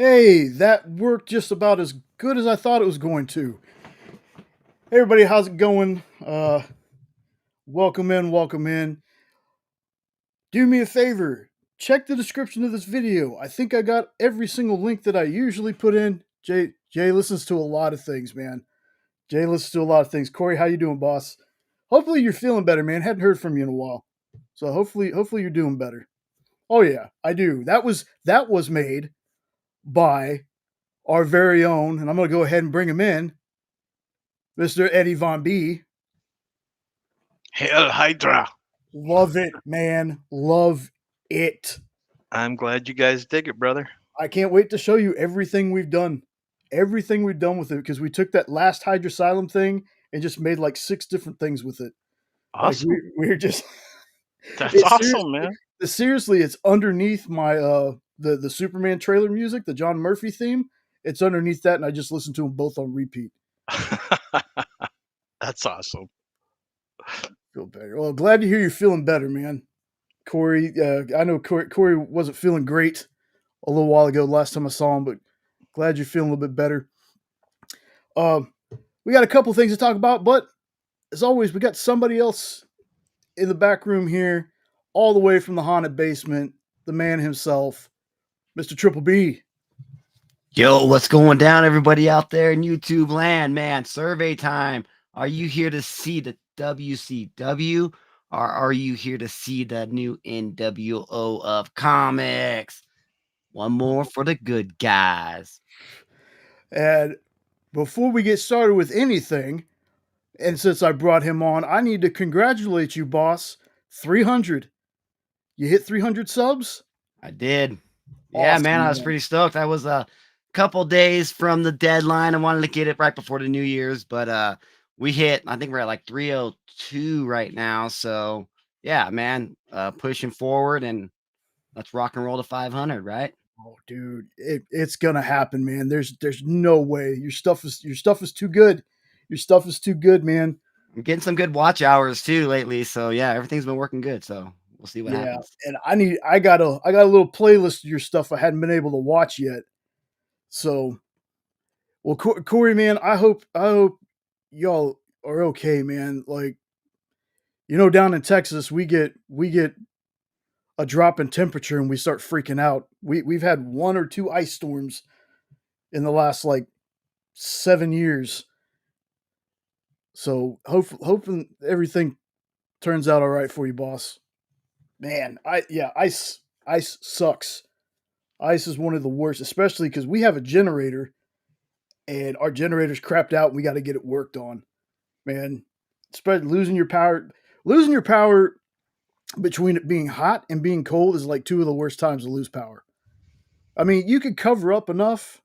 Hey, that worked just about as good as I thought it was going to. Hey everybody, how's it going? Welcome in, welcome in. Do me a favor, check the description of this video. I think I got every single link that I usually put in. Jay listens to a lot of things, man. Jay listens to a lot of things. Corey, how you doing, boss? Hopefully you're feeling better, man. Hadn't heard from you in a while. So hopefully you're doing better. Oh yeah, I do. That was made by our very own, and I'm gonna go ahead and bring him in, Mr. Eddie Von B. Hail Hydra. Love it, man. Love it. I'm glad you guys dig it, brother. I can't wait to show you everything we've done. Everything we've done with it, because we took that last Hydrasylum thing and just made like 6 different things with it. Like Awesome. we're just That's it's awesome, man. seriously, it's underneath my the Superman trailer music, the John Murphy theme. It's underneath that, and I just listen to them both on repeat. That's awesome. Feel better. Well, glad to hear you're feeling better, man. Corey, I know Corey wasn't feeling great a little while ago, last time I saw him, but glad you're feeling a little bit better. We got a couple things to talk about, but as always, we got somebody else in the back room here, all the way from the haunted basement, the man himself, Mr. Triple B. Yo, what's going down, everybody out there in YouTube land, man? Survey time. Are you here to see the WCW, or are you here to see the new NWO of comics? One more for the good guys. And before we get started with anything, and since I brought him on, I need to congratulate you, boss. 300. You hit 300 subs? I did. Yeah, Awesome, man, I was man. pretty stoked. I was a couple days from the deadline. I wanted to get it right before the New Year's, but we hit, I think we're at like 302 right now. So yeah, man, pushing forward, and let's rock and roll to 500, right? Oh, dude, it's gonna happen, man. There's no way. Your stuff is too good. Your stuff is too good, man. I'm getting some good watch hours too lately. So yeah, everything's been working good. So we'll see what Yeah, happens. and I got a little playlist of your stuff I hadn't been able to watch yet. So, well, Corey, man, I hope y'all are okay, man. Like, down in Texas, we get a drop in temperature and we start freaking out. We've had 1 or 2 ice storms in the last like 7 years. So, hoping everything turns out all right for you, boss. Man, ice sucks. Ice is one of the worst, especially because we have a generator and our generator's crapped out and we got to get it worked on. Man, spread losing your power between it being hot and being cold is like 2 of the worst times to lose power. I mean, you could cover up enough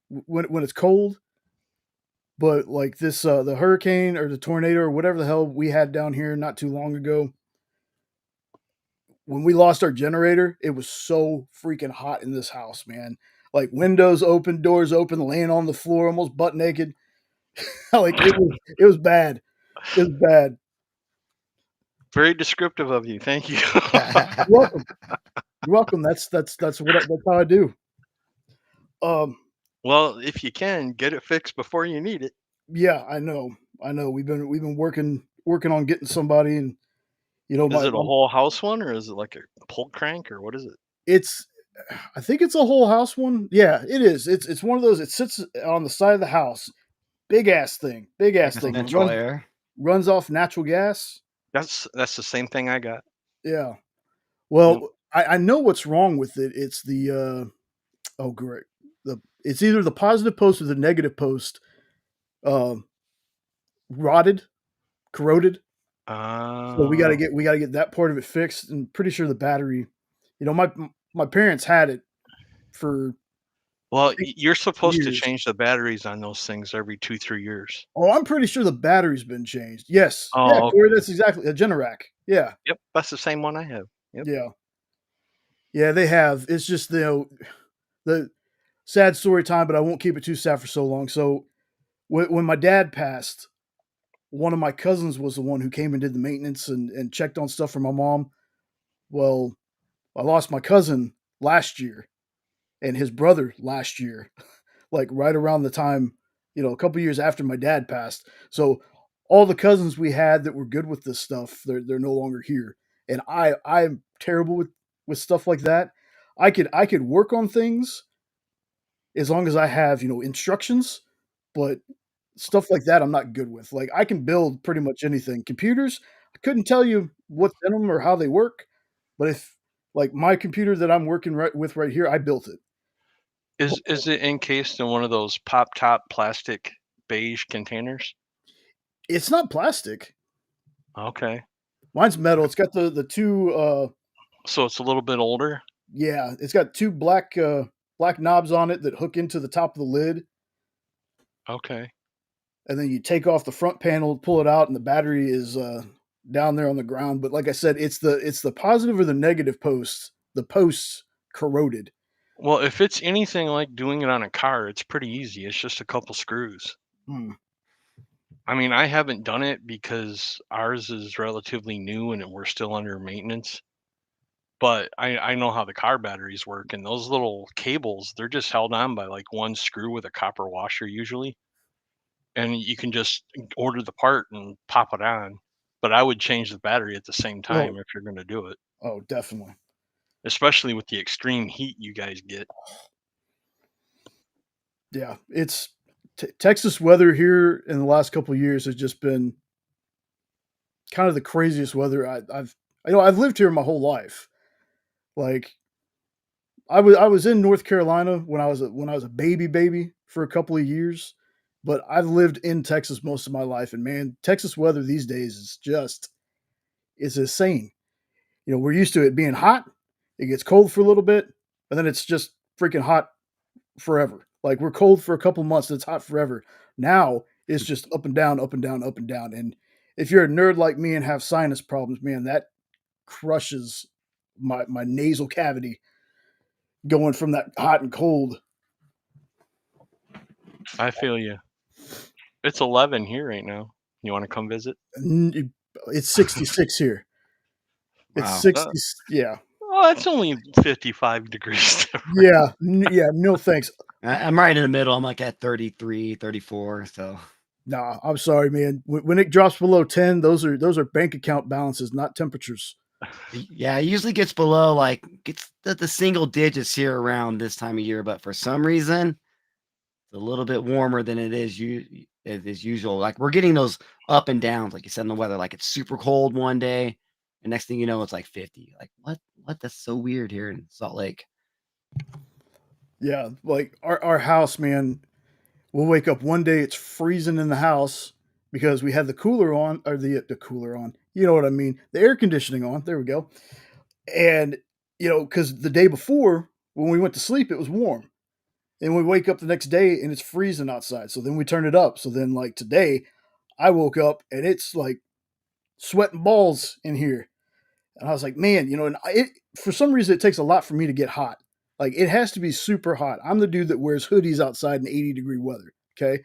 when it's cold, but like this the hurricane or the tornado or whatever the hell we had down here not too long ago, when we lost our generator, it was so freaking hot in this house, man. Like windows open, doors open, laying on the floor, almost butt naked. Like it was bad. It was bad. Very descriptive of you. Thank you. You're welcome. You're welcome. That's how I do. Um, Well, if you can, get it fixed before you need it. yeah, I know. I know. We've been working on getting somebody, and Is my it a whole house one, or is it like a pull crank, or what is it? it's I think it's a whole house one. Yeah, it is. It's one of those. It sits on the side of the house. Big ass thing. Big ass thing. Central air. Runs off natural gas. That's the same thing I got. Yeah. Yep. Well, I know what's wrong with it. It's the oh great. It's either the positive post or the negative post um rotted, corroded. So we gotta get that part of it fixed. And pretty sure the battery, my parents had it for Well, I think you're supposed to years. change the batteries on those things every 2-3 years. Oh, I'm pretty sure the battery's been changed. Yes. Yeah, Oh, Corey, okay. that's exactly a Generac. Yeah. Yep, that's the same one I have. Yep. Yeah. Yeah, they have. It's just the sad story time, but I won't keep it too sad for so long. So when my dad passed, one of my cousins was the one who came and did the maintenance and checked on stuff for my mom. Well, I lost my cousin last year. and his brother last year, like right around the time, a couple years after my dad passed. So all the cousins we had that were good with this stuff, they're no longer here, and I'm terrible with stuff like that. I could work on things as long as I have instructions, but stuff like that I'm not good with. Like I can build pretty much anything. Computers, I couldn't tell you what's in them or how they work, but if like my computer that I'm working with right here, I built it. Is it encased in one of those pop top plastic beige containers? It's not plastic. Okay. Mine's metal. It's got the two So it's a little bit older. yeah, it's got two black knobs on it that hook into the top of the lid, Okay. and then you take off the front panel, pull it out, and the battery is down there on the ground. But like I said, it's the positive or the negative posts. The posts corroded. Well, if it's anything like doing it on a car, it's pretty easy. It's just a couple screws. Hmm. I mean, I haven't done it because ours is relatively new and we're still under maintenance. But I know how the car batteries work, and those little cables, they're just held on by like one screw with a copper washer usually. And you can just order the part and pop it on. But I would change the battery at the same Oh, time if you're going to do it, oh, definitely. especially with the extreme heat you guys get. Yeah, it's Texas weather here in the last couple of years has just been kind of the craziest weather I've lived here my whole life. Like I was in North Carolina when I was a baby for a couple of years, but I've lived in Texas most of my life, and man, Texas weather these days is insane. We're used to it being hot, it gets cold for a little bit, and then it's just freaking hot forever. Like we're cold for a couple months, and it's hot forever. Now it's just up and down, up and down, up and down. And if you're a nerd like me and have sinus problems, man, that crushes my nasal cavity going from that hot and cold. I feel you. It's 11 here right now. You want to come visit? It's 66 here. It's Wow. 60. Yeah. Oh, it's only 55 degrees different. Yeah. No thanks. I'm right in the middle. I'm like at 33, 34. So Nah, I'm sorry, man. When it drops below 10, those are bank account balances, not temperatures. yeah, it usually gets below gets the single digits here around this time of year, but for some reason it's a little bit warmer than it is usual. Like we're getting those up and downs, like you said in the weather. Like it's super cold one day, and next thing you know, it's like 50. Like what? That's so weird here in Salt Lake. Yeah, like our house, man. We'll wake up one day, it's freezing in the house because we had the cooler on, or the cooler on. You know what I mean? The air conditioning on. There we go. And because the day before when we went to sleep, it was warm, and we wake up the next day and it's freezing outside. So then we turn it up. So then, like today, I woke up and it's like sweating balls in here, and I was like, man, and for some reason it takes a lot for me to get hot. Like it has to be super hot. I'm the dude that wears hoodies outside in 80-degree weather. Okay.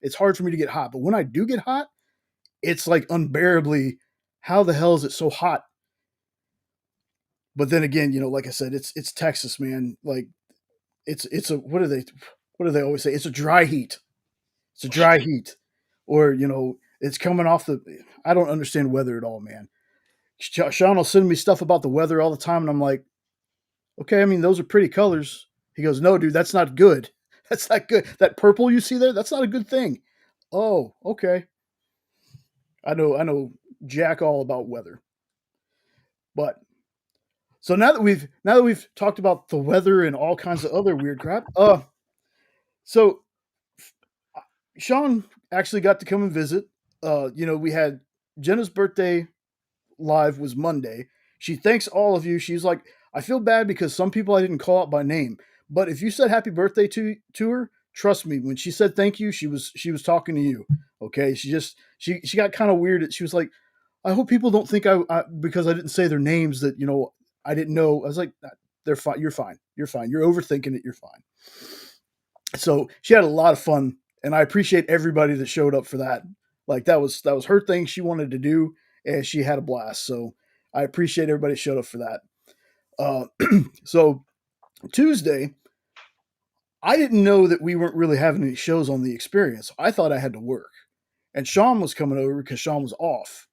It's hard for me to get hot. But when I do get hot, it's like unbearably, how the hell is it so hot? But then again, like I said, it's Texas, man. Like it's a what do they always say? It's a dry heat. It's a dry heat. Or, it's coming off I don't understand weather at all, man. Sean will send me stuff about the weather all the time, and I'm like, okay, I mean, those are pretty colors. He goes, no, dude, that's not good. That's not good. That purple you see there, that's not a good thing. Oh, okay. I know jack all about weather. But so now that we've talked about the weather and all kinds of other weird crap, so Sean actually got to come and visit. We had Jenna's birthday live was Monday. She thanks all of you. She's like, I feel bad because some people I didn't call out by name, but if you said happy birthday to her, trust me, when she said thank you, she was talking to you. Okay, she got kind of weird. She was like, I hope people don't think I because I didn't say their names that I didn't know. I was like, they're fine. You're fine. You're fine. You're overthinking it. You're fine. So she had a lot of fun, and I appreciate everybody that showed up for that. Like that was her thing she wanted to do, and she had a blast. So I appreciate everybody that showed up for that. So Tuesday, I didn't know that we weren't really having any shows on the experience. I thought I had to work, and Sean was coming over because Sean was off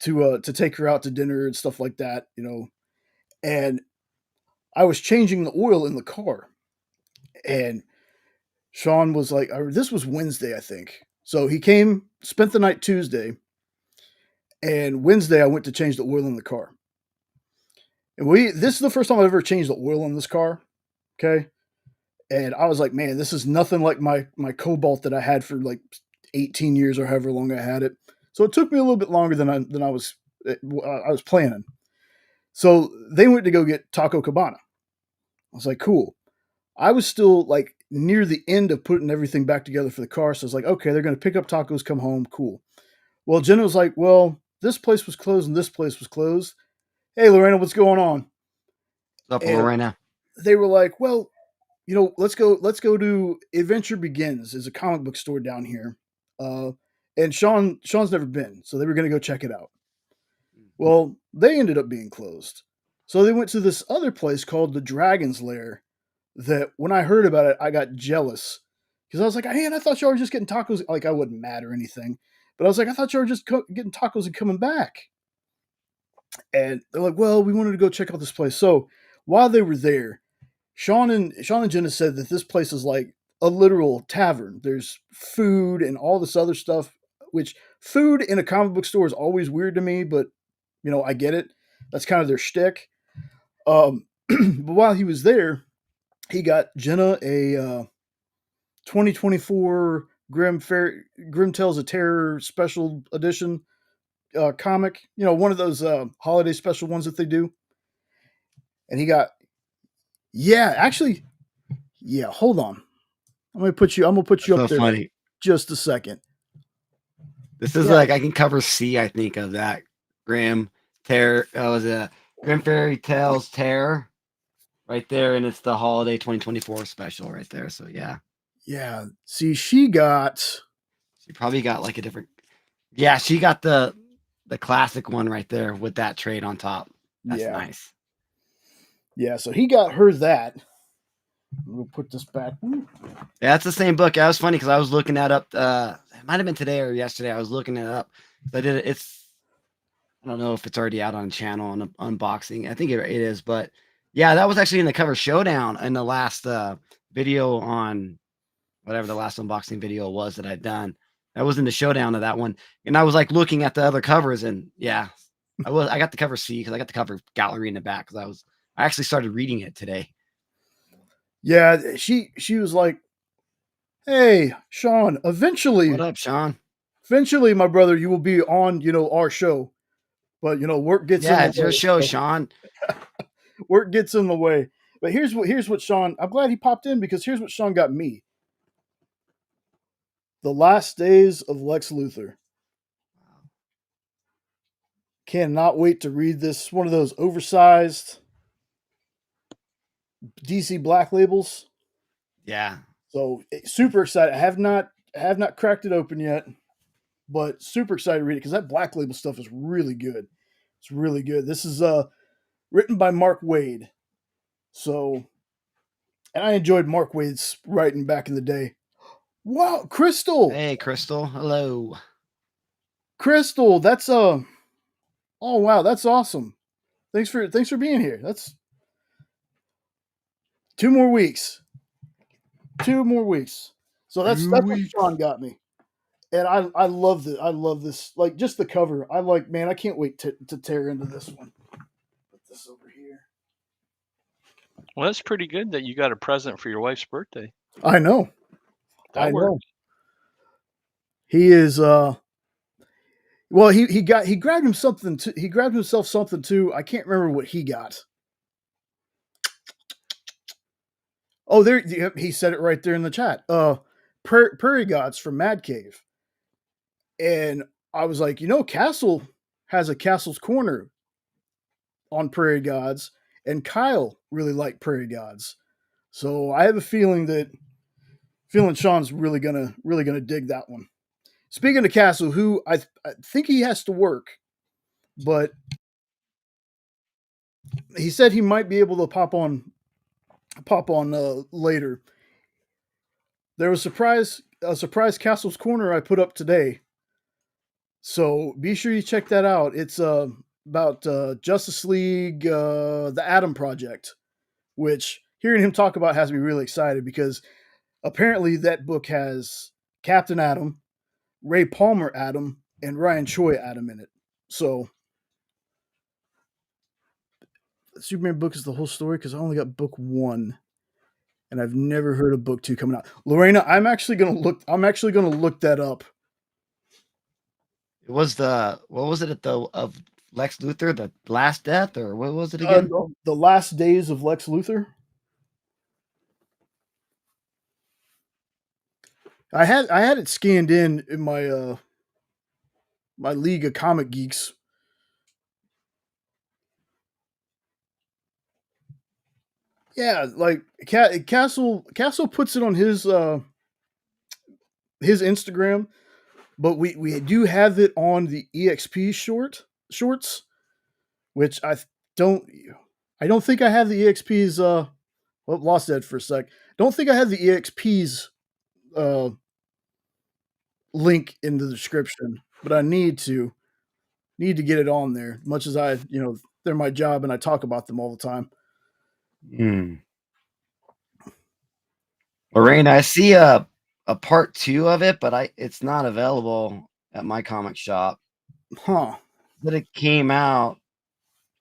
to take her out to dinner and stuff like that, you know. And I was changing the oil in the car, and Sean was like, "This was Wednesday, I think." So he came, spent the night Tuesday, and Wednesday I went to change the oil in the car. And this is the first time I've ever changed the oil in this car. Okay. And I was like, man, this is nothing like my Cobalt that I had for like 18 years or however long I had it. So it took me a little bit longer than I was planning. So they went to go get Taco Cabana. I was like, cool. I was still like near the end of putting everything back together for the car. So I was like, okay, they're going to pick up tacos, come home. Cool. Well, Jenna was like, well, this place was closed and this place was closed. Hey, Lorena, what's going on? What's up, And Lorena? they were like, well, you know, let's go to Adventure Begins. Is a comic book store down here. And Sean's never been, so they were going to go check it out. Well, they ended up being closed. So they went to this other place called the Dragon's Lair that when I heard about it, I got jealous because I was like, man, I thought y'all were just getting tacos. Like, I wouldn't mad or anything. But I was like, I thought y'all were just getting tacos and coming back. And they're like, well, we wanted to go check out this place. So while they were there, Sean and Jenna said that this place is like a literal tavern. There's food and all this other stuff, which food in a comic book store is always weird to me, but you know, I get it. That's kind of their shtick. But while he was there, he got Jenna a 2024 Grim Tales of Terror special edition comic. You know, one of those holiday special ones that they do. And he got, yeah, actually, yeah. Hold on, I'm gonna put you up So there funny. just a second. This is Yeah. like I can cover C, I think, of that Grim Terror. Was a Grim Fairy Tales Terror right there, and it's the holiday 2024 special right there. So yeah, Yeah. See, she probably got like a different. Yeah, she got the classic one right there with that trade on top. That's yeah. nice. Yeah, so he got her that. We'll put this back. Yeah, that's the same book. That was funny because I was looking that up. It might have been today or yesterday. I was looking it up. I did it. I don't know if it's already out on the channel on unboxing. I think it is, but yeah, that was actually in the cover showdown in the last video on whatever the last unboxing video was that I'd done. That was in the showdown of that one, and I was like looking at the other covers, and yeah, I got the cover C because I got the cover gallery in the back because I actually started reading it today. Yeah, she was like, "Hey, Sean, eventually, What up, Sean? Eventually, my brother, you will be on, you know, our show. But you know, work gets in the It's your way. show, Sean. Work gets in the way. But here's what Sean. I'm glad he popped in because here's what Sean got me. The Last Days of Lex Luthor. Cannot wait to read this. One of those oversized DC Black labels. Yeah. So super excited. I have not cracked it open yet, but super excited to read it because that Black Label stuff is really good. It's really good. This is written by Mark Waid. So, and I enjoyed Mark Waid's writing back in the day. Wow, Crystal. Hey, Crystal. Hello. Crystal, that's oh wow, that's awesome. Thanks for being here. That's 2 more weeks. 2 more weeks. So that's what Sean got me. And I love it. I love this. Like just the cover. I like, man, I can't wait to tear into this one. Put this over here. Well, that's pretty good that you got a present for your wife's birthday. I know. That worked. He is well, he grabbed him something too. He grabbed himself something too. I can't remember what he got. Oh, there he said it right there in the chat. Prairie Gods from Mad Cave. And I was like, you know, Castle has a Castle's Corner on Prairie Gods, and Kyle really liked Prairie Gods. So I have a feeling Sean's really gonna dig that one. Speaking of Castle, who I think he has to work, but he said he might be able to pop on later. there was a surprise Castle's Corner I put up today. So be sure you check that out. It's about Justice League, the Atom Project, which hearing him talk about has me really excited because apparently that book has Captain Atom, Ray Palmer Atom, and Ryan Choi Atom in it. So the Superman book is the whole story because I only got book one, and I've never heard of book two coming out. Lorena, I'm actually gonna look that up. It was what was it of Lex Luthor, the Last Death, or what was it again? The Last Days of Lex Luthor. I had it scanned in my my League of Comic Geeks. Yeah, like Castle puts it on his Instagram, but we do have it on the EXP shorts, which don't I don't think I have the EXP's well, lost that for a sec. Don't think I have the EXP's link in the description, but I need to get it on there. Much as they're my job and I talk about them all the time. Lorraine, I see a part 2 of it, but it's not available at my comic shop. Huh. But it came out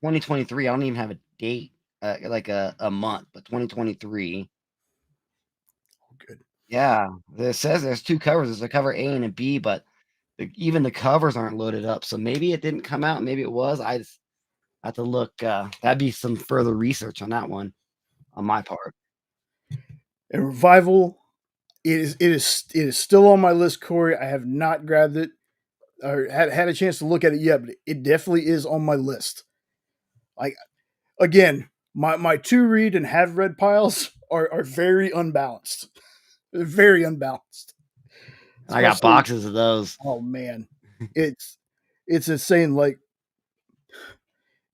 2023. I don't even have a date, like a month, but 2023. Good. Yeah, it says there's 2 covers. There's a cover A and a B, but even the covers aren't loaded up. So maybe it didn't come out. Maybe it was. I just have to look. That'd be some further research on that one on my part. And Revival, it is still on my list, Corey. I have not grabbed it or had a chance to look at it yet, but it definitely is on my list. Like again, my to read and have read piles are very unbalanced. They're very unbalanced. I got boxes of those. Oh man, it's insane. Like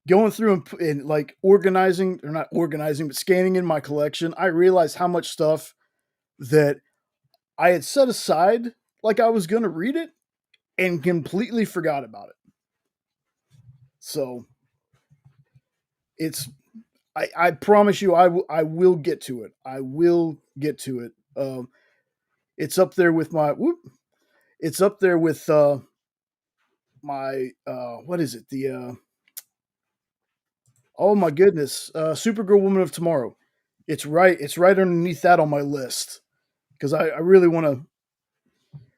going through and like organizing, or not organizing, but scanning in my collection, I realized how much stuff that I had set aside like I was going to read it and completely forgot about it. So I promise you, I will get to it. I will get to it. It's up there with my, it's up there with my, what is it? Oh my goodness, Supergirl Woman of Tomorrow. It's right underneath that on my list because I really want to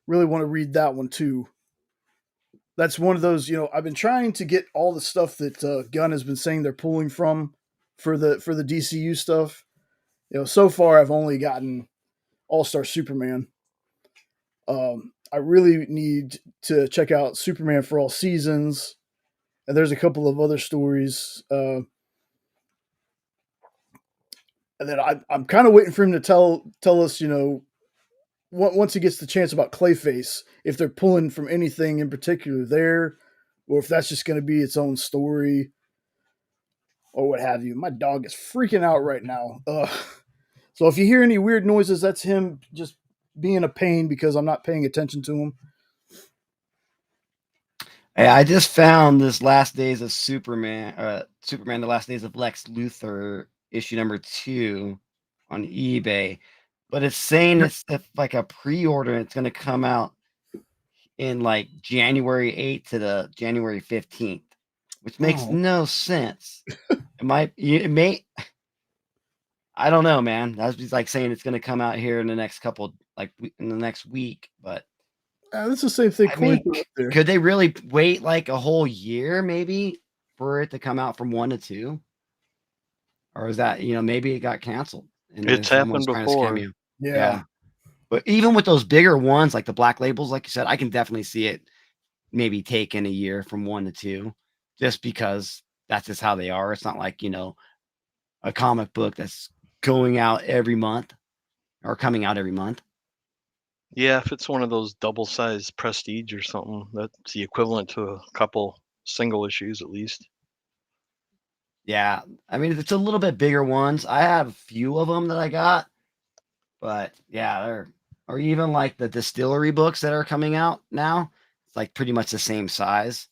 read that one too. That's one of those, I've been trying to get all the stuff that Gunn has been saying they're pulling from for the DCU stuff. So far I've only gotten All-Star Superman. I really need to check out Superman for All Seasons, and there's a couple of other stories. And then I'm kind of waiting for him to tell us, once he gets the chance about Clayface, if they're pulling from anything in particular there, or if that's just going to be its own story, or what have you. My dog is freaking out right now. So if you hear any weird noises, that's him just being a pain because I'm not paying attention to him. Hey, I just found this Last Days of Superman, Superman: The Last Days of Lex Luthor, issue number 2 on eBay, but it's saying it's like a pre-order. And it's going to come out in like January 8th to the January 15th, which makes no sense. It may. I don't know, man. That's like saying it's going to come out here in the next in the next week, but. That's the same thing. I mean, could they really wait like a whole year maybe for it to come out from 1 to 2? Or is that, maybe it got canceled? And it's happened before. Yeah. But even with those bigger ones, like the black labels, like you said, I can definitely see it maybe taking a year from 1 to 2, just because that's just how they are. It's not like, a comic book that's going out every month or coming out every month. Yeah, if it's one of those double-sized Prestige or something, that's the equivalent to a couple single issues at least. Yeah, I mean, it's a little bit bigger ones. I have a few of them that I got, but yeah, or even like the distillery books that are coming out now. It's like pretty much the same size.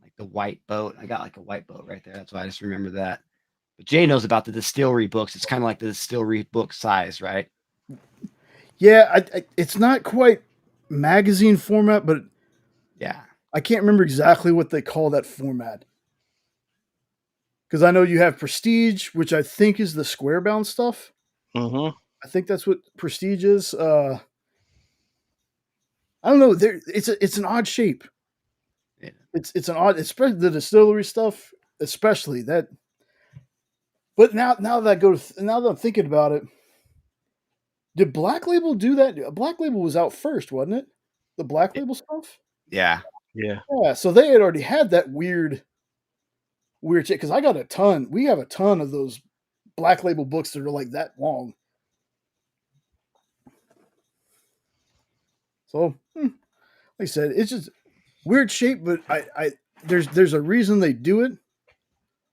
Like the white boat. I got like a white boat right there. That's why I just remember that. But Jay knows about the distillery books. It's kind of like the distillery book size, right? Yeah, it's not quite magazine format, but Yeah. I can't remember exactly what they call that format. Because I know you have Prestige, which I think is the square bound stuff. Mm-hmm. I think that's what Prestige is. I don't know. It's an odd shape. Yeah. It's an odd, especially the distillery stuff, especially that. But now that I'm thinking about it, did Black Label do that? Black Label was out first, wasn't it? The Black Label stuff. Yeah. Yeah. Yeah, so they had already had that weird shit. Because I got a ton. We have a ton of those Black Label books that are like that long. So, like I said, it's just weird shape, but there's a reason they do it.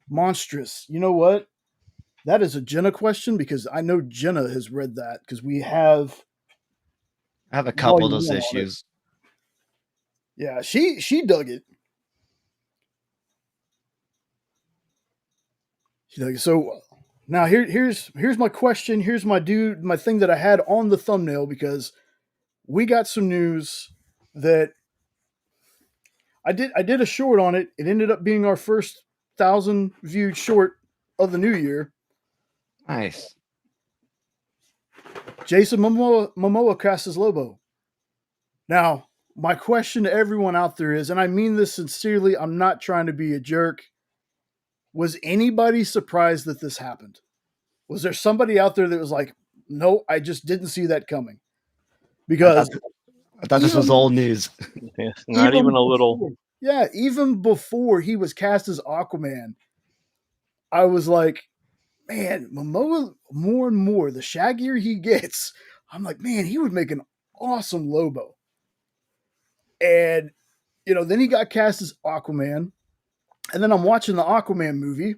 Monstrous. You know what? That is a Jenna question because I know Jenna has read that because we have I have a couple of volume those 1 on it. issues. Yeah, she dug it. She dug it. So now here's my question. Here's my thing that I had on the thumbnail because we got some news that I did a short on it. It ended up being our first 1,000 viewed short of the new year. Nice. Jason Momoa cast as Lobo. Now, my question to everyone out there is, and I mean this sincerely, I'm not trying to be a jerk. Was anybody surprised that this happened? Was there somebody out there that was like, no, I just didn't see that coming? Because I thought this was old news. Yeah, not even a little. Even before he was cast as Aquaman, I was like, man, Momoa, more and more, the shaggier he gets, I'm like, man, he would make an awesome Lobo. And, then he got cast as Aquaman. And then I'm watching the Aquaman movie,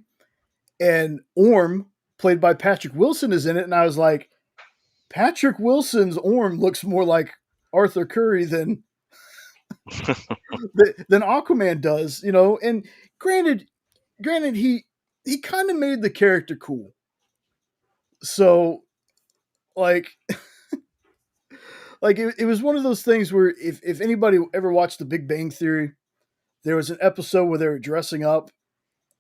and Orm, played by Patrick Wilson, is in it. And I was like, Patrick Wilson's Orm looks more like Arthur Curry than Aquaman does, And granted, he kind of made the character cool. So, like, it was one of those things where if anybody ever watched The Big Bang Theory, there was an episode where they were dressing up,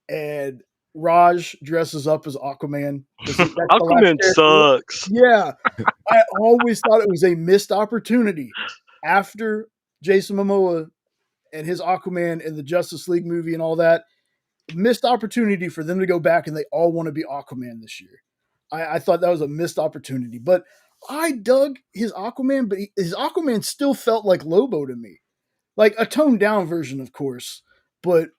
and Raj dresses up as Aquaman. Aquaman sucks. Yeah, I always thought it was a missed opportunity after Jason Momoa and his Aquaman in the Justice League movie and all that. Missed opportunity for them to go back and they all want to be Aquaman this year. I thought that was a missed opportunity, but I dug his Aquaman, but his Aquaman still felt like Lobo to me. Like a toned down version, of course, but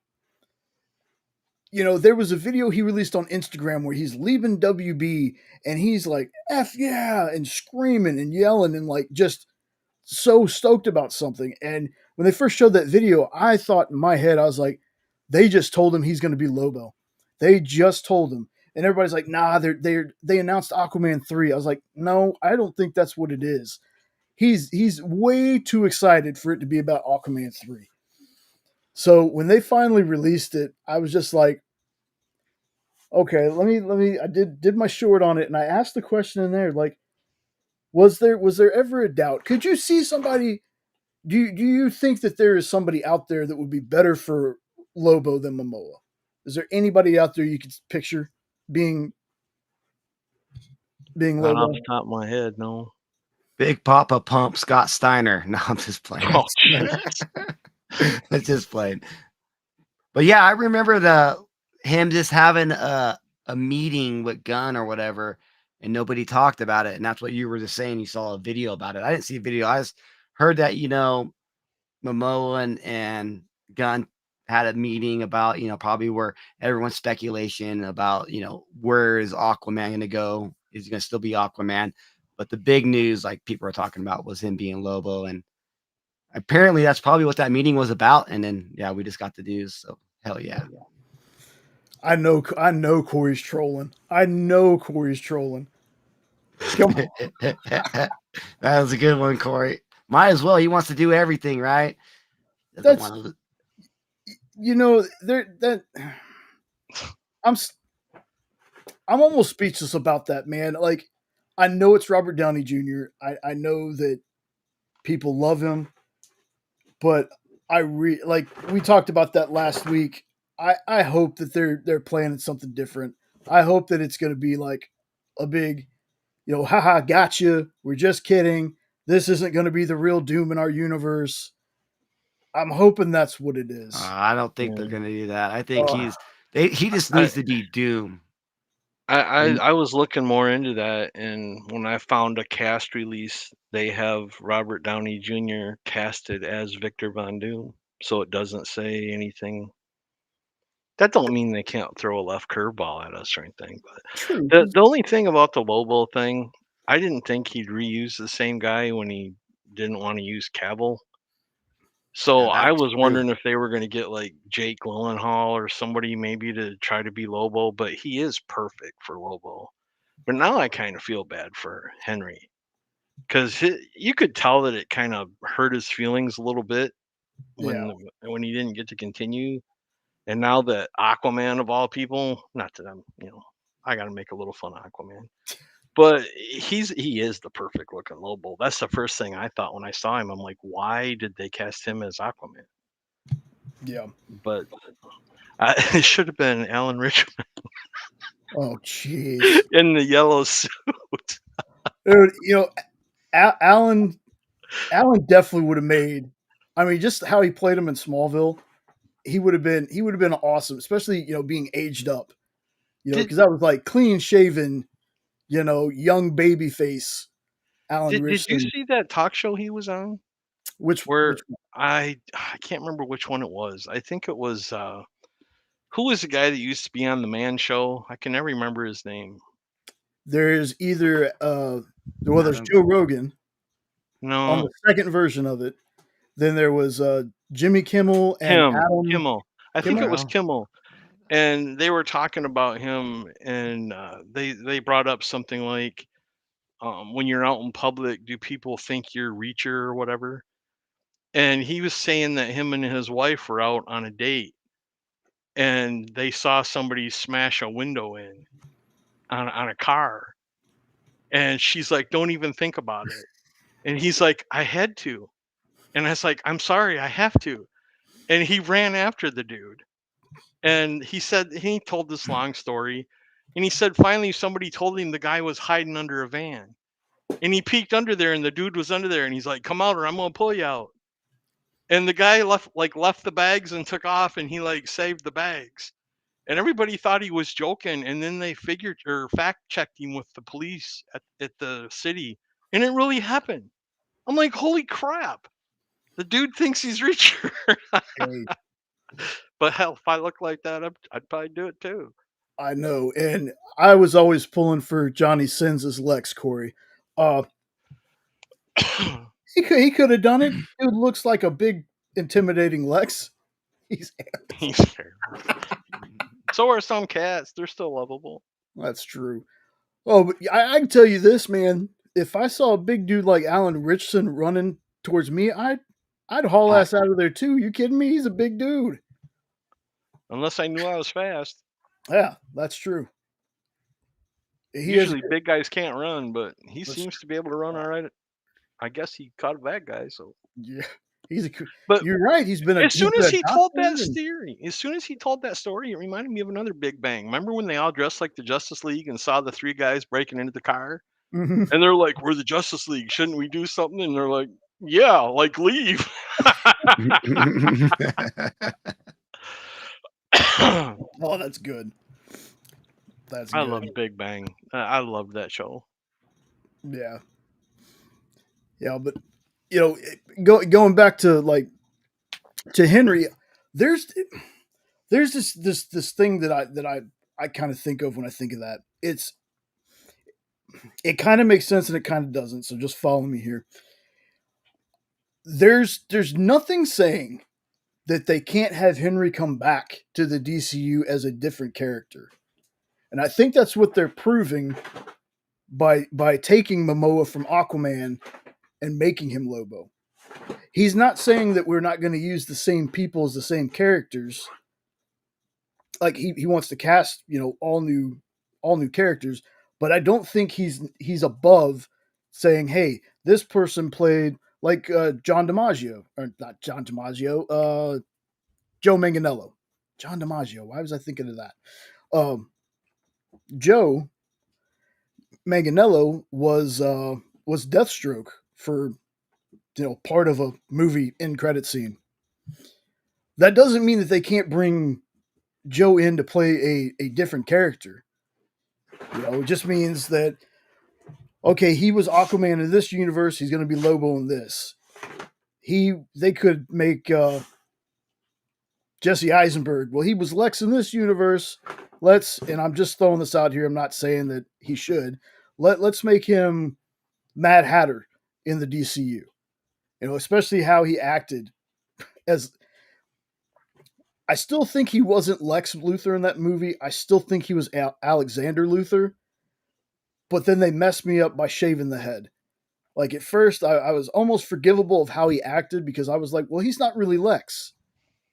there was a video he released on Instagram where he's leaving WB and he's like, F yeah, and screaming and yelling and like just so stoked about something. And when they first showed that video, I thought in my head, I was like, they just told him he's going to be Lobo. They just told him. And everybody's like, nah, they announced Aquaman 3. I was like, no, I don't think that's what it is. He's way too excited for it to be about Aquaman 3. So when they finally released it, I was just like, okay, let me. I did my short on it, and I asked the question in there, like, was there ever a doubt? Could you see somebody? Do you think that there is somebody out there that would be better for Lobo than Momoa? Is there anybody out there you could picture being Not Lobo? off the top of my head, no. Big Papa Pump Scott Steiner. No, I'm just playing. Oh, jeez. It's just playing. But yeah, I remember him just having a meeting with Gunn or whatever, and nobody talked about it. And that's what you were just saying. You saw a video about it. I didn't see a video. I just heard that, Momoa and Gunn had a meeting about, probably where everyone's speculation about, where is Aquaman going to go? Is he going to still be Aquaman? But the big news, like people are talking about, was him being Lobo. And apparently that's probably what that meeting was about. And then, yeah, we just got the news. So hell yeah. I know Corey's trolling. Come on. That was a good one, Corey. Might as well. He wants to do everything, right? Doesn't That's, want to. that I'm I'm almost speechless about that, man. Like, I know it's Robert Downey Jr. I know that people love him, but like we talked about that last week. I hope that they're planning something different. I hope that it's going to be like a big, haha, gotcha. We're just kidding. This isn't going to be the real Doom in our universe. I'm hoping that's what it is. I don't think they're Yeah. going to do that. I think Uh, he just I, needs to be Doom. I was looking more into that, and when I found a cast release, they have Robert Downey Jr. casted as Victor Von Doom, so it doesn't say anything. That don't mean they can't throw a left curveball at us or anything. But true. the only thing about the Lobo thing, I didn't think he'd reuse the same guy when he didn't want to use Cavill. So I That's was true. wondering if they were going to get like Jake Gyllenhaal or somebody maybe to try to be Lobo, but he is perfect for Lobo. But now I kind of feel bad for Henry because you could tell that it kind of hurt his feelings a little bit Yeah. when he didn't get to continue. And now that Aquaman of all people, not that I got to make a little fun of Aquaman, but he is the perfect looking Lobo. That's the first thing I thought when I saw him. I'm like, why did they cast him as Aquaman? Yeah. But it should have been Alan Richardson Oh, jeez. in the yellow suit. Dude, Alan definitely would have made. I mean, just how he played him in Smallville, he would have been awesome, especially being aged up. Did Because that was like clean shaven, young baby face Alan did you Richardson. see that talk show he was on? Which Where I can't remember which one it was. I think it was who was the guy that used to be on the Man Show? I can never remember his name. there's either there's Adam. Joe Rogan on No, the second version of it. Then there was Jimmy Kimmel and Adam Kimmel. I think it Kimmel. was Oh, Kimmel, and they were talking about him, and they brought up something like, when you're out in public, do people think you're Reacher or whatever? And he was saying that him and his wife were out on a date, and they saw somebody smash a window in on a car, and she's like, "Don't even think about it." And he's like, "I had to." And I was like, "I'm sorry, I have to." And he ran after the dude. And he said he told this long story. And he said finally somebody told him the guy was hiding under a van. And he peeked under there and the dude was under there and he's like, "Come out or I'm gonna pull you out." And the guy left the bags and took off and he like saved the bags. And everybody thought he was joking. And then they figured or fact checked him with the police at the city. And it really happened. I'm like, holy crap. The dude thinks he's Reacher. Hey, But hell, if I look like that, I'd probably do it too. I know, and I was always pulling for Johnny Sins as Lex Corey. Uh, he could have done it. Dude looks like a big intimidating Lex. He's He's terrible. So are some cats. They're still lovable. That's true. Oh, but I can tell you this, man. If I saw a big dude like Alan Richardson running towards me, I'd haul I, ass out of there too. You kidding me? He's a big dude. Unless I knew I was fast. Yeah, that's true. He is. Usually big guys can't run, but he That's seems to be able to run all right. I guess he caught a bad guy, so Yeah, he's a. but You're right. He's been as soon as a he told doctor. that story, it reminded me of another Big Bang. Remember when they all dressed like the Justice League and saw the three guys breaking into the car? Mhm. And they're like, "We're the Justice League. Shouldn't we do something?" And they're like, "Yeah, like leave." Oh, that's good. That's I good. love Big Bang. I love that show. Yeah, yeah. But going back to to Henry, there's this thing that I kind of think of when I think of that. It kind of makes sense and it kind of doesn't. So just follow me here. There's nothing saying that they can't have Henry come back to the DCU as a different character. And I think that's what they're proving by taking Momoa from Aquaman and making him Lobo. He's not saying that we're not going to use the same people as the same characters. Like he wants to cast, all new characters, but I don't think he's above saying, "Hey, this person played like John DiMaggio, or not John DiMaggio, Joe Manganiello." John DiMaggio. Why was I thinking of that? Joe Manganiello was Deathstroke for part of a movie end credit scene. That doesn't mean that they can't bring Joe in to play a different character. It just means that okay, he was Aquaman in this universe, he's going to be Lobo in this. They could make Jesse Eisenberg. Well, he was Lex in this universe. And I'm just throwing this out here. I'm not saying that he should. Let's make him Mad Hatter in the DCU. Especially how he acted as. I still think he wasn't Lex Luthor in that movie. I still think he was Alexander Luthor. But then they messed me up by shaving the head. Like at first, I was almost forgivable of how he acted because I was like, well, he's not really Lex.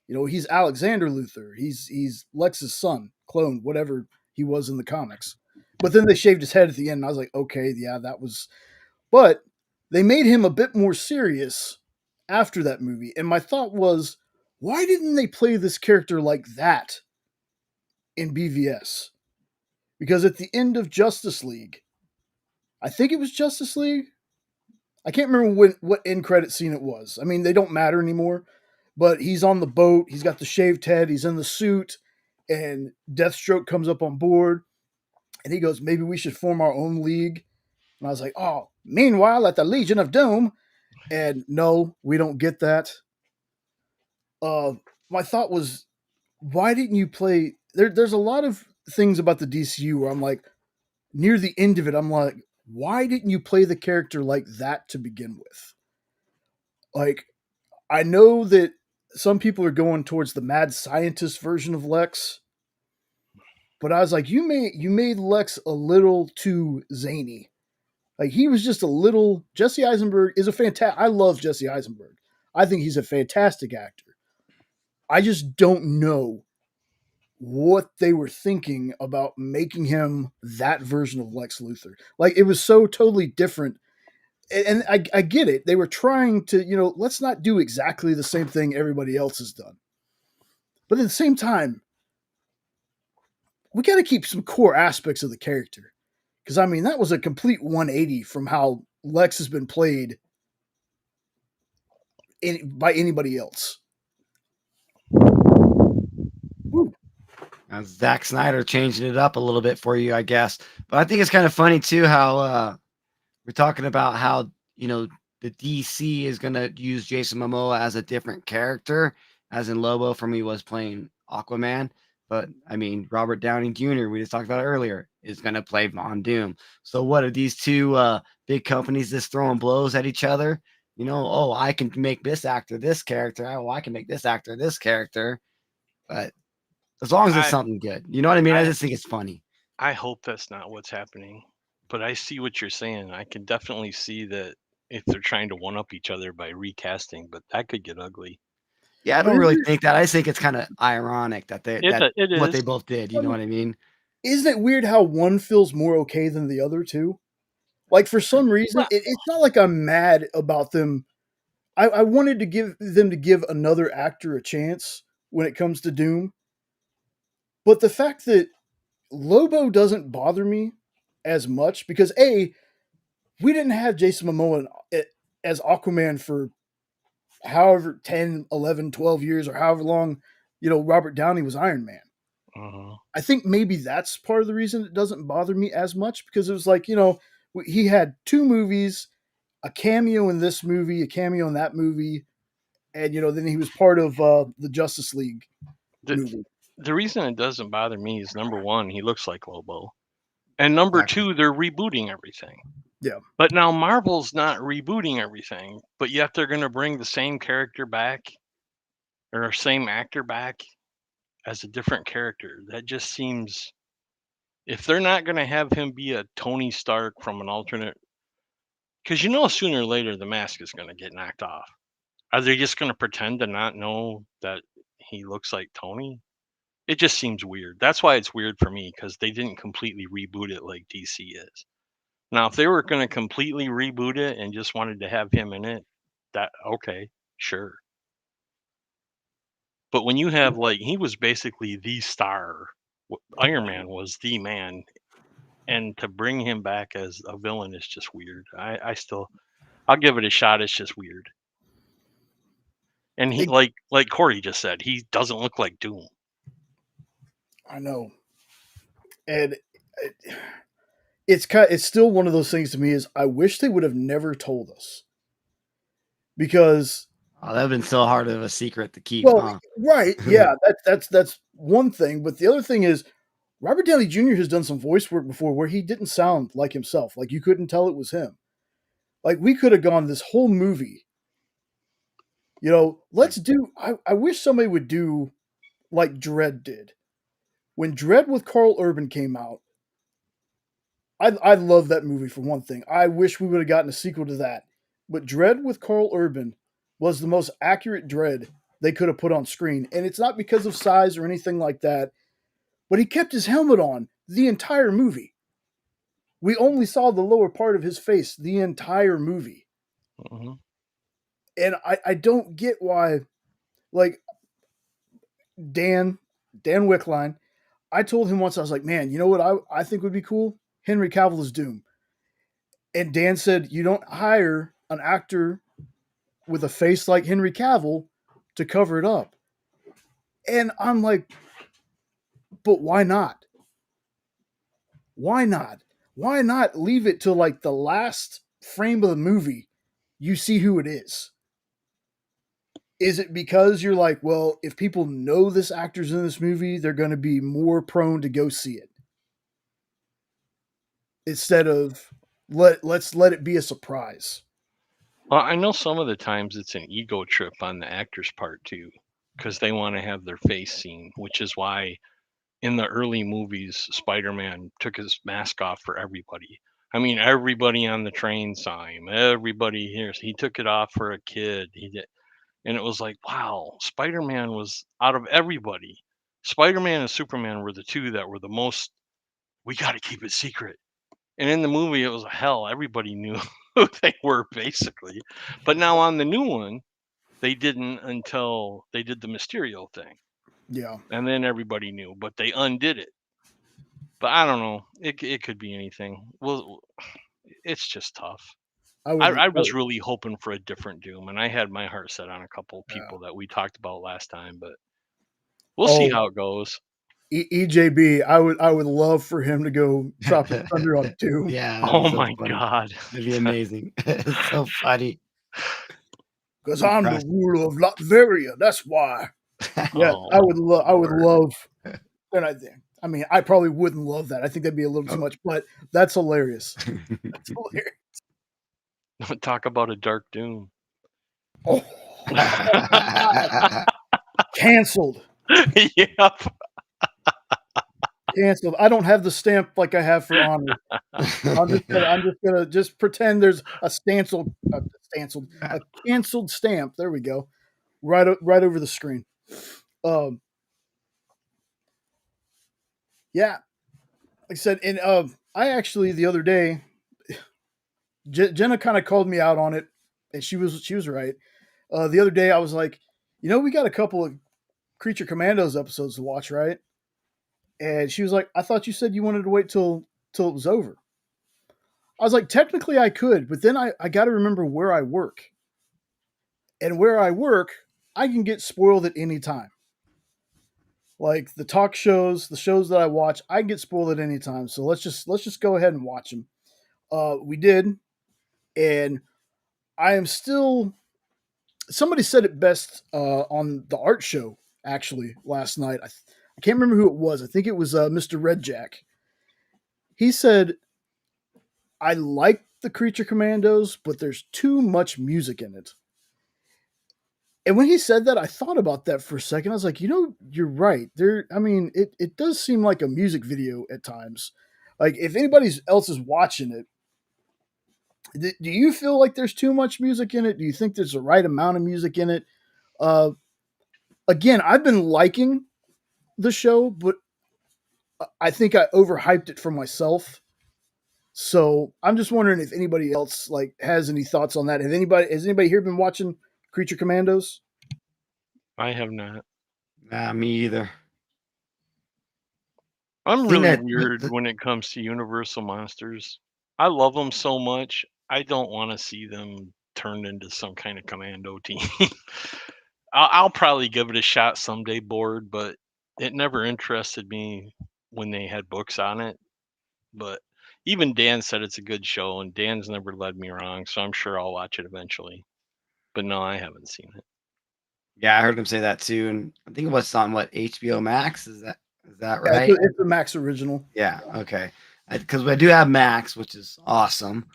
He's Alexander Luthor. He's Lex's son, clone, whatever he was in the comics. But then they shaved his head at the end, and I was like, okay, yeah, that was. But they made him a bit more serious after that movie. And my thought was, why didn't they play this character like that in BVS? Because at the end of Justice League, I think it was Justice League. I can't remember what end credit scene it was. I mean, they don't matter anymore. But he's on the boat. He's got the shaved head. He's in the suit. And Deathstroke comes up on board. And he goes, maybe we should form our own league. And I was like, oh, meanwhile, at the Legion of Doom. And no, we don't get that. My thought was, why didn't you play? There's a lot of things about the DCU where I'm like, near the end of it, I'm like, why didn't you play the character like that to begin with? Like, I know that some people are going towards the mad scientist version of Lex, but I was like, you made Lex a little too zany. Like he was just a little. Jesse Eisenberg is a fantastic. I love Jesse Eisenberg. I think he's a fantastic actor. I just don't know what they were thinking about making him that version of Lex Luthor. Like it was so totally different. And I get it. They were trying to, let's not do exactly the same thing everybody else has done. But at the same time, we got to keep some core aspects of the character. Because, I mean, that was a complete 180 from how Lex has been played by anybody else. Woo. Zack Snyder changing it up a little bit for you, I guess. But I think it's kind of funny, too, how we're talking about how, the DC is going to use Jason Momoa as a different character, as in Lobo from he was playing Aquaman. But, I mean, Robert Downey Jr., we just talked about it earlier, is going to play Von Doom. So what are these two big companies just throwing blows at each other? Oh, I can make this actor this character. Oh, I can make this actor this character. But as long as it's something good. You know what I mean? I just think it's funny. I hope that's not what's happening. But I see what you're saying. I can definitely see that if they're trying to one-up each other by recasting, but that could get ugly. Yeah, I don't really think that. I just think it's kind of ironic that what they both did. You know what I mean? Isn't it weird how one feels more okay than the other too? Like for some reason, it's not like I'm mad about them. I wanted to give another actor a chance when it comes to Doom. But the fact that Lobo doesn't bother me as much because we didn't have Jason Momoa as Aquaman for however 10, 11, 12 years or however long, Robert Downey was Iron Man. Uh-huh. I think maybe that's part of the reason it doesn't bother me as much because it was like, he had 2 movies, a cameo in this movie, a cameo in that movie, and then he was part of the Justice League movie. The reason it doesn't bother me is number 1, he looks like Lobo. And number 2, they're rebooting everything. Yeah. But now Marvel's not rebooting everything, but yet they're going to bring the same character back or same actor back as a different character. That just seems if they're not going to have him be a Tony Stark from an alternate, because sooner or later the mask is going to get knocked off. Are they just going to pretend to not know that he looks like Tony? It just seems weird. That's why it's weird for me, because they didn't completely reboot it like DC is. Now, if they were going to completely reboot it and just wanted to have him in it, that okay, sure. But when you have he was basically the star, Iron Man was the man, and to bring him back as a villain is just weird. I'll give it a shot. It's just weird. And he like Corey just said, he doesn't look like Doom. I know, and it's still one of those things to me. Is I wish they would have never told us, because that would have been so hard of a secret to keep. well, Huh? right, yeah, that's one thing. But the other thing is, Robert Downey Jr. has done some voice work before where he didn't sound like himself. Like you couldn't tell it was him. Like we could have gone this whole movie. Let's do. I wish somebody would do like Dredd did. When Dredd with Carl Urban came out, I love that movie for one thing. I wish we would have gotten a sequel to that. But Dredd with Carl Urban was the most accurate Dredd they could have put on screen. And it's not because of size or anything like that, but he kept his helmet on the entire movie. We only saw the lower part of his face the entire movie. Mm-hmm. And I don't get why, like, Dan Wickline, I told him once, I was like, man, you know what I think would be cool? Henry Cavill as Doom. And Dan said, you don't hire an actor with a face like Henry Cavill to cover it up. And I'm like, but why not? Why not? Why not leave it to like the last frame of the movie? You see who it is. Is it because you're like, well, if people know this actor's in this movie, they're going to be more prone to go see it? Instead of let's let it be a surprise. Well, I know some of the times it's an ego trip on the actor's part too, because they want to have their face seen, which is why in the early movies, Spider-Man took his mask off for everybody. I mean, everybody on the train saw him. Everybody here, he took it off for a kid. He did, and it was like, wow, Spider-Man was out of everybody. Spider-Man and Superman were the two that were the most. We got to keep it secret. And in the movie, it was hell. Everybody knew who they were, basically. But now on the new one, they didn't until they did the Mysterio thing. Yeah. And then everybody knew, but they undid it. But I don't know. It could be anything. Well, it's just tough. I was really hoping for a different Doom, and I had my heart set on a couple of people that we talked about last time, but we'll see how it goes. EJB, I would love for him to go Tropic Thunder on Doom. Yeah. Oh my God. That'd be amazing. It's so funny. Because I'm the ruler of Latveria. That's why. Yeah, I would love. And I mean, I probably wouldn't love that. I think that'd be a little too much, but that's hilarious. That's hilarious. Don't talk about a dark Doom. Oh, canceled. Yep. Canceled. I don't have the stamp like I have for Honor. I'm just gonna pretend there's a canceled stamp. There we go. Right over the screen. Yeah, like I said, and I actually the other day, Jenna kind of called me out on it, and she was right. The other day, I was like, we got a couple of Creature Commandos episodes to watch, right? And she was like, I thought you said you wanted to wait till it was over. I was like, technically I could, but then I got to remember where I work. And where I work, I can get spoiled at any time. Like the talk shows, the shows that I watch, I can get spoiled at any time. So let's just go ahead and watch them. We did, and I am still. Somebody said it best on the art show actually last night. I can't remember who it was. I think it was Mr. Red Jack. He said, I like the Creature Commandos, but there's too much music in it. And when he said that, I thought about that for a second. I was like, you're right. I mean, it does seem like a music video at times. Like if anybody else is watching it, do you feel like there's too much music in it? Do you think there's the right amount of music in it? Uh, Again, I've been liking the show, but I think I overhyped it for myself. So I'm just wondering if anybody else like has any thoughts on that. Has anybody here been watching Creature Commandos? I have not. Nah, me either. I'm Seen really that- weird when it comes to Universal monsters. I love them so much. I don't want to see them turned into some kind of commando team. I'll probably give it a shot someday, bored, but it never interested me when they had books on it. But even Dan said it's a good show, and Dan's never led me wrong, so I'm sure I'll watch it eventually. But no, I haven't seen it. Yeah, I heard him say that too, and I think it was on HBO Max. Is that Yeah, right? it's a Max original. Yeah. Okay. Because I do have Max, which is awesome.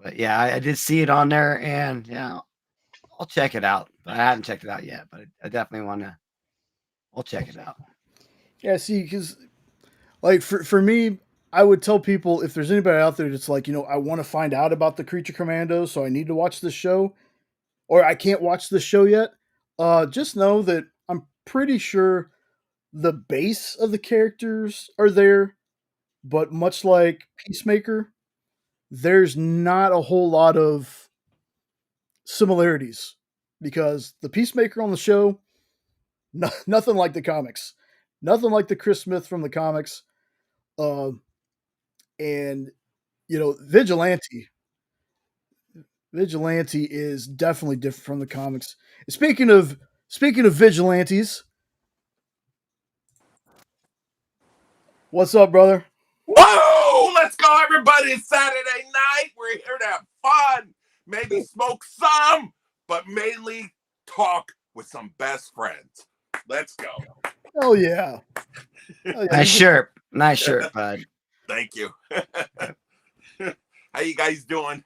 But yeah, I did see it on there, and yeah, I'll check it out. But I haven't checked it out yet. But I definitely want to. I'll check it out. Yeah, see, because like for me, I would tell people if there's anybody out there that's like, I want to find out about the Creature Commandos, so I need to watch this show, or I can't watch this show yet. Just know that I'm pretty sure the base of the characters are there, but much like Peacemaker, there's not a whole lot of similarities because the Peacemaker on the show, nothing like the comics, nothing like the Chris Smith from the comics, and Vigilante is definitely different from the comics. Speaking of vigilantes, what's up, brother? Whoa! Let's go, everybody. It's Saturday night. We're here to have fun, maybe smoke some, but mainly talk with some best friends. Let's go. Hell yeah! Hell yeah. Nice shirt, bud. Thank you. How you guys doing?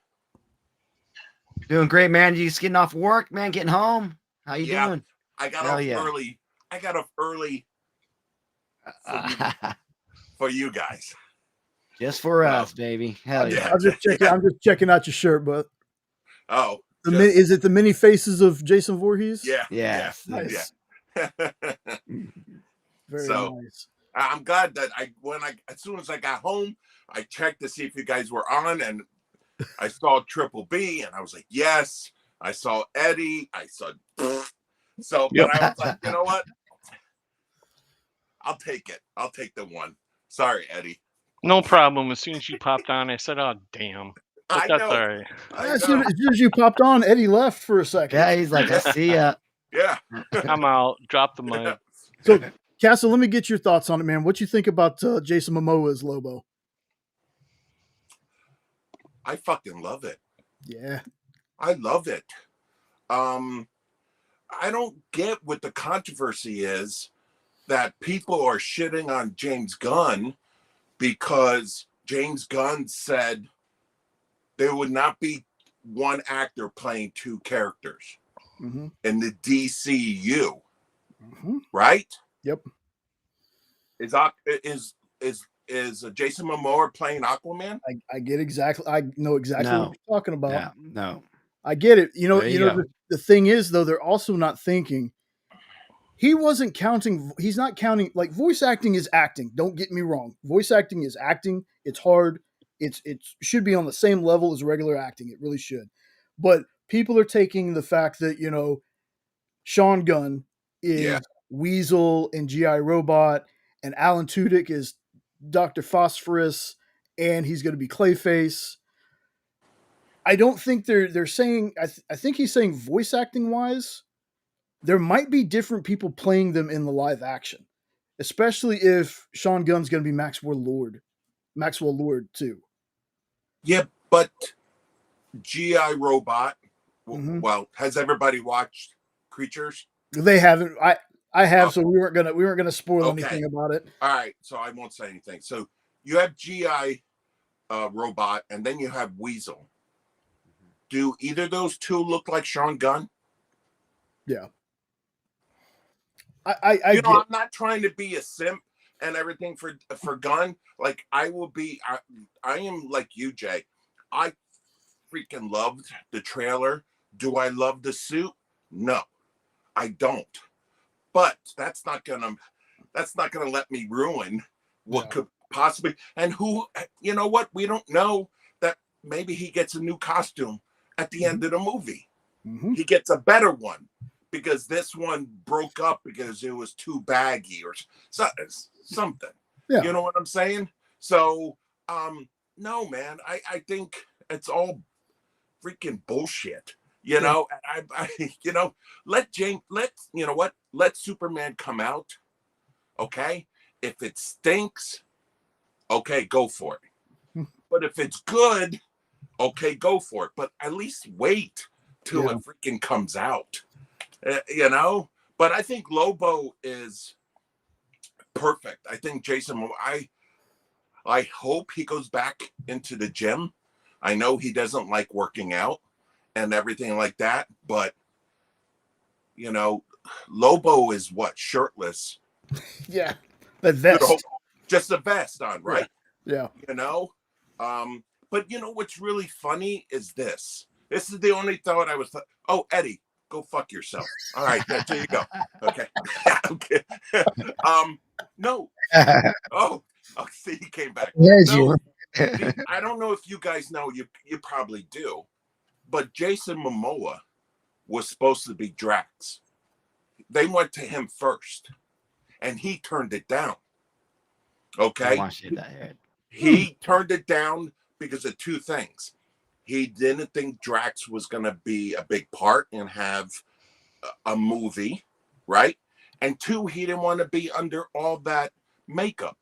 Doing great, man. You just getting off work, man. Getting home. How you doing? I got Hell off yeah. early. I got off early for you guys. Just for us, baby. Hell yeah. I'm just checking out your shirt, but Oh, is it the many faces of Jason Voorhees? yeah. Yes. Nice. Yeah. Very So- nice. I'm glad that as soon as I got home, I checked to see if you guys were on, and I saw Triple B, and I was like, yes. I saw Eddie. I saw so, but I was like, you know what? I'll take it. I'll take the one. Sorry, Eddie. No problem. As soon as you popped on, I said, "Oh, damn." But I that's know. all right. I As know. soon as you popped on, Eddie left for a second. Yeah, he's like, I see ya. Yeah. I'm out. Drop the mic. So, Castle, let me get your thoughts on it, man. What you think about Jason Momoa as Lobo? I fucking love it. Yeah. I love it. I don't get what the controversy is that people are shitting on James Gunn because James Gunn said there would not be one actor playing two characters Mm-hmm. in the DCU, Mm-hmm. right? Yep. Is Jason Momoa playing Aquaman? I get exactly. I know exactly No. what you're talking about. Yeah, no. I get it. There you go. The thing is, though, they're also not thinking. He wasn't counting. He's not counting. Like voice acting is acting. Don't get me wrong. Voice acting is acting. It's hard. It should be on the same level as regular acting. It really should. But people are taking the fact that Sean Gunn is Yeah. Weasel and GI Robot, and Alan Tudyk is Dr. Phosphorus, and he's going to be Clayface. I don't think they're saying. I think he's saying voice acting wise, there might be different people playing them in the live action, especially if Sean Gunn's going to be Maxwell Lord too. Yeah, but GI Robot. Mhm. Well, has everybody watched Creatures? They haven't. I have, Oh. so we weren't gonna spoil Okay. anything about it. All right, so I won't say anything. So you have GI Robot, and then you have Weasel. Do either of those two look like Sean Gunn? Yeah. I You know, get. I'm not trying to be a simp and everything for Gunn. Like I will be. I am like you, Jay. I freaking loved the trailer. Do I love the suit? No, I don't. But that's not gonna let me ruin what could possibly. And who, you know what? We don't know that maybe he gets a new costume at the end of the movie. He gets a better one because this one broke up because it was too baggy or something. Yeah. You know what I'm saying? So, no, man, I think it's all freaking bullshit. You know, I you know, let you know what? Let Superman come out. Okay. If it stinks, okay, go for it. But if it's good, okay, go for it. But at least wait till it freaking comes out. You know? But I think Lobo is perfect. I think Jason, I hope he goes back into the gym. I know he doesn't like working out and everything like that, but you know, Lobo is what, shirtless? Yeah, the vest. Just a vest on, right? Yeah. You know, but you know what's really funny is this. This is the only thought I was. Oh, Eddie, go fuck yourself. All right, there you go. Okay. Okay. No. Oh, see, he came back. There's No, you. I don't know if you guys know. You probably do, but Jason Momoa was supposed to be Drax. They went to him first, and he turned it down. Okay. He turned it down because of two things. He didn't think Drax was going to be a big part and have a movie, right? And two, he didn't want to be under all that makeup.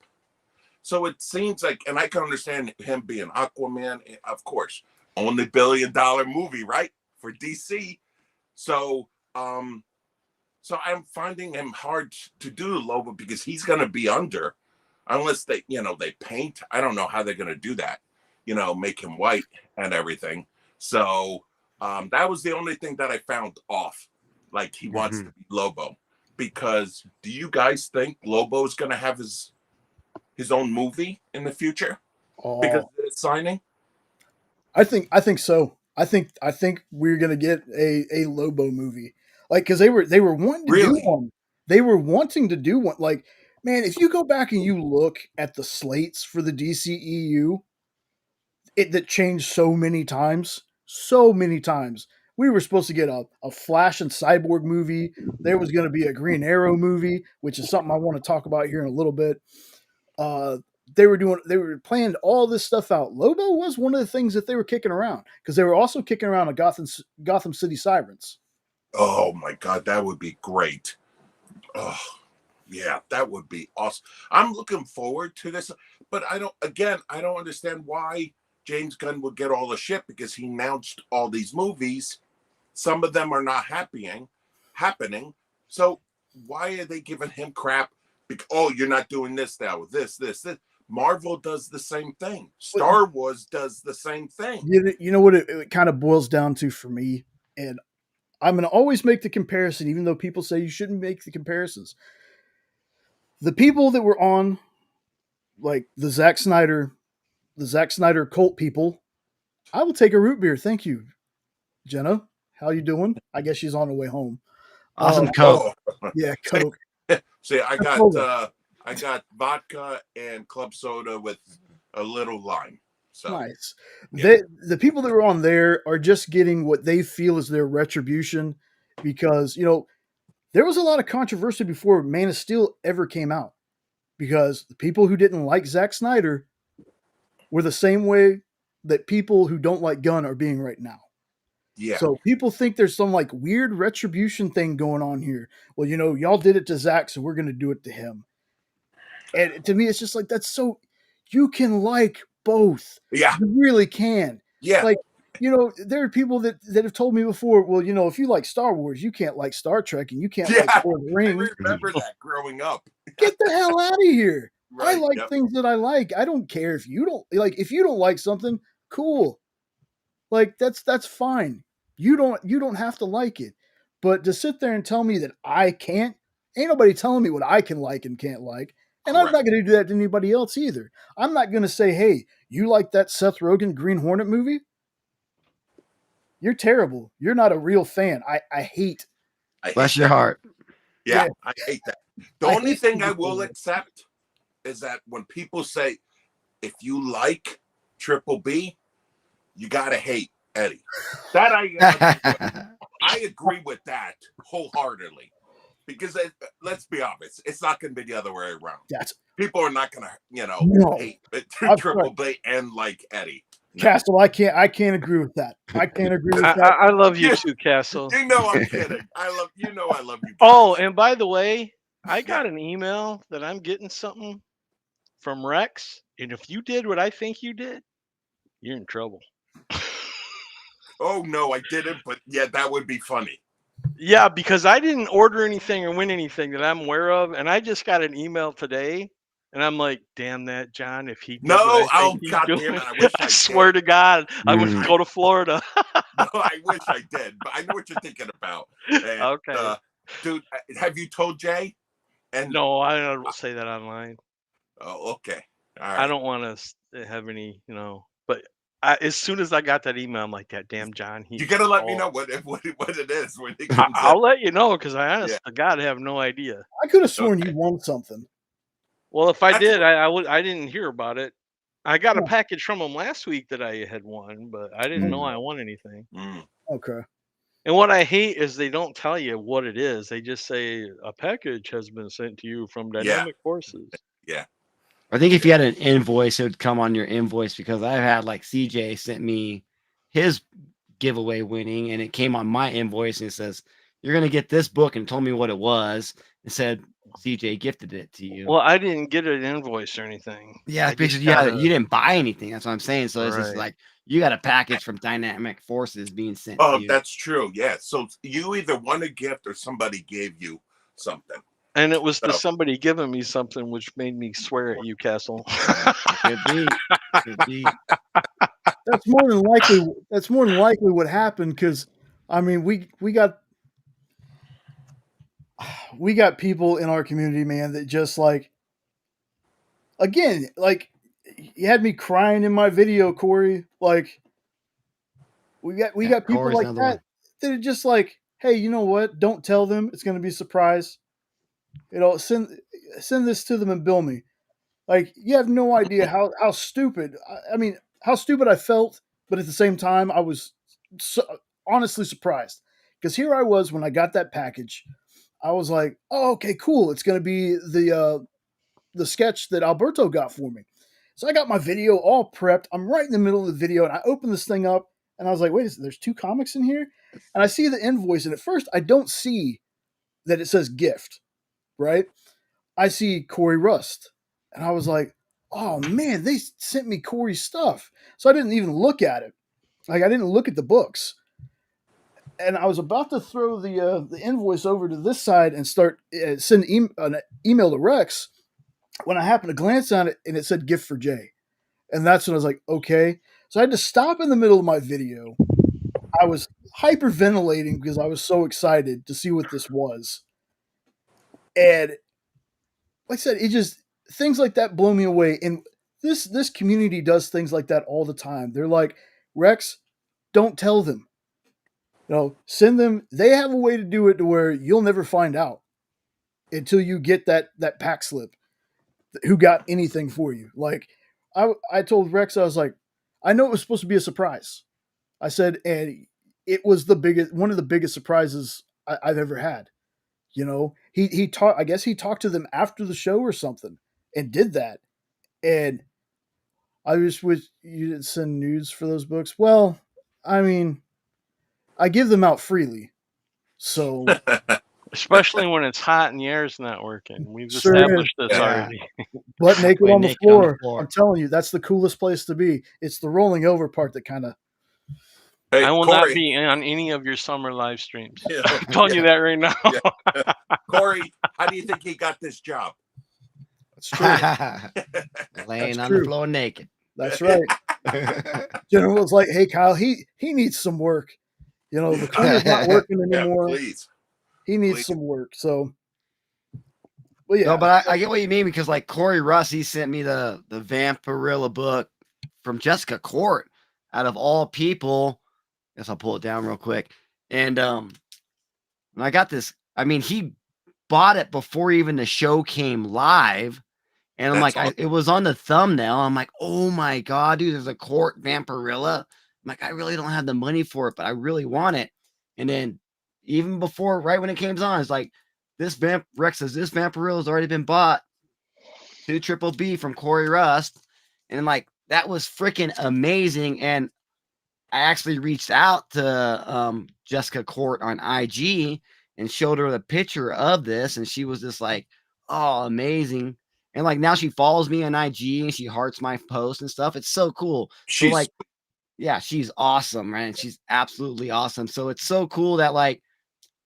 So it seems like, and I can understand him being Aquaman, of course, only $1 billion movie, right? For DC. So, so I'm finding him hard to do Lobo because he's going to be under, unless they, you know, they paint. I don't know how they're going to do that, you know, make him white and everything. So that was the only thing that I found off. Like he wants to be Lobo. Because do you guys think Lobo is going to have his own movie in the future? Because it's signing? I think so. I think we're gonna get a Lobo movie. Like, because they were wanting to do one. They were wanting to do one. Like, man, if you go back and you look at the slates for the DCEU, that changed so many times. So many times. We were supposed to get a Flash and Cyborg movie. There was going to be a Green Arrow movie, which is something I want to talk about here in a little bit. They were playing all this stuff out. Lobo was one of the things that they were kicking around because they were also kicking around a Gotham City Sirens. Oh my God, that would be great. Oh, yeah, that would be awesome. I'm looking forward to this, but I don't understand why James Gunn would get all the shit because he announced all these movies. Some of them are not happening. So why are they giving him crap? Because, oh, you're not doing this now. This. Marvel does the same thing. Star Wars does the same thing. You know what it kind of boils down to for me, and I'm going to always make the comparison, even though people say you shouldn't make the comparisons. The people that were on, like the Zack Snyder cult people, I will take a root beer. Thank you, Jenna. How you doing? I guess she's on her way home. Awesome Coke. Yeah, Coke. See, I got vodka and club soda with a little lime. So nice. Yeah. The people that were on there are just getting what they feel is their retribution because, you know, there was a lot of controversy before Man of Steel ever came out because the people who didn't like Zack Snyder were the same way that people who don't like Gunn are being right now. Yeah. So people think there's some like weird retribution thing going on here. Well, you know, y'all did it to Zack, so we're going to do it to him. And to me, it's just like, that's so, you can like both. Yeah. You really can. Yeah. Like, you know, there are people that have told me before, well, you know, if you like Star Wars, you can't like Star Trek and you can't like Lord of the Rings. I remember that growing up. Get the hell out of here. Right, I like things that I like. I don't care if you don't like, if you don't like something, cool. Like that's fine. You don't have to like it. But to sit there and tell me that I can't, Ain't nobody telling me what I can like and can't like. And I'm not going to do that to anybody else either. I'm not going to say, hey, you like that Seth Rogen Green Hornet movie? You're terrible. You're not a real fan. I hate. Bless your heart. Yeah, I hate that. The only thing I will people. accept is that when people say, if you like Triple B, you got to hate Eddie. That I agree with that wholeheartedly. Because let's be honest, it's not going to be the other way around. People are not going to, hate Triple B and like Eddie. No. Castle, I can't agree with that. I can't agree with that. I love you too, Castle. You know I'm kidding. I love you. Guys. Oh, and by the way, I got an email that I'm getting something from Rex, and if you did what I think you did, you're in trouble. Oh no, I didn't, but yeah, that would be funny. Yeah, because I didn't order anything or win anything that I'm aware of, and I just got an email today, and I'm like, "Damn that, John! If he did goddamn it! I wish I swear to God, I would go to Florida." No, I wish I did, but I know what you're thinking about. And, okay, dude, have you told Jay? And no, I don't say that online. Oh, okay. All right. I don't want to have any, but as soon as I got that email, I'm like, that damn John. You gotta let me know what it is when it comes. I'll let you know because I honestly, God, have no idea. I could have sworn you won something. Well, if I did, I didn't hear about it. I got a package from them last week that I had won, but I didn't know I won anything. Okay. And what I hate is they don't tell you what it is. They just say a package has been sent to you from Dynamic Forces. Yeah. I think if you had an invoice, it would come on your invoice because I've had like CJ sent me his giveaway winning and it came on my invoice and it says, you're going to get this book and told me what it was. It said CJ gifted it to you. Well, I didn't get an invoice or anything. Yeah, because you didn't buy anything. That's what I'm saying. So it's just like you got a package from Dynamic Forces being sent to you. That's true. Yeah. So you either won a gift or somebody gave you something. And it was somebody giving me something which made me swear at you, Castle. Could be. That's more than likely what happened because I mean we got people in our community, man, that just like again, like you had me crying in my video, Corey. Like we got people Corey's like that that are just like, hey, you know what? Don't tell them. It's going to be a surprise. Send this to them and bill me. Like you have no idea how stupid. I mean, how stupid I felt, but at the same time, I was honestly surprised because here I was when I got that package. I was like, oh, okay, cool. It's going to be the sketch that Alberto got for me. So I got my video all prepped. I'm right in the middle of the video, and I open this thing up, and I was like, wait a second, there's 2 comics in here? And I see the invoice, and at first I don't see that it says gift, right? I see Corey Rust, and I was like, oh, man, they sent me Corey's stuff. So I didn't even look at it. Like, I didn't look at the books. And I was about to throw the invoice over to this side and start send an email to Rex when I happened to glance on it and it said gift for Jay. And that's when I was like, okay. So I had to stop in the middle of my video. I was hyperventilating because I was so excited to see what this was. And like I said, it just, things like that blow me away. And this community does things like that all the time. They're like, Rex, don't tell them. Send them. They have a way to do it to where you'll never find out until you get that pack slip. Who got anything for you? Like I told Rex, I was like, I know it was supposed to be a surprise. I said, and it was one of the biggest surprises I've ever had. He talked. I guess he talked to them after the show or something, and did that. And I just wish you didn't send nudes for those books. Well, I mean, I give them out freely, so especially when it's hot and the air's not working. We've established this already. Butt naked on the floor. I'm telling you, that's the coolest place to be. It's the rolling over part that kind of. Hey, I will not be on any of your summer live streams. Yeah. I'm telling you that right now. Yeah. Corey, how do you think he got this job? That's true. Laying on the floor naked. That's right. General was like, hey, Kyle, he needs some work. The cleaner's not working anymore. Yeah, please. He needs some work. So, Well, yeah. No, but I get what you mean, because like Corey Russ, he sent me the Vampirilla book from Jessica Court, out of all people. Guess I'll pull it down real quick. And I got this. I mean, he bought it before even the show came live. And I'm That's like, awesome. it was on the thumbnail. I'm like, oh my God, dude, there's a Court Vampirilla. I'm like, I really don't have the money for it, but I really want it. And then even before, right when it came on, it's like, Rex says, this Vampirilla has already been bought to Triple B from Corey Rust. And like, that was freaking amazing. And I actually reached out to Jessica Court on IG and showed her the picture of this. And she was just like, oh, amazing. And like, now she follows me on IG and she hearts my posts and stuff. It's so cool. So like, yeah, she's awesome, man. She's absolutely awesome. So it's so cool that like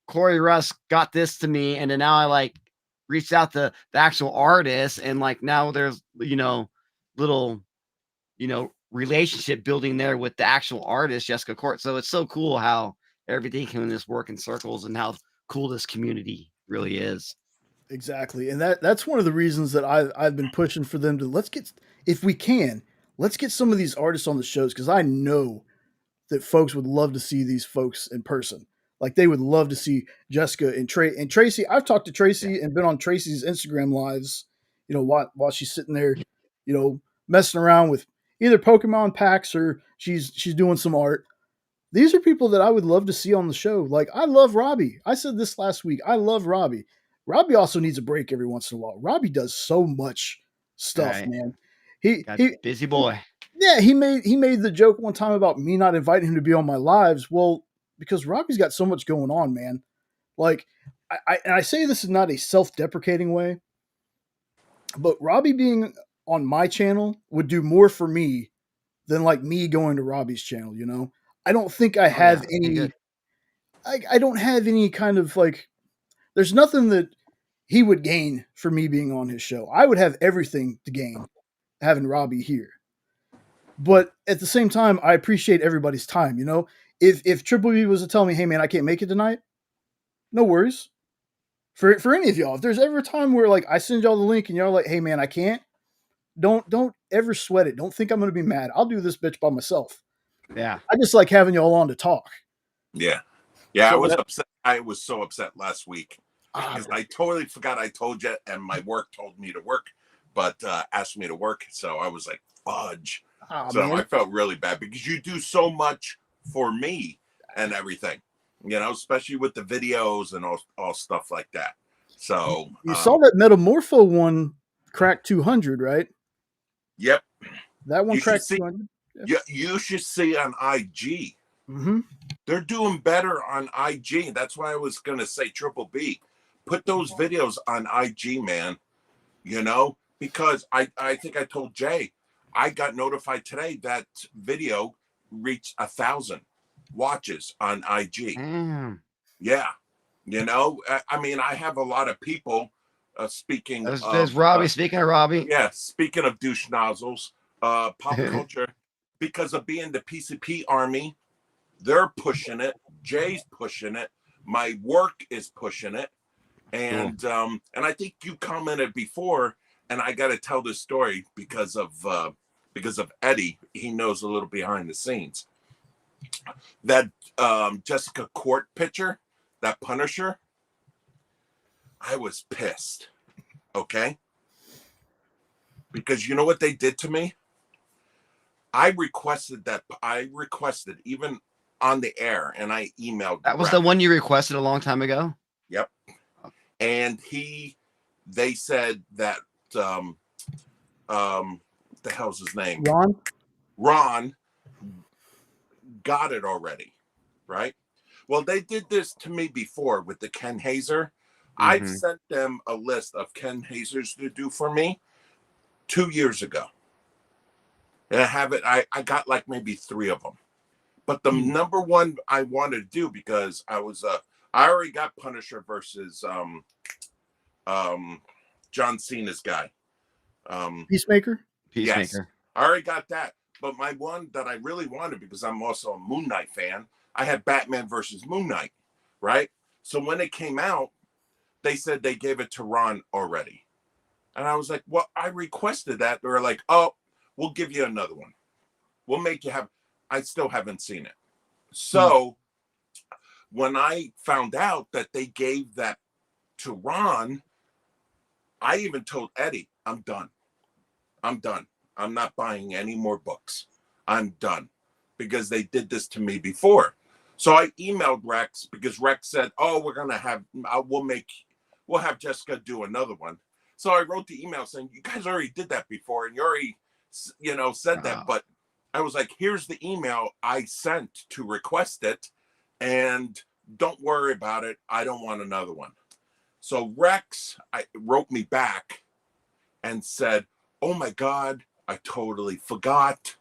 Corey Russ got this to me, and then now I like reached out to the actual artist, and like now there's little relationship building there with the actual artist, Jessica Court. So it's so cool how everything can just work in circles, and how cool this community really is. Exactly. And that's one of the reasons that I've been pushing for them to if we can, let's get some of these artists on the shows, because I know that folks would love to see these folks in person. Like they would love to see Jessica and Tracy. I've talked to Tracy and been on Tracy's Instagram lives, while she's sitting there, messing around with either Pokemon packs or she's doing some art. These are people that I would love to see on the show. Like I love Robbie. I said this last week. I love Robbie. Robbie also needs a break every once in a while. Robbie does so much stuff, Right. man. Busy boy. Yeah, he made the joke one time about me not inviting him to be on my lives. Well, because Robbie's got so much going on, man. Like, I say this is not a self-deprecating way, but Robbie being on my channel would do more for me than like me going to Robbie's channel. I don't think I have any. I don't have any kind of like. There's nothing that he would gain for me being on his show. I would have everything to gain having Robbie here. But at the same time, I appreciate everybody's time. If Triple B was to tell me, "Hey man, I can't make it tonight," no worries. For any of y'all, if there's ever a time where like I send y'all the link and y'all like, "Hey man, I can't," don't ever sweat it. Don't think I'm gonna be mad. I'll do this bitch by myself. Yeah, I just like having y'all on to talk. Yeah. So I was upset. I was so upset last week because Ah, I totally forgot I told you, and my work told me to work, but asked me to work. So I was like, fudge. So man. I felt really bad because you do so much for me and everything, especially with the videos and all stuff like that. So You saw that Metamorpho one crack 200, right? Yep. That one You should cracked see. 200. You should see on IG. Mm-hmm. They're doing better on IG. That's why I was gonna say Triple B. Put those videos on IG, man. Because I think I told Jay, I got notified today that video reached 1,000 watches on IG. damn. Yeah. I mean, I have a lot of people speaking There's Robbie. Speaking of Robbie, yeah, speaking of douche nozzles, pop culture, because of being the PCP army, they're pushing it. Jay's pushing it. My work is pushing it. And I think you commented before, and I got to tell this story because of Eddie. He knows a little behind the scenes. That Jessica Court picture, that Punisher, I was pissed. Okay, because you know what they did to me? I requested even on the air, and I emailed. that was the one you requested a long time ago. Yep. And they said that the hell's his name? Ron got it already, right? Well, they did this to me before with the Ken Hazer. I've sent them a list of Ken Hazers to do for me 2 years ago. And I got like maybe 3 of them. But the number one I wanted to do, because I already got Punisher versus John Cena's guy. Peacemaker? Yes, I already got that. But my one that I really wanted, because I'm also a Moon Knight fan, I had Batman versus Moon Knight, right? So when it came out, they said they gave it to Ron already. And I was like, well, I requested that. They were like, oh, we'll give you another one. We'll make you have. I still haven't seen it. So when I found out that they gave that to Ron, I even told Eddie, I'm done. I'm done. I'm not buying any more books. I'm done, because they did this to me before. So I emailed Rex, because Rex said, oh, we'll have Jessica do another one. So I wrote the email saying, you guys already did that before, and you already, said that. But I was like, here's the email I sent to request it, and don't worry about it. I don't want another one. So Rex wrote me back and said, oh my God, I totally forgot.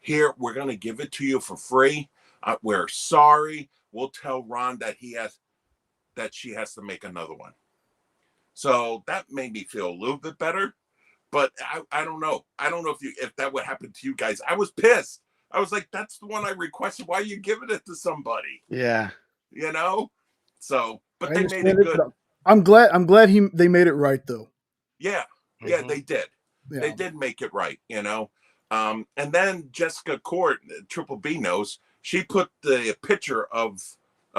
Here, we're going to give it to you for free. We're sorry. We'll tell Ron that she has to make another one. So that made me feel a little bit better, but I don't know. I don't know if that would happen to you guys. I was pissed. I was like, that's the one I requested. Why are you giving it to somebody? Yeah. So, but they made it understand good. but I'm glad they made it right though. Yeah. Yeah, they did. Yeah. They did make it right, and then Jessica Court, Triple B knows, she put the picture of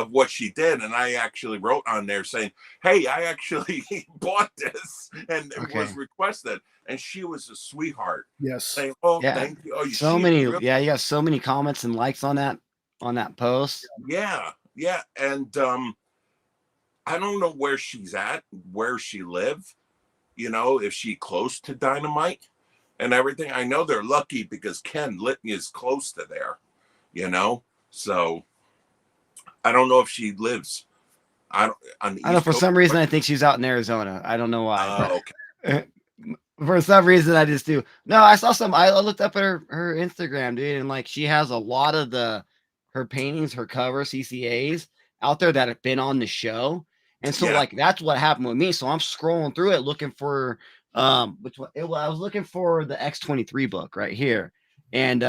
what she did, and I actually wrote on there saying, hey, I actually bought this and it was requested, and she was a sweetheart. Yes. Saying, oh, thank you. Oh, you got so many comments and likes on that post. Yeah. And I don't know where she's at, where she live, if she close to Dynamite and everything. I know they're lucky because Ken Litney is close to there, so I don't know if she lives. I know for some reason I think she's out in Arizona. I don't know why. Oh, okay. For some reason I just do. No, I saw I looked up at her Instagram, dude, and like she has a lot of her paintings, her cover CCAs out there that have been on the show. And so like that's what happened with me. So I'm scrolling through it looking for I was looking for the X23 book right here. And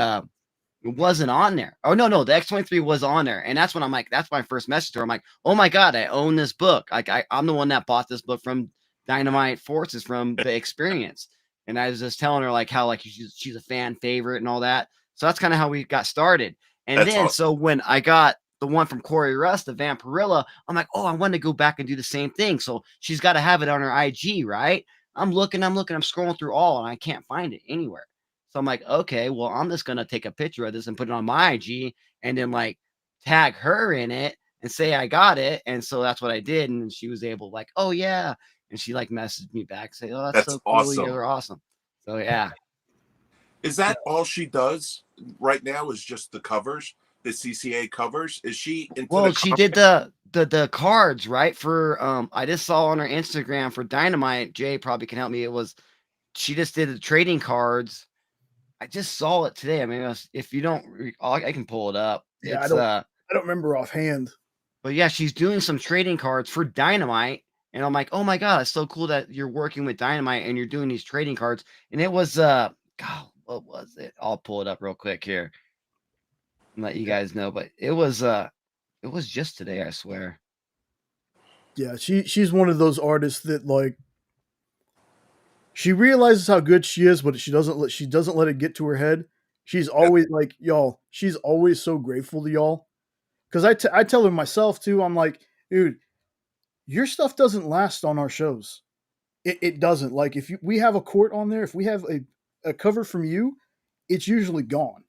it wasn't on there. Oh no, the X23 was on there. And that's when I'm like, that's my first message to her. I'm like, oh my God, I own this book. Like I'm the one that bought this book from Dynamite Forces from the experience. And I was just telling her like how like she's a fan favorite and all that. So that's kind of how we got started. And that's then awesome. So when I got the one from Corey Russ, the Vampirilla, I'm like, oh, I want to go back and do the same thing. So she's got to have it on her IG, right? I'm looking, I'm scrolling through all, and I can't find it anywhere. So I'm like, okay, well, I'm just going to take a picture of this and put it on my IG and then like tag her in it and say I got it. And so that's what I did. And she was able like, oh yeah. And she like messaged me back, say, oh, that's so cool. Awesome. You're awesome. So yeah. Is that all she does right now is just the covers, the CCA covers? Is she into she did the cards, right? For I just saw on her Instagram for Dynamite, Jay probably can help me. She just did the trading cards. I just saw it today. I mean, if you don't, I can pull it up. Yeah, I don't remember offhand. But yeah, she's doing some trading cards for Dynamite, and I'm like, oh my God, it's so cool that you're working with Dynamite and you're doing these trading cards. And it was God, what was it? I'll pull it up real quick here and let you guys know. But it was just today, I swear. Yeah, she's one of those artists that like. She realizes how good she is, but she doesn't let it get to her head. She's always like, y'all, she's always so grateful to y'all. Because I tell her myself too, I'm like, dude, your stuff doesn't last on our shows. It doesn't. Like if we have a court on there, if we have a cover from you, it's usually gone.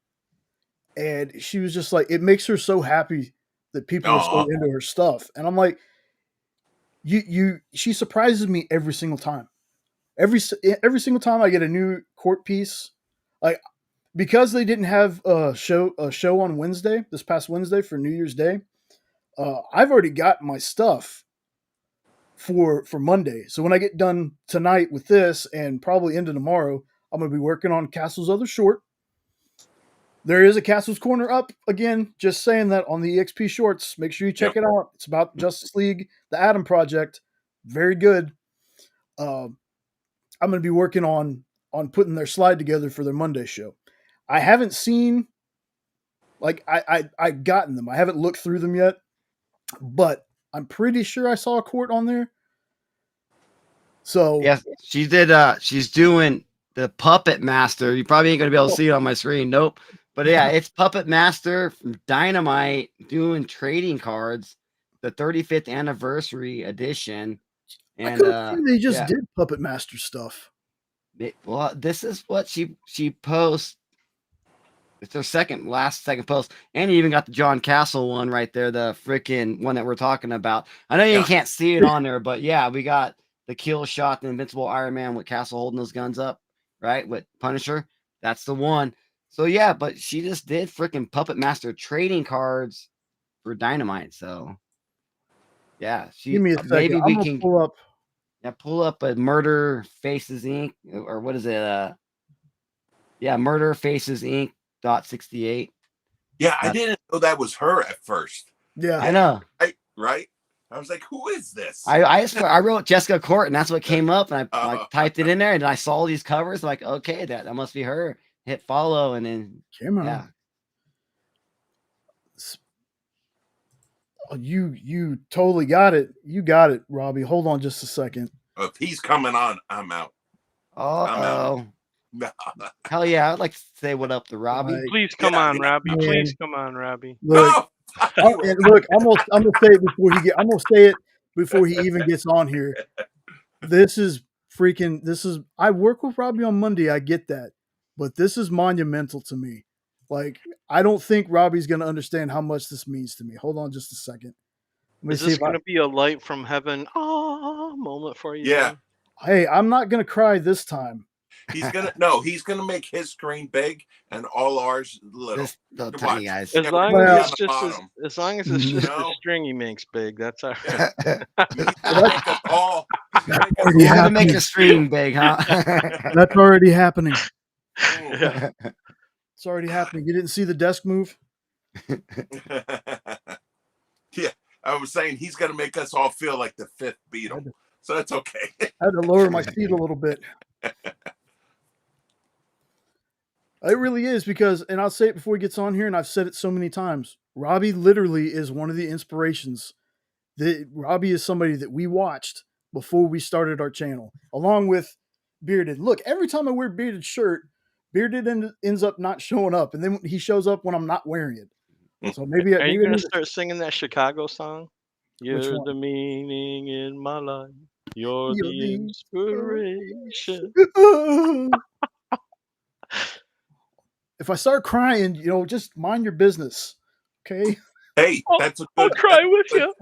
And she was just like, it makes her so happy that people are so into her stuff. And I'm like, she surprises me every single time. Every single time I get a new court piece, like because they didn't have a show on Wednesday, this past Wednesday for New Year's Day, I've already got my stuff for Monday. So when I get done tonight with this and probably into tomorrow, I'm going to be working on Castle's other short. There is a Castle's Corner up again. Just saying that on the EXP Shorts. Make sure you check it out. It's about Justice League, the Atom Project. Very good. I'm going to be working on putting their slide together for their Monday show. I haven't seen, like, I've gotten them. I haven't looked through them yet, but I'm pretty sure I saw a court on there So Yes, she did. She's doing the Puppet Master. You probably ain't gonna be able to see it on my screen. Nope. But yeah, it's Puppet Master from Dynamite doing trading cards, the 35th anniversary edition. I And could have seen they just yeah, did Puppet Master stuff. well, this is what she posts. It's her second post, and you even got the John Castle one right there, the freaking one that we're talking about. I know you can't see it on there, but yeah, we got the kill shot, the Invincible Iron Man with Castle holding those guns up, right? With Punisher, that's the one. So yeah, but she just did freaking Puppet Master trading cards for Dynamite. So yeah, Give me a second. maybe I'm we gonna can pull up a Murder Faces Inc. or what is it? Yeah, Murder Faces Inc. .68. Yeah, I didn't know that was her at first. Yeah, I know. Right? I was like, who is this? I wrote Jessica Court, and that's what came up, and I like typed it in there, and I saw these covers. I'm like, okay, that must be her. Hit follow, and then yeah. Oh, you totally got it. You got it, Robbie. Hold on just a second. If he's coming on, I'm out. Oh, hell yeah! I'd like to say what up to Robbie. Like, Please come on, Robbie. man. Please come on, Robbie. Look, and look, I'm gonna say it before he I'm gonna say it before he even gets on here. This is freaking. I work with Robbie on Monday. I get that, but this is monumental to me. Like, I don't think Robbie's gonna understand how much this means to me. Hold on just a second. Is this going to be a light from heaven moment for you? Yeah. John? Hey, I'm not gonna cry this time. He's gonna make his screen big and all ours little. Little tiny guys. As long as it's just the string he makes big, that's all right. You're gonna make a stream big, huh? That's already happening. Yeah. It's already happening. You didn't see the desk move? Yeah, I was saying he's gonna make us all feel like the fifth Beatle. So that's okay. I had to lower my seat a little bit. It really is because, and I'll say it before he gets on here, and I've said it so many times, Robbie literally is one of the inspirations. Robbie is somebody that we watched before we started our channel, along with Bearded. Look, every time I wear Bearded shirt, Bearded ends up not showing up, and then he shows up when I'm not wearing it. So maybe Are you going to start singing that Chicago song? You're the meaning in my life. You're the inspiration. If I start crying, just mind your business, okay? Hey, I'll cry with you.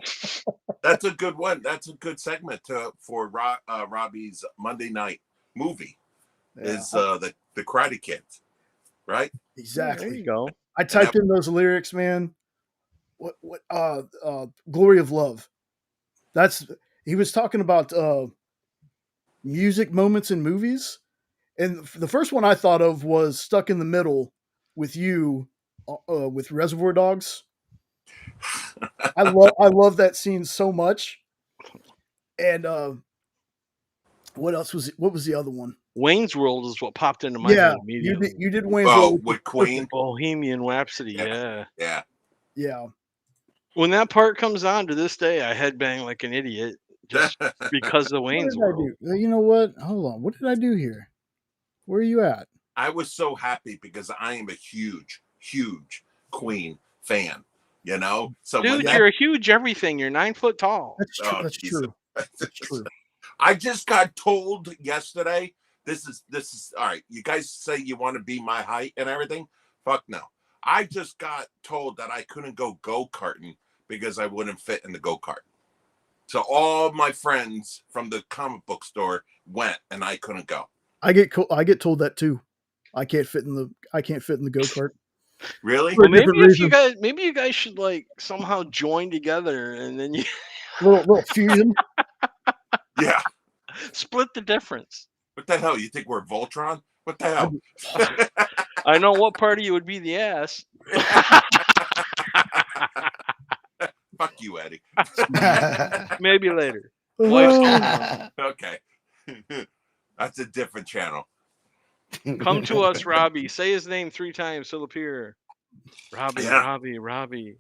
That's a good one. That's a good segment for Robbie's Monday night movie. Yeah. Is the Karate Kid, right? Exactly. There you go. I typed in those lyrics, man. What Glory of Love. He was talking about music moments in movies. And the first one I thought of was Stuck in the Middle with you with Reservoir Dogs. I love that scene so much. And what was the other one? Wayne's World is what popped into my head immediately. You did Wayne's World with Queen. Bohemian Rhapsody, yeah. When that part comes on to this day, I headbang like an idiot just because of Wayne's World. You know what? Hold on. What did I do here? Where are you at? I was so happy because I am a huge, huge Queen fan. So dude, you're a huge everything. You're 9 foot tall. That's true. That's true. That's true. I just got told yesterday. This is all right. You guys say you want to be my height and everything. Fuck no. I just got told that I couldn't go-karting because I wouldn't fit in the go-kart. So all my friends from the comic book store went, and I couldn't go. I get told that too. I can't fit in the go-kart. Really? Well, maybe you guys should like somehow join together and then you little fusion. Yeah. Split the difference. What the hell? You think we're Voltron? What the hell? I know what part of you would be the ass. Fuck you, Eddie. Maybe later. Okay. That's a different channel. Come to us, Robbie. Say his name 3 times. He'll appear. Robbie, Robbie.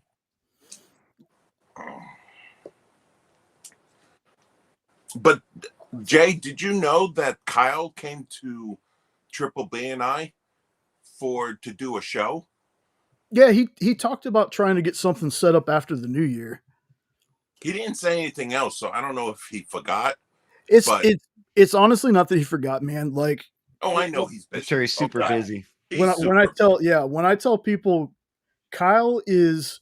But Jay, did you know that Kyle came to Triple B and I to do a show? Yeah, he talked about trying to get something set up after the new year. He didn't say anything else, so I don't know if he forgot. It's But it's honestly not that he forgot, man. Like, I know he's I'm busy. sure he's super Okay. busy. He's when I tell people Kyle is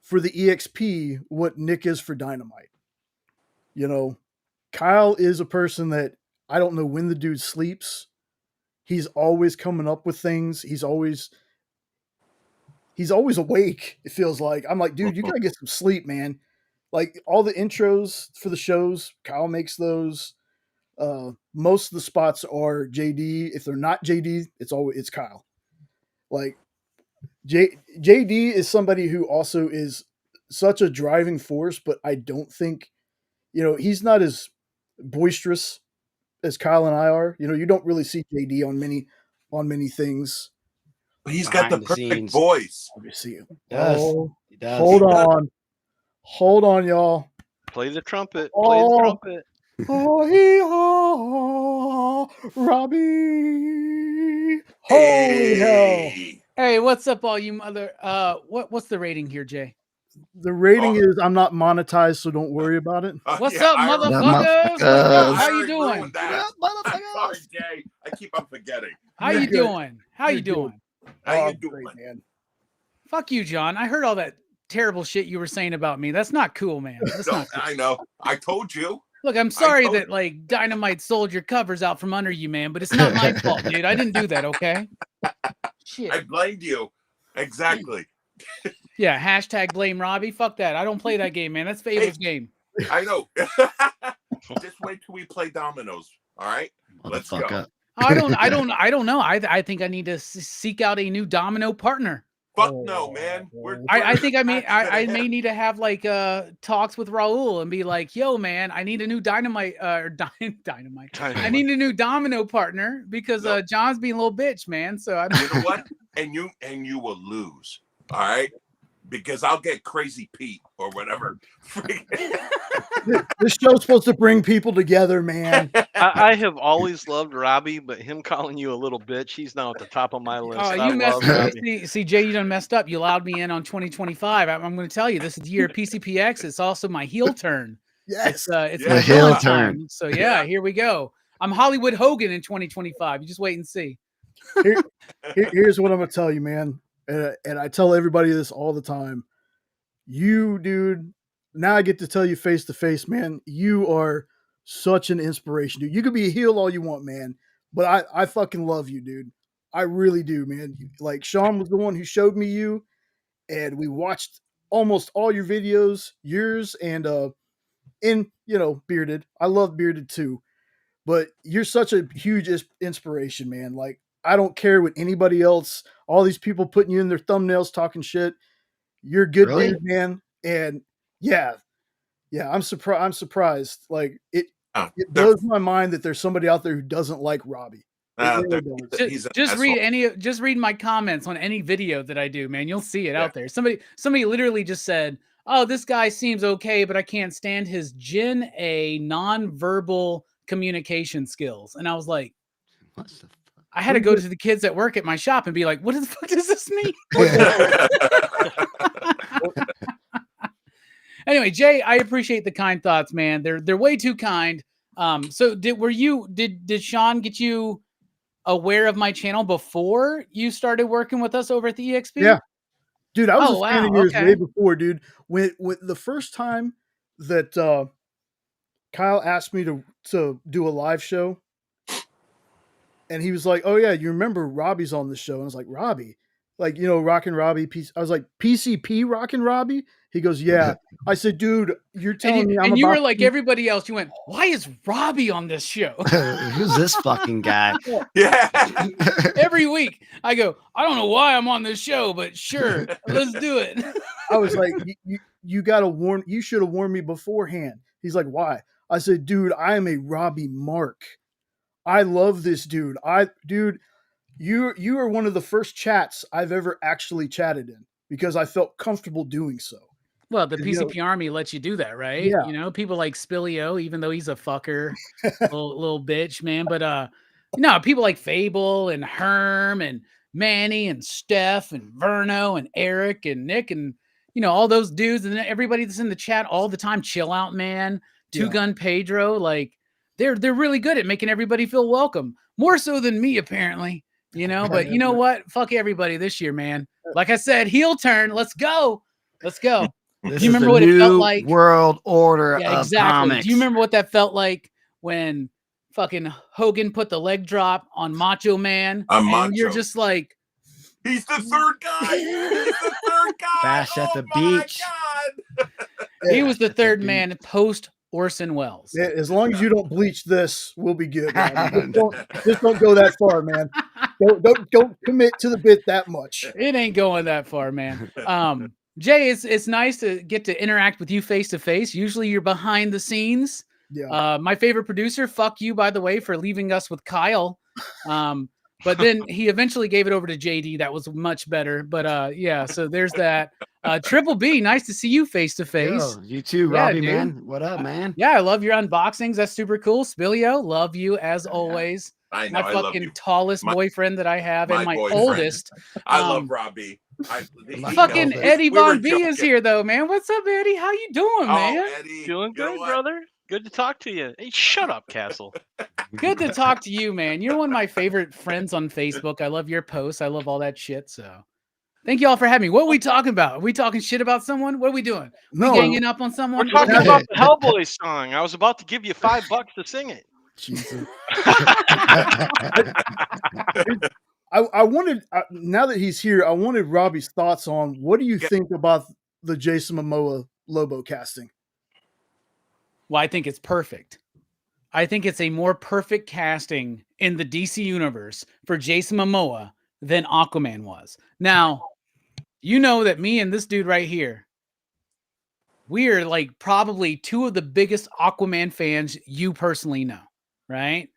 for the EXP what Nick is for Dynamite. You know, Kyle is a person that I don't know when the dude sleeps. He's always coming up with things. He's always awake. It feels like I'm like, dude, you gotta get some sleep, man. Like all the intros for the shows, Kyle makes those. Most of the spots are JD. If they're not JD, it's Kyle. Like JD is somebody who also is such a driving force, but I don't think he's not as boisterous as Kyle and I are. You don't really see JD on many things. He's got the Behind the perfect scenes. voice. Obviously. Does. Oh, He does. hold on, y'all. Play the trumpet. Play the Oh. trumpet. Oh, Robbie. Holy hell. Hey, what's up, all you mother? What's the rating here, Jay? The rating is I'm not monetized, so don't worry about it. What's up, I remember. motherfuckers? Motherfuckers. How you I doing? ruined that. I'm sorry, Jay. I keep on forgetting. How You're you good. doing? How you You're good. doing? How you Great, doing? man. Fuck you, John. I heard all that terrible shit you were saying about me. That's not cool, man. That's No, not cool. I know. I told you. Look, I'm sorry told- that like Dynamite sold your covers out from under you, man, but it's not my fault, dude. I didn't do that, okay? Shit. I blamed you. Exactly. Yeah, hashtag blame Robbie. Fuck that. I don't play that game, man. That's Fable's game. I know. Just wait till we play dominoes. All right. Let's go. Motherfucker. I don't know. I think I need to seek out a new domino partner. Fuck no, man. I think I may need. need to have like talks with Raul and be like, yo, man, I need a new dynamite dynamite. I need a new domino partner because Nope. John's being a little bitch, man. So I don't You know what? And you will lose. All right. Because I'll get Crazy Pete or whatever. This show's supposed to bring people together, man. I have always loved Robbie, but him calling you a little bitch, he's now at the top of my list. Oh, I you messed love up. Robbie. See, Jay, you done messed up. You allowed me in on 2025. I'm going to tell you, this is the year of PCPX. It's also my heel turn. Yes. It's Yeah. my Heel heel turn. time. So yeah, here we go. I'm Hollywood Hogan in 2025. You just wait and see. Here's what I'm gonna tell you, man. And I tell everybody this all the time. You, dude, now I get to tell you face to face, man. You are such an inspiration, dude. You could be a heel all you want, man. But I fucking love you, dude. I really do, man. Like Sean was the one who showed me you, and we watched almost all your videos, yours and Bearded. I love Bearded too. But you're such a huge inspiration, man. Like, I don't care what anybody else, all these people putting you in their thumbnails talking shit. You're a good Really? dude, man. And yeah, I'm surprised. Like it blows my mind that there's somebody out there who doesn't like Robbie. It really does. He's an Just asshole. just read my comments on any video that I do, man. You'll see it out there. Somebody literally just said, "Oh, this guy seems okay, but I can't stand his Gen A nonverbal communication skills." And I was like, What the fuck? I had to go to the kids that work at my shop and be like, "What the fuck does this mean?" Anyway, Jay, I appreciate the kind thoughts, man. They're way too kind. So did Sean get you aware of my channel before you started working with us over at the EXP? Yeah. Dude, I was Oh, a fan wow, of yours okay. way before, dude. When the first time that Kyle asked me to do a live show, and he was like, "Oh yeah, you remember Robbie's on the show?" And I was like, "Robbie, like Rockin' Robbie." I was like, "PCP Rockin' Robbie." He goes, "Yeah." I said, "Dude, you're telling me I'm and you about were like everybody else. You went, "Why is Robbie on this show?" Who's this fucking guy? Yeah. Every week I go, "I don't know why I'm on this show, but sure, let's do it." I was like, you gotta warn. You should have warned me beforehand. He's like, "Why?" I said, "Dude, I am a Robbie Mark. I love this dude. You are one of the first chats I've ever actually chatted in because I felt comfortable doing so." Well, the You know- PCP Army lets you do that, right? Yeah. You know, people like Spilio, even though he's a fucker, little bitch, man. But no, people like Fable and Herm and Manny and Steph and Verno and Eric and Nick and all those dudes and everybody that's in the chat all the time. Chill Out Man, Two Yeah. Gun Pedro, like they're really good at making everybody feel welcome, more so than me apparently. But you know what? Fuck everybody this year, man. Like I said, heel turn. Let's go. Let's go. This Do you is remember the what it felt new like? world order Yeah, of exactly. comics. Do you remember what that felt like when fucking Hogan put the leg drop on Macho Man? On And you're Macho. just like, He's the third guy. He's the third guy. Bash at the my beach. God. he was the third beat. man post Orson Welles. Yeah, as long as you don't bleach this, we'll be good. Just don't go that far, man. Don't commit to the bit that much. It ain't going that far, man. Jay, it's nice to get to interact with you face to face. Usually you're behind the scenes. Yeah. My favorite producer, fuck you, by the way, for leaving us with Kyle. But then he eventually gave it over to JD. That was much better. But yeah, so there's that. Triple B, nice to see you face to face. Yo, you too, Yeah, Robbie, dude. man. What up, man? Yeah, I love your unboxings. That's super cool. Spilio, love you as always. I know. My I love fucking you. tallest boyfriend that I have, and my my boyfriend. oldest. I love Robbie. He Fucking knows. Eddie We were Von B is joking. here though, man. What's up, Eddie? How you doing, man? Oh, Eddie. Doing you know good, what? brother. Good to talk to you. Hey, shut up, Castle. Good to talk to you, man. You're one of my favorite friends on Facebook. I love your posts. I love all that shit. So thank you all for having me. What are we talking about? Are we talking shit about someone? What are we doing? No, we ganging up on We're someone? talking Okay. about the Hellboy song. I was about to give you $5 to sing it. Jesus. I wanted now that he's here, I wanted Robbie's thoughts on what do you think about the Jason Momoa Lobo casting? Well, I think it's perfect. I think it's a more perfect casting in the DC universe for Jason Momoa than Aquaman was. Now, you know that me and this dude right here, we are like probably two of the biggest Aquaman fans you personally know, right?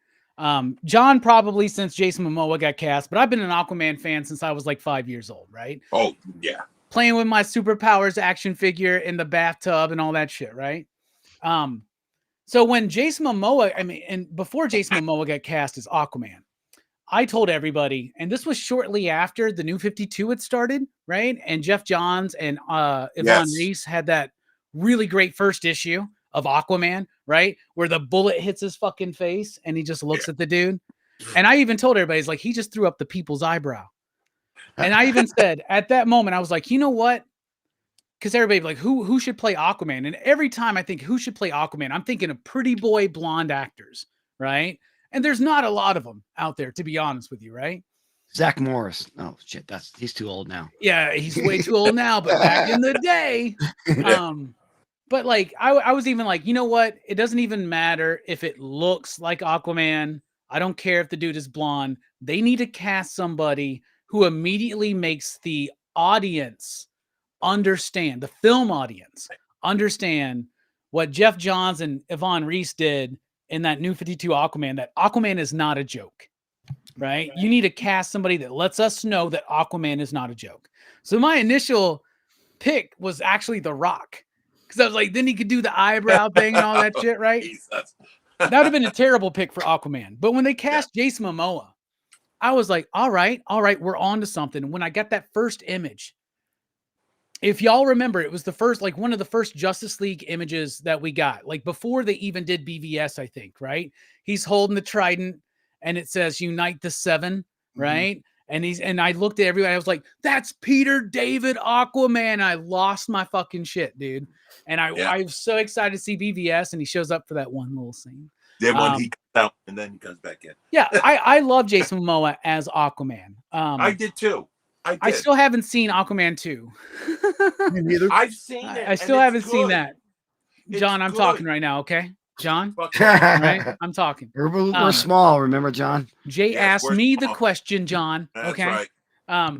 John probably since Jason Momoa got cast, but I've been an Aquaman fan since I was like 5 years old, right? Oh, yeah. Playing with my superpowers action figure in the bathtub and all that shit, right? So when Jason Momoa, and before Jason Momoa got cast as Aquaman, I told everybody, and this was shortly after the New 52 had started, right? And Jeff Johns and Yvonne Reese had that really great first issue of Aquaman, right? Where the bullet hits his fucking face and he just looks at the dude. And I even told everybody, it's like, he just threw up the people's eyebrow. And I even said at that moment, I was like, you know what? Because everybody like, who should play Aquaman? And every time I think who should play Aquaman, I'm thinking of pretty boy blonde actors, right? And there's not a lot of them out there, to be honest with you, right? Zach Morris. Oh shit, he's too old now. Yeah, he's way too old now, but back in the day. But like I was even like, you know what? It doesn't even matter if it looks like Aquaman. I don't care if the dude is blonde. They need to cast somebody who immediately makes the audience understand, the film audience understand what Jeff Johns and Yvonne Reese did in that New 52 Aquaman, that Aquaman is not a joke, right? You need to cast somebody that lets us know that Aquaman is not a joke. So my initial pick was actually The Rock, because I was like, then he could do the eyebrow thing and all that shit, right? Jesus. That would have been a terrible pick for Aquaman. But when they cast Jason Momoa, I was like, all right, we're on to something. When I got that first image, if y'all remember, it was the first, like one of the first Justice League images that we got, like before they even did BVS, I think, right? He's holding the trident and it says Unite the Seven, right? And I looked at everybody, I was like, that's Peter David Aquaman. I lost my fucking shit, dude. And I was so excited to see BVS, and he shows up for that one little scene. Then when he comes out and then he comes back in. Yeah, I love Jason Momoa as Aquaman. I did too. I still haven't seen Aquaman 2. Me neither. I've seen it. I still haven't seen good. that. It's John, I'm good. talking right now, okay? John, Fuck right? I'm talking. We're small, remember, John? Jay Yes, asked we're me the small. question, John. That's Okay. right.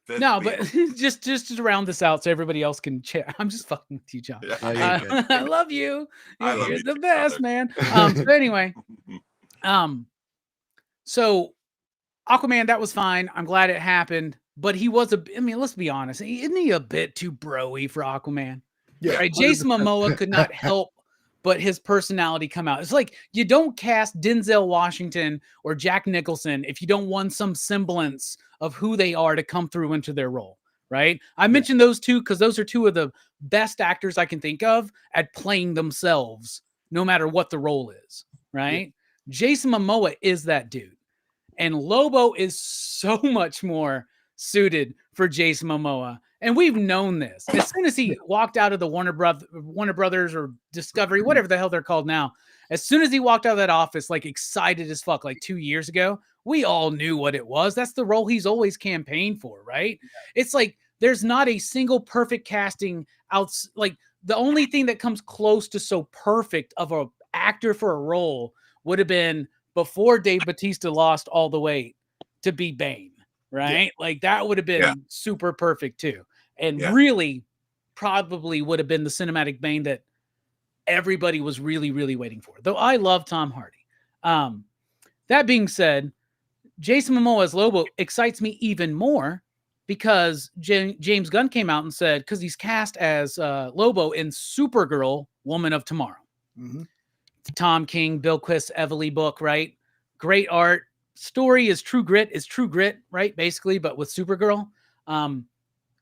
Fifth No, wheel. but just to round this out so everybody else can chat. I'm just fucking with you, John. Oh, you're good. I love you. I love You're you the too, best, brother. man. So anyway, so Aquaman, that was fine. I'm glad it happened, but he was let's be honest. Isn't he a bit too bro-y for Aquaman? Yeah, Right? 100%. Jason Momoa could not help but his personality come out. It's like you don't cast Denzel Washington or Jack Nicholson if you don't want some semblance of who they are to come through into their role, right? I mentioned those two because those are two of the best actors I can think of at playing themselves, no matter what the role is, right? Jason Momoa is that dude. And Lobo is so much more suited for Jason Momoa. And we've known this. As soon as he walked out of the Warner Brothers or Discovery, whatever the hell they're called now, as soon as he walked out of that office, like excited as fuck, like 2 years ago, we all knew what it was. That's the role he's always campaigned for, right? It's like there's not a single perfect casting out. Like the only thing that comes close to so perfect of a actor for a role would have been before Dave Bautista lost all the weight to be Bane, right? Like that would have been super perfect too. And really probably would have been the cinematic Bane that everybody was really, really waiting for. Though I love Tom Hardy. That being said, Jason Momoa as Lobo excites me even more because James Gunn came out and said, because he's cast as Lobo in Supergirl, Woman of Tomorrow. Mm-hmm. Tom King, Bill Quist's Everly book, right? Great art. Story is true grit, right? Basically, but with Supergirl.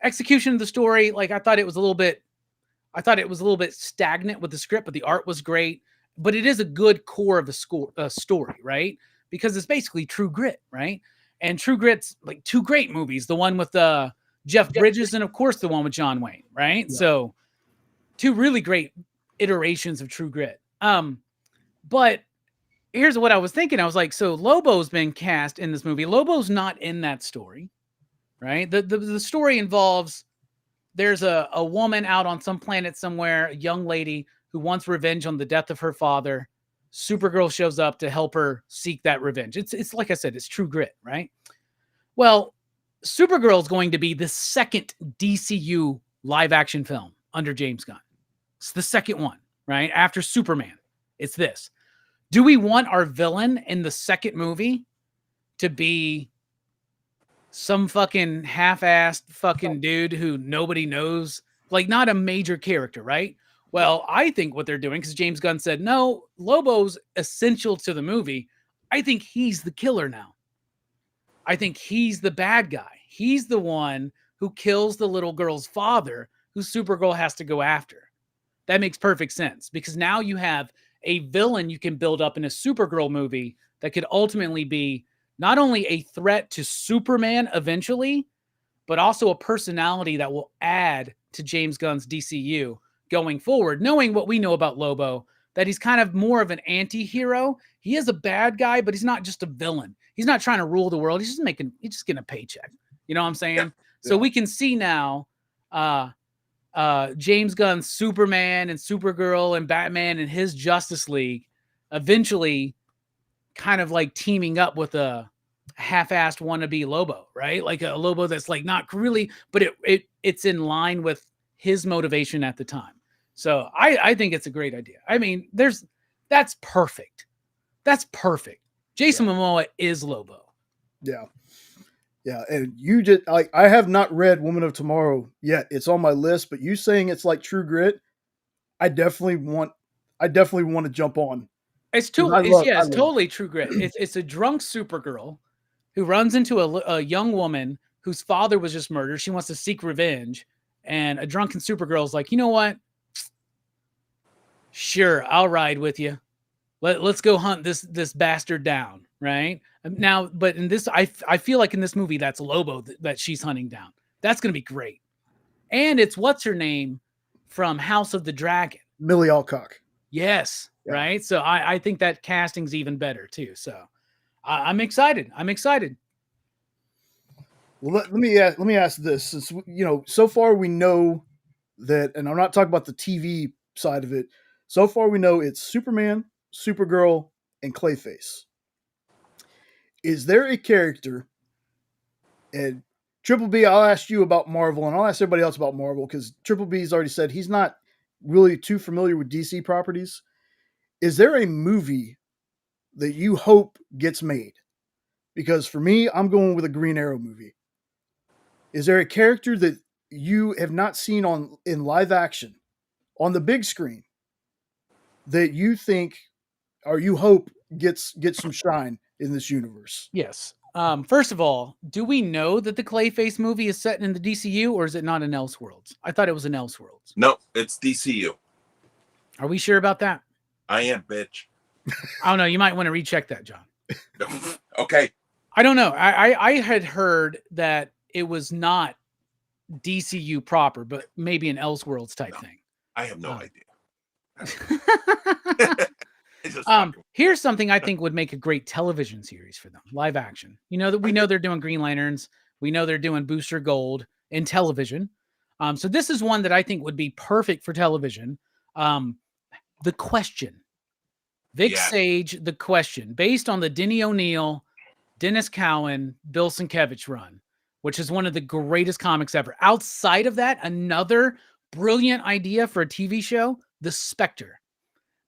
Execution of the story, like I thought it was a little bit stagnant with the script, but the art was great. But it is a good core of the story, right? Because it's basically True Grit, right? And True Grit's like two great movies. The one with Jeff Bridges and, of course, the one with John Wayne, right? Yeah. So two really great iterations of True Grit. But here's what I was thinking. I was like, so Lobo's been cast in this movie. Lobo's not in that story, right? The story involves there's a woman out on some planet somewhere, a young lady who wants revenge on the death of her father. Supergirl shows up to help her seek that revenge. It's like I said, it's True Grit, right? Well, Supergirl is going to be the second DCU live action film under James Gunn. It's the second one, right? After Superman. It's this. Do we want our villain in the second movie to be some fucking half-assed fucking dude who nobody knows? Like, not a major character, right? Well, I think what they're doing, because James Gunn said, no, Lobo's essential to the movie. I think he's the killer now. I think he's the bad guy. He's the one who kills the little girl's father, who Supergirl has to go after. That makes perfect sense, because now you have a villain you can build up in a Supergirl movie that could ultimately be not only a threat to Superman eventually, but also a personality that will add to James Gunn's DCU going forward, knowing what we know about Lobo, that he's kind of more of an anti-hero. He is a bad guy, but he's not just a villain. He's not trying to rule the world. He's just getting a paycheck. You know what I'm saying? Yeah. So we can see now James Gunn's Superman and Supergirl and Batman and his Justice League eventually kind of like teaming up with a half-assed wannabe Lobo, right? Like a Lobo that's like not really, but it's in line with his motivation at the time. So I think it's a great idea. I mean, that's perfect. That's perfect. Jason Momoa is Lobo. Yeah. Yeah, and you just like I have not read Woman of Tomorrow yet. It's on my list, but you saying it's like True Grit, I definitely want to jump on. It's totally True Grit. It's a drunk Supergirl who runs into a young woman whose father was just murdered. She wants to seek revenge, and a drunken Supergirl is like, you know what? Sure, I'll ride with you. Let's go hunt this bastard down, right? Now, but in this, I feel like in this movie, that's Lobo that she's hunting down. That's going to be great. And it's what's her name from House of the Dragon? Millie Alcock. Yes, right? So I think that casting's even better too. So I'm excited. Well, let me ask this. Since, so far we know that, and I'm not talking about the TV side of it. So far we know it's Superman, Supergirl, and Clayface. Is there a character, and Triple B, I'll ask you about Marvel, and I'll ask everybody else about Marvel, because Triple B's already said he's not really too familiar with DC properties. Is there a movie that you hope gets made? Because for me, I'm going with a Green Arrow movie. Is there a character that you have not seen in live action on the big screen that you think or you hope gets some shine in this universe? Yes. First of all, do we know that the Clayface movie is set in the DCU, or is it not in Elseworlds? I thought it was in Elseworlds. No, it's DCU. Are we sure about that? I am, bitch. I don't know. You might want to recheck that, John. Okay. I don't know. I had heard that it was not DCU proper, but maybe an Elseworlds type thing. I have no idea. Here's something I think would make a great television series for them, live action. You know that we know they're doing Green Lanterns. We know they're doing Booster Gold in television. So this is one that I think would be perfect for television. The Question. Vic Sage, The Question, based on the Denny O'Neil, Dennis Cowan, Bill Sienkiewicz run, which is one of the greatest comics ever. Outside of that, another brilliant idea for a TV show, The Spectre,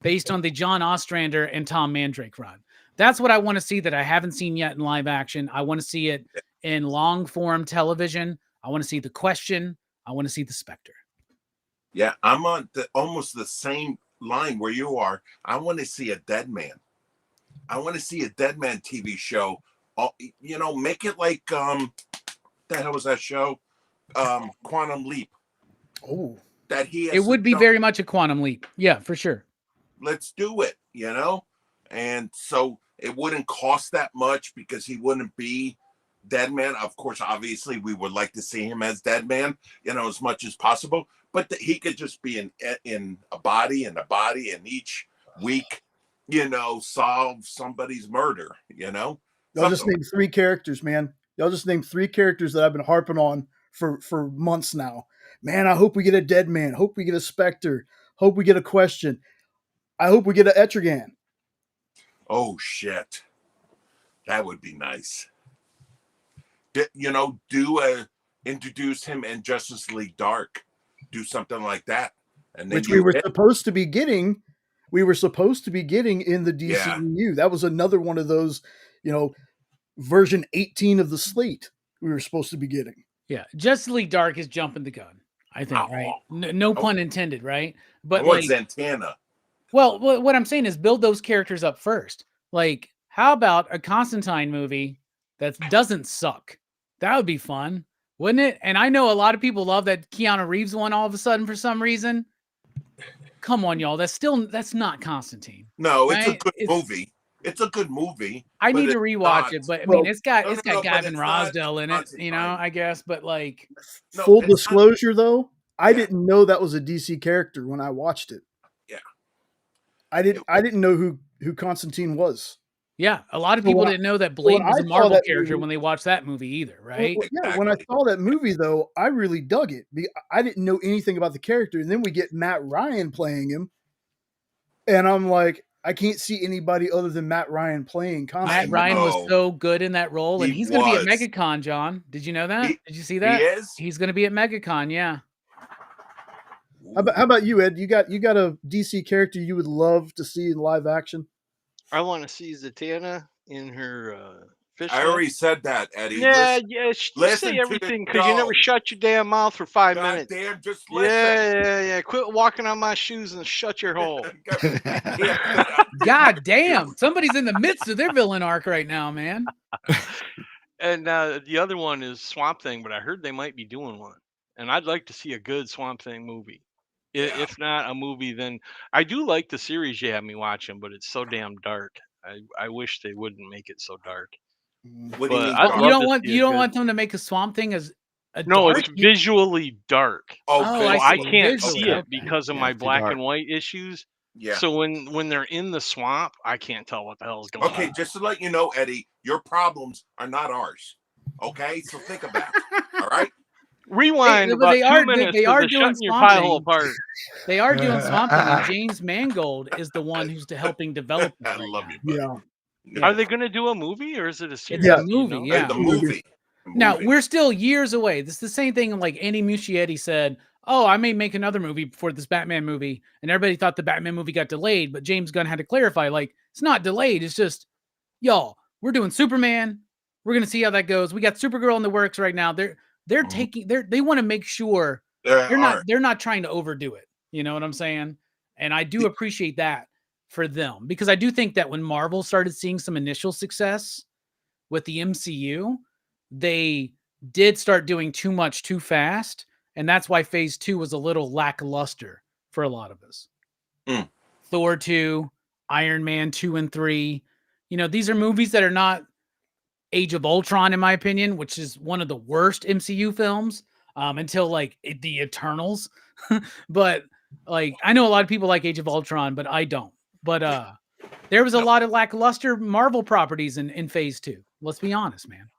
based on the John Ostrander and Tom Mandrake run. That's what I want to see that I haven't seen yet in live action. I want to see it in long form television. I want to see The Question. I want to see The Spectre. Yeah, I'm on almost the same line where you are. I want to see a Dead Man. I want to see a Dead Man TV show. You know, make it like the hell was that show? Quantum Leap. Oh, that he has it would be very much a Quantum Leap. Yeah, for sure. Let's do it, you know? And so it wouldn't cost that much because he wouldn't be Dead Man. Of course, obviously, we would like to see him as Dead Man, you know, as much as possible. But he could just be in a body, and each week, you know, solve somebody's murder, you know? Y'all just named 3 characters, man. Y'all just named 3 characters that I've been harping on for months now. Man, I hope we get a Dead Man. Hope we get a Spectre. Hope we get a Question. I hope we get an Etrigan. Oh, shit. That would be nice. You know, introduce him in Justice League Dark. Do something like that. And then which we were supposed to be getting. We were supposed to be getting in the DCEU. Yeah. That was another one of those, you know, version 18 of the slate we were supposed to be getting. Yeah. Justice League Dark is jumping the gun, I think, right? No pun intended, right? But like Zatanna. Well, what I'm saying is build those characters up first. Like, how about a Constantine movie that doesn't suck? That would be fun, wouldn't it? And I know a lot of people love that Keanu Reeves one all of a sudden for some reason. Come on, y'all. That's not Constantine. No, right? It's a good movie. It's a good movie. I need to rewatch it, but I mean, it's got Gavin Rossdale in it, you know, I guess. But like, full disclosure, though, I didn't know that was a DC character when I watched it. Yeah, I didn't know who Constantine was. Yeah, a lot of people didn't know that Blade was a Marvel character when they watched that movie either, right? Well, yeah, when I saw that movie, though, I really dug it. I didn't know anything about the character, and then we get Matt Ryan playing him, and I'm like, I can't see anybody other than Matt Ryan playing Constantine. Matt Ryan was so good in that role, and he's going to be at MegaCon, John. Did you know that? Did you see that? He is? He's going to be at MegaCon, yeah. How about you, Ed? You got a DC character you would love to see in live action? I want to see Zatanna in her fish. I already said that, Eddie. Yeah, listen say everything because you never shut your damn mouth for 5 minutes. Damn, just listen. Yeah. Quit walking on my shoes and shut your hole. God damn. Somebody's in the midst of their villain arc right now, man. And the other one is Swamp Thing, but I heard they might be doing one. And I'd like to see a good Swamp Thing movie. If not a movie, then I do like the series you have me watching, but it's so damn dark. I wish they wouldn't make it so dark. What do you mean? You don't want them to make a Swamp Thing as a dark? It's visually dark. I can't see it because of my black and white issues. Yeah. So when they're in the swamp, I can't tell what the hell is going on. Okay, just to let you know, Eddie, your problems are not ours. Okay, so think about it. All right. Rewind about 2 minutes. They are doing your pile apart. They are doing Swamp Thing. James Mangold is the one who's helping develop it. I love you. Yeah. Are they going to do a movie or is it a series? It's a movie. You know? Yeah, the movie. Now we're still years away. This is the same thing. Like Andy Muschietti said, "Oh, I may make another movie before this Batman movie," and everybody thought the Batman movie got delayed. But James Gunn had to clarify, like, it's not delayed. It's just, y'all, we're doing Superman. We're gonna see how that goes. We got Supergirl in the works right now. They want to make sure they're not trying to overdo it. You know what I'm saying? And I do appreciate that for them, because I do think that when Marvel started seeing some initial success with the MCU, they did start doing too much too fast. And that's why phase 2 was a little lackluster for a lot of us. Mm. Thor 2, Iron Man 2 and 3. You know, these are movies that are not Age of Ultron, in my opinion, which is one of the worst MCU films until like the Eternals. But like, I know a lot of people like Age of Ultron, but I don't. But there was a lot of lackluster Marvel properties in phase 2. Let's be honest, man.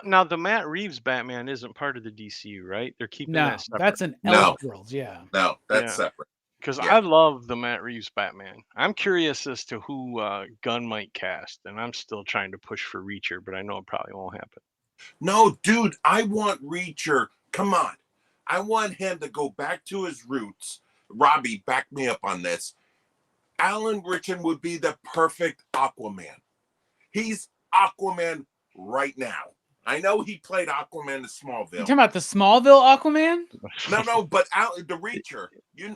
Now the Matt Reeves Batman isn't part of the DCU, right? They're keeping No, that separate. that's an No. Elseworlds, yeah. No, that's Yeah. separate. Because Yeah. I love the Matt Reeves Batman. I'm curious as to who Gunn might cast, and I'm still trying to push for Reacher, but I know it probably won't happen. No, dude, I want Reacher. Come on. I want him to go back to his roots. Robbie, back me up on this. Alan Ritchson would be the perfect Aquaman. He's Aquaman right now. I know he played Aquaman in You Smallville. talking about the Smallville Aquaman? No, but the Reacher.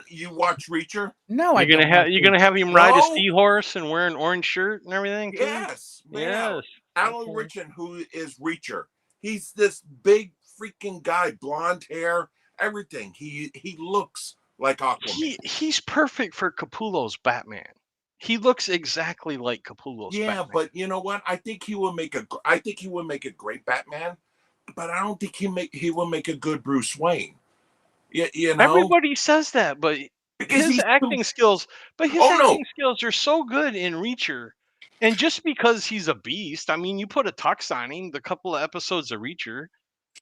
You watch Reacher? No, I You're don't. gonna have him ride a No. seahorse and wear an orange shirt and everything too? Yes, man. Yes. Alan Okay. Ritchson, who is Reacher. He's this big freaking guy, blonde hair, everything. He looks like Aquaman. He's perfect for Capullo's Batman. He looks exactly like Capullo's Yeah, Batman. but you know what? I think he will make a great Batman, but I don't think he will make a good Bruce Wayne. You know, Everybody says that, but because his he's acting skills are so good in Reacher. And just because he's a beast, I mean, you put a tux on him, the couple of episodes of Reacher,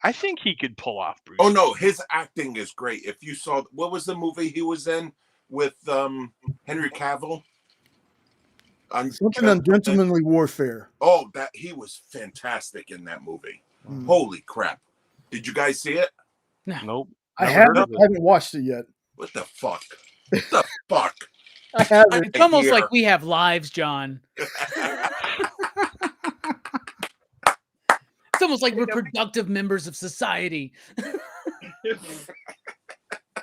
I think he could pull off Bruce. Oh no, Wayne. his acting is great. If you saw, what was the movie he was in with Henry Cavill? Something on Gentlemanly Warfare. Oh, that he was fantastic in that movie. Mm. Holy crap! Did you guys see it? Nope. I Never heard haven't of it. watched it yet. What the fuck? What the fuck? I haven't. It's almost like we have lives, John. It's almost like we're productive members of society.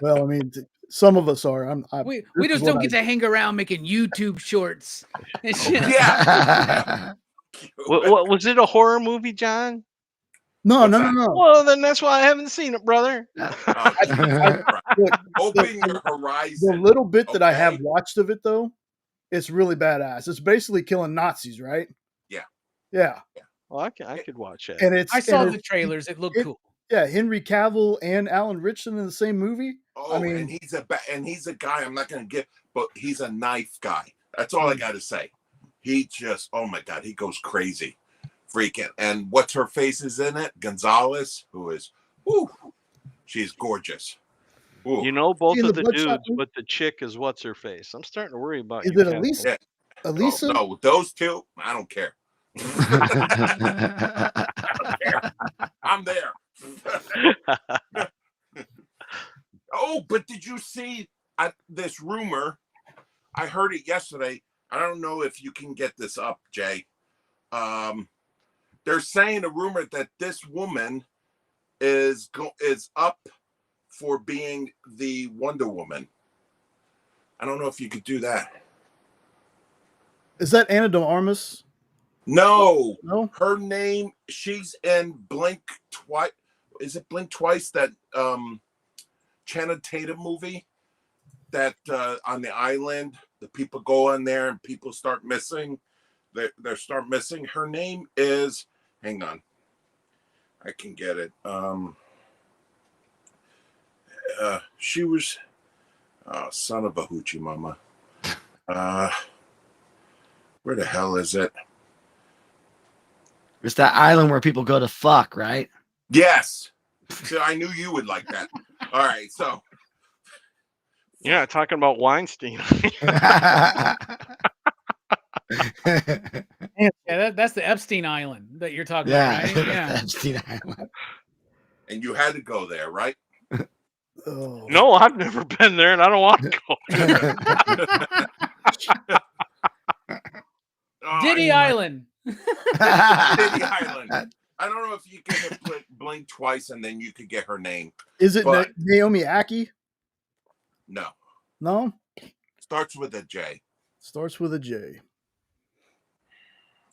Well, I mean, some of us are. We this just is what don't get to hang around making YouTube shorts and shit. Yeah. What was it, a horror movie, John? No. Well, then that's why I haven't seen it, brother. Look, Open your horizon. the little bit that I have Okay. watched of it, though, it's really badass. It's basically killing Nazis, right? Yeah. Yeah. Well, I could watch that. And it's I saw and the it's- trailers. It looked cool. Yeah, Henry Cavill and Alan Ritchson in the same movie. Oh, I mean- and he's a guy I'm not going to get, but he's a knife guy. That's all I got to say. He just, oh my God, he goes crazy, freaking. And what's her face is in it? Gonzalez, who is, whoo, she's gorgeous. Ooh. You know both Seen of the the Bloodshot dudes, but the chick is what's her face. I'm starting to worry about Is you. it Catherine. Elisa? Yeah. Elisa? Oh, no, those two, I don't care. I'm there. Oh, but did you see this rumor? I heard it yesterday. I don't know if you can get this up, Jay. They're saying a rumor that this woman is up for being the Wonder Woman. I don't know if you could do that. Is that Anna de Armas? No, No? her name. She's in Blink Twice. Is it Blink Twice? That Channing Tatum movie. That on the island, the people go on there and people start missing. They start missing. Her name is. Hang on, I can get it. She was. Oh, son of a hoochie mama. Where the hell is it? It's that island where people go to fuck, right? Yes. So I knew you would like that. All right, so. You're not talking about Weinstein. Yeah, that's the Epstein Island that you're talking about, right? Yeah. Epstein Island. And you had to go there, right? Oh. No, I've never been there, and I don't want to go. Oh, Diddy Island. Diddy Island. I don't know if you can hit Blink twice and then you could get her name. Is it But- Naomi Aki? No. No, Starts with a J. starts with a J.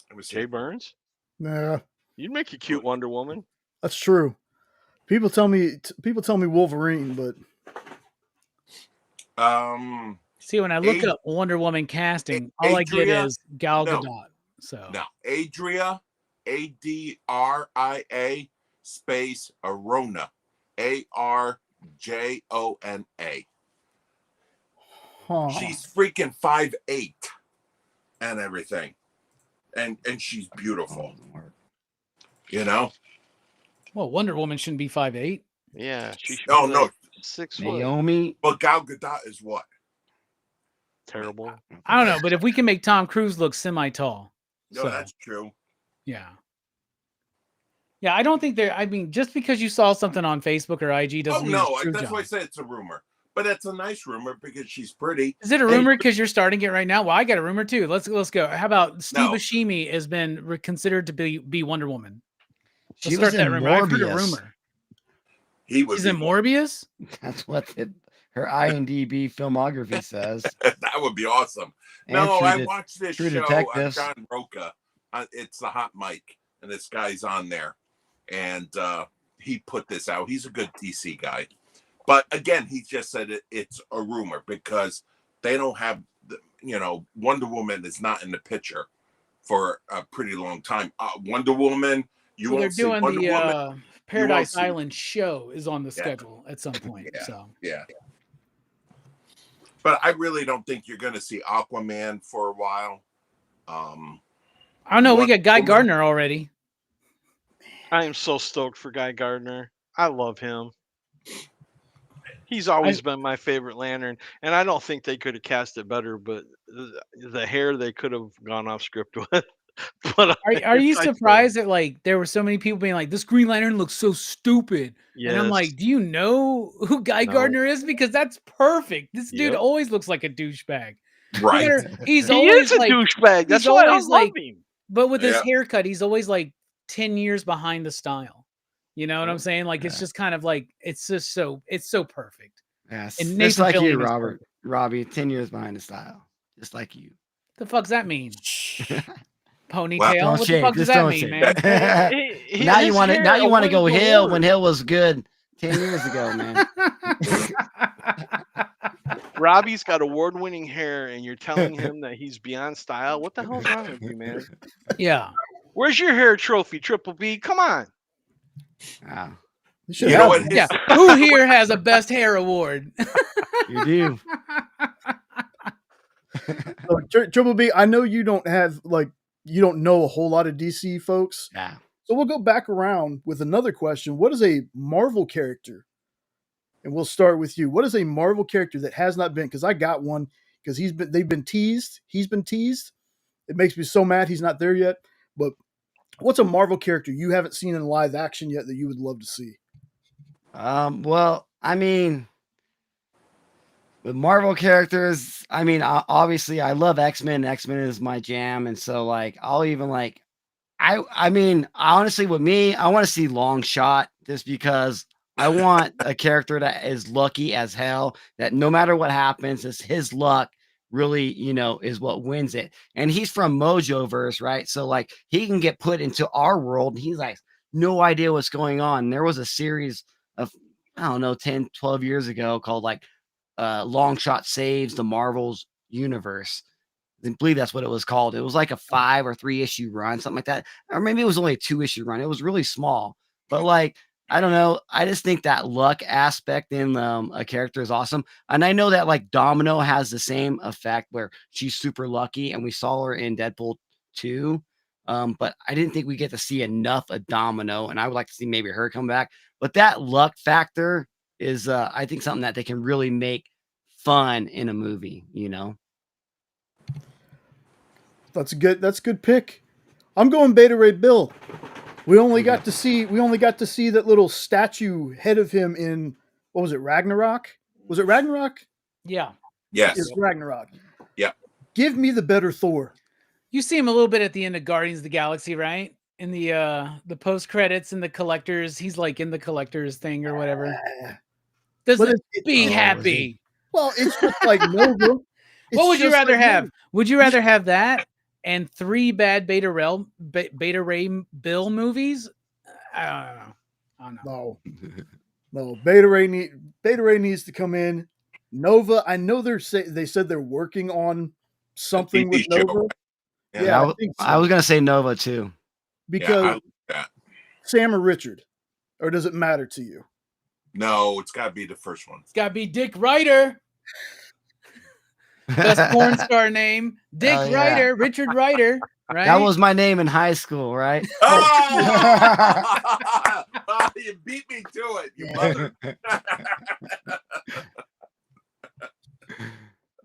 Let me see. Jay Burns? Nah, You'd make a cute Wonder Woman. that's true. People tell me Wolverine, but See, when I look Ad- up Wonder Woman casting, all I get Adria? is Gal No. Gadot. So no, Adria, Adria space Arona, Arjona. huh. She's freaking 5'8" and everything, and she's beautiful. You know. well, Wonder Woman shouldn't be 5'8". Yeah, she should Oh be no, like 6 foot. Naomi. but Gal Gadot is what? Terrible. I don't know, but if we can make Tom Cruise look semi-tall, No, so that's true. yeah. Yeah, I don't think there. I mean, just because you saw something on Facebook or IG doesn't Oh mean no, it's true, that's John. why I say it's a rumor. But it's a nice rumor because she's pretty. Is it a rumor because you're starting it right now? Well, I got a rumor too. Let's go. How about Steve No. Buscemi has been considered to be Wonder Woman? She Let's was start that in rumor. I've heard a Morbius. rumor. He would She's be in Morbius. That's what her IMDb filmography says. That would be awesome. And No, True I Det- watched this True show on Detectives. John Roca. It's the Hot Mic, and this guy's on there, and he put this out. He's a good DC guy, but again, he just said it's a rumor because they don't have Wonder Woman is not in the picture for a pretty long time. Wonder Woman, you Well, they're won't see doing Wonder Woman. the Paradise see- Island show is on the schedule at some point. Yeah. So Yeah. But I really don't think you're going to see Aquaman for a while. I don't know. We got Guy Woman- Gardner already. I am so stoked for Guy Gardner. I love him. He's always been my favorite Lantern, and I don't think they could have cast it better. But the hair they could have gone off script with. But Are you surprised that like there were so many people being like, this Green Lantern looks so stupid? Yes. And I'm like, do you know who Guy No. Gardner is? Because that's perfect. This dude Yep. always looks like a douchebag. Right. He's he always is a like, douchebag. That's he's why I always love like- him. but with his Yeah. haircut, he's always like 10 years behind the style. You know what I'm saying? Like it's Yeah. just kind of like it's so perfect. Yes. And Just Nathan like you, Fillion is Robert. Robbie, 10 years behind the style. Just like you. The fuck's that mean? Ponytail? Well, What the fuck does that mean, man? Now you want to go Hill when Hill. Hill was good 10 years ago, man. Robbie's got award-winning hair, and you're telling him that he's beyond style. What the hell's wrong with you, man? Yeah. Where's your hair trophy, Triple B? Come on. Wow. You should You have know what? one. Yeah. Who here has a best hair award? You do. So, Triple B, I know you don't know a whole lot of DC folks. Yeah. So we'll go back around with another question. What is a Marvel character? And we'll start with you. What is a Marvel character that has not been? Because I got one. Because they've been teased. He's been teased. It makes me so mad he's not there yet. But what's a Marvel character you haven't seen in live action yet that you would love to see? Well, I mean, with Marvel characters, I mean, obviously I love X-Men. X-Men is my jam. And so like, I'll even like, I mean, honestly with me, I want to see Longshot just because I want a character that is lucky as hell, that no matter what happens, it's his luck really, is what wins it. And he's from Mojoverse, right? So like he can get put into our world and he's like, no idea what's going on. And there was a series of, I don't know, 10, 12 years ago called like Longshot Saves the Marvel's Universe. I believe that's what it was called. It was like a 5 or 3 issue run, something like that. Or maybe it was only a 2 issue run. It was really small, but like, I don't know. I just think that luck aspect in a character is awesome. And I know that like Domino has the same effect where she's super lucky and we saw her in Deadpool 2. But I didn't think we get to see enough of Domino, and I would like to see maybe her come back. But that luck factor is, I think, something that they can really make fun in a movie, That's a good pick. I'm going Beta Ray Bill. We only got to see that little statue head of him in, what was it, Ragnarok? Was it Ragnarok? Yeah. Yes. It's Ragnarok. Yeah. Give me the better Thor. You see him a little bit at the end of Guardians of the Galaxy, right? In the post credits and the collectors, he's like in the collectors thing or whatever. But Doesn't it- be oh, happy. Well, it's just like Nova. What would you just rather like have? Nova. Would you rather have that and 3 bad Beta Ray Bill movies? I don't know. No. Beta Ray needs to come in. Nova, I know they said they're working on something with TV show. Nova. Yeah. Yeah, I, I think I so. was gonna say Nova too. Because I like that. Sam or Richard, or does it matter to you? No, it's got to be the first one. It's got to be Dick Ryder. Best porn star name. Dick Hell yeah. Ryder, Richard Ryder, right? That was my name in high school, right? Oh! You beat me to it, you mother.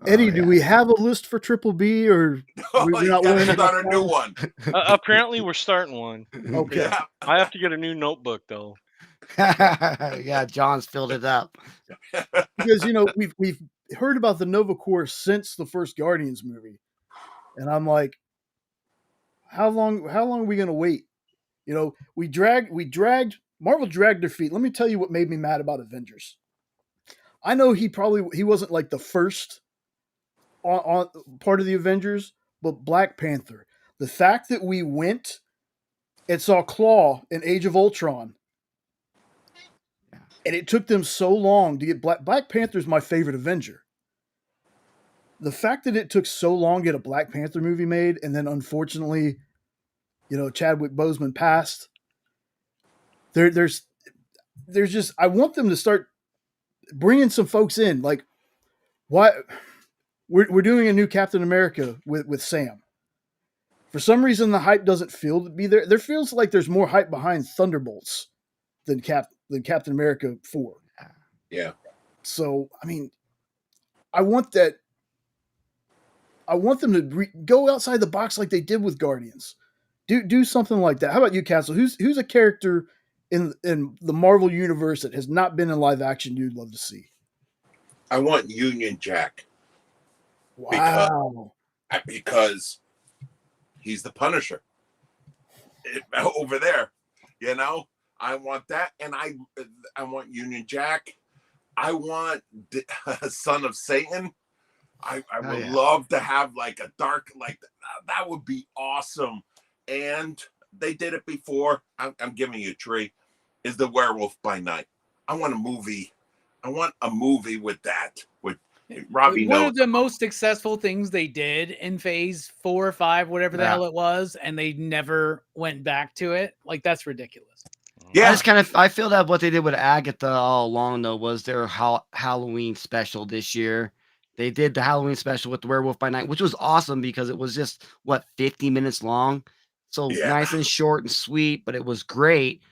Eddie, Oh, do yeah. we have a list for Triple B, or we're You not got willing to to start a new one. Apparently, we're starting one. Okay. Yeah. I have to get a new notebook though. Yeah, John's filled it up. Because we've heard about the Nova Corps since the first Guardians movie, and I'm like, how long are we gonna wait? Marvel dragged their feet. Let me tell you what made me mad about Avengers. I know he wasn't like the first on part of the Avengers, but Black Panther. The fact that we went and saw Claw in Age of Ultron, and it took them so long to get Black Panther's my favorite Avenger. The fact that it took so long to get a Black Panther movie made, and then unfortunately, Chadwick Boseman passed. There's just, I want them to start bringing some folks in. Like, what we're doing a new Captain America with Sam. For some reason, the hype doesn't feel to be there. There feels like there's more hype behind Thunderbolts than Captain America 4. Yeah. So, I mean, I want them to go outside the box like they did with Guardians. Do something like that. How about you, Castle? Who's a character in the Marvel universe that has not been in live action you'd love to see? I want Union Jack. Wow. Because he's the Punisher over there. I want that, and I want Union Jack. I want Son of Satan. I would love to have like a dark, like that would be awesome. And they did it before. I'm giving you a tree. Is the Werewolf by Night? I want a movie. I want a movie with that. With Robbie. One of the most successful things they did in Phase 4 or 5, whatever the hell it was, and they never went back to it. Like, that's ridiculous. Yeah, I feel that what they did with Agatha all along though was their Halloween special this year. They did the Halloween special with the Werewolf by Night, which was awesome because it was just 50 minutes long, so nice and short and sweet, but it was great.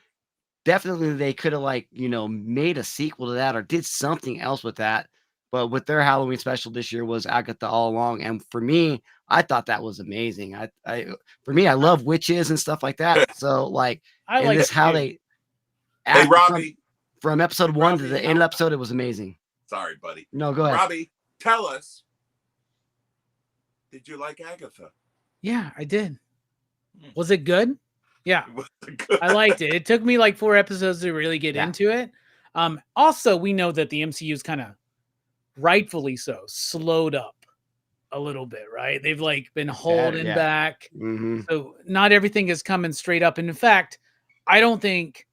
Definitely, they could have made a sequel to that or did something else with that. But with their Halloween special this year was Agatha all along, and for me, I thought that was amazing. I love witches and stuff like that. So they. Hey, Robbie. From episode 1 to the end of the episode, it was amazing. Sorry, buddy. No, go ahead. Robbie, tell us. Did you like Agatha? Yeah, I did. Was it good? Yeah. I liked it. It took me like 4 episodes to really get into it. Also, we know that the MCU is kind of rightfully so slowed up a little bit, right? They've been holding back. Mm-hmm. So not everything is coming straight up. And in fact, I think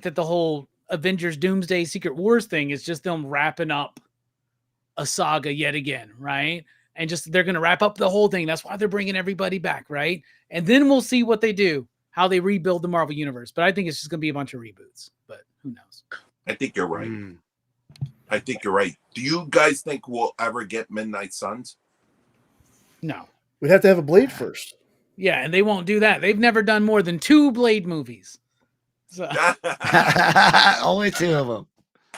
that the whole Avengers Doomsday Secret Wars thing is just them wrapping up a saga yet again, right? And they're going to wrap up the whole thing. That's why they're bringing everybody back, right? And then we'll see what they do, how they rebuild the Marvel Universe. But I think it's just going to be a bunch of reboots. But who knows? I think you're right. I think you're right. Do you guys think we'll ever get Midnight Suns? No. We'd have to have a Blade first. Yeah, and they won't do that. They've never done more than 2 Blade movies. So. Only 2 of them.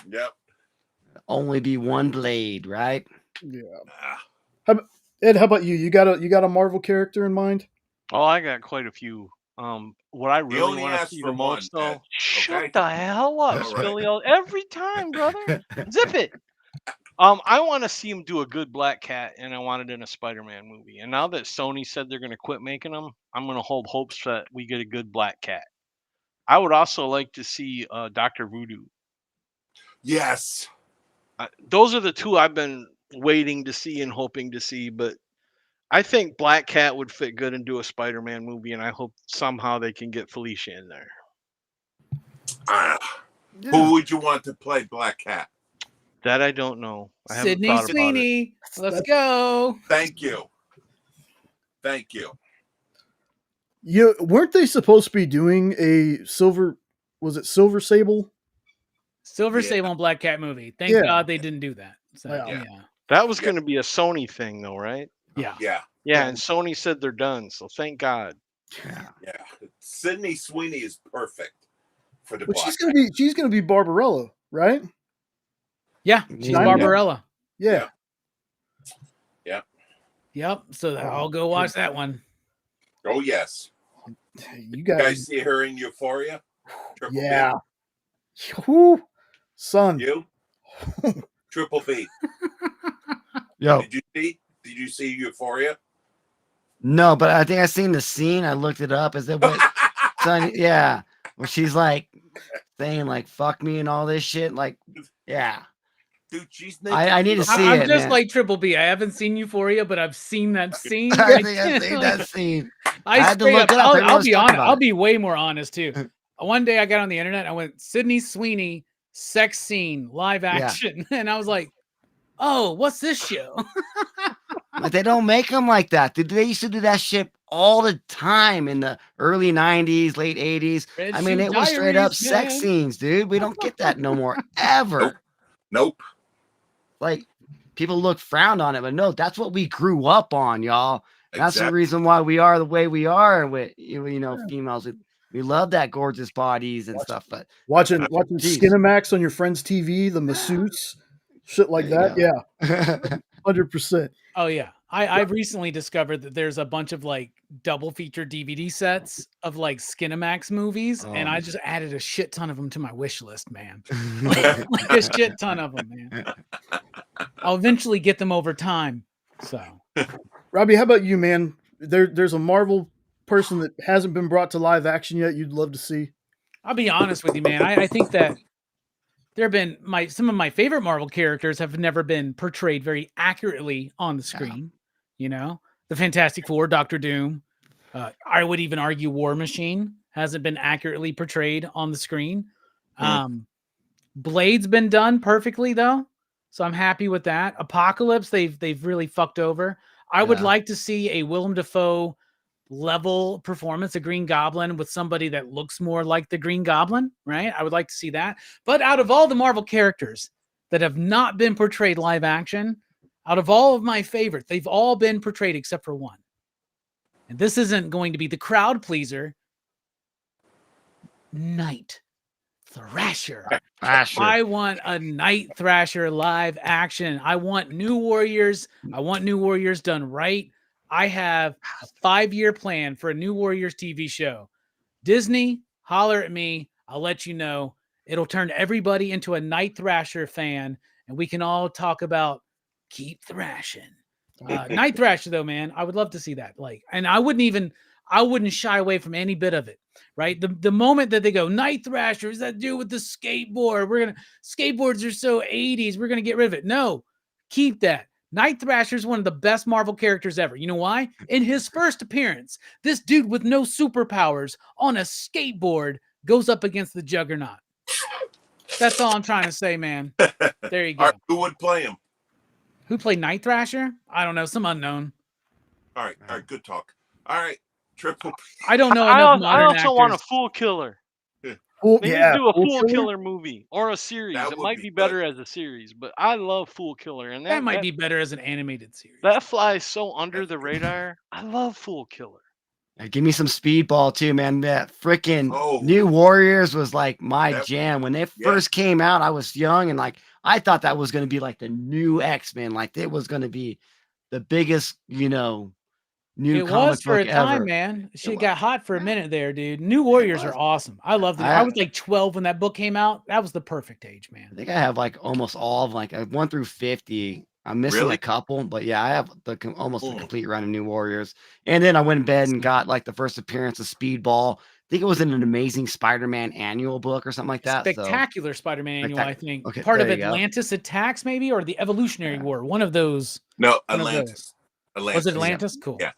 Yep. Only be one Blade, right? Yeah. Ed, how about you? You got a Marvel character in mind? Oh, I got quite a few. What I really want to see the most, though. Okay? Shut the hell up, All right. Spilly. Every time, brother. Zip it. I want to see him do a good Black Cat, and I want it in a Spider-Man movie. And now that Sony said they're going to quit making them, I'm going to hold hopes that we get a good Black Cat. I would also like to see Dr. Voodoo. Yes. those are the two I've been waiting to see and hoping to see. But I think Black Cat would fit good into a Spider-Man movie, and I hope somehow they can get Felicia in there. Yeah. Who would you want to play Black Cat? That I don't know. I haven't Sydney thought about it. Sweeney. Let's go. Thank you. Thank you. You weren't they supposed to be doing a Silver Sable? Silver Yeah. Sable and Black Cat movie. Thank Yeah. God they didn't do that. So, Yeah. yeah. That was going to be a Sony thing, though, right? Yeah. Yeah. Yeah, and Sony said they're done, so thank God. Yeah. Yeah. Sydney Sweeney is perfect for the But Black she's gonna be Barbarella, right? Yeah. She's Yeah. Barbarella. Yeah. Yep. So I'll go watch that one. Oh, yes. You You guys, guys see her in Euphoria? Triple yeah. Whew. Son. B. You? Triple B. Yo, Did you see Euphoria? no, but I think I seen the scene. I looked it up. Is that what? Son, yeah, where she's like saying like "fuck me" and all this shit. Like, yeah. Dude, she's I need to see I'm it, just man. like Triple B. I haven't seen Euphoria, but I've seen that scene. I think I seen that scene. I had to straight look it up. I'll Everyone's be talking honest. about I'll it. be way more honest too. One day I got on the internet. I went Sydney Sweeney sex scene live action, and I was like, "Oh, what's this show?" But they don't make them like that. They used to do that shit all the time in the early 90s, late 80s. Red I mean, Shoe it was straight up Diaries, sex man. scenes, dude. We don't get that no more, ever. Nope. Like, people look frowned on it, but no, that's what we grew up on, y'all. That's the Exactly. reason why we are the way we are with, you know, females. We love that gorgeous bodies and stuff, but Watching Jeez. Skinamax on your friend's TV, the masseuse, shit like There that. you Yeah, 100%. Oh yeah. I've recently discovered that there's a bunch of like double feature DVD sets of like Skinamax movies, and I just added a shit ton of them to my wish list, man. Like a shit ton of them, man. I'll eventually get them over time. So Robbie, how about you, man? There's a Marvel person that hasn't been brought to live action yet. You'd love to see. I'll be honest with you, man. I think that there have been some of my favorite Marvel characters have never been portrayed very accurately on the screen. You know, the Fantastic Four, Doctor Doom. I would even argue War Machine hasn't been accurately portrayed on the screen. Blade's been done perfectly though, so I'm happy with that. Apocalypse, they've really fucked over. I would like to see a Willem Dafoe level performance, a Green Goblin with somebody that looks more like the Green Goblin, right? I would like to see that. But out of all the Marvel characters that have not been portrayed live action, out of all of my favorites, they've all been portrayed except for one. And this isn't going to be the crowd pleaser. Night Thrasher. I want a Night Thrasher live action. I want New Warriors. I want New Warriors done right. I have a 5-year plan for a New Warriors TV show. Disney, holler at me. I'll let you know. It'll turn everybody into a Night Thrasher fan, and we can all talk about keep thrashing. Night Thrasher, though, man, I would love to see that. Like, and I wouldn't shy away from any bit of it. Right, the moment that they go Night Thrasher, is that dude with the skateboard? Skateboards are so 80s. We're gonna get rid of it. No, keep that. Night Thrasher is one of the best Marvel characters ever. You know why? In his first appearance, this dude with no superpowers on a skateboard goes up against the Juggernaut. That's all I'm trying to say, man. There you go. All right, who would play him? Who played Night Thrasher? I don't know. Some unknown. All right, good talk. All right, Triple. I don't know enough I modern also actors. want a Fool Killer. Well, They need to do a Fool Killer movie or a series. That It would might be be better as a series, but I love Fool Killer, and That might be better as an animated series. that flies so under the radar. I love Fool Killer. Give me some Speedball too, man. That freaking Oh. New Warriors was like my That- jam. When they yeah. first came out, I was young and like I thought that was going to be like the new X-Men. Like it was going to be the biggest, you know, new It comic was for a book time, ever. man. Shit was. got hot for a minute there, dude. New Warriors was. are awesome. I love them. I was like 12 when that book came out. That was the perfect age, I man. think I have like almost all of like 1 through 50 I'm missing Really? a couple, but yeah, I have almost a Mm. complete run of New Warriors. And then I went in bed and got like the first appearance of Speedball. I think it was in an Amazing Spider-Man annual book or something like that. Spectacular Spider-Man annual, I think. Okay, Part of there you go. Atlantis Attacks, maybe, or the Evolutionary Yeah. War. One of those. No, One of Atlantis. those. Was it Atlantis? Cool. Yeah.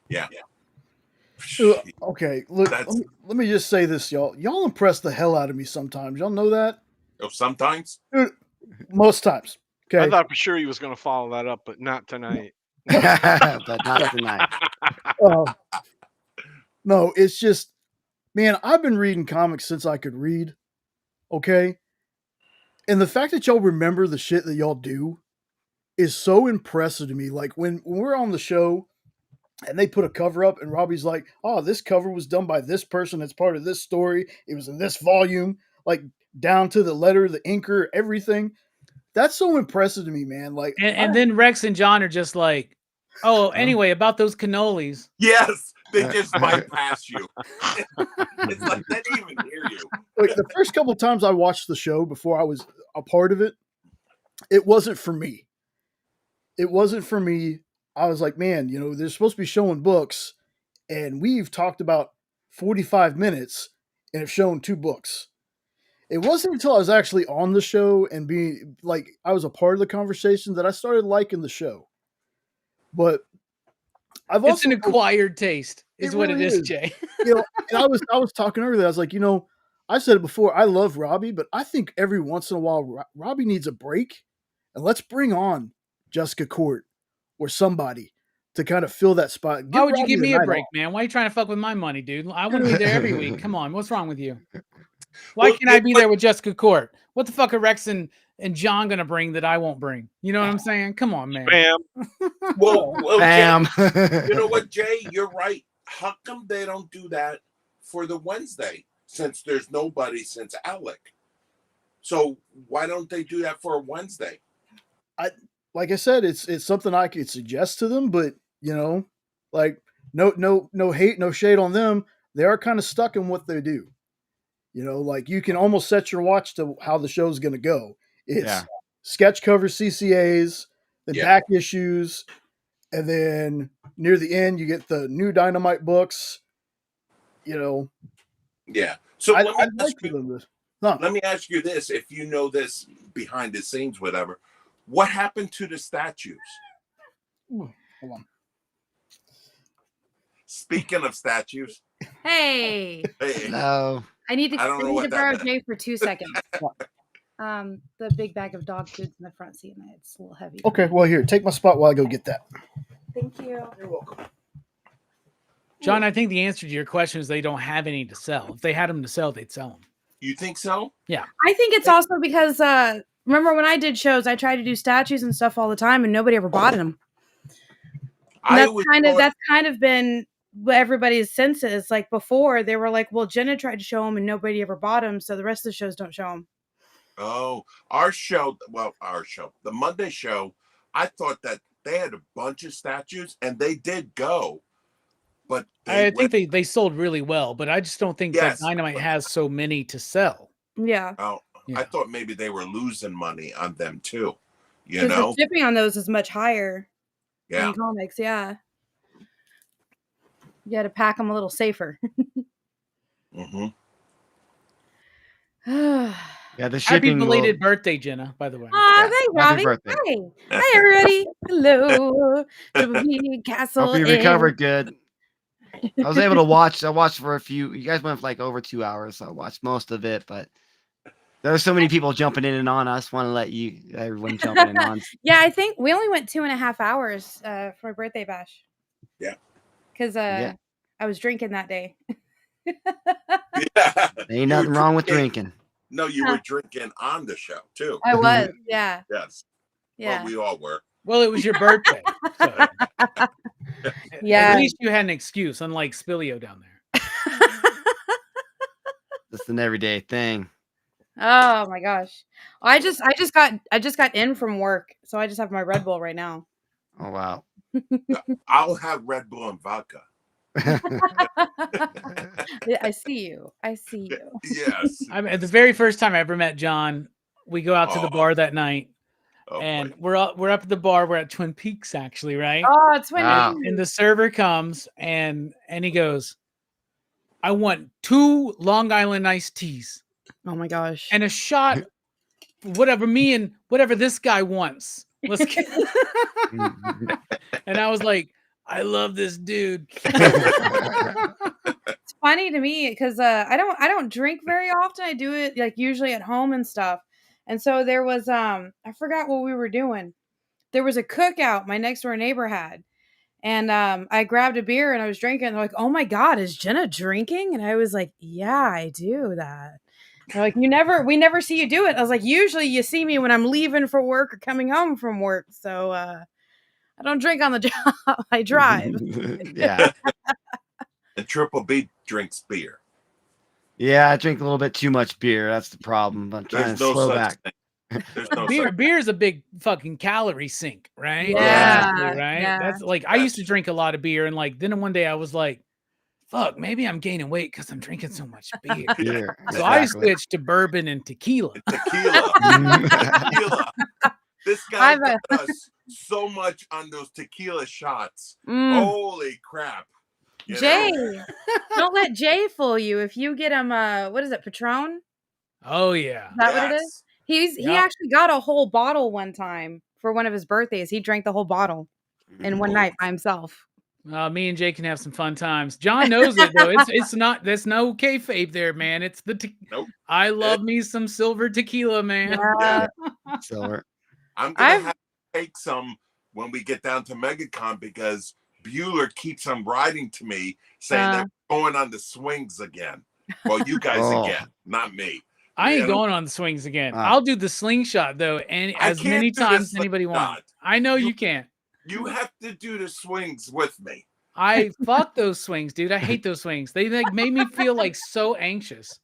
Yeah. Okay, look, That's- let me just say this, y'all. Y'all impress the hell out of me sometimes. Y'all know that? Oh, sometimes. Most times. Okay. I thought for sure he was going to follow that up, but not tonight. But not tonight. No, it's just, man, I've been reading comics since I could read. Okay. And the fact that y'all remember the shit that y'all do is so impressive to me. Like when we're on the show and they put a cover up and Robbie's like, oh, this cover was done by this person. It's part of this story. It was in this volume, like down to the letter, the inker, everything. That's so impressive to me, man. Like, And then Rex and John are just like, oh, anyway, about those cannolis. Yes, they just bypass you. It's like they didn't even hear you. like the first couple of times I watched the show before I was a part of it, it wasn't for me. It wasn't for me. I was like, man, you know, they're supposed to be showing books, and we've talked about 45 minutes and have shown 2 books. It wasn't until I was actually on the show and being like, I was a part of the conversation that I started liking the show. But I've It's also an acquired taste, is It what it really is, is. Jay. you know, and I was talking earlier. I was like, you know, I said it before. I love Robbie, but I think every once in a while Robbie needs a break, and let's bring on Jessica Court or somebody to kind of fill that spot. Why would you Robbie give me a night break, off. man? Why are you trying to fuck with my money, dude? I want to be there every week. Come on, what's wrong with you? Why Well, can't I be there with Jessica Court? What the fuck are Rex and John gonna bring that I won't bring? You know what I'm saying? Come on, man. Bam. Well, Bam. Jay, you know what, Jay? You're right. How come they don't do that for the Wednesday since there's nobody since Alec? So why don't they do that for a Wednesday? Like I said, it's something I could suggest to them, but you know, like no hate, no shade on them. They are kind of stuck in what they do. You know, like you can almost set your watch to how the show's going to go. It's sketch cover CCAs, then back issues, and then near the end you get the new Dynamite books. You know, Yeah. So I'd let me like ask for you, them to. Huh. let me ask you this: if you know this behind the scenes, whatever, what happened to the statues? Ooh, hold on. Speaking of statues, Hey, hey, No. I need to, I don't know I need what to that borrow meant. Jay for 2 seconds. The big bag of dog food's in the front seat and it's a little heavy. Okay, well here, take my spot while I go get that. Thank you. You're welcome. John, I think the answer to your question is they don't have any to sell. If they had them to sell, they'd sell them. You think so? Yeah. I think it's also because remember when I did shows, I tried to do statues and stuff all the time, and nobody ever bought them. And that's kind of been what everybody's sense is. Like before, they were like, "Well, Jenna tried to show them, and nobody ever bought them, so the rest of the shows don't show them." Oh, our show, the Monday show, I thought that they had a bunch of statues, and they did go, but I think they sold really well, but I just don't think that Dynamite has so many to sell. Yeah. Oh, Yeah. I thought maybe they were losing money on them too. You Because know, the shipping on those is much higher yeah. than comics. Yeah. You got to pack them a little safer. Mm-hmm. Yeah, the Happy shipping. belated birthday, Jenna, by the way. Oh, thanks, happy Robbie. birthday. Hi. Hi, everybody. Hello. Triple B Castle. Hope you recovered good. I was able to watch. I watched for a few. You guys went for like over 2 hours, so I watched most of it. But there were so many people jumping in and on. I just want to let everyone jump in and on. Yeah, I think we only went 2.5 hours for my birthday bash. Yeah. Because I was drinking that day. Yeah. Ain't nothing wrong with drinking. No, you were drinking on the show too. I was. Yeah. Yes. Yeah. Well, we all were. Well, it was your birthday. So. Yeah. At least you had an excuse, unlike Spilio down there. It's an everyday thing. Oh my gosh. I just got in from work, so I just have my Red Bull right now. Oh wow. I'll have Red Bull and vodka. I see you. Yes. I mean, the very first time I ever met John, we go out to the bar that night. and we're up at the bar. We're at Twin Peaks, actually, right? Oh, it's Twin Wow. Peaks. And the server comes and he goes, I want 2 Long Island iced teas Oh my gosh. and a shot, whatever me and whatever this guy wants. Let's get And I was like, I love this dude. It's funny to me because I don't drink very often. I do it like usually at home and stuff. And so there was I forgot what we were doing. There was a cookout my next door neighbor had. And I grabbed a beer and I was drinking. And they're like, "Oh my God, is Jenna drinking?" And I was like, "Yeah, I do that." They're like, we never see you do it. I was like, "Usually you see me when I'm leaving for work or coming home from work. So I don't drink on the job. I drive." Yeah. And Triple B drinks beer. Yeah, I drink a little bit too much beer. That's the problem. I'm trying There's to no slow such back. thing. There's no such Beer is a big fucking calorie sink, right? Yeah, Basically, right. yeah. That's like I used to drink a lot of beer, and like then one day I was like, "Fuck, maybe I'm gaining weight because I'm drinking so much beer." Beer. So I Exactly. switched to bourbon and tequila. tequila. Tequila. This guy got us so much on those tequila shots. Holy crap. You Jay, know? don't let Jay fool you. If you get him, what is it, Patron? Oh yeah. Is that what it is? He Yeah. actually got a whole bottle one time for one of his birthdays. He drank the whole bottle in one night by himself. Me and Jay can have some fun times. John knows it though. It's not. There's no kayfabe there, man. It's the. Nope. I love me some silver tequila, man. Yeah. Silver. I'm gonna have to take some when we get down to MegaCon because Bueller keeps on writing to me saying they're going on the swings again. Well, you guys again, not me. I ain't going on the swings again. Wow. I'll do the slingshot though, and I as can't many do the times as anybody slingshot. wants. I know you can't. You have to do the swings with me. I fuck those swings, dude. I hate those swings. They like made me feel like so anxious.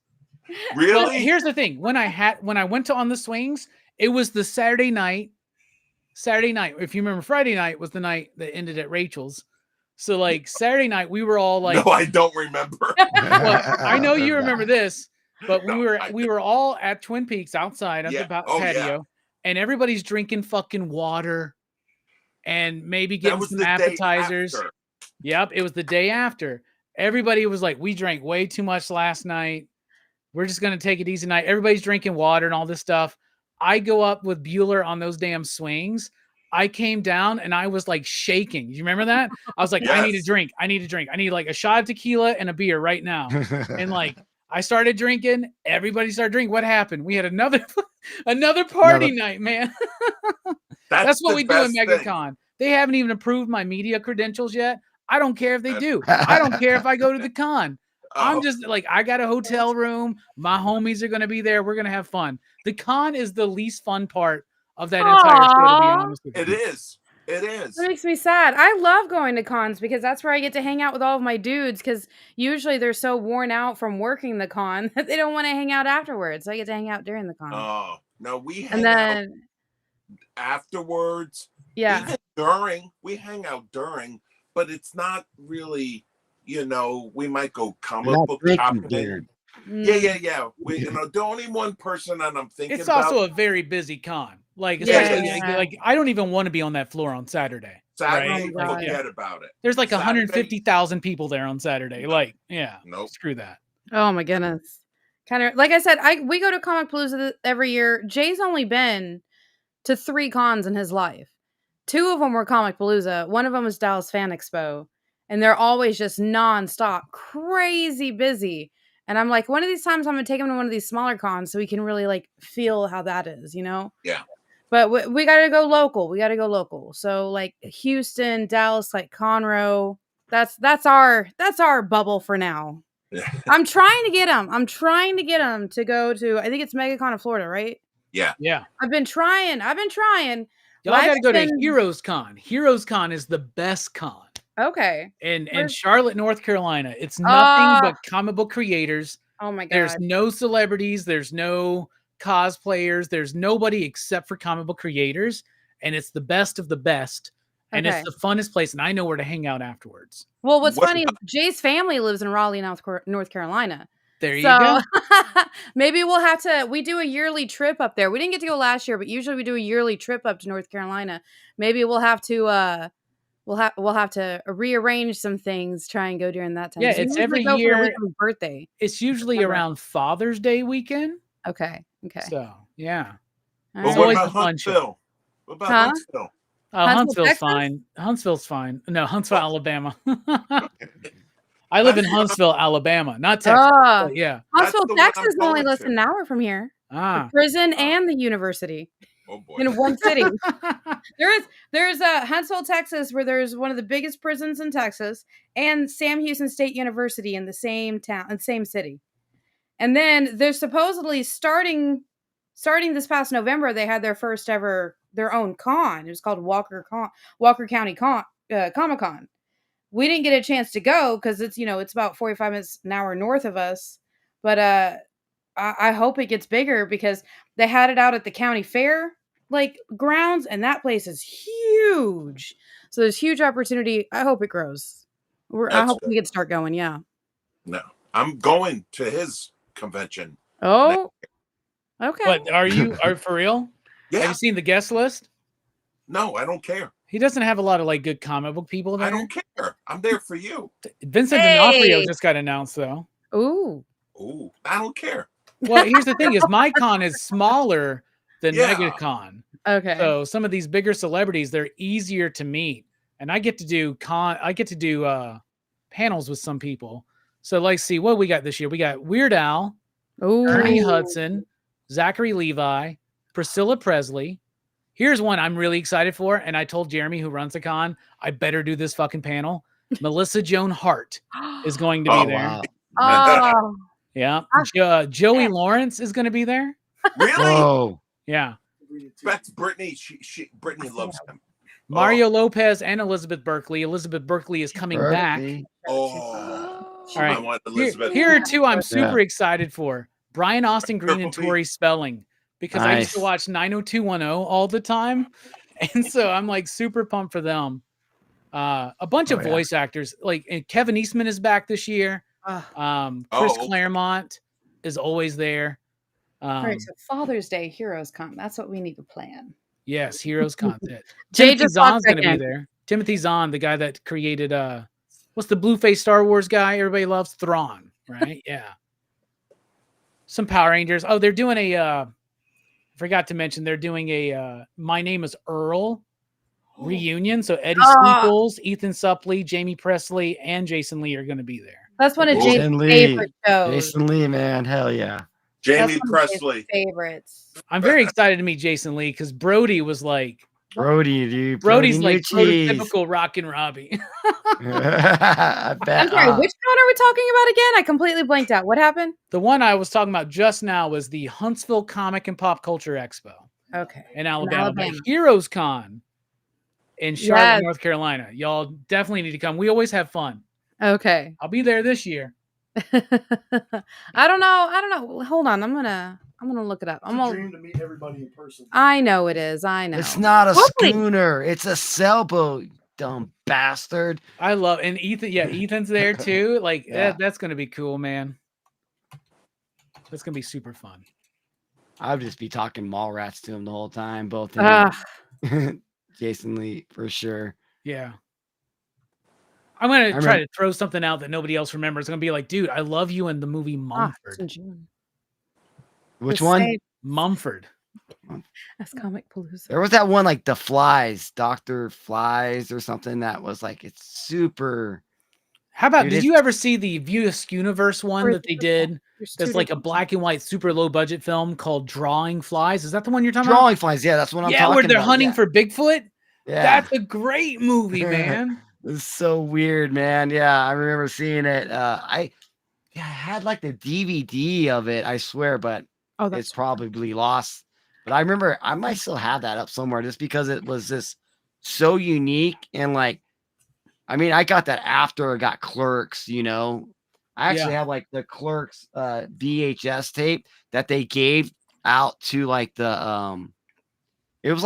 Really? Well, here's the thing. When I went to on the swings, it was the Saturday night. If you remember, Friday night was the night that ended at Rachel's. So like Saturday night, we were all like, no, I don't remember. well, I know you remember this, but No, we were all at Twin Peaks outside on the Oh, patio, and everybody's drinking fucking water and maybe That getting was some the day appetizers. after. Yep, it was the day after. Everybody was like, "We drank way too much last night. We're just gonna take it easy tonight." Everybody's drinking water and all this stuff. I go up with Bueller on those damn swings. I came down and I was like shaking. You remember that? I was like, I need a Yes. drink. I need a drink. I need like a shot of tequila and a beer right now. And like I started drinking. Everybody started drinking. What happened? We had another party night, man. That's what the we do in best thing. MegaCon. They haven't even approved my media credentials yet. I don't care if they do. I don't care if I go to the con. I'm just like, I got a hotel room. My homies are going to be there. We're going to have fun. The con is the least fun part of that entire show, to be honest with you. It is. It is. That makes me sad. I love going to cons because that's where I get to hang out with all of my dudes because usually they're so worn out from working the con that they don't want to hang out afterwards. So I get to hang out during the con. Oh, no, we hang and then, out afterwards. yeah. Even during, we hang out during, but it's not really, we might go comic book shopping. Yeah. We, the only one person that I'm thinking It's about. also a very busy con. Like, Yeah, especially, yeah. like I don't even want to be on that floor on Saturday. Saturday, right? forget about it. There's like Saturday- 150,000 people there on Saturday. Like, yeah, Nope. screw that. Oh my goodness. Kind of like I said, we go to Comic Palooza every year. Jay's only been to 3 cons in his life. 2 of them were Comic Palooza. One of them was Dallas Fan Expo. And they're always just nonstop, crazy busy. And I'm like, one of these times I'm going to take him to one of these smaller cons so we can really like feel how that is, Yeah. But we got to go local. So like Houston, Dallas, like Conroe, that's our bubble for now. Yeah. I'm trying to get him to go to, I think it's MegaCon in Florida, right? Yeah. Yeah. I've been trying. Y'all Life's got to go to been- Heroes Con. Heroes Con is the best con. Okay. In Where's- Charlotte, North Carolina. It's nothing but comic book creators. Oh my God. There's no celebrities. There's no cosplayers. There's nobody except for comic book creators. And it's the best of the best. And Okay. it's the funnest place. And I know where to hang out afterwards. Well, what's What- funny is Jay's family lives in Raleigh, North Carolina. There you go. Maybe we'll have to. We do a yearly trip up there. We didn't get to go last year, but usually we do a yearly trip up to North Carolina. Maybe we'll have to. We'll have to rearrange some things. Try and go during that time. Yeah, 'Cause we it's usually every go for the year. week of his birthday. It's usually September. around Father's Day weekend. Okay. So yeah, All But It's right. what always about a fun show. Huntsville? What about Huh? Huntsville? Huntsville, Huntsville's Texas? fine. Huntsville's fine. No, Huntsville, Alabama. I live in Huntsville, Alabama, not Texas. Ah, But yeah. That's Huntsville, the one I'm Texas is only going less to. than an hour from here. The Ah. prison and the university Oh boy. in one city. There's Huntsville, Texas, where there's one of the biggest prisons in Texas, and Sam Houston State University in the same town, in the same city. And then they're supposedly starting this past November, they had their first ever their own con. It was called Walker County Comic Con. We didn't get a chance to go because it's it's about 45 minutes an hour north of us. But I hope it gets bigger because they had it out at the county fair grounds, and that place is huge. So there's huge opportunity. I hope it grows. I hope we can start going. Yeah. No, I'm going to his convention. Oh, okay. But are for real? Yeah. Have you seen the guest list? No, I don't care. He doesn't have a lot of good comic book people there. I don't care. I'm there for you. Vincent D'Onofrio just got announced though. Ooh, I don't care. Well, here's the thing: is my con is smaller than Yeah. MegaCon. okay. So some of these bigger celebrities, they're easier to meet, and I get to do panels with some people. So let's see what we got this year. We got Weird Al, Ernie Hudson, Zachary Levi, Priscilla Presley. Here's one I'm really excited for, and I told Jeremy, who runs the con, I better do this fucking panel. Melissa Joan Hart is going to be there. Wow. Oh, Yeah. Joey Lawrence is going to be there. Really? Whoa. Yeah. That's Brittany. Brittany loves him. Mario Lopez and Elizabeth Berkley. Elizabeth Berkley is coming back. Oh, All right. I want Elizabeth. Here are two I'm super excited for. Brian Austin Green and Purple Tori Spelling. Because I used to watch 90210 all the time. And so I'm super pumped for them. A bunch of voice actors. And Kevin Eastman is back this year. Chris Claremont is always there. all right. So Father's Day Heroes Con. That's what we need to plan. Yes, Heroes content. Jay Timothy just Zahn's walked going to be there. Timothy Zahn, the guy that created what's the blue face Star Wars guy everybody loves? Thrawn, right? Yeah. Some Power Rangers. Oh, they're doing I forgot to mention they're doing a My Name is Earl reunion. So Eddie Steeples, Ethan Suplee, Jamie Presley, and Jason Lee are going to be there. That's one of Jason's favorite shows. Jason Lee, man, hell yeah. Jamie Presley. Favorites. I'm very excited to meet Jason Lee because Brody was Brody, dude. Brody's prototypical Rockin' Robbie. I bet. I'm sorry, which con are we talking about again? I completely blanked out. What happened? The one I was talking about just now was the Huntsville Comic and Pop Culture Expo. Okay. In Alabama. But Heroes Con in Charlotte, North Carolina. Y'all definitely need to come. We always have fun. Okay. I'll be there this year. I don't know. Hold on. I'm gonna look it up. It's a dream to meet everybody in person. I know it is. I know. It's not a schooner. It's a sailboat, dumb bastard. I love and Ethan. Yeah, Ethan's there too. That's gonna be cool, man. That's gonna be super fun. I'll just be talking mall rats to him the whole time. Both Jason Lee for sure. Yeah. I'm going to try to throw something out that nobody else remembers. It's going to be like, dude, I love you in the movie Mumford. Which one? Mumford. That's Comic Palooza. There was that one The Flies, Dr. Flies or something that was it's super. How about, did you ever see the Views Universe one that they did? That's a black and white, super low budget film called Drawing Flies. Is that the one you're talking about? Drawing Flies, yeah, that's what I'm talking about. Yeah, where they're hunting for Bigfoot. Yeah. That's a great movie, man. It's so weird, man. Yeah, I remember seeing it. I had the DVD of it, I swear, but it's probably lost. But I remember I might still have that up somewhere just because it was just so unique. And I got that after I got Clerks, I actually have the Clerks VHS tape that they gave out to the it was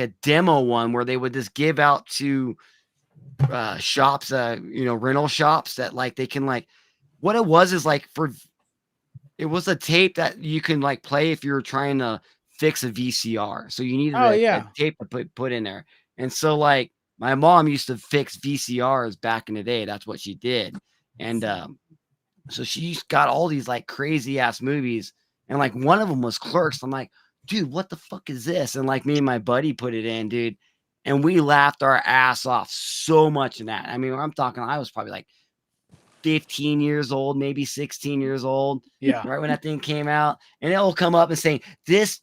a demo one where they would just give out to shops, rental shops that they can what it was is like it was a tape that you can like play if you were trying to fix a VCR. So you needed a tape to put in there. And so like my mom used to fix VCRs back in the day. That's what she did. And so she's got all these like crazy ass movies. And like one of them was Clerks. I'm like, dude, what the fuck is this? And like me and my buddy put it in, dude. And we laughed our ass off so much in that. I mean, I'm talking, I was probably like 15 years old, maybe 16 years old. Yeah. Right when that thing came out. And it'll come up and say, this,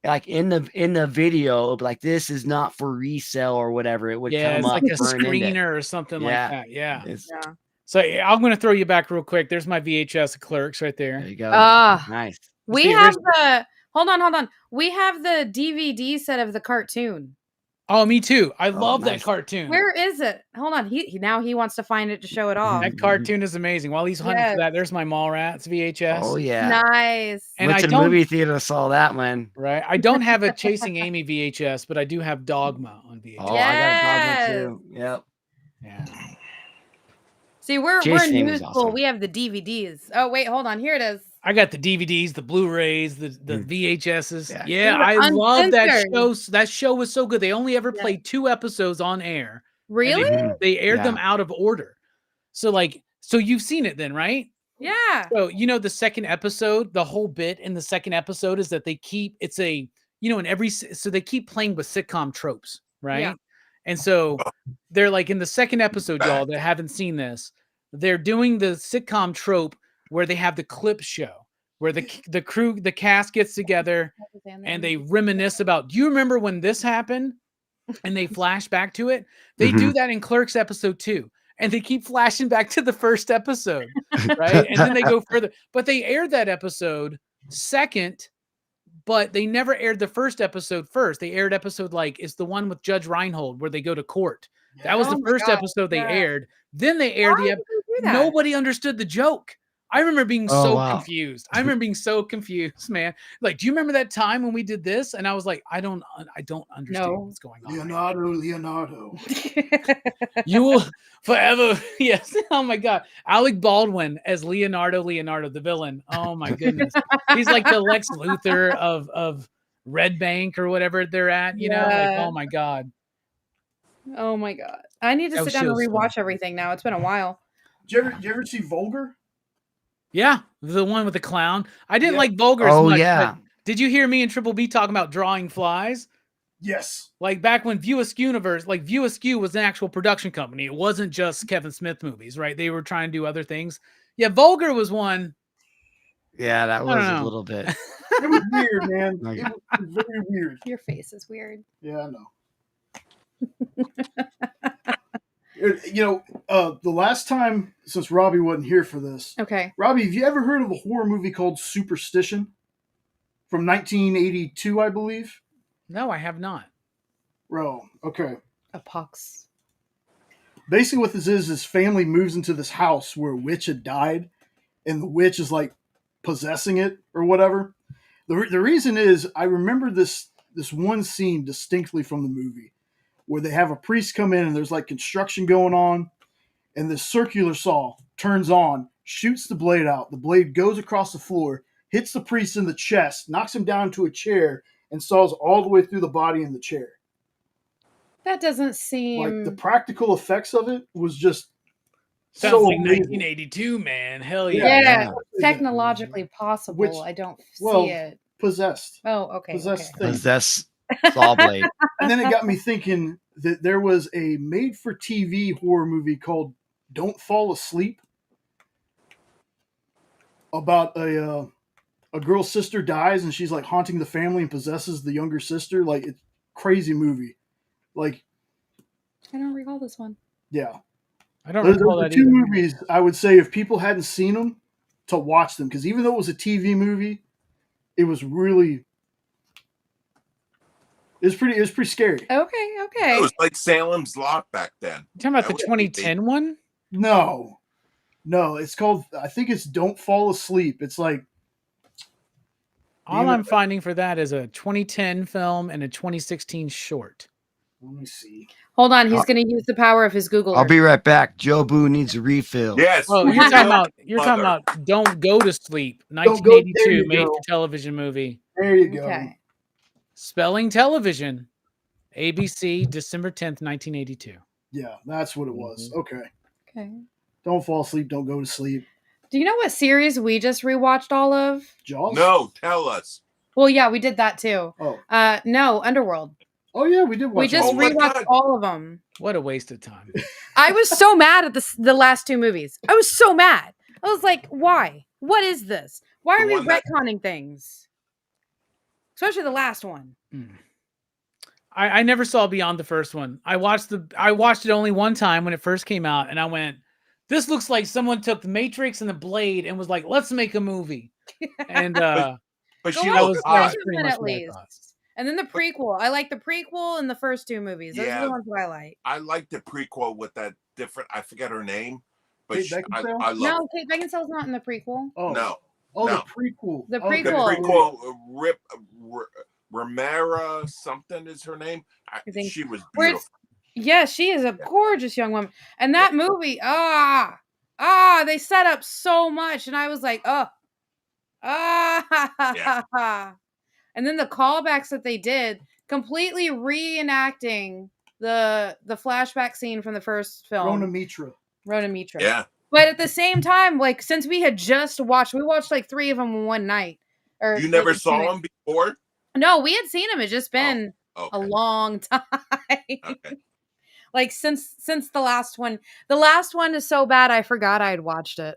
like in the video, it'll be like, this is not for resale or whatever. It would come it's up like a screener or something like that. Yeah. So I'm going to throw you back real quick. There's my VHS of Clerks right there. There you go. Nice. We have the hold on. We have the DVD set of the cartoon. Oh, me too. I love that cartoon. Where is it? Hold on. Now he wants to find it to show it off. That cartoon is amazing. While he's hunting for that, there's my Mallrats VHS. Oh yeah, nice. And went to the movie theater, saw that one. Right. I don't have a Chasing Amy VHS, but I do have Dogma on VHS. Oh, I got Dogma too. Yep. Yeah. See, we're new school. Awesome. We have the DVDs. Oh wait, hold on. Here it is. I got the DVDs, the Blu-rays, the VHSs. Yeah, I love that show. That show was so good. They only ever played 2 episodes on air. Really? They aired them out of order. So you've seen it then, right? Yeah. So the second episode, the whole bit in the second episode is that they keep they keep playing with sitcom tropes, right? Yeah. And so they're like in the second episode, y'all that haven't seen this, they're doing the sitcom trope where they have the clip show, where the crew, the cast gets together and they reminisce about, do you remember when this happened? And they flash back to it. They do that in Clerks episode 2. And they keep flashing back to the first episode, right? And then they go further. But they aired that episode second, but they never aired the first episode first. They aired episode it's the one with Judge Reinhold where they go to court. That was the first episode they aired. Then they aired nobody understood the joke. I remember being confused. I remember being so confused, man. Like, do you remember that time when we did this? And I was like, I don't understand what's going on. Leonardo. You will forever. Yes. Oh my God. Alec Baldwin as Leonardo, the villain. Oh my goodness. He's like the Lex Luthor of Red Bank or whatever they're at, you know? Like, oh my God. Oh my God. I need to sit down and rewatch everything now. It's been a while. Did you ever see Vulgar? Yeah, the one with the clown. I didn't like Vulgar as much. Yeah. Did you hear me and Triple B talking about drawing flies? Yes. Like back when View Askew Universe, View Askew was an actual production company. It wasn't just Kevin Smith movies, right? They were trying to do other things. Yeah, Vulgar was one. Yeah, that was a little bit. It was weird, man. It was very weird. Your face is weird. Yeah, I know. The last time, since Robbie wasn't here for this. Okay. Robbie, have you ever heard of a horror movie called Superstition? From 1982, I believe? No, I have not. Bro, okay. A pox. Basically what this is his family moves into this house where a witch had died, and the witch is possessing it or whatever. The reason is, I remember this one scene distinctly from the movie, where they have a priest come in and there's construction going on, and this circular saw turns on, shoots the blade out. The blade goes across the floor, hits the priest in the chest, knocks him down to a chair, and saws all the way through the body in the chair. That doesn't seem... the practical effects of it was just sounds so like amazing. 1982, man. Hell yeah. Yeah, technologically possible. I don't see it. Possessed. Oh, okay. Possessed thing. Possessed saw blade. And then it got me thinking that there was a made-for-TV horror movie called Don't Fall Asleep about a girl's sister dies and she's haunting the family and possesses the younger sister. It's crazy movie. I don't recall this one. Yeah. I don't recall that two either. movies I would say if people hadn't seen them to watch them, because even though it was a TV movie, it was really... It was pretty scary. Okay. It was like Salem's Lot back then. You talking about the 2010 one? No, it's called, I think it's Don't Fall Asleep. It's all I'm finding for that is a 2010 film and a 2016 short. Let me see. Hold on, he's going to use the power of his Google. I'll be right back. Joe Boo needs a refill. Yes. Oh, you're talking about Don't Go to Sleep, There 1982 you made go. for television movie. There you go. Okay. Spelling Television, ABC, December 10th, 1982. Yeah, that's what it was. Okay. Okay. Don't fall asleep. Don't go to sleep. Do you know what series we just rewatched all of? Jaws? No, tell us. Well, yeah, we did that too. Oh. No, Underworld. Oh yeah, we did watch. We just Oh my rewatched God. all of them. What a waste of time. I was so mad at the last two movies. I was so mad. I was like, why? What is this? Why The are we one that- retconning things? Especially the last one. I never saw beyond the first one. I watched it only one time when it first came out, and I went, "This looks like someone took the Matrix and the Blade and was like, let's make a movie." And But Go she watch was the hot. second pretty one much at what I least. thought. And then the prequel. I like the prequel and the first two movies. Those are Yeah. the ones that I like. I like the prequel with that different. I forget her name, but Kate Beckinsale? I love No, Kate Beckinsale's not in the prequel. Oh. No. Oh, No. the prequel. The Okay. the prequel. prequel. Ramera something is her name. I think- She was Where beautiful. it's, yeah, she is a gorgeous young woman. And that movie, they set up so much. And I was like, And then the callbacks that they did, completely reenacting the flashback scene from the first film. Rona Mitra. Yeah. But at the same time, like, since we had just watched, we watched like 3 of them in one night. Or You never like, saw them before? No, we had seen them. It's just been Okay. a long time. Okay. Like since the last one. The last one is so bad I forgot I had watched it.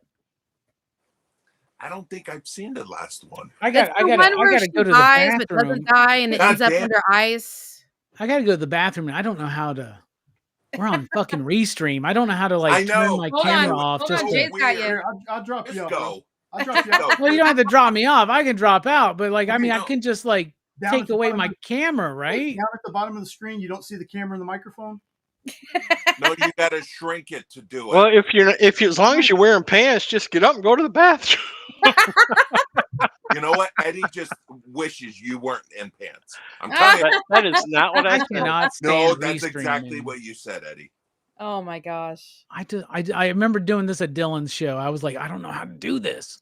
I don't think I've seen the last one. I It's got the one to where go she to the dies but bathroom. doesn't die and it God ends up damn. under ice. I got to go to the bathroom, and I don't know how to. We're on fucking restream. I don't know how to I know. turn my Hold camera on, off. hold just on, to- Jay's got you. Here, I'll drop Just you off. go. I'll drop you off. Well, you don't have to drop me off. I can drop out, but like, I mean, I No. can just like Down take at the away bottom my of- camera, right? Down at the bottom of the screen, you don't see the camera and the microphone. No, you got to shrink it to do it. Well, as long as you're wearing pants, just get up and go to the bathroom. You know what? Eddie just wishes you weren't in pants. I'm telling you. That is not what I I said. cannot stand No, that's restreaming. exactly what you said, Eddie. Oh my gosh. I remember doing this at Dylan's show. I was like, I don't know how to do this.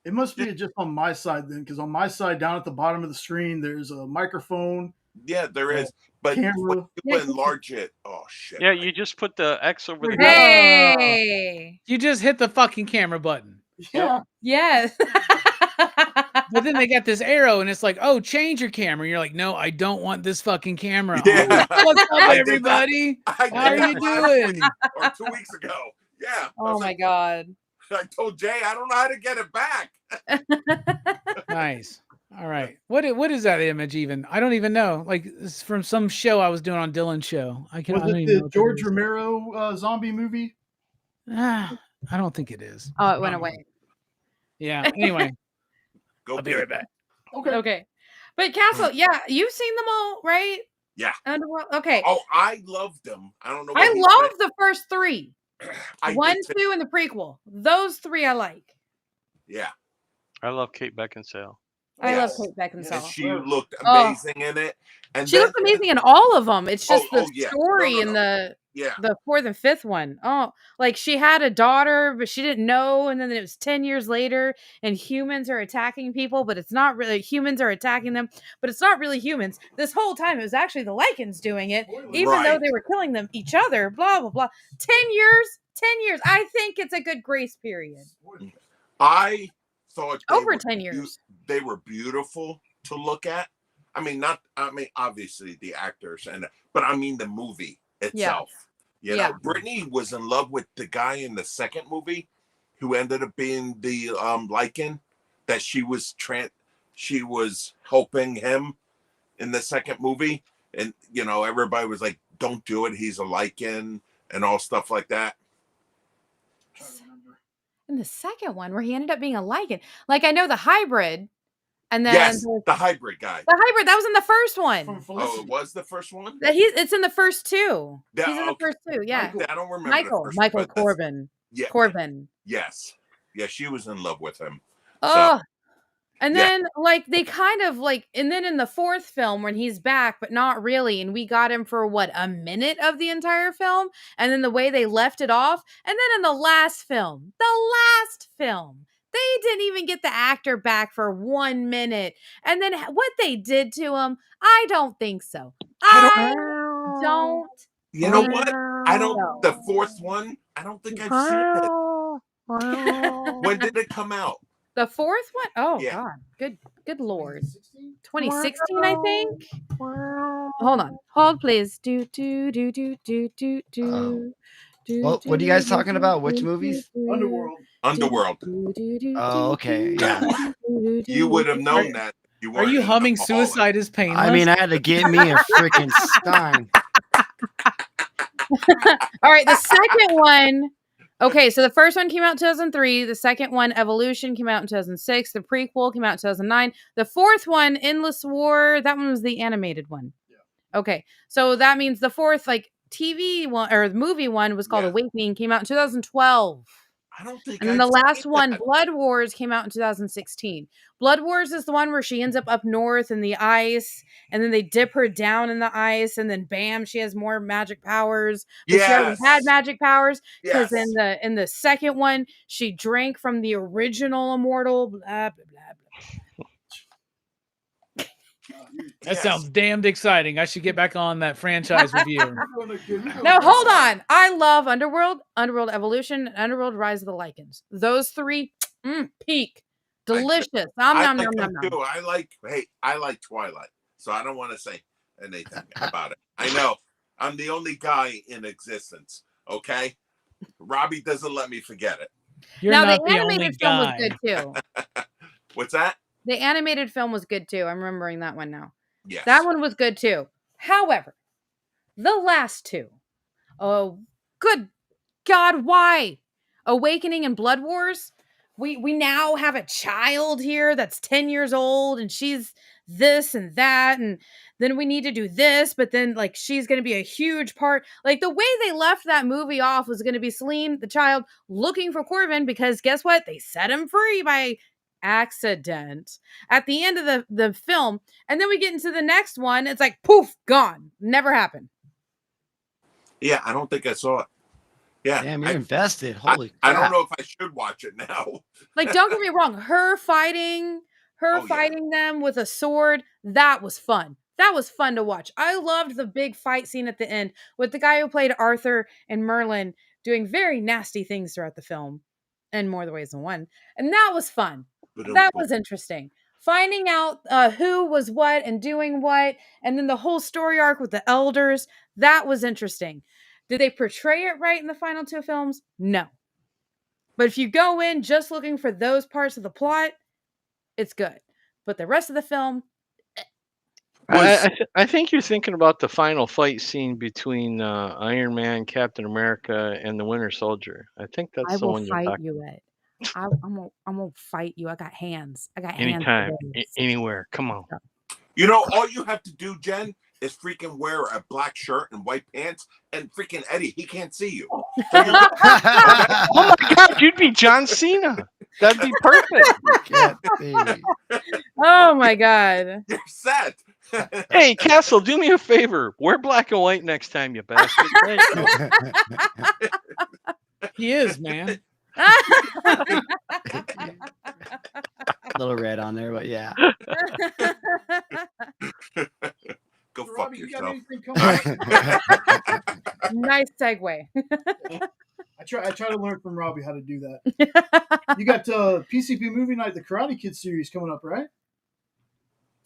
It must be just on my side then, because on my side, down at the bottom of the screen, there's a microphone. Yeah, there is. But Camera. when you enlarge it, oh shit. Yeah, you just put the X over the. Hey. You just hit the fucking camera button. Yeah. Yes. But then they got this arrow, and it's like, oh, change your camera. And you're like, no, I don't want this fucking camera. Yeah. What's up, I did everybody? I did How are that you last doing? week or 2 weeks ago. Yeah. I Oh was my like- god. I told Jay I don't know how to get it back. Nice. All right. What is that image even? I don't even know. Like, it's from some show I was doing on Dylan's show. I Was don't it even know the what that George is. Romero zombie movie? I don't think it is. Oh, it went away. Yeah. Anyway, Go I'll be right back. Okay. Okay. But Castle, yeah, you've seen them all, right? Yeah. Underworld. Okay. Oh, I loved them. I don't know. I what he love said. the first 3. I 1, did too. 2, and the prequel. Those 3 I like. Yeah. I love Kate Beckinsale. I love Yes. Kate Beckinsale. And she looked Oh. amazing in it. And She then- looks amazing in all of them. It's just Oh, the yeah. No, story no, in no. Yeah. the 4th and 5th one. Oh, like she had a daughter, but she didn't know, and then it was 10 years later, and humans are attacking people, but it's not really humans are attacking them, but it's not really humans. This whole time, it was actually the Lycans doing it, even though Right. they were killing them each other. Blah blah blah. 10 years. 10 years. I think it's a good grace period. I thought they Over were 10 years. They were beautiful to look at. I mean, obviously the actors but I mean the movie itself. You know, Yeah. Brittany was in love with the guy in the second movie who ended up being the Lycan that she was helping him in the second movie. And you know, everybody was like, don't do it, he's a Lycan and all stuff like that. In the second one, where he ended up being a Lycan. Like I know the hybrid, and then Yes, the hybrid guy. the hybrid that was in the first one. From Oh, Felicity. it was the first one? It's in the first 2. Yeah, He's in the okay. first 2. Yeah, I don't remember the Michael first one, but that's- Corbin. Yeah. Corbin. Yes. Yeah, she was in love with him. Oh, And then like they kind of like, and then in the fourth film when he's back, but not really, and we got him for what, a minute of the entire film, and then the way they left it off, and then in the last film, they didn't even get the actor back for 1 minute, and then what they did to him, I don't think so. I don't. You know what? I don't. The fourth one, I don't think I've seen it. When did it come out? The fourth one? Oh Yeah. God. Good Lord. 2016, I think. Hold on. Hold, please. Do. Well, what are you guys talking about? Which movies? Underworld. Oh, okay. Yeah. You would have known that. Are you humming Suicide is Painless? I mean, I had to get me a freaking Stein. All right, the second one. Okay, so the first one came out in 2003. The second one, Evolution, came out in 2006. The prequel came out in 2009. The fourth one, Endless War, that one was the animated one. Yeah. Okay, so that means the fourth, like, TV one or the movie one was called Awakening, came out in 2012. I don't think. And then the last one, Blood Wars, came out in 2016. Blood Wars is the one where she ends up north in the ice, and then they dip her down in the ice, and then bam, she has more magic powers. But she already had magic powers because in the second one, she drank from the original immortal. Blah blah blah. That sounds damned exciting. I should get back on that franchise review. Now, hold on. I love Underworld, Underworld Evolution, and Underworld Rise of the Lycans. Those three, peak. Delicious. I like Twilight, so I don't want to say anything about it. I know. I'm the only guy in existence, okay? Robbie doesn't let me forget it. You're now, not the the animated only film guy. was good, too. What's that? The animated film was good, too. I'm remembering that one now. Yes. That one was good, too. However, the last two, oh, good God, why? Awakening and Blood Wars? We now have a child here that's 10 years old, and she's this and that, and then we need to do this, but then, like, she's going to be a huge part. Like, the way they left that movie off was going to be Celine, the child, looking for Corbin, because guess what? They set him free by accident at the end of the film, and then we get into the next one, it's like, poof, gone. Never happened. Yeah, I don't think I saw it. Yeah. Damn, you're invested. Holy crap. I don't know if I should watch it now. Like, don't get me wrong, her fighting them with a sword, that was fun. That was fun to watch. I loved the big fight scene at the end with the guy who played Arthur and Merlin doing very nasty things throughout the film in more ways than one. And that was fun. That was interesting. Finding out who was what and doing what, and then the whole story arc with the elders, that was interesting. Did they portray it right in the final two films? No. But if you go in just looking for those parts of the plot, it's good. But the rest of the film... I think you're thinking about the final fight scene between Iron Man, Captain America, and the Winter Soldier. I think that's the one you're talking about. I will fight you at. I'm gonna fight you. I got hands. Anytime, anywhere. Come on. You know, all you have to do, Jen, is freaking wear a black shirt and white pants, and freaking Eddie, he can't see you. Oh my God, you'd be John Cena. That'd be perfect. Oh my God. You're set. Hey, Castle, do me a favor. Wear black and white next time, you bastard. He is, man. A little red on there, but yeah. Go fuck Robbie, yourself. Nice segue. I try to learn from Robbie how to do that. You got PCP Movie Night, the Karate Kid series coming up, right?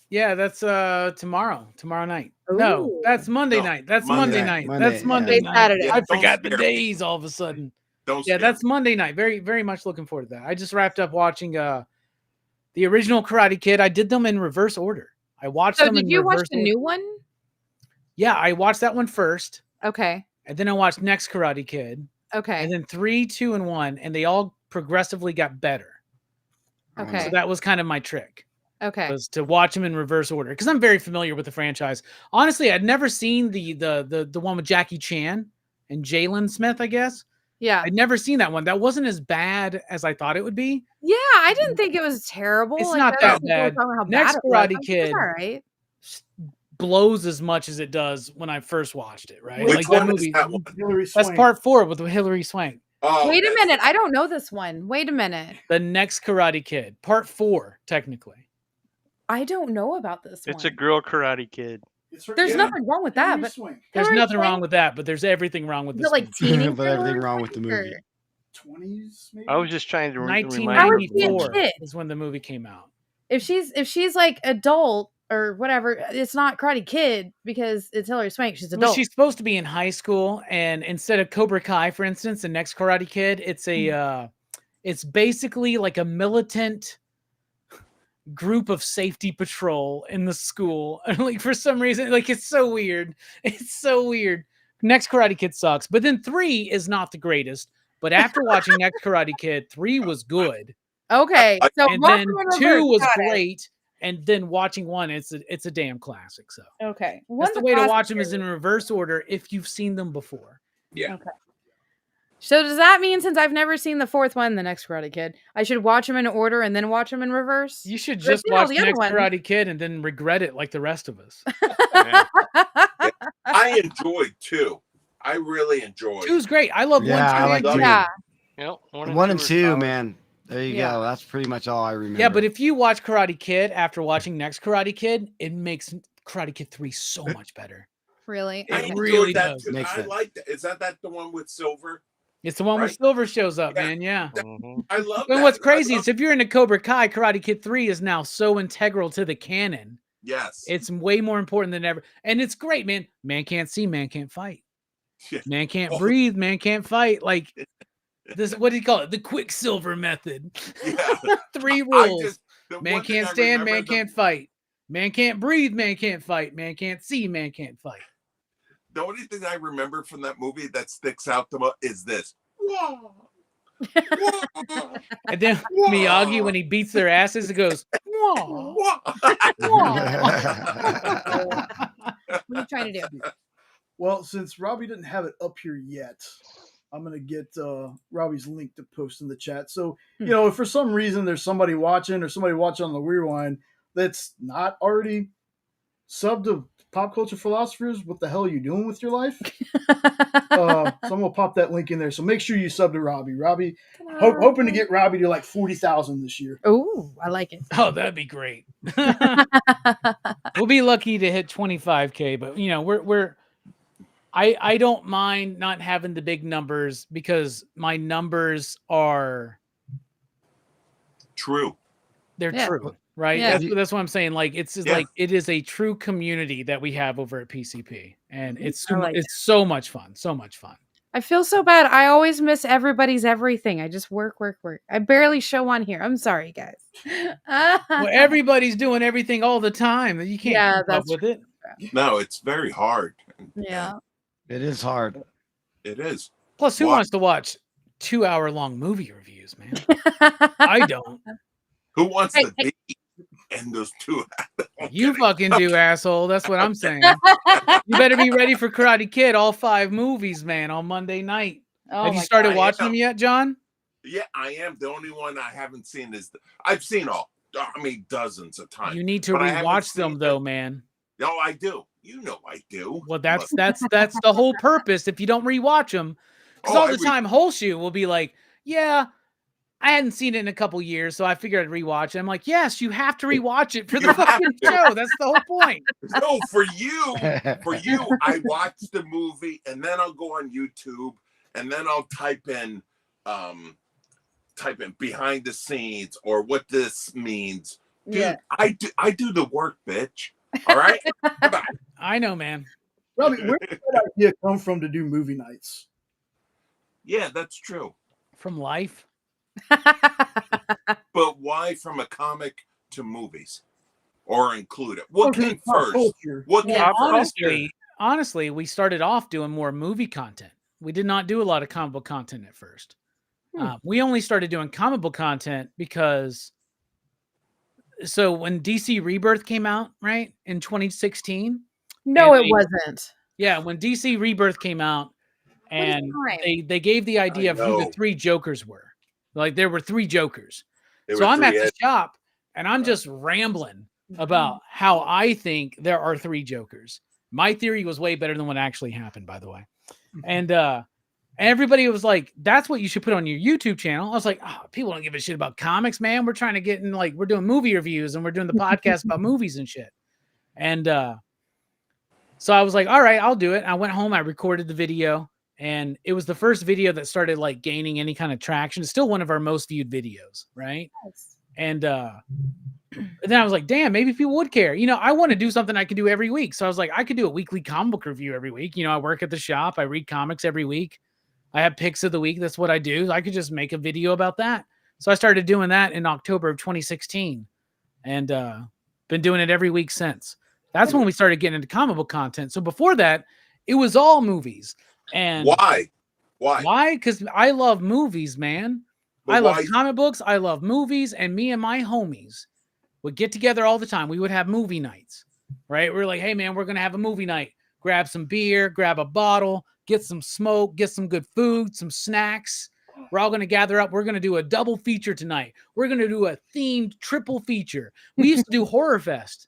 Yeah, that's tomorrow night. Ooh. No, that's Monday night. That's Monday night. That's Monday night. Saturday. I forgot the days all of a sudden. That's Monday night. Very, very much looking forward to that. I just wrapped up watching the original Karate Kid. I did them in reverse order. I watched them in reverse order. Did you watch the new one? Yeah, I watched that one first. Okay. And then I watched Next Karate Kid. Okay. And then 3, 2, and 1, and they all progressively got better. Okay. So that was kind of my trick. Okay. Was to watch them in reverse order because I'm very familiar with the franchise. Honestly, I'd never seen the one with Jackie Chan and Jalen Smith, I guess. Yeah. I'd never seen that one. That wasn't as bad as I thought it would be. Yeah, I didn't think it was terrible. It's Like, not other that people were bad. talking about how Next bad it was. Karate I'm like, Kid it's all right. blows as much as it does when I first watched it, right? Which Like one that is movie. that one? Hilary That's Swank. part 4 with Hilary Swank. Oh, Wait a that's- minute. I don't know this one. Wait a minute. The Next Karate Kid, part 4, technically. I don't know about this It's one. a girl Karate kid. It's her- There's yeah, nothing wrong with that, Hilary but Swank. There's Hilary nothing wrong Swank- with that, but there's everything wrong with is this it like movie. teenager? But everything wrong with the Swank, movie. or- 20s, maybe. I was just trying to remind you. How is she a $1994 kid? is when the movie came out. If she's like adult or whatever, it's not Karate Kid because it's Hilary Swank. She's Well, adult. she's supposed to be in high school, and instead of Cobra Kai, for instance, the Next Karate Kid, it's a it's basically like a militant group of safety patrol in the school. And like for some reason, like it's so weird. It's so weird. Next Karate Kid sucks, but then 3 is not the greatest. But after watching Next Karate Kid, 3 was good, Okay, so and watch then them in 2 reverse. was Got it. great, and then watching 1, it's a damn classic. So Okay, that's One's the a way to classic watch them is series. in reverse order if you've seen them before. So does that mean since I've never seen the 4th one, the Next Karate Kid, I should watch them in order and then watch them in reverse? You should I've just seen all watch the the other Next ones. Karate Kid and then regret it like the rest of us. I enjoyed 2. I really enjoyed. 2's great. I love Yeah, I 1, 2, like and 3. two. Yeah. Yep, 1 and are 2, solid. man. There you Yeah. go. That's pretty much all I remember. Yeah, but if you watch Karate Kid after watching Next Karate Kid, it makes Karate Kid 3 so much better. Really? It I Okay. enjoyed really that does. too. Makes I sense. like that. Is that the one with Silver? It's the one where Right? Silver shows up, Yeah. man. Yeah. Mhm. I love And that. what's I crazy love- is if you're into Cobra Kai, Karate Kid 3 is now so integral to the canon. yes. It's way more important than ever. And it's great, man. Man can't see, man can't fight. Yeah. Man can't Oh. breathe, man can't fight. Like this, what do you call it? The Quicksilver method. Yeah. 3 I rules. just the Man one thing can't I stand, remember man the- can't fight. Man can't breathe, man can't fight. Man can't see, man can't fight. The only thing I remember from that movie that sticks out the most is this. Whoa. And then Miyagi, when he beats their asses, it goes, whoa. What are you trying to do? Well, since Robbie didn't have it up here yet, I'm gonna get Robbie's link to post in the chat. So, you know, if for some reason there's somebody watching or somebody watching on the rewind that's not already subbed to Pop Culture Philosophers, what the hell are you doing with your life? Someone will pop that link in there. So make sure you sub to Robbie. Robbie, hoping to get Robbie to like 40,000 this year. Oh, I like it. Oh, that'd be great. We'll be lucky to hit 25K, but you know, I don't mind not having the big numbers because my numbers are True. they're Yeah. true, right? Yeah. That's what I'm saying. Like it's Yeah. like it is a true community that we have over at PCP, and it's I like it's so much fun, so much fun. I feel so bad. I always miss everybody's everything. I just work. I barely show on here. I'm sorry, guys. Well, everybody's doing everything all the time. You can't Yeah, keep up that's with it. No, it's very hard. Yeah. It is hard. It is. Plus, who Why? wants to watch 2-hour-long movie reviews, man? I don't. Who wants Hey, to be in those 2 hours? You fucking do, asshole. That's what I'm saying. You better be ready for Karate Kid, all 5 movies, man, on Monday night. Oh Have you my started God. watching I them am. yet, John? Yeah, I am. The only one I haven't seen is I've seen all. I mean, dozens of times. You need to But I haven't rewatch them, seen though, it. man. No, I do. You know I do. Well, that's But- that's the whole purpose. If you don't rewatch them, because Oh, all I the time, Holshoe will be like, "Yeah, I hadn't seen it in a couple years, so I figured I'd rewatch it." I'm like, "Yes, you have to rewatch it for the You have fucking to. show. That's the whole point." No, for you, I watch the movie and then I'll go on YouTube and then I'll type in behind the scenes or what this means. Dude, Yeah. I do the work, bitch. All right? Come on. I know, man. Robbie, where did that idea come from to do movie nights? Yeah, that's true. From life. But why from a comic to movies? Or include it? What Okay, came pop first? culture. What Yeah, came first? Honestly, we started off doing more movie content. We did not do a lot of comic book content at first. We only started doing comic book content because so when DC Rebirth came out, right, in 2016. No, and it wasn't. Yeah, when DC Rebirth came out, and they gave the idea of who the 3 Jokers were. Like there were 3 Jokers. So I'm at the shop and I'm just rambling about how I think there are 3 Jokers. My theory was way better than what actually happened, by the way. And everybody was like, that's what you should put on your YouTube channel. I was like, oh, people don't give a shit about comics, man. We're trying to get in, like, we're doing movie reviews and we're doing the podcast about movies and shit. And so I was like, all right, I'll do it. I went home, I recorded the video, and it was the first video that started like gaining any kind of traction. It's still one of our most viewed videos, right? Nice. And then I was like, damn, maybe people would care. You know, I want to do something I can do every week. So I was like, I could do a weekly comic book review every week. You know, I work at the shop, I read comics every week. I have picks of the week. That's what I do. I could just make a video about that. So I started doing that in October of 2016 and been doing it every week since. That's when we started getting into comic book content. So before that, it was all movies. And why? Because I love movies, man. I love comic books. I love movies. And me and my homies would get together all the time. We would have movie nights, right? We're like, hey, man, we're going to have a movie night. Grab some beer, grab a bottle, get some smoke, get some good food, some snacks. We're all going to gather up. We're going to do a double feature tonight. We're going to do a themed triple feature. We used to do Horror Fest.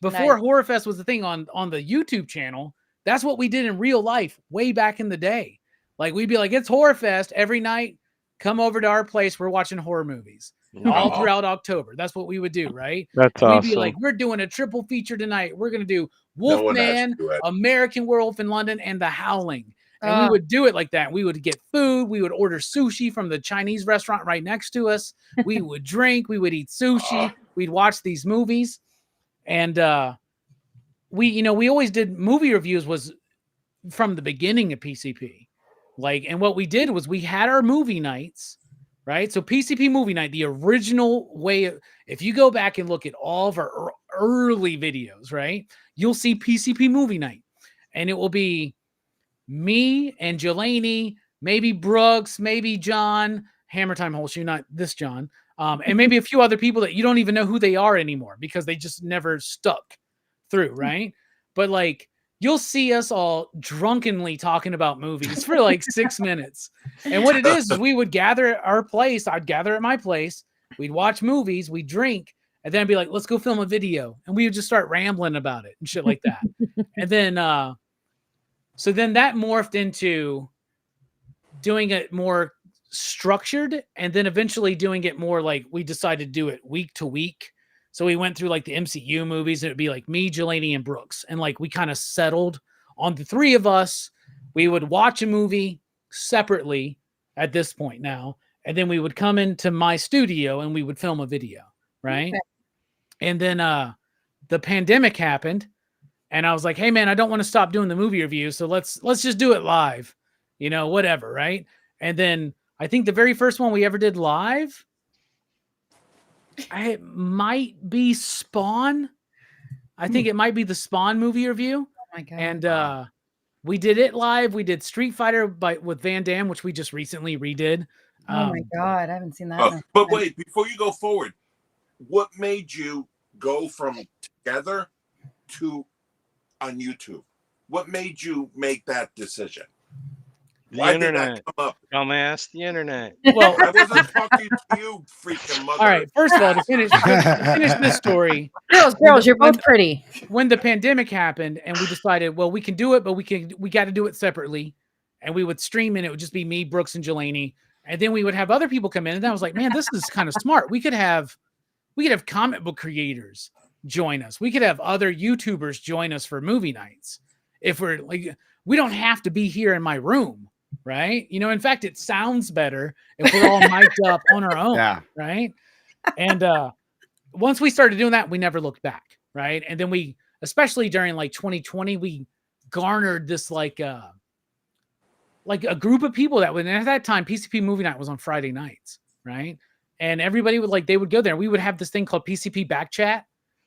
Before Horror Fest was the thing on the YouTube channel. That's what we did in real life way back in the day. Like, we'd be like, it's Horror Fest every night. Come over to our place. We're watching horror movies all throughout October. That's what we would do, right? That's awesome. We'd be like, we're doing a triple feature tonight. We're going to do Wolfman, American Werewolf in London, and The Howling. And we would do it like that. We would get food. We would order sushi from the Chinese restaurant right next to us. We would drink. We would eat sushi. We'd watch these movies. And we always did movie reviews was from the beginning of PCP. Like, and what we did was we had our movie nights, right? So PCP movie night, the original way, if you go back and look at all of our early videos, right, you'll see PCP movie night. And it will be me and Jelani, maybe Brooks, maybe John, Hammer Time Holshoe, not this John, and maybe a few other people that you don't even know who they are anymore because they just never stuck through, right? But like, you'll see us all drunkenly talking about movies for like 6 minutes. And what it is we would gather at our place. I'd gather at my place. We'd watch movies. We'd drink. And then I'd be like, let's go film a video. And we would just start rambling about it and shit like that. And then, so then that morphed into doing it more structured. And then eventually doing it more like we decided to do it week to week. So we went through like the MCU movies. It would be like me, Jelani, and Brooks. And like we kind of settled on the 3 of us. We would watch a movie separately at this point now. And then we would come into my studio and we would film a video. Right. Okay. And then the pandemic happened. And I was like, hey, man, I don't want to stop doing the movie review. So let's just do it live. You know, whatever. Right. And then I think the very first one we ever did live, it might be Spawn. I think it might be the Spawn movie review. Oh my God. And we did it live. We did Street Fighter with Van Damme, which we just recently redid. Oh my God, I haven't seen that. But wait, before you go forward, what made you go from together to on YouTube? What made you make that decision? Why did that come up? Dumbass, the internet. Well, I wasn't talking to you, freaking mother. All right, first of all, to finish this story. Girls, you're both pretty. When the pandemic happened and we decided, well, we can do it, but we got to do it separately. And we would stream and it would just be me, Brooks, and Jelani. And then we would have other people come in. And I was like, man, this is kind of smart. We could have comic book creators join us. We could have other YouTubers join us for movie nights. If we're like, we don't have to be here in my room. Right. You know, in fact, it sounds better if we're all mic'd up on our own. Yeah. Right. And once we started doing that, we never looked back. Right. And then we, especially during like 2020, we garnered this like a group of people that would, and at that time, PCP movie night was on Friday nights. Right. And everybody would they would go there. We would have this thing called PCP back chat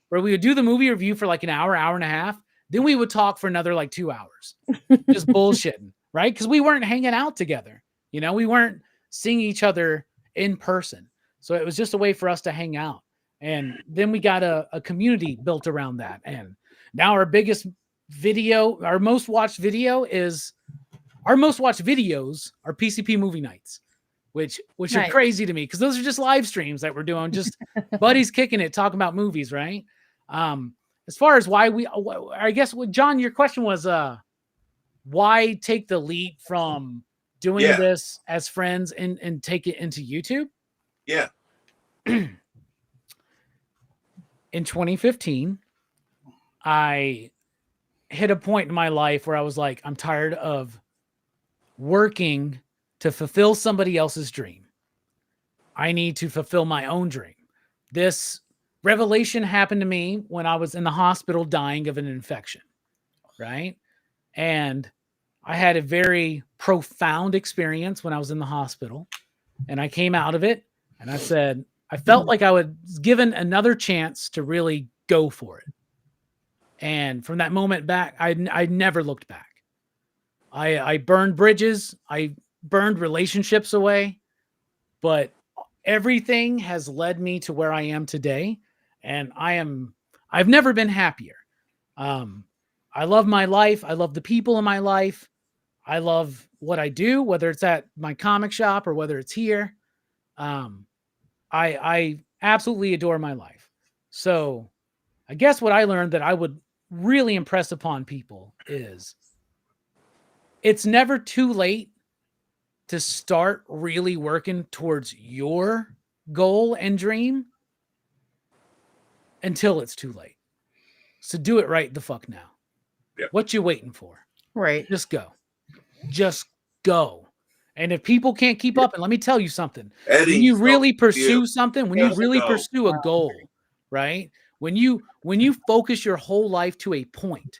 where we would do the movie review for like an hour, hour and a half. Then we would talk for another like 2 hours, just bullshitting. Right? Because we weren't hanging out together. You know, we weren't seeing each other in person. So it was just a way for us to hang out. And then we got a community built around that. And now our biggest video, our most watched video is our most watched videos are PCP movie nights, which are Nice. crazy to me because those are just live streams that we're doing, just buddies kicking it, talking about movies, right? As far as why I guess, John, your question was, why take the leap from doing this as friends and take it into YouTube? Yeah. In 2015, I hit a point in my life where I was like, I'm tired of working to fulfill somebody else's dream. I need to fulfill my own dream. This revelation happened to me when I was in the hospital dying of an infection, right? And I had a very profound experience when I was in the hospital, and I came out of it and I said, I felt like I was given another chance to really go for it. And from that moment back, I never looked back. I burned bridges. I burned relationships away, but everything has led me to where I am today. And I've never been happier. I love my life. I love the people in my life. I love what I do, whether it's at my comic shop or whether it's here. I absolutely adore my life. So I guess what I learned that I would really impress upon people is it's never too late to start really working towards your goal and dream until it's too late. So do it right the fuck now. Yep. What you waiting for? Right. Just go. Just go. And if people can't keep up, and let me tell you something, Eddie, when you really pursue something, when you Just really go. pursue a goal, right? When you focus your whole life to a point,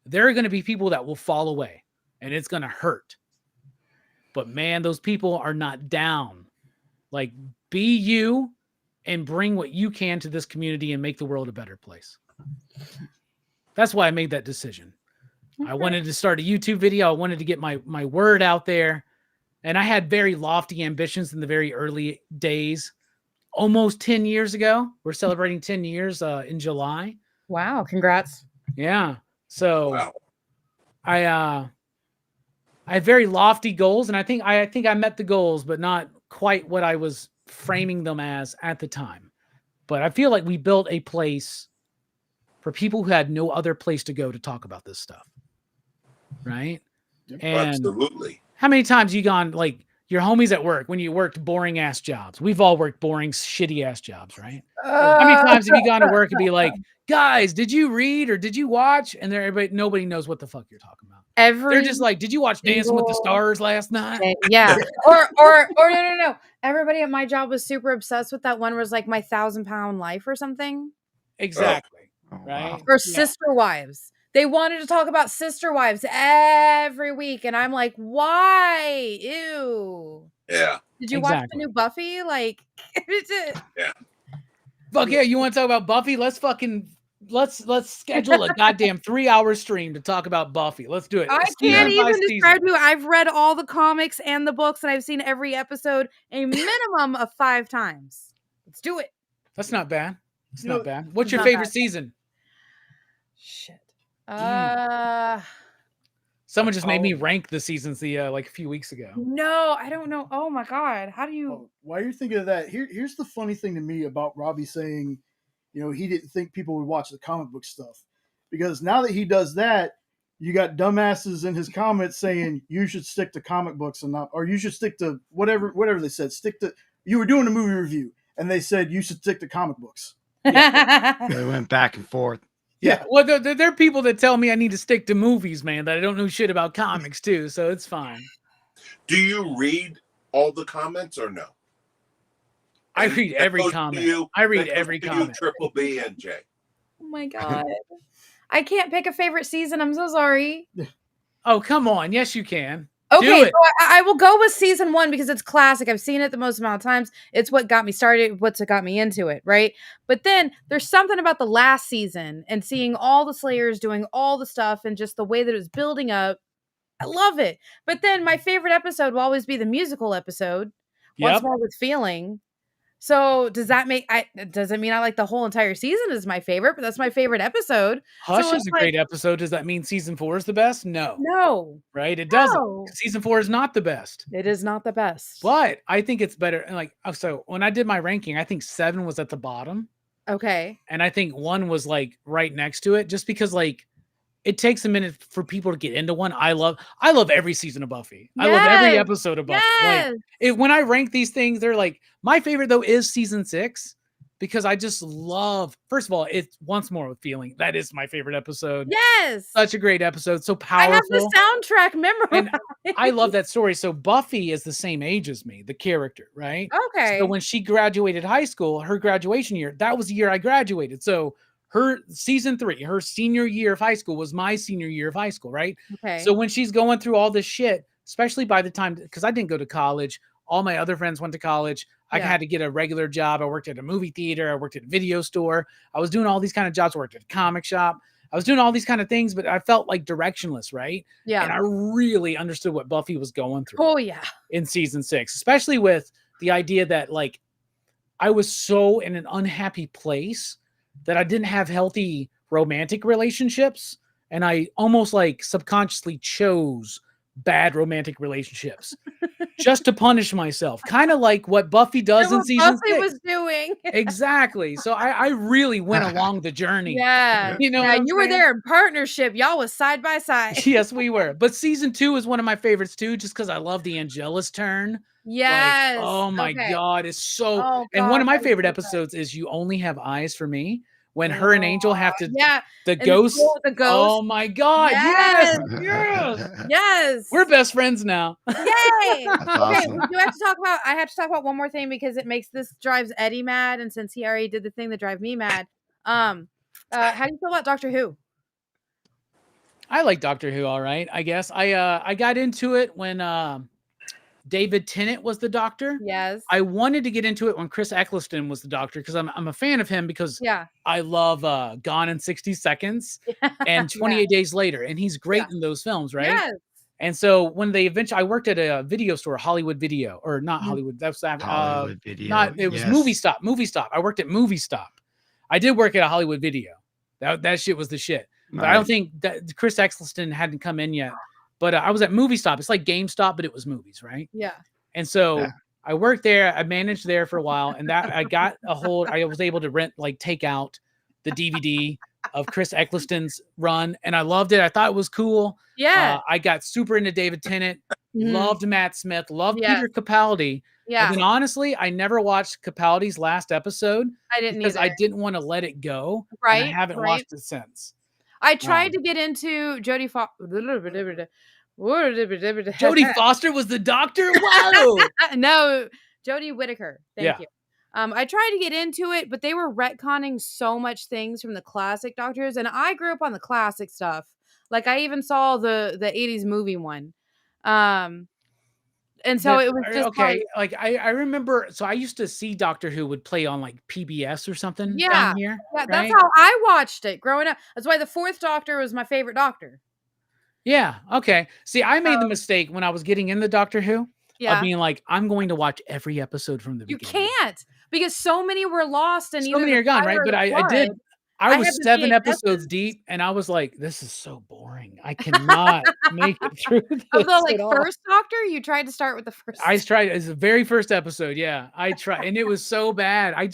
there are going to be people that will fall away and it's going to hurt. But man, those people are not down. Like, be you and bring what you can to this community and make the world a better place. That's why I made that decision. I wanted to start a YouTube video. I wanted to get my word out there. And I had very lofty ambitions in the very early days. Almost 10 years ago. We're celebrating 10 years in July. Wow. Congrats. Yeah. So Wow. I had very lofty goals, and I think I met the goals, but not quite what I was framing them as at the time. But I feel like we built a place for people who had no other place to go to talk about this stuff. Right? And Absolutely. how many times you gone, like, your homies at work when you worked boring ass jobs? We've all worked boring, shitty ass jobs, right? How many times have you gone to work and be like, guys, did you read or did you watch? And nobody knows what the fuck you're talking about. They're just like, did you watch Dancing with the Stars last night? Yeah. or no. Everybody at my job was super obsessed with that one where it was like My 1,000-Pound Life or something. Exactly. Oh, Right. wow. Or Sister Wives. They wanted to talk about Sister Wives every week. And I'm like, why? Ew. Yeah. Did you watch the Exactly. new Buffy? Like, Fuck yeah, you want to talk about Buffy? Let's schedule a goddamn 3-hour stream to talk about Buffy. Let's do it. I can't even describe to you. I've read all the comics and the books, and I've seen every episode a minimum of 5 times. Let's do it. That's not bad. It's You not know, bad. What's it's your not favorite bad. season? Shit. Someone just made me rank the seasons like a few weeks ago. No, I don't know. Oh my god. How do you Oh, while you're thinking of that, here's the funny thing to me about Robbie saying, he didn't think people would watch the comic book stuff. Because now that he does that, you got dumbasses in his comments saying you should stick to comic books and not, or you should stick to whatever they said. You were doing a movie review and they said you should stick to comic books. They went back and forth. Yeah. Well, there are people that tell me I need to stick to movies, man, that I don't know shit about comics too. So it's fine. Do you read all the comments or no? I read every comment. I read every comment. Triple B and J. Oh my god. I can't pick a favorite season. I'm so sorry. Oh, come on. Yes, you can. Okay, Do it. so I will go with season 1 because it's classic. I've seen it the most amount of times. It's what got me started, what's got me into it, right? But then there's something about the last season and seeing all the Slayers doing all the stuff and just the way that it was building up. I love it. But then my favorite episode will always be the musical episode, Once More with Feeling. So does that mean I like the whole entire season is my favorite, but that's my favorite episode. Hush So is a great episode. Does that mean season 4 is the best? No. No. Right? It doesn't. No. Season 4 is not the best. It is not the best. But I think it's better. Like, so when I did my ranking, I think 7 was at the bottom. Okay. And I think 1 was like right next to it, just because like it takes a minute for people to get into one. I love every season of Buffy. Yes. I love every episode of Buffy. Yes. Like, when I rank these things, they're like, my favorite though is season 6, because I just love, first of all, it's Once More with Feeling. That is my favorite episode. Yes. Such a great episode. So powerful. I have the soundtrack memorized. And I love that story. So Buffy is the same age as me, the character, right? Okay. So when she graduated high school, her graduation year, that was the year I graduated. So her season 3, her senior year of high school was my senior year of high school, right? Okay. So when she's going through all this shit, especially by the time, because I didn't go to college, all my other friends went to college. I had to get a regular job. I worked at a movie theater. I worked at a video store. I was doing all these kind of jobs. I worked at a comic shop. I was doing all these kind of things, but I felt like directionless, right? Yeah. And I really understood what Buffy was going through. Oh, yeah. In season 6, especially with the idea that like I was so in an unhappy place that I didn't have healthy romantic relationships. And I almost like subconsciously chose bad romantic relationships just to punish myself. Kind of like what Buffy does in season 6. Buffy was doing. Exactly. So I really went along the journey. Yeah. You know, you were there in partnership. Y'all was side by side. Yes, we were. But season 2 is one of my favorites too, just because I love the Angelus turn. Yes. Like, oh my God. It's so, Oh, and one of God, my that favorite is so episodes is You Only Have Eyes for Me, when her and Angel have to, the and ghost. the ghost. Oh my God. Yes. Yes. Yes. We're best friends now. Yay. That's Okay, awesome. we do have to talk about, I have to talk about one more thing because it makes this drives Eddie mad, and since he already did the thing that drive me mad, how do you feel about Doctor Who? I like Doctor Who, all right, I guess. I got into it when David Tennant was the Doctor. Yes. I wanted to get into it when Chris Eccleston was the Doctor, because I'm a fan of him, because I love Gone in 60 Seconds and 28 Days Later, and he's great in those films, right? Yes. And so when they eventually, I worked at a video store, Hollywood Video, or not Hollywood. That's Hollywood Video. Not, it was Movie Stop. Movie Stop. I worked at Movie Stop. I did work at a Hollywood Video. That shit was the shit. But I don't think that Chris Eccleston hadn't come in yet. But I was at Movie Stop. It's like GameStop, but it was movies, right? Yeah. And so I worked there. I managed there for a while, and that I got a hold. I was able to rent, like, take out the DVD of Chris Eccleston's run, and I loved it. I thought it was cool. Yeah. I got super into David Tennant. Loved Matt Smith. Loved Peter Capaldi. Yeah. And then honestly, I never watched Capaldi's last episode. I didn't because either. I didn't want to let it go. Right. And I haven't watched it since. I tried to get into Jodie Foster. Jodie Foster was the Doctor? Wow. No, Jodie Whittaker. Thank you. I tried to get into it, but they were retconning so much things from the classic Doctors, and I grew up on the classic stuff. Like, I even saw the 80s movie one. And so it was just like I remember. So I used to see Doctor Who would play on like PBS or something down here. Yeah, that's how I watched it growing up. That's why the 4th Doctor was my favorite Doctor. Yeah. Okay. See, I made the mistake when I was getting in the Doctor Who of being like, I'm going to watch every episode from the beginning. You can't, because so many were lost and so many are gone, right? But I did. I was 7 episodes deep, and I was like, "This is so boring. I cannot make it through this." Of the first Doctor, you tried to start with the first. I tried. It's the very first episode. Yeah, I tried, and it was so bad. I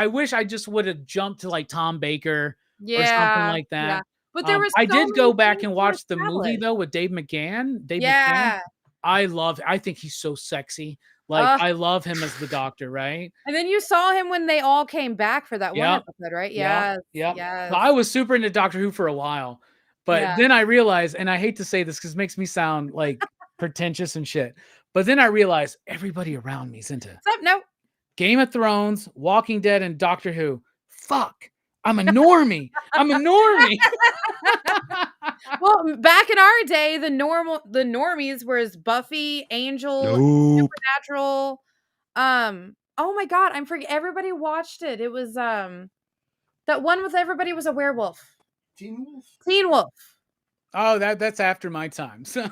wish I just would have jumped to like Tom Baker or something like that. Yeah. But there was. I did go back and watch the movie though with Dave McGann. McGann. I think he's so sexy. Like, I love him as the Doctor, right? And then you saw him when they all came back for that one episode, right? Yes. So I was super into Doctor Who for a while, but then I realized, and I hate to say this because it makes me sound like pretentious and shit, but then I realized everybody around me is into Game of Thrones, Walking Dead, and Doctor Who. Fuck. I'm a normie. I'm a normie. Well, back in our day, the normies were Buffy, Angel, Supernatural. Oh my God, I'm forgetting. Everybody watched it. It was that one with everybody was a werewolf. Teen Wolf. Teen Wolf. Oh, that's after my time. So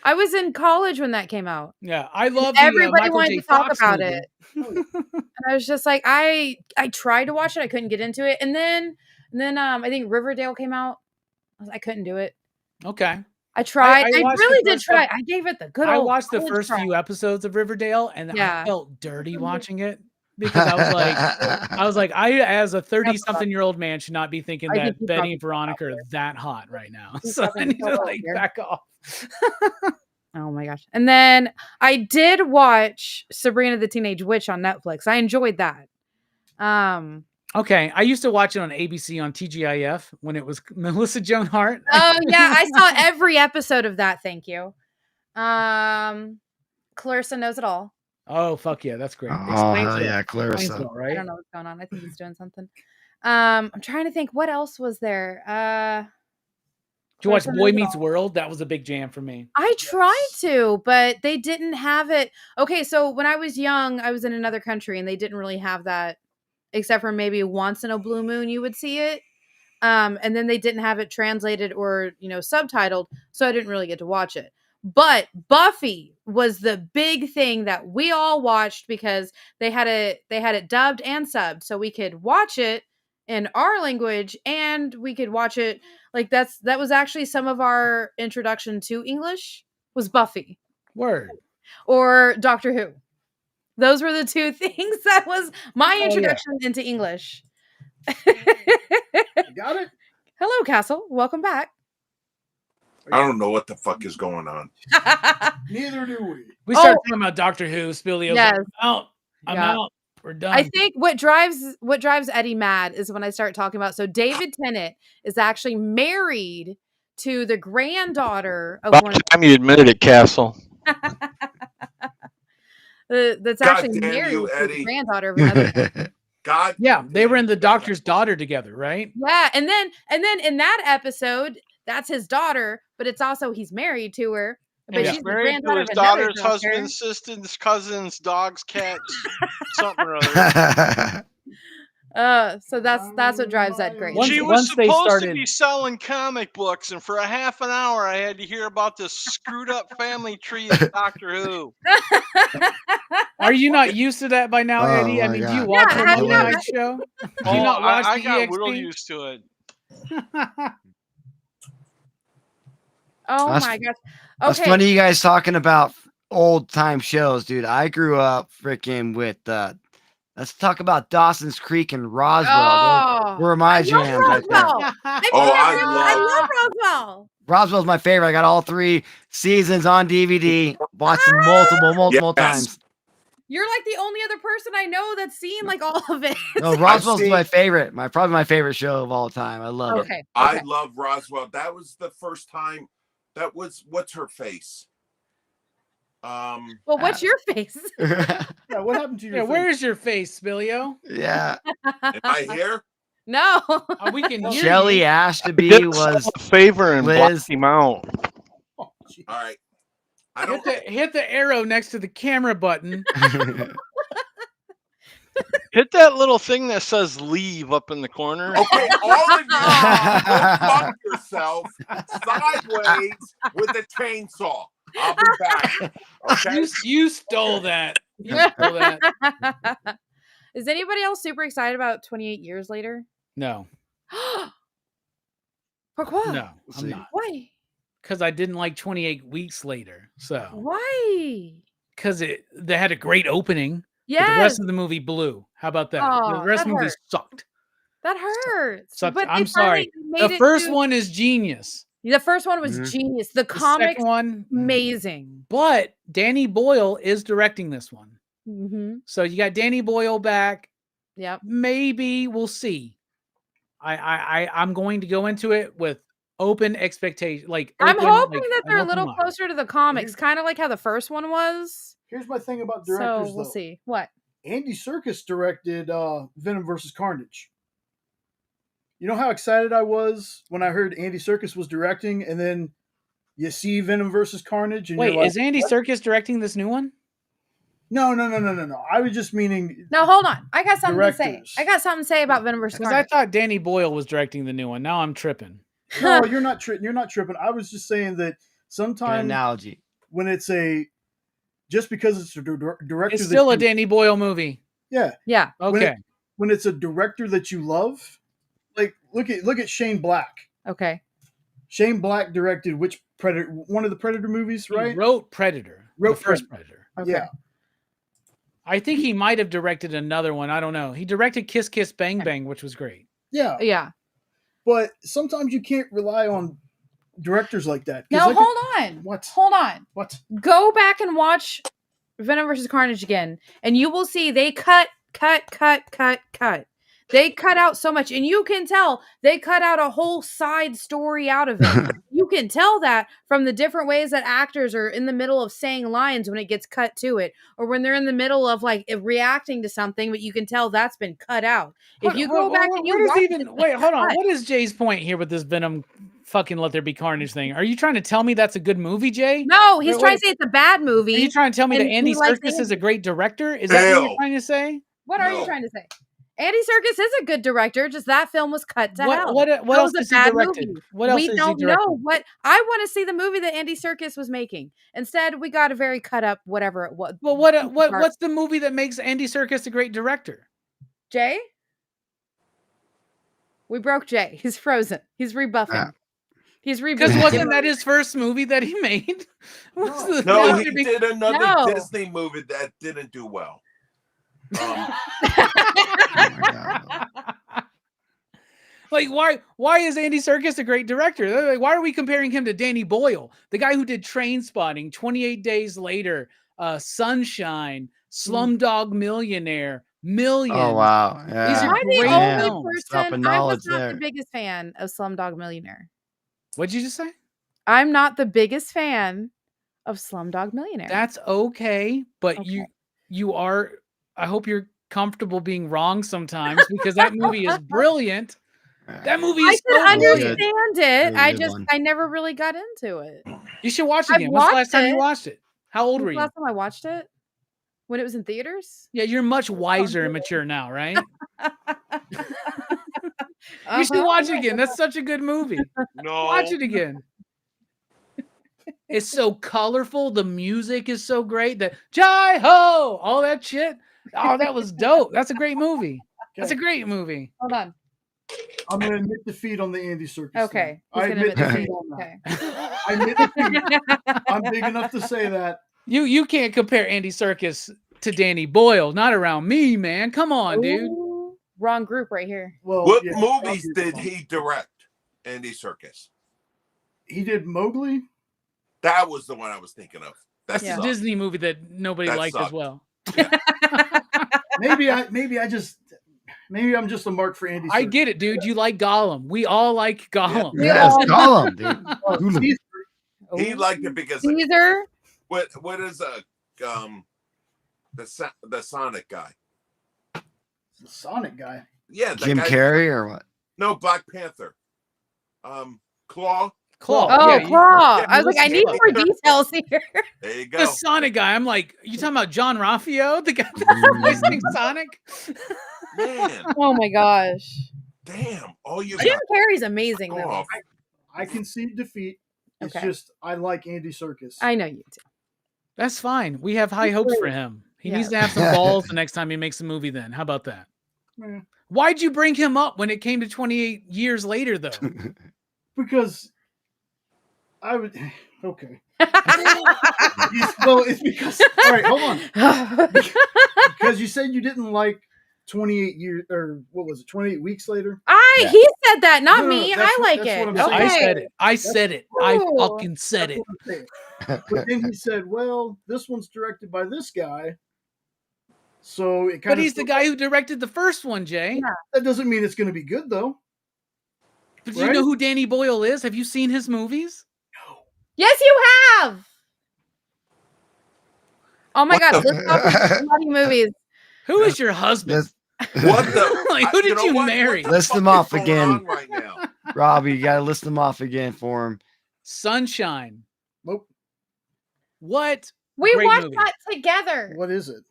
I was in college when that came out. yeah, I love Everybody Michael wanted J. to talk Fox about movie. it. And I was just like, I tried to watch it, I couldn't get into it. And then I think Riverdale came out. I couldn't do it. Okay. I tried. I watched really the did first try. ep- I gave it the good I old watched the college first try. few episodes of Riverdale, and I Yeah. felt dirty watching it because I was like, I as a 30-something-year-old man should not be thinking I that think you Betty probably and Veronica are that hot right now. You So I probably need to felt like weird. back off. Oh my gosh. And then I did watch Sabrina the Teenage Witch on Netflix. I enjoyed that. Okay, I used to watch it on ABC on TGIF when it was Melissa Joan Hart. Oh yeah, I saw every episode of that. Thank you. Clarissa Knows It All. Oh fuck yeah, that's great. Oh hell it yeah, all. Explains Clarissa. it all, right? I don't know what's going on. I think he's doing something. I'm trying to think what else was there. Did you watch Clarissa Boy Knows It Meets All. World? That was a big jam for me. I tried to, but they didn't have it. Okay, so when I was young, I was in another country and they didn't really have that, except for maybe once in a blue moon you would see it. And then they didn't have it translated or, subtitled, so I didn't really get to watch it. But Buffy was the big thing that we all watched because they had it dubbed and subbed, so we could watch it in our language and we could watch it like that was actually some of our introduction to English was Buffy Word. or Doctor Who. Those were the two things that was my introduction into English. Got it? Hello, Castle. Welcome back. I don't know what the fuck is going on. Neither do we. We started talking about Doctor Who. Spilio's Yes. I'm out. We're done. I think what drives Eddie mad is when I start talking about. So David Tennant is actually married to the granddaughter of one. Time you admitted it, Castle. That's God actually damn married you, to the Eddie. granddaughter of another. God. Yeah, they were in the Doctor's daughter together, right? Yeah, and then in that episode, that's his daughter, but it's also he's married to her. But He's she's the married to granddaughter his of another daughter's doctor. husband, sisters, cousins, dogs, cats, something or other. So that's what drives that crazy. She was supposed to be selling comic books, and for a half an hour, I had to hear about this screwed up family tree of Doctor Who. Are you not used to that by now, Eddie? I mean, do you watch the Monday night show? Do you not watch I the got EXP? real used to it. Oh my gosh. Okay. It's funny you guys talking about old time shows, dude. I grew up freaking with let's talk about Dawson's Creek and Roswell. Oh, Those were my jams right there. I love Roswell. Roswell's my favorite. I got all 3 seasons on DVD. Watched them multiple times. You're like the only other person I know that's seen like all of it. No, Roswell's my favorite. Probably my favorite show of all time. I love it. I love Roswell. That was the first time. That was what's her face. Well, what's your face? Yeah, what happened to your face? Where's your face, Spilio? Yeah. Am I here? No. We can hear Shelly you. Ashby was a favor and Liz. block him out. All right. I Hit don't hit the arrow next to the camera button. Hit that little thing that says leave up in the corner. Okay, all of you go fuck yourself sideways with a chainsaw. I'll be back. Okay. You stole that. You stole that. Is anybody else super excited about 28 years later? No. Pourquoi? No, I'm not. Why? Because I didn't like 28 weeks later. So why? Because they had a great opening. Yeah. The rest of the movie blew. How about that? Oh, The rest of the movie hurts. sucked. That hurts. Sucked. But I'm sorry. The first one is genius. The first one was genius. The comic second one, amazing. But Danny Boyle is directing this one. Mm-hmm. So you got Danny Boyle back. Yep. Maybe we'll see. I'm going to go into it with open expectation. I'm hoping that they're a little closer to the comics, kind of like how the first one was. Here's my thing about directors, so we'll though. see. What? Andy Serkis directed Venom vs. Carnage. You know how excited I was when I heard Andy Serkis was directing, and then you see Venom vs. Carnage, and wait, you're like, is Andy Serkis directing this new one? No. I was just meaning. No, hold on. I got something directors. to say. I got something to say about Venom vs. Because Carnage. I thought Danny Boyle was directing the new one. Now I'm tripping. No, you're not you're not tripping. I was just saying that An sometimes analogy. when it's just because it's a director, It's still a Danny Boyle movie. yeah. Okay. When it's a director that you love, like look at Shane Black. Okay. Shane Black directed which Predator? One of the Predator movies, right? He wrote Predator. The first Predator. Okay. Yeah. I think he might have directed another one. I don't know. He directed Kiss Kiss Bang Bang, which was great. Yeah. Yeah. But sometimes you can't rely on directors like that. Now hold on. What? Hold on. What? Go back and watch Venom versus Carnage again, and you will see they cut. They cut out so much, and you can tell they cut out a whole side story out of it. You can tell that from the different ways that actors are in the middle of saying lines when it gets cut to it, or when they're in the middle of like reacting to something, but you can tell that's been cut out. If you go back and you watch it, wait, hold on. What is Jay's point here with this Venom fucking Let There Be Carnage thing? Are you trying to tell me that's a good movie, Jay? no, he's trying to say it's a bad movie. Are you trying to tell me and that Andy he likes Serkis is Andy. a great director? Is that what you're Hell. trying to say? What are you No. trying to say? Andy Serkis is a good director, just that film was cut to hell. What That else was a has he bad directed? movie. What else We has he don't directed? know what I want to see the movie that Andy Serkis was making. Instead, we got a very cut up whatever it was. Well, what's the movie that makes Andy Serkis a great director? Jay? We broke Jay. He's frozen. He's rebuffing. He's Because rebooting. wasn't that his first movie that he made? Was the- No, Let he There Be- did another No. Disney movie that didn't do well. Like, why is Andy Serkis a great director? Like, why are we comparing him to Danny Boyle, the guy who did Trainspotting, 28 Days Later, Sunshine, Slumdog Millionaire, Millions? Oh wow. These Yeah. are Am I the great only films. person? Dropping I knowledge was not there. the biggest fan of Slumdog Millionaire. What'd you just say? I'm not the biggest fan of Slumdog Millionaire. That's okay, but Okay. you are. I hope you're comfortable being wrong sometimes because that movie is brilliant. That movie I is can so understand brilliant. it. Really I good just one. I never really got into it. You should watch it I've again. When's the last watched time you it. watched it? How old When's were the you? last time I watched it? When it was in theaters? Yeah, you're much wiser and mature now, right? You should Uh-huh. watch it again. That's such a good movie. No. Watch it again. It's so colorful. The music is so great. The Jai Ho, all that shit. Oh, that was dope. That's a great movie. That's a great movie. Hold on. I'm going to admit defeat on the Andy Serkis. Okay. thing. I He's gonna admit admit defeat defeat. on that. Okay. I admit defeat. I'm big enough to say that. You can't compare Andy Serkis to Danny Boyle. Not around me, man. Come on, dude. Ooh, wrong group right here. Well, What yeah, movies obviously. did he direct? Andy Serkis. He did Mowgli. That was the one I was thinking of. That's Yeah. It's a Disney movie that nobody That liked as sucked. well. Maybe I'm just a mark for Andy Serkis. I get it, dude. You like Gollum. We all like Gollum. We Yes, all- Gollum, dude. Oh, Hulu. Caesar, He liked it because of- Caesar. what is the Sonic guy? the Sonic guy. Yeah, that Jim guy, Carrey or what? No, Black Panther. Claw. Claw. Oh, Yeah, Claw. yeah, I was like, I listen, need Claw. more details here. There you go. The Sonic guy. I'm like, you talking about John Raffio, the guy that's voicing Sonic? Man, Oh my gosh. damn! All you Jim got Carrey's amazing though. off. I concede defeat. It's Okay. just I like Andy Serkis. I know you do. That's fine. We have high He's hopes for great. him. He Yeah. needs to have some balls the next time he makes a movie then. How about that? Yeah. Why'd you bring him up when it came to 28 years later, though? Because I would. Okay. Well, it's because. All right, hold on. Because you said you didn't like 28 years, or what was it, 28 weeks later? Yeah. He said that, not No, me. that's I what- like that's it. what I'm No, saying. I Okay. said it. I said it. I Ooh. fucking said it. That's what I'm saying. But then he said, well, this one's directed by this guy. So it kind But of. he's the guy who directed the first one, Jay. Yeah. That doesn't mean it's going to be good, though. But do you Right? know who Danny Boyle is? Have you seen his movies? Yes, you have. Oh my god, let's talk about bloody movies. Who is your husband? Let's, What the? Like, who did know you what? marry? What the List fuck them is off going again. on right now? Robbie, you gotta list them off again for him. Sunshine. Nope. What? We Great watched movie. that together. What is it?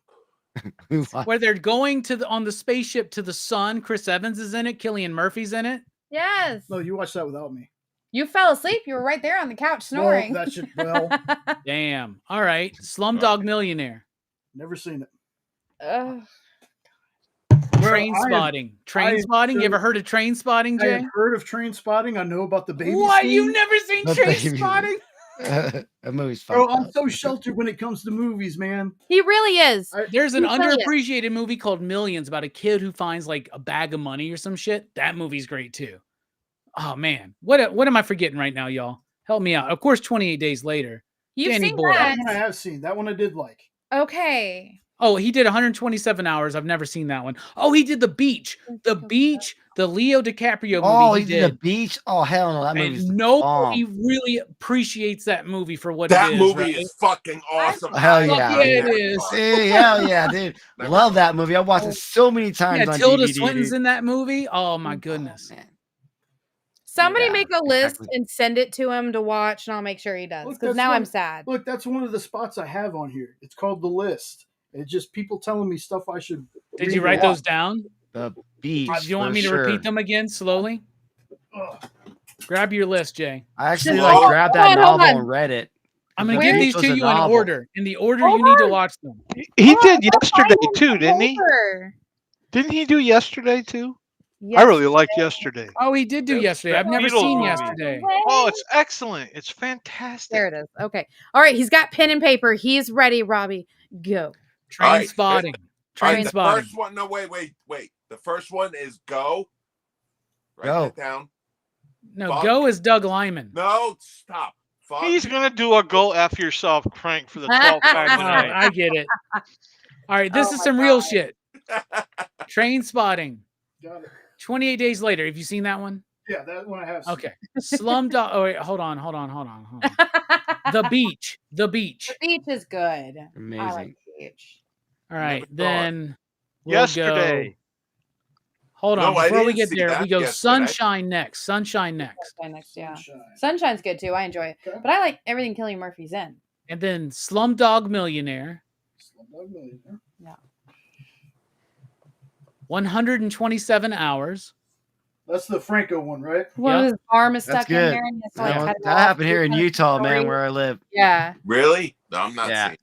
Where they're going on the spaceship to the sun. Chris Evans is in it. Cillian Murphy's in it. Yes. No, you watched that without me. You fell asleep. You were right there on the couch snoring. Well, that should, well, Damn. All right. Slumdog Millionaire. never seen it. Train Spotting. Train Spotting. You ever heard of Train Spotting, I Jay? have heard of Train Spotting. I know about the baby. What? scene. You've never seen The Train baby. Spotting? That movie's fun. Bro, I'm so sheltered when it comes to movies, man. He really is. There's an He really is. underappreciated movie called Millions about a kid who finds like a bag of money or some shit. That movie's great too. Oh man, what am I forgetting right now, y'all? Help me out. Of course, 28 Days Later. You've Danny seen Boyle. that. That one I have seen. That one I did like. Okay. Oh, he did 127 hours. I've never seen that one. Oh, he did The Beach. The Beach, the Leo DiCaprio movie. Oh, he did The Beach? Oh, hell no. That movie's And nobody really appreciates that movie for what That it is. movie right? is fucking awesome. Hell yeah. Yeah, it is. Hey, hell yeah, dude. Love that movie. I watched it so many times Yeah, on Tilda DVD. Swinton's dude. in that movie. Oh my goodness. Man. Somebody Yeah, make a list exactly. and send it to him to watch, and I'll make sure he does. Look, Because that's now I'm one- sad. Look, that's one of the spots I have on here. It's called The List. It's just people telling me stuff I should. Did read you or write watch. those down? The Beach. Do you want for me to sure. repeat them again slowly? Ugh. Grab your list, Jay. I actually Hold like grabbed that on, hold novel on. and read it. I'm going to Where give is these was to a you in novel. order. In the order Hold you need to on. watch them. He Oh, did I'm yesterday finding too, the didn't he? folder. Didn't he do yesterday too? Yes. I really liked yesterday. Oh, he did do yesterday. I've never Beatles seen movie. yesterday. Oh, it's excellent. It's fantastic. There it is. Okay. All right. He's got pen and paper. He's ready, Robbie. Go. Train All right. Spotting. All right, Train the Spotting. first one. No, wait. The first one is Go. Write Go. that down. No, Fuck. Go is Doug Lyman. No, stop. Fuck. He's gonna do a go F yourself prank for the 12th time Oh, tonight. I get it. All right, this Oh is my some real God. shit. Train Spotting. Got it. 28 Days Later. Have you seen that one? Yeah, that one I have seen. Okay. Slumdog. Oh, wait, hold on. The Beach. The Beach. The beach is good. I like Amazing. the beach. All right, Never saw it. then we'll Yesterday. go. Hold on. No, I Before we didn't get see there, that we go yesterday. Sunshine next. Sunshine next. Sunshine next, yeah. Sunshine. Sunshine's good too. I enjoy it. Okay. But I like everything Cillian Murphy's in. And then Slumdog Millionaire. Slumdog Millionaire. 127 hours. That's the Franco one, right? Well, his arm is That's stuck in good. there. And he has to, That, like, one- cut it that off. happened here in Kind of Utah, man, story. where I live. Yeah. Really? No, I'm not Yeah. saying.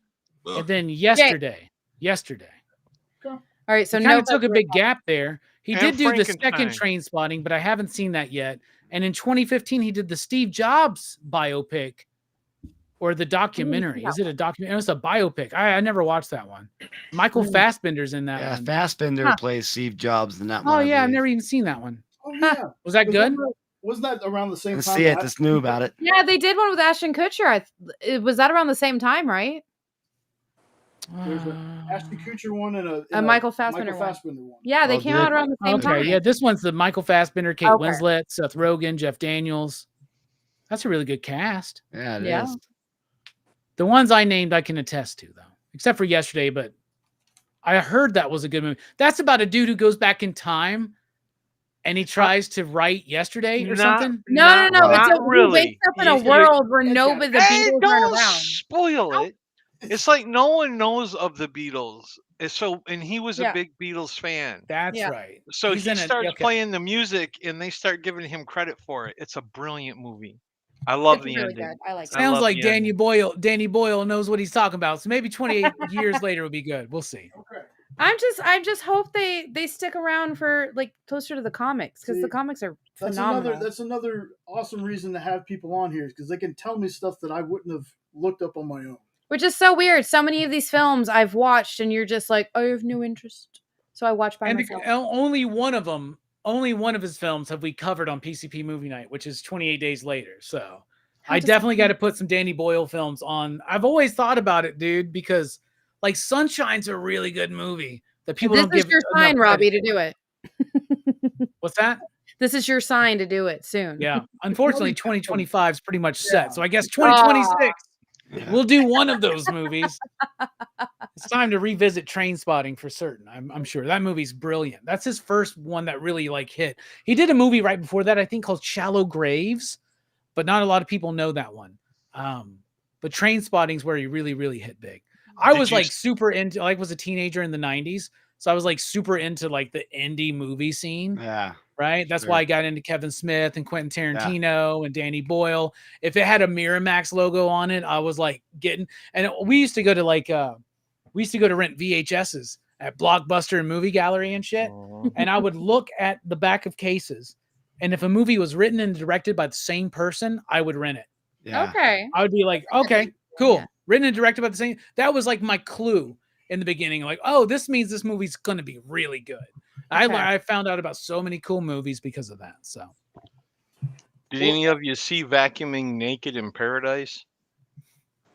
Ugh. And then Yesterday. All right. So He kind no of took a big gap there. He And did do the second Frankenstein. Train Spotting, but I haven't seen that yet. And in 2015, he did the Steve Jobs biopic or the documentary. that Is it a documentary? It's a biopic. I never watched that one. Michael Fassbender's in that Yeah, one. Fassbender Huh. plays Steve Jobs in that Oh, one. I yeah. I've believe. never even seen that one. Oh yeah. Was that good? Wasn't that around the same Let's time? see it. that- Just knew about it. Yeah, they did one with Ashton Kutcher. Was that around the same time, right? There's an Ashton Kutcher one and a Michael Fassbender one. one. Yeah, they Oh, came good. out around the same Okay, time. yeah, this one's the Michael Fassbender, Kate Okay. Winslet, Seth Rogen, Jeff Daniels. That's a really good cast. Yeah, it is. Yeah. The ones I named, I can attest to, though, except for Yesterday. But I heard that was a good movie. That's about a dude who goes back in time and he tries to write Yesterday or something. No. Not It's really. he wakes up in a He's- world where It's nobody, the Hey, Beatles don't aren't around. spoil it. It's like no one knows of the Beatles. And he was Yeah. a big Beatles fan. That's Yeah. right. So He's he in it. starts Okay. playing the music and they start giving him credit for it. It's a brilliant movie. I love It's the really ending. good. I like it. I Sounds love like the Danny ending. Danny Boyle knows what he's talking about. So maybe 28 years later would be good. We'll see. Okay. I just hope they stick around for like closer to the comics because the See, comics are That's phenomenal. that's another awesome reason to have people on here because they can tell me stuff that I wouldn't have looked up on my own. Which is so weird. So many of these films I've watched, and you're just like, I have no interest. So I watch by And myself. only one of his films have we covered on PCP Movie Night, which is 28 Days Later. So I definitely got to put some Danny Boyle films on. I've always thought about it, dude, because like Sunshine's a really good movie that people This don't is give your enough sign, Robbie, credit to do it. for. What's that? This is your sign to do it soon. Yeah. Unfortunately, 2025 is pretty much set. So I guess 2026 Yeah. we'll do one of those movies. It's time to revisit Train Spotting for certain. I'm sure that movie's brilliant. That's his first one that really like hit. He did a movie right before that, I think, called Shallow Graves, but not a lot of people know that one. But Train Spotting's where he really, really hit big. I Did was you like s- super into, like, was a teenager in the 90s, so I was like super into like the indie movie scene. Yeah. right? That's Sure. why I got into Kevin Smith and Quentin Tarantino and Danny Boyle. If it had a Miramax logo on it, I was like getting. And we used to go to rent VHSs at Blockbuster and Movie Gallery and shit. And I would look at the back of cases, and if a movie was written and directed by the same person, I would rent it. Yeah. Okay. I would be like, okay, cool. Yeah. Written and directed by the same. That was like my clue in the beginning. Like, oh, this means this movie's going to be really good. Okay. I found out about so many cool movies because of that. So, Did any of you see Vacuuming Naked in Paradise?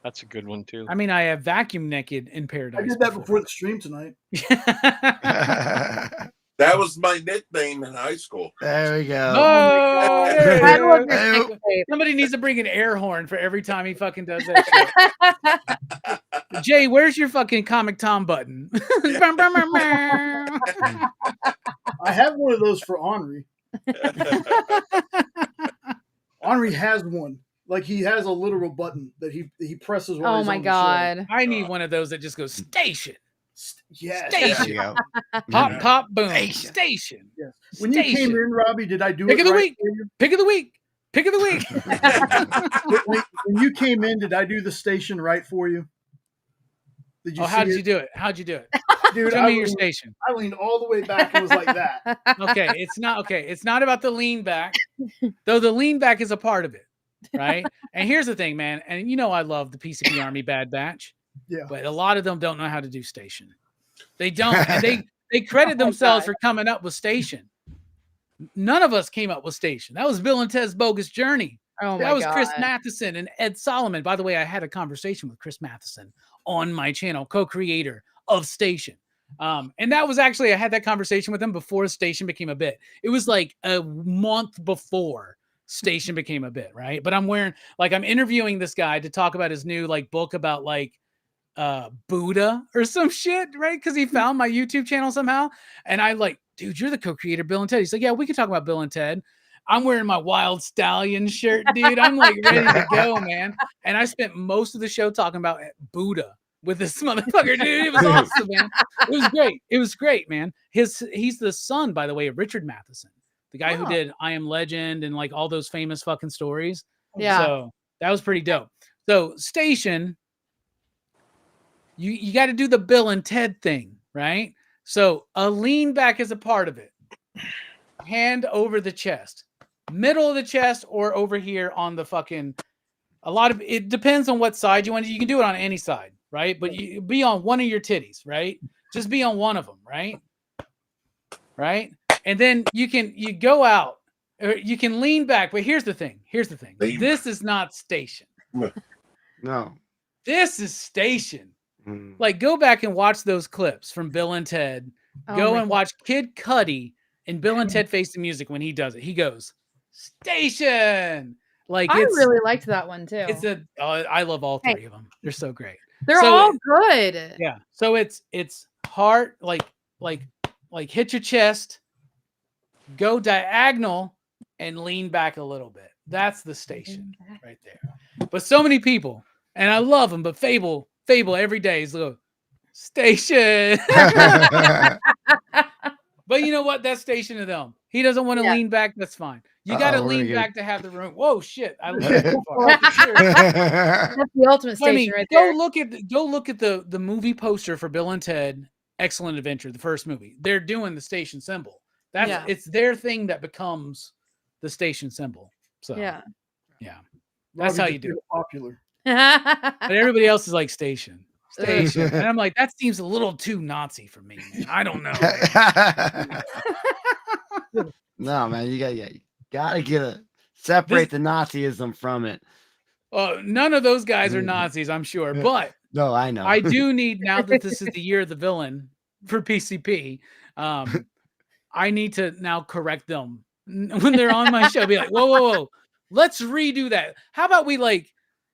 That's a good one too. I mean, I have Vacuum Naked in I Paradise. did that before the stream tonight. That was my nickname in high school. There we go. Oh, there I it love is. your sex tape. Somebody needs to bring an air horn for every time he fucking does that shit. Jay, where's your fucking Comic Tom button? I have one of those for Henri. Henri has one. Like he has a literal button that he presses. While Oh he's my on the show. god. I need one of those that just goes station. Yes. There Station. you go. Pop, Yeah. pop, boom. Station. Station. Yes. When you came Station. in, Robbie, did I do Pick it of the right week. for you? Pick of the week. Pick of the week. When you came in, did I do the station right for you? Did you? Oh, how see did it? you do it? How'd you do it? Dude, Show I me your leaned- station. I leaned all the way back and was like that. Okay, it's not okay. It's not about the lean back, though. The lean back is a part of it, right? And here's the thing, man. And you know, I love the PCP Army Bad Batch, Yeah. but a lot of them don't know how to do station. They don't. And they credit themselves for coming up with station. None of us came up with station. That was Bill and Ted's Bogus Journey. Oh my That was god. Chris Matheson and Ed Solomon. By the way, I had a conversation with Chris Matheson on my channel, co-creator of Station. And that was actually, I had that conversation with him before Station became a bit. It was like a month before Station became a bit, right? But I'm interviewing this guy to talk about his new book about Buddha or some shit, right? Because he found my YouTube channel somehow. And I dude, you're the co-creator, Bill and Ted. He's like, yeah, we can talk about Bill and Ted. I'm wearing my Wild Stallion shirt, dude. I'm ready to go, man. And I spent most of the show talking about Buddha with this motherfucker, dude. It was awesome, man. It was great. It was great, man. He's the son, by the way, of Richard Matheson, the guy who did I Am Legend and all those famous fucking stories. Yeah. So that was pretty dope. So Station, you got to do the Bill and Ted thing, right? So a lean back is a part of it. Hand over the chest, middle of the chest, or over here on the fucking. A lot of it depends on what side you want. You can do it on any side, right? But you be on one of your titties, right? Just be on one of them, right? Right, and then you go out, or you can lean back. But here's the thing. This is not Station. No. This is Station. Go back and watch those clips from Bill and Ted. Go and watch Kid Cudi and Bill and Ted Face the Music when he does it. He goes, Station. I really liked that one too. I love all three of them. They're so great. They're all good. Yeah. So it's hard, hit your chest, go diagonal, and lean back a little bit. That's the Station right there. But so many people, and I love them, but Fable every day is little Station. But you know what? That's Station to them. He doesn't want to lean back. That's fine. You got to lean back to have the room. Whoa, shit! I leaned too far. That's the ultimate Station right there. Go look at the movie poster for Bill and Ted: Excellent Adventure, the first movie. They're doing the Station symbol. It's their thing that becomes the Station symbol. So yeah, that's how you do it. Popular. But everybody else is like Station. And I'm like, that seems a little too Nazi for me, man. I don't know. No, man, you gotta separate the Nazism from it. None of those guys are Nazis, I'm sure. But no, I know. I do need, now that this is the year of the villain for PCP, I need to now correct them when they're on my show. Be like, whoa, let's redo that. How about we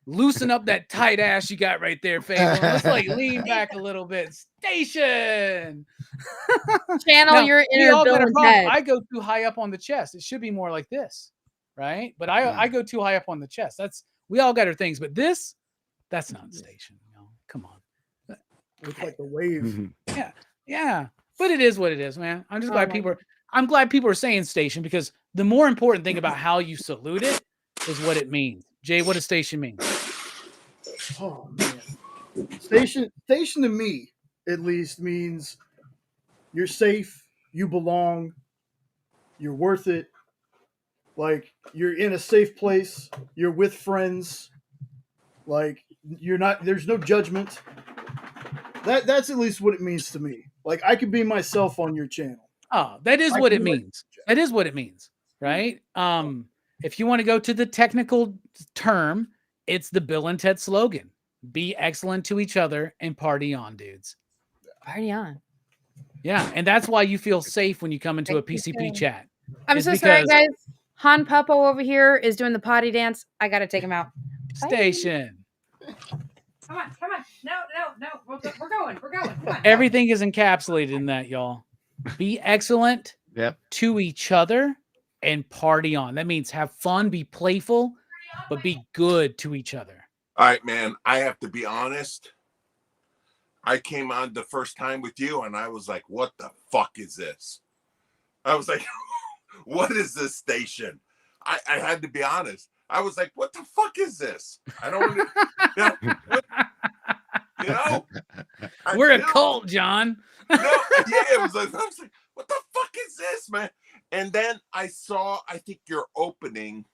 loosen up that tight ass you got right there, Fable. Let's lean back a little bit. Station. Channel now, your inner Bill and Ted. I go too high up on the chest. It should be more like this, right? But I go too high up on the chest. We all got our things, but that's not Station. Come on. Looks like a wave. Yeah. But it is what it is, man. I'm just glad I'm glad people are saying station, because the more important thing about how you salute it is what it means. Jay, what does station mean? Oh man, station to me at least means you're safe, you belong, you're worth it. Like you're in a safe place, you're with friends. Like you're not. There's no judgment. That's at least what it means to me. Like I could be myself on your channel. Oh, that is what it means. That is what it means, right? If you want to go to the technical term, it's the Bill and Ted slogan: be excellent to each other and party on, dudes. Party on. Yeah, and that's why you feel safe when you come into a PCP chat. I'm so sorry, guys. Han Puppo over here is doing the potty dance. I gotta take him out. Station. Come on. No. We're going. Come on. Everything is encapsulated in that, y'all. Be excellent to each other and party on. That means have fun, be playful, but be good to each other. All right, man. I have to be honest. I came on the first time with you and I was like, what the fuck is this? I was like, what is this station? I had to be honest. I was like, what the fuck is this? I don't you know? We're a cult, John. It was like, I was like, what the fuck is this, man? And then I saw, I think your opening,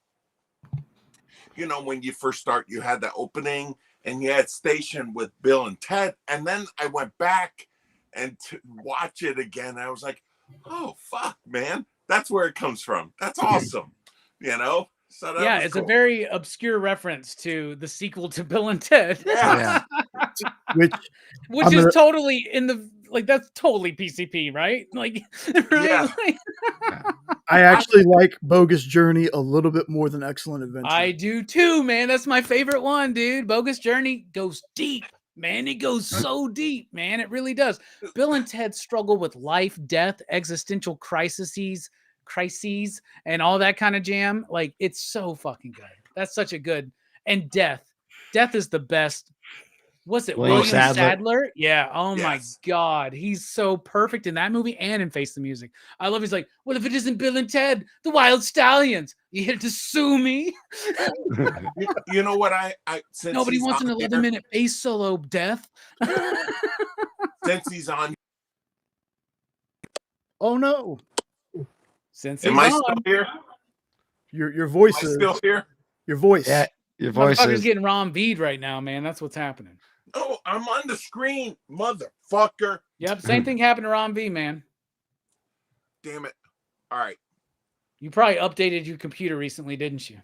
you know, when you first start, you had that opening and you had station with Bill and Ted. And then I went back and to watch it again. I was like, oh, fuck, man. That's where it comes from. That's awesome. You know? So yeah, it's cool. A very obscure reference to the sequel to Bill and Ted. Yeah. Which is totally in the, like, that's totally PCP, right? Like, right? Yeah. Like, I actually like Bogus Journey a little bit more than Excellent Adventure. I do too, man. That's my favorite one, dude. Bogus Journey goes deep, man. It goes so deep, man. It really does. Bill and Ted struggle with life, death, existential crises, and all that kind of jam. Like, it's so fucking good. That's such a good. And death is the best. Was it William Sadler? Yeah. Oh my God. He's so perfect in that movie and in Face the Music. I love. He's like, what if it isn't Bill and Ted, the Wild Stallions? You here to sue me? You know what? I since nobody wants an 11-minute bass solo, Death. Since he's on. Oh no. Since am I still here? Your voice is still here. Your voice. Yeah, your voice is getting Ron V'd right now, man. That's what's happening. Oh, I'm on the screen, motherfucker. Yep, same thing happened to Ron V, man. Damn it. All right. You probably updated your computer recently, didn't you?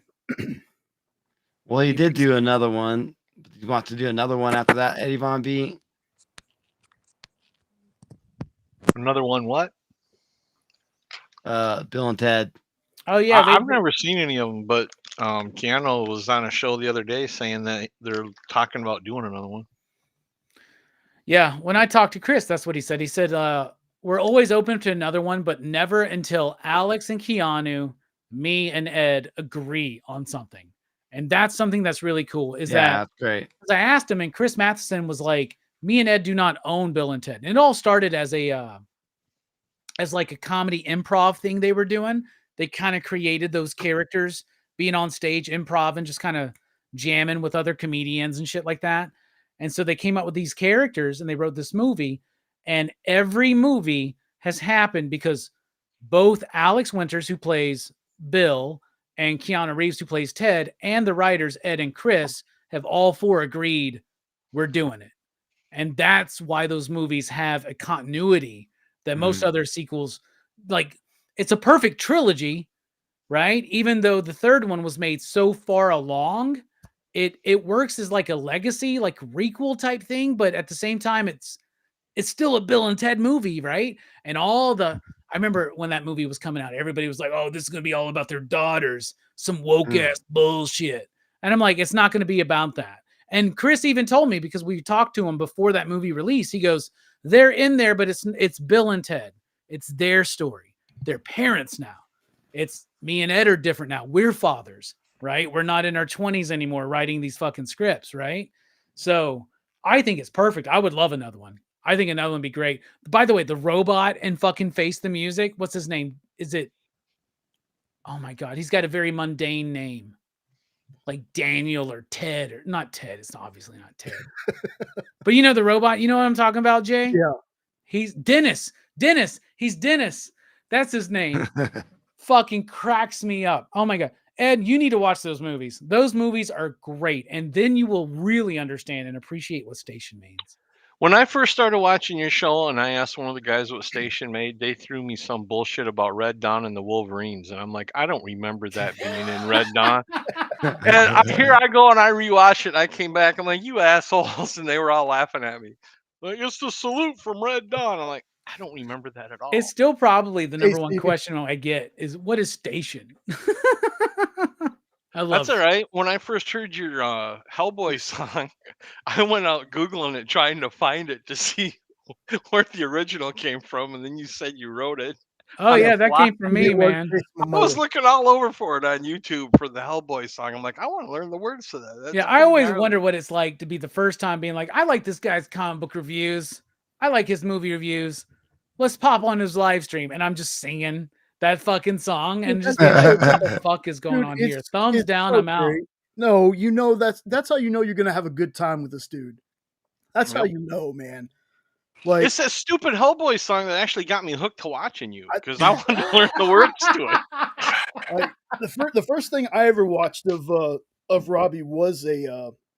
Well, you did do another one. You want to do another one after that, Eddie Von B? Another one, what? Bill and Ted. Oh yeah, I've never seen any of them, but Keanu was on a show the other day saying that they're talking about doing another one. Yeah, when I talked to Chris, that's what he said. He said, we're always open to another one, but never until Alex and Keanu, me and Ed agree on something. And that's something that's really cool. That's great. I asked him, and Chris Matheson was like, me and Ed do not own Bill and Ted. And it all started as like a comedy improv thing they were doing. They kind of created those characters being on stage, improv, and just kind of jamming with other comedians and shit like that. And so they came up with these characters and they wrote this movie, and every movie has happened because both Alex Winters, who plays Bill, and Keanu Reeves, who plays Ted, and the writers, Ed and Chris, have all four agreed we're doing it. And that's why those movies have a continuity that most other sequels, like, it's a perfect trilogy, right? Even though the third one was made so far along, it works as like a legacy, like requel type thing, but at the same time, it's still a Bill and Ted movie, right? And I remember when that movie was coming out, everybody was like, oh, this is going to be all about their daughters, some woke ass bullshit. And I'm like, it's not going to be about that. And Chris even told me, because we talked to him before that movie release, he goes, they're in there, but it's Bill and Ted. It's their story. They're parents now. It's me and Ed are different now. We're fathers, right? We're not in our 20s anymore writing these fucking scripts, right? So I think it's perfect. I would love another one. I think another one would be great. By the way, the robot and fucking Face the Music. What's his name? Is it? Oh my God, he's got a very mundane name, like Daniel or Ted or not Ted. It's obviously not Ted. But you know the robot. You know what I'm talking about, Jay? Yeah. He's Dennis. Dennis. He's Dennis. That's his name. Fucking cracks me up. Oh my God. Ed, you need to watch those movies. Those movies are great. And then you will really understand and appreciate what station means. When I first started watching your show and I asked one of the guys what station made, they threw me some bullshit about Red Dawn and the Wolverines. And I'm like, I don't remember that being in Red Dawn. And here I go and I rewatch it. And I came back. I'm like, you assholes. And they were all laughing at me. Like, it's the salute from Red Dawn. I'm like, I don't remember that at all. It's still probably the number one question I get is what is station? I love That's all right. When I first heard your Hellboy song, I went out Googling it, trying to find it to see where the original came from. And then you said you wrote it. Oh, yeah, that came from me, man. I was looking all over for it on YouTube for the Hellboy song. I'm like, I want to learn the words to that. Yeah, I always wonder what it's like to be the first time being like, I like this guy's comic book reviews. I like his movie reviews. Let's pop on his live stream. And I'm just singing that fucking song and just being like, what the fuck is going on here? Thumbs down, I'm out. No, you know that's how you know you're gonna have a good time with this dude. That's how you know, man. Like, it's that stupid Hellboy song that actually got me hooked to watching you because I wanted to learn the words to it. Like, the first thing I ever watched of Robbie was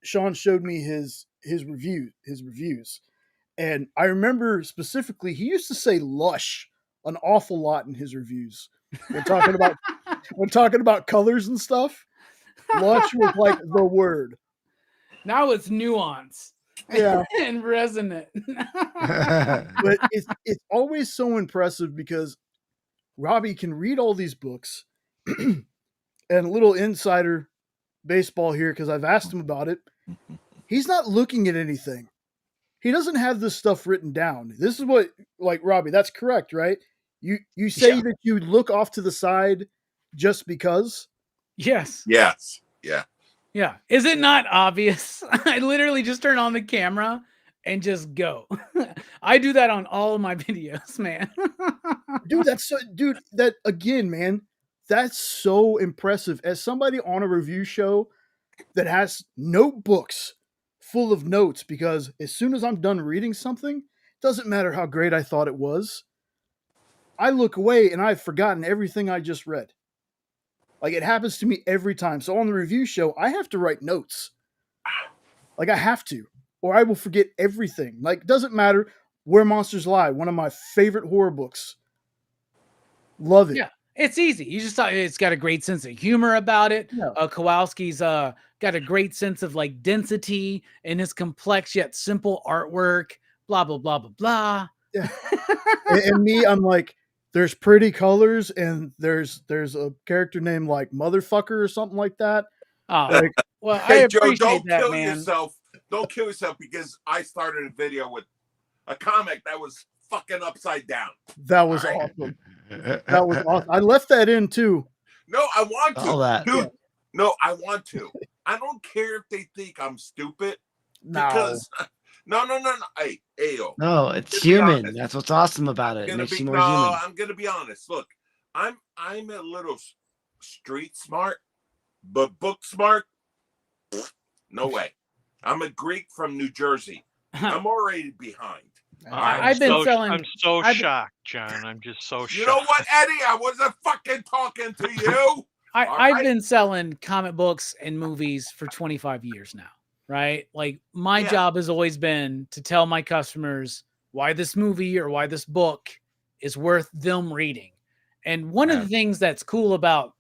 Sean showed me his reviews, and I remember specifically he used to say "lush" an awful lot in his reviews when talking about colors and stuff. Lush was like the word. Now it's nuance. Yeah. And resonant. But it's always so impressive because Robbie can read all these books. And a little insider baseball here, because I've asked him about it. He's not looking at anything. He doesn't have this stuff written down. This is what, like, Robbie, that's correct, right? You say that you look off to the side just because? Yes. Yes. Yeah. Yeah. Is it not obvious? I literally just turn on the camera and just go. I do that on all of my videos, man. Dude, that again, man, that's so impressive. As somebody on a review show that has notebooks full of notes, because as soon as I'm done reading something, doesn't matter how great I thought it was, I look away and I've forgotten everything I just read. Like, it happens to me every time. So on the review show, I have to write notes. Like, I have to, or I will forget everything. Like, doesn't matter. Where Monsters Lie, one of my favorite horror books. Love it. Yeah, it's easy. You just thought it's got a great sense of humor about it. Yeah. Kowalski's got a great sense of like density in his complex yet simple artwork. Blah blah blah blah blah. Yeah. and me, I'm like, there's pretty colors, and there's a character named like Motherfucker or something like that. Oh, like, well, hey, I Joe, appreciate don't that, kill man. yourself. Don't kill yourself, because I started a video with a comic that was fucking upside down. That was awesome. That was awesome. I left that in too. No, I want to. All that. Dude, no, I want to. I don't care if they think I'm stupid. No. Because no. Hey, yo. No, it's human. That's what's awesome about it. It makes you more human. I'm gonna be honest. Look, I'm a little street smart, but book smart. No way. I'm a Greek from New Jersey. I'm already behind. I'm so shocked, John. I'm just so shocked. You know what, Eddie? I wasn't fucking talking to you. I've been selling comic books and movies for 25 years now, right? Like, my job has always been to tell my customers why this movie or why this book is worth them reading. And one of the things that's cool about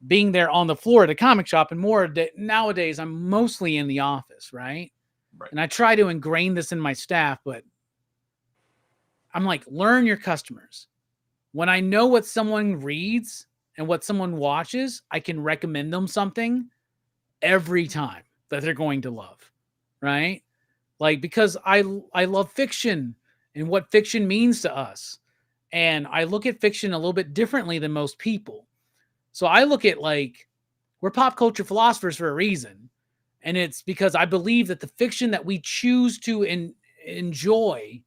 being there on the floor at a comic shop, and more nowadays, I'm mostly in the office, right? And I try to ingrain this in my staff, but I'm like, learn your customers. When I know what someone reads and what someone watches, I can recommend them something every time that they're going to love, right? Like, because I love fiction and what fiction means to us. And I look at fiction a little bit differently than most people. So I look at, like, we're pop culture philosophers for a reason. And it's because I believe that the fiction that we choose to enjoy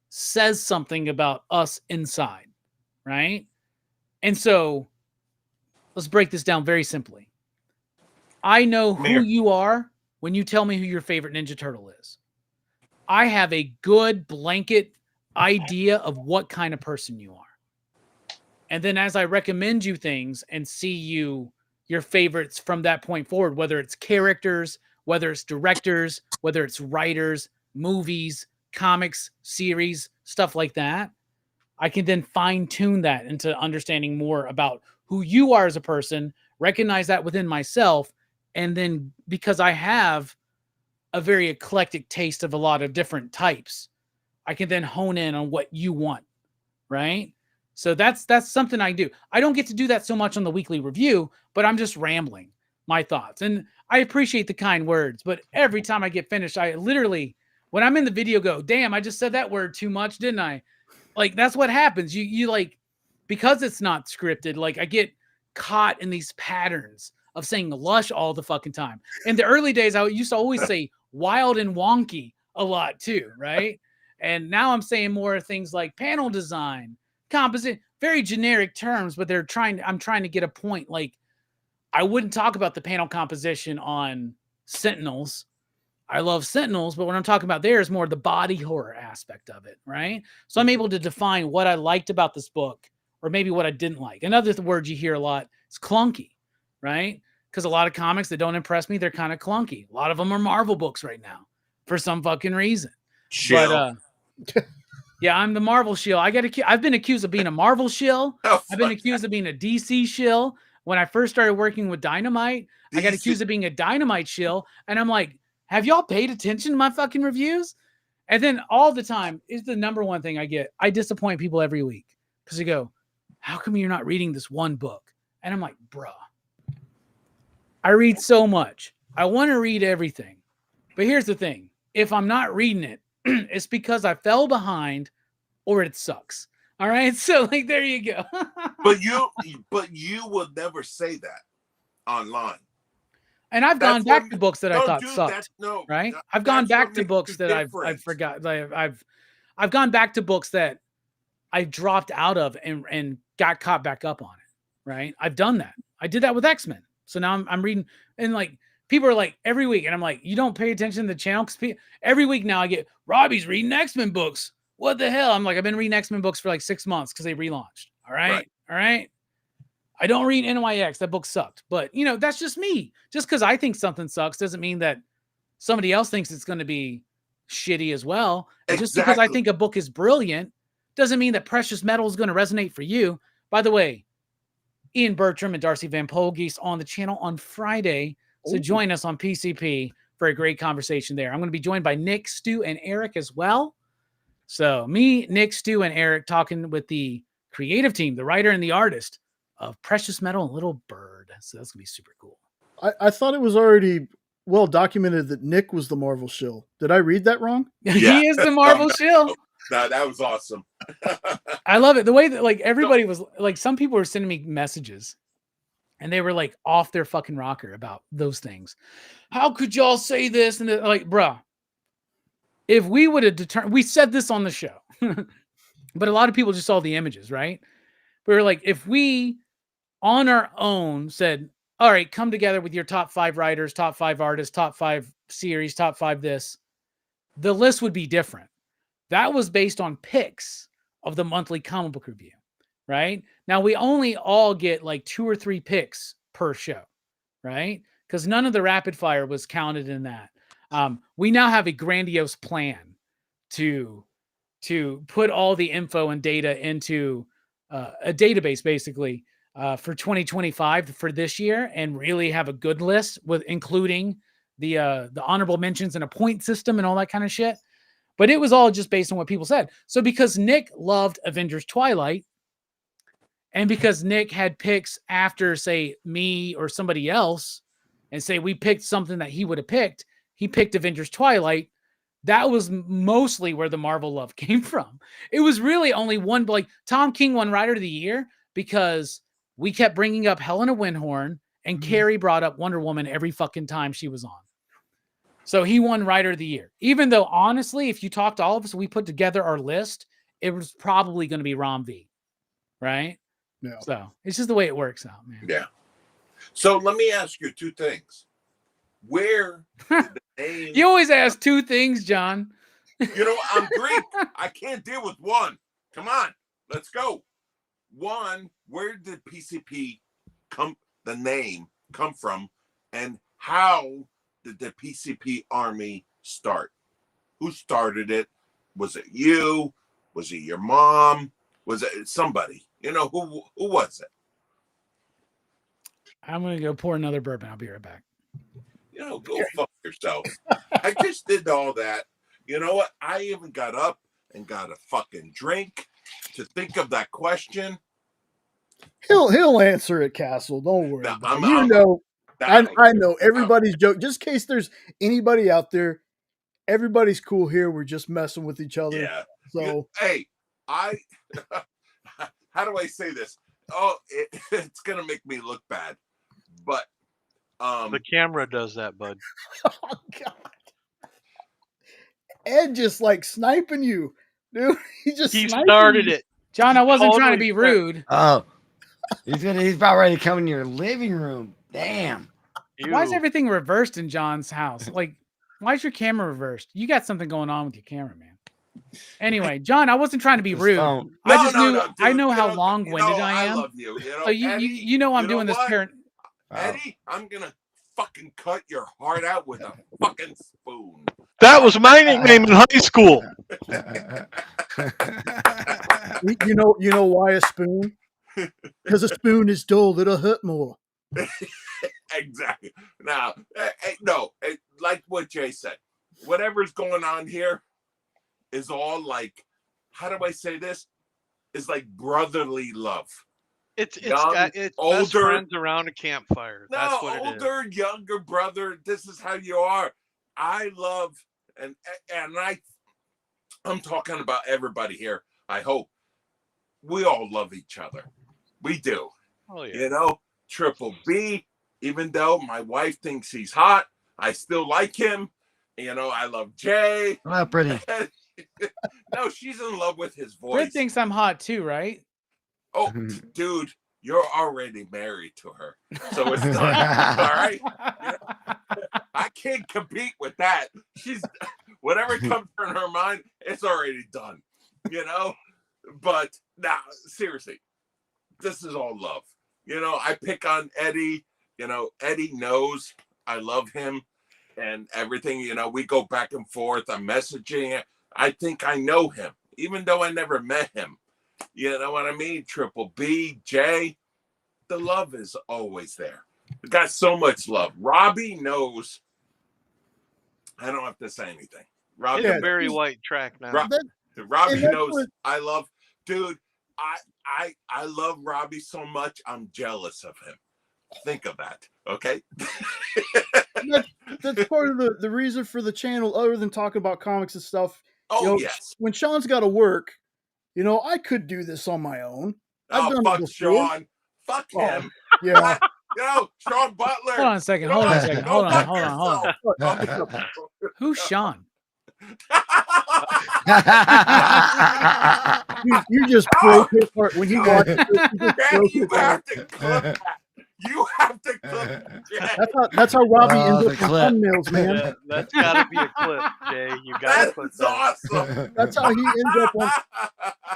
says something about us inside, right? And so let's break this down very simply. I know who you are when you tell me who your favorite Ninja Turtle is. I have a good blanket idea of what kind of person you are. And then as I recommend you things and see your favorites from that point forward, whether it's characters, whether it's directors, whether it's writers, movies, comics, series, stuff like that, I can then fine tune that into understanding more about who you are as a person, recognize that within myself. And then because I have a very eclectic taste of a lot of different types, I can then hone in on what you want. Right. So that's something I do. I don't get to do that so much on the weekly review, but I'm just rambling my thoughts. And I appreciate the kind words, but every time I get finished, I literally, when I'm in the video, go, damn, I just said that word too much, didn't I? Like, that's what happens. You like, because it's not scripted, like I get caught in these patterns of saying lush all the fucking time. In the early days, I used to always say wild and wonky a lot too, right? And now I'm saying more things like panel design, composite, very generic terms, but I'm trying to get a point. Like, I wouldn't talk about the panel composition on Sentinels. I love Sentinels, but what I'm talking about there is more the body horror aspect of it, right? So I'm able to define what I liked about this book or maybe what I didn't like. Another word you hear a lot is clunky, right? Because a lot of comics that don't impress me, they're kind of clunky. A lot of them are Marvel books right now for some fucking reason. Shill. But yeah, I'm the Marvel shill. I've been accused of being a Marvel shill. I've been accused of being a DC shill. When I first started working with Dynamite, I got accused of being a Dynamite shill. And I'm like, have y'all paid attention to my fucking reviews? And then all the time is the number one thing I get. I disappoint people every week because they go, how come you're not reading this one book? And I'm like, bruh, I read so much. I want to read everything. But here's the thing. If I'm not reading it, it's because I fell behind or it sucks. All right. So like, there you go. but you would never say that online. And I've gone back to books that I thought sucked. Right. I've gone back to books that I've forgot. I've gone back to books that I dropped out of and got caught back up on it. Right. I've done that. I did that with X-Men. So now I'm reading, and like people are like every week, and I'm like, you don't pay attention to the channel because every week now I get Robbie's reading X-Men books. What the hell? I'm like, I've been reading X-Men books for like 6 months because they relaunched. All right. All right. I don't read NYX. That book sucked. But, you know, that's just me. Just because I think something sucks doesn't mean that somebody else thinks it's going to be shitty as well. And just because I think a book is brilliant doesn't mean that Precious Metal is going to resonate for you. By the way, Ian Bertram and Darcy Van Polgeest on the channel on Friday. So join us on PCP for a great conversation there. I'm going to be joined by Nick, Stu, and Eric as well. So me, Nick, Stu, and Eric talking with the creative team, the writer and the artist of Precious Metal and Little Bird. So that's going to be super cool. I thought it was already well documented that Nick was the Marvel shill. Did I read that wrong? Yeah. He is the Marvel shill. No, that was awesome. I love it. The way that like everybody was like, some people were sending me messages and they were like off their fucking rocker about those things. How could y'all say this? And like, bruh, if we would have determined, we said this on the show, but a lot of people just saw the images, right? We were like, if we on our own said, all right, come together with your top 5 writers, top 5 artists, top 5 series, top 5 this, the list would be different. That was based on picks of the monthly comic book review, right? Now we only all get like 2 or 3 picks per show, right? Because none of the rapid fire was counted in that. We now have a grandiose plan to put all the info and data into a database, basically, for 2025 for this year, and really have a good list with including the honorable mentions and a point system and all that kind of shit. But it was all just based on what people said. So because Nick loved Avengers Twilight, and because Nick had picks after, say, me or somebody else, and say we picked something that he would have picked, he picked Avengers Twilight. That was mostly where the Marvel love came from. It was really only one, like Tom King won Writer of the Year because we kept bringing up Helena Winhorn and Carrie brought up Wonder Woman every fucking time she was on. So he won Writer of the Year. Even though, honestly, if you talk to all of us, we put together our list, it was probably going to be Rom V, right? Yeah. So it's just the way it works out, man. Yeah. So let me ask you two things. Where did the name... You always ask two things, John. You know, I'm Greek. I can't deal with one. Come on, let's go. One, where did PCP the name come from, and how did the PCP Army start? Who started it? Was it you? Was it your mom? Was it somebody? You know, who was it? I'm gonna go pour another bourbon. I'll be right back. You know, go fuck yourself. I just did all that. You know what? I even got up and got a fucking drink to think of that question. He'll answer it, Castle. Don't worry. No, about it. I know everybody's joke. Just in case there's anybody out there, everybody's cool here. We're just messing with each other. Yeah. So hey, how do I say this? Oh, it's gonna make me look bad, but the camera does that, bud. Oh God. Ed just like sniping you, dude. He started it. John, I wasn't trying to be rude. Oh, he's about ready to come in your living room. Damn. Why is everything reversed in John's house? Like, why is your camera reversed? You got something going on with your camera, man. Anyway, John, I wasn't trying to be rude. I know how long-winded I am. I love you. You know, so you know I'm doing this parent. Eddie, I'm gonna fucking cut your heart out with a fucking spoon. That was my nickname in high school. You know why a spoon? Because a spoon is dull. It'll hurt more. Exactly. Now, no, like what Jay said, whatever's going on here is all like, how do I say this? It's like brotherly love. It's older best friends around a campfire. No, that's what older, it is. Younger brother. This is how you are. I love and I'm talking about everybody here. I hope we all love each other. We do. Oh yeah. You know, Triple B. Even though my wife thinks he's hot, I still like him. You know, I love Jay. Wow, Brittany. No, she's in love with his voice. Britt thinks I'm hot too, right? Oh, dude, you're already married to her, so it's done. All right, you know, I can't compete with that. She's whatever comes in her mind, it's already done. You know, but now, seriously, this is all love. You know, I pick on Eddie. You know, Eddie knows I love him and everything. You know, we go back and forth. I'm messaging. I think I know him, even though I never met him. You know what I mean? Triple B, Jay, the love is always there. We got so much love. Robbie knows. I don't have to say anything. Robbie, it's a very white track now. Robbie knows I love, dude. I love Robbie so much. I'm jealous of him. Think of that, okay? that's part of the reason for the channel, other than talking about comics and stuff. Oh, yes. When Sean's got to work, you know, I could do this on my own. I've done fuck it before. Sean. Fuck him. Yeah. You know, Sean Butler. Hold on a second. Hold on. Who's Sean? you just broke his heart when you watched it. You have to clip that. You have to clip that. That's how Robbie ends up in thumbnails, man. Yeah, that's got to be a clip, Jay. You got to put that. Awesome. That's how he ends up on.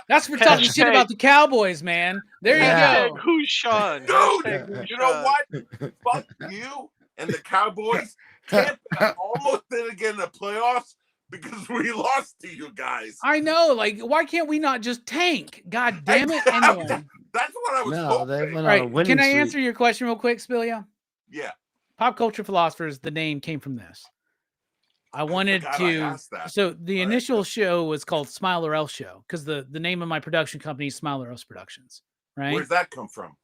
That's for talking shit about the Cowboys, man. There you go. Who's Sean? Dude, you know what? Fuck you and the Cowboys. Tampa almost did it again in the playoffs because we lost to you guys. I know. Like, why can't we not just tank? God damn it. Anyway. That's what I was hoping. All right, can I answer your question real quick, Spilia? Yeah. Pop Culture Philosophers, the name came from this. I wanted to. So the initial show was called Smile or Else Show because the name of my production company is Smile or Else Productions. Right? Where's that come from?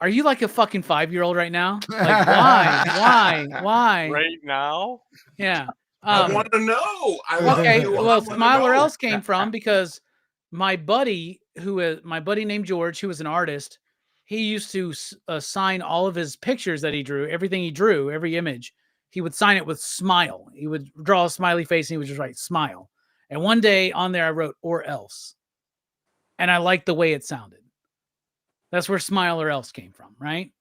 Are you like a fucking 5-year-old right now? Like, why? Right now? Yeah. I want to know. Well, Smile or Else came from because my buddy named George, who was an artist, he used to sign all of his pictures that he drew, everything he drew, every image. He would sign it with smile. He would draw a smiley face and he would just write smile. And one day on there, I wrote or else. And I liked the way it sounded. That's where smile or else came from, right?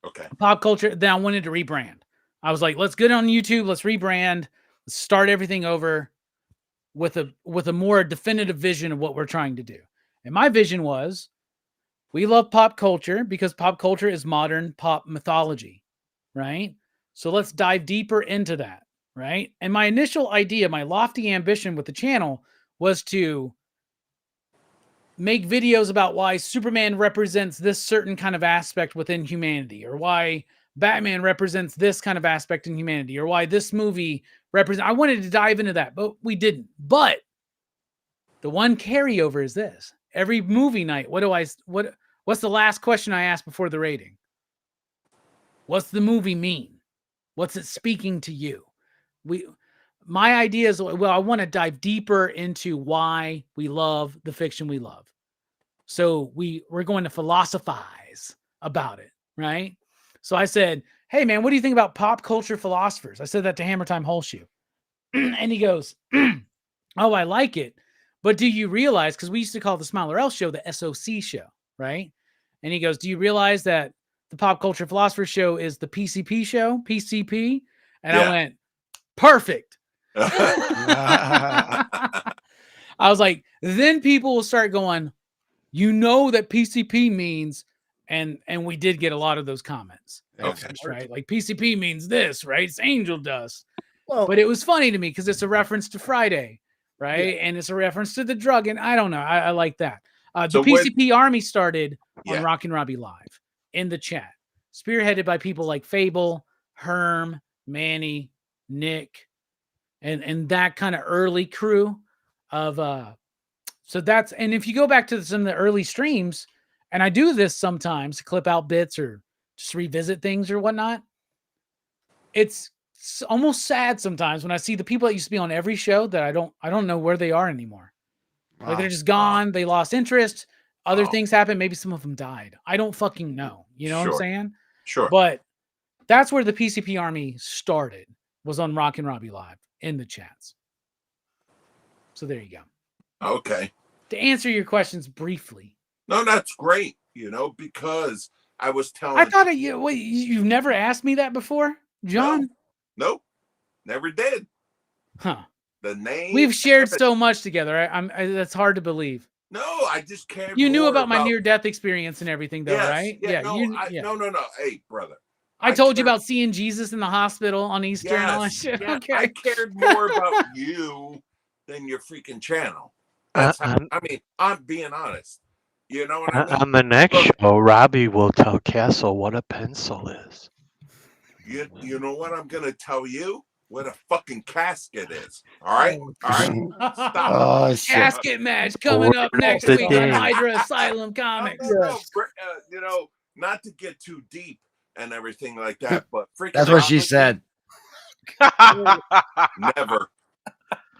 Okay. Pop culture. Then I wanted to rebrand. I was like, let's get on YouTube. Let's rebrand. Let's start everything over with a more definitive vision of what we're trying to do. And my vision was, we love pop culture because pop culture is modern pop mythology, right? So let's dive deeper into that, right? And my initial idea, my lofty ambition with the channel was to make videos about why Superman represents this certain kind of aspect within humanity, or why Batman represents this kind of aspect in humanity, or why this movie represents. I wanted to dive into that, but we didn't. But the one carryover is this. Every movie night, what's the last question I asked before the rating? What's the movie mean? What's it speaking to you? My idea is, well, I want to dive deeper into why we love the fiction we love. So we're going to philosophize about it, right? So I said, hey, man, what do you think about pop culture philosophers? I said that to Hammer Time Holeshoe. And he goes, oh, I like it. But do you realize, because we used to call the Smile or Else show the SOC show, right? And he goes, do you realize that the Pop Culture Philosopher show is the PCP show, PCP? And I went, perfect. I was like, then people will start going, you know that PCP means, and we did get a lot of those comments. Okay. Right? Like PCP means this, right? It's angel dust. Well, But it was funny to me because it's a reference to Friday, right? Yeah. And it's a reference to the drug. And I don't know. I like that. The So PCP Army started on Yeah. Rockin' Robbie Live in the chat, spearheaded by people like Fable, Herm, Manny, Nick, and that kind of early crew of so that's, and if you go back to some of the early streams, and I do this sometimes to clip out bits or just revisit things or whatnot, it's almost sad sometimes when I see the people that used to be on every show that I don't know where they are anymore. Like they're just gone, they lost interest, other things happened, maybe some of them died. I don't fucking know. You know what I'm saying? Sure. But that's where the PCP Army started, was on Rockin' Robbie Live in the chats. So there you go. Okay. To answer your questions briefly. No, that's great, because I was telling. I thought you've never asked me that before, John? Nope. Never did. Huh. The name. We've shared so much together. That's hard to believe. No, I just cared. You knew more about my near-death experience and everything, though, Yes, right? Yeah. No. Hey, brother. I told you about seeing Jesus in the hospital on Easter and all that shit. Yeah, Okay. I cared more about you than your freaking channel. That's I'm being honest. You know what I mean? On the next show, Robbie will tell Castle what a pencil is. You know what I'm gonna tell you? What a fucking casket is. All right? Stop. Oh, shit. Casket match coming up next week on Hydrasylum Comics. No, not to get too deep and everything like that, but freaking. That's what she said. Never.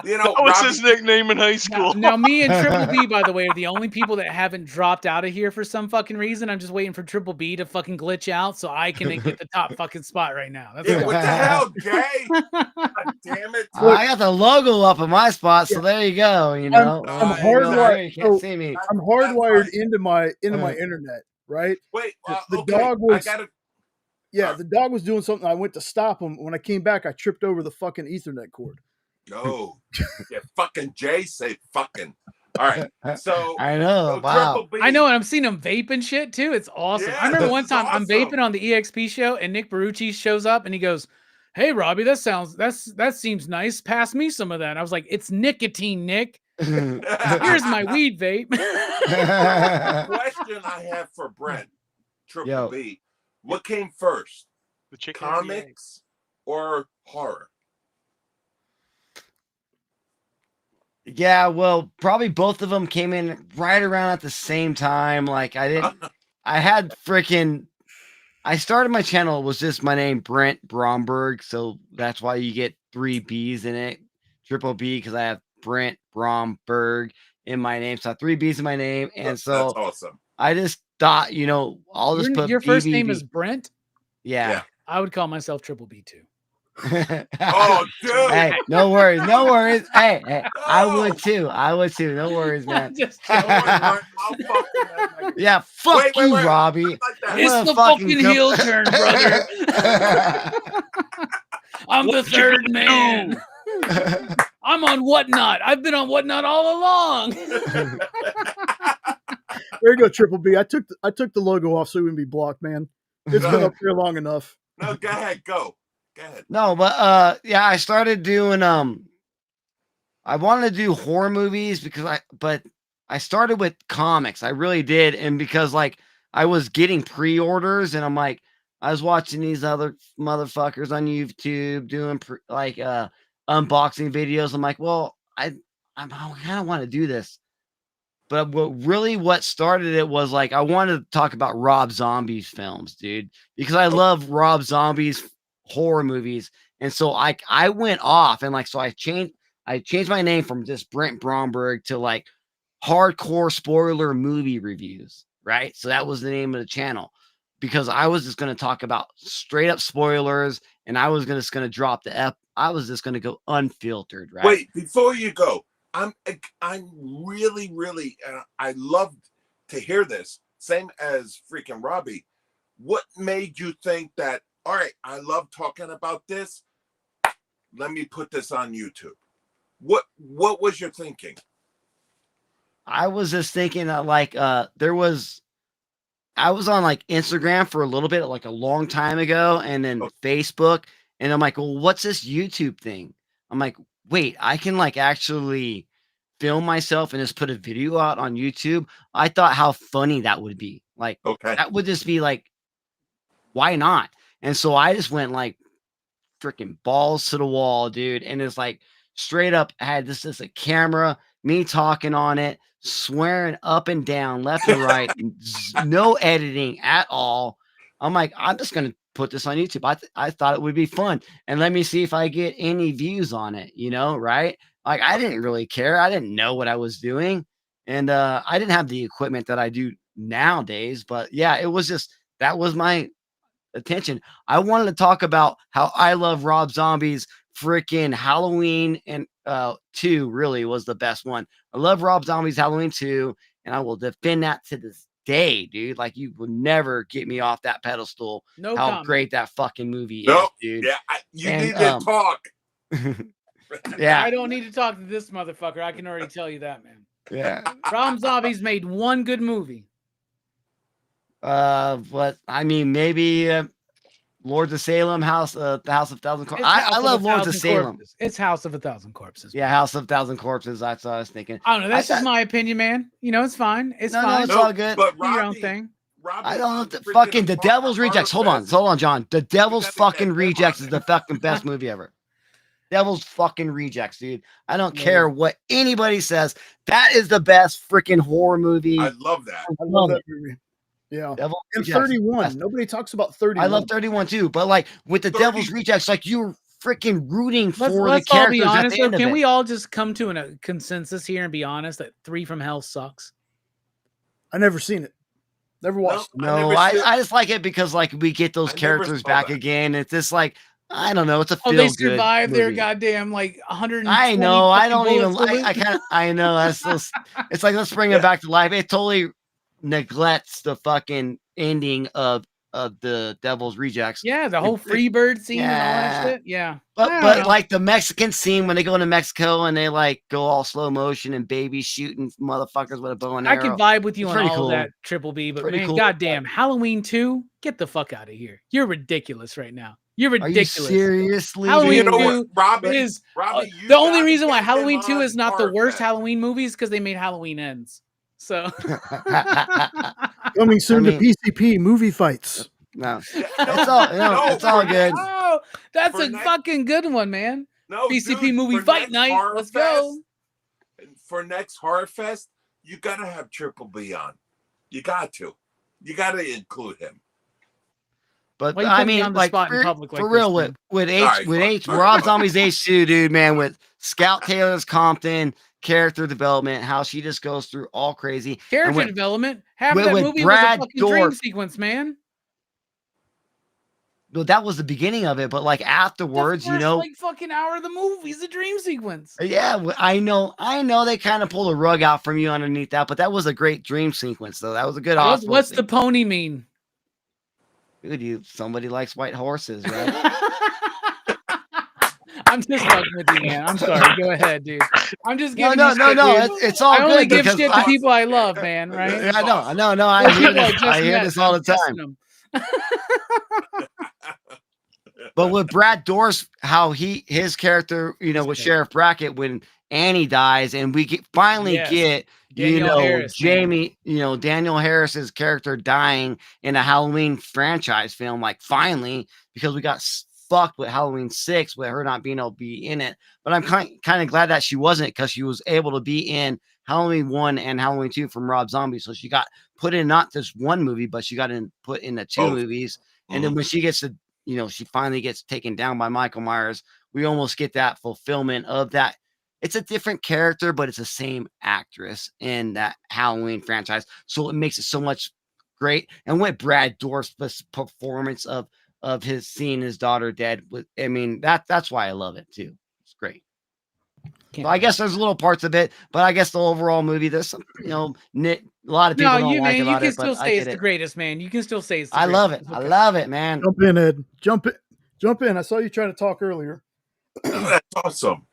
That was his nickname in high school. Now, me and Triple B, by the way, are the only people that haven't dropped out of here for some fucking reason. I'm just waiting for Triple B to fucking glitch out so I can get the top fucking spot right now. That's what the hell, Jay? God damn it. I got the logo up in my spot, so there you go. I'm hardwired. You can't see me. I'm hardwired into my internet, right? Wait, the dog was. The dog was doing something. I went to stop him. When I came back, I tripped over the fucking Ethernet cord. No, fucking Jay say fucking. All right, so I know. Wow, I know, and I'm seeing him vaping shit too. It's awesome. Yeah, I remember one time I'm vaping on the EXP show, and Nick Barucci shows up and he goes, "Hey, Robbie, that seems nice. Pass me some of that." I was like, "It's nicotine, Nick. Here's my weed vape." Question I have for Brent, Triple B, what came first, the comics or horror? Yeah, well, probably both of them came in right around at the same time. Like I started my channel, it was just my name, Brent Bromberg. So that's why you get 3 B's in it. Triple B, because I have Brent Bromberg in my name. So I have 3 B's in my name. And so that's awesome. I just thought, you know, I'll just put Your first name BBB. is Brent? Yeah. I would call myself Triple B too. Oh, dude. Hey, no worries. No worries. Hey, I would too. I would too. No worries, man. Just I'll fucking Yeah, fuck Wait, you, wait. Robbie. Like that. It's the fucking heel turn, brother. I'm the third man. I'm on Whatnot. I've been on Whatnot all along. There you go, Triple B. I took the logo off so we wouldn't be blocked, man. It's been up there long enough. No, go ahead. Go ahead. No, but yeah, I started doing I wanted to do horror movies because I started with comics. I really did, and because like I was getting pre-orders, and I'm like, I was watching these other motherfuckers on YouTube doing unboxing videos. I'm like, well, I kind of want to do this. But what started it was like I wanted to talk about Rob Zombie's films, dude, because I love Rob Zombie's horror movies. And so I went off, and like so I changed my name from just Brent Bromberg to like Hardcore Spoiler Movie Reviews, right? So that was the name of the channel, because I was just going to talk about straight up spoilers, and I was just going to drop I was just going to go unfiltered, right? Wait, before you go, I'm really, I love to hear this. Same as freaking Robbie. What made you think that, all right, I love talking about this. Let me put this on YouTube. What was your thinking? I was just thinking that like I was on like Instagram for a little bit, like a long time ago, and then Facebook, and I'm like, well, what's this YouTube thing? I'm like, wait, I can like actually film myself and just put a video out on YouTube. I thought how funny that would be. Like, that would just be like, why not? And so I just went like freaking balls to the wall, dude. And it's like straight up had this a camera, me talking on it, swearing up and down, left and right, no editing at all. I'm like, I'm just gonna put this on YouTube. I thought it would be fun, and let me see if I get any views on it, you know, right? Like I didn't really care. I didn't know what I was doing, and I didn't have the equipment that I do nowadays. But yeah, it was just that was my attention. I wanted to talk about how I love Rob Zombie's freaking Halloween, and 2 really was the best one. I love Rob Zombie's Halloween 2, and I will defend that to this day, dude. Like you will never get me off that pedestal. No how comment. Great that fucking movie is, dude. Yeah, you need to talk. Yeah, I don't need to talk to this motherfucker. I can already tell you that, man. Yeah, Rob Zombie's made one good movie. But I mean, maybe Lords of Salem, the House of 1,000 Corpses. I love Lords of Salem. Corpses. It's House of 1,000 Corpses. Yeah, House of 1,000 Corpses. That's what I was thinking. I don't know. That's just my opinion, man. You know, it's fine. It's fine. No, it's all good. But Do your own thing. I don't know. Fucking The Devil's Rejects. Hold on, John. The Devil's fucking Rejects is the fucking best movie ever. Devil's fucking Rejects, dude. I don't care what anybody says. That is the best freaking horror movie. I love that. I love that movie. Yeah. Devil's And Rejects. 31. Nobody talks about 31. I love 31 too, but like with the Devil's Rejects, like you're freaking rooting for Let's the all characters be honest. at the end Can of it. we all just come to a consensus here and be honest that 3 from Hell sucks? I never seen it. Never watched it. No, I just like it because like we get those characters back again. It's just like I don't know. It's a feel they good survived their movie. goddamn like 100. I know. I don't even. I know. That's so. It's like let's bring it back to life. It totally neglects the fucking ending of the Devil's Rejects. Yeah, the whole Freebird scene and all that shit. Yeah, but like the Mexican scene when they go into Mexico and they like go all slow motion and babies shooting motherfuckers with a bow and arrow. I can vibe with you It's on pretty all cool. of that, Triple B. But Pretty man, cool. goddamn, Halloween 2, get the fuck out of here. You're ridiculous right now. You're ridiculous. Are you seriously? Halloween dude? You know what, 2 Robbie? is Robbie, you the only gotta reason why get Halloween him 2 on is not the worst Hardfest. Halloween movies because they made Halloween Ends. So Coming soon I mean- to PCP movie fights. No, it's all it's all good. Oh, that's For a next- fucking good one, man. No, PCP dude, movie for fight next night. Horror Let's go. Fest- For next Horror Fest, you gotta have Triple B on. You got to. You gotta include him. But Why you I put me mean, on the like spot in for, public like for this, real, man? with Sorry, Rob sorry. Zombie's H2, dude, man, with Scout Taylor's Compton, character development, how she just goes through all crazy. Character development. Half of with- that with movie Brad was a fucking dream Dourif. sequence, man. Well, that was the beginning of it, but like afterwards, The first, like fucking hour of the movie is a dream sequence. Yeah, I know they kind of pulled a rug out from you underneath that, but that was a great dream sequence, though. That was a good hospital. What's the pony mean? Dude, somebody likes white horses, right? I'm just fucking with you, man. I'm sorry. Go ahead, dude. I'm just giving no. you shit, dude. It's all I good. only give because shit to people I love, man. Right? I know. I hear this all the time. But with Brad Dourif, how his character, with Sheriff Brackett, when Annie dies, and we finally get Daniel Harris, Jamie, Daniel Harris's character dying in a Halloween franchise film, like finally, because we got fucked with Halloween 6 with her not being able to be in it. But I'm kind of glad that she wasn't, because she was able to be in Halloween 1 and Halloween 2 from Rob Zombie. So she got put in not just one movie, but she got put in the two movies. And then when she gets to, she finally gets taken down by Michael Myers, we almost get that fulfillment of that. It's a different character, but it's the same actress in that Halloween franchise. So it makes it so much great. And with Brad Dourif's performance of his seeing his daughter dead, that's why I love it too. It's great. So I guess there's little parts of it, but I guess the overall movie, there's some, a lot of people don't like man, about you it. can still say it's the greatest, man. You can still say it's the I greatest. love it. I love it, man. Jump in, Ed. Jump in. I saw you trying to talk earlier. That's awesome.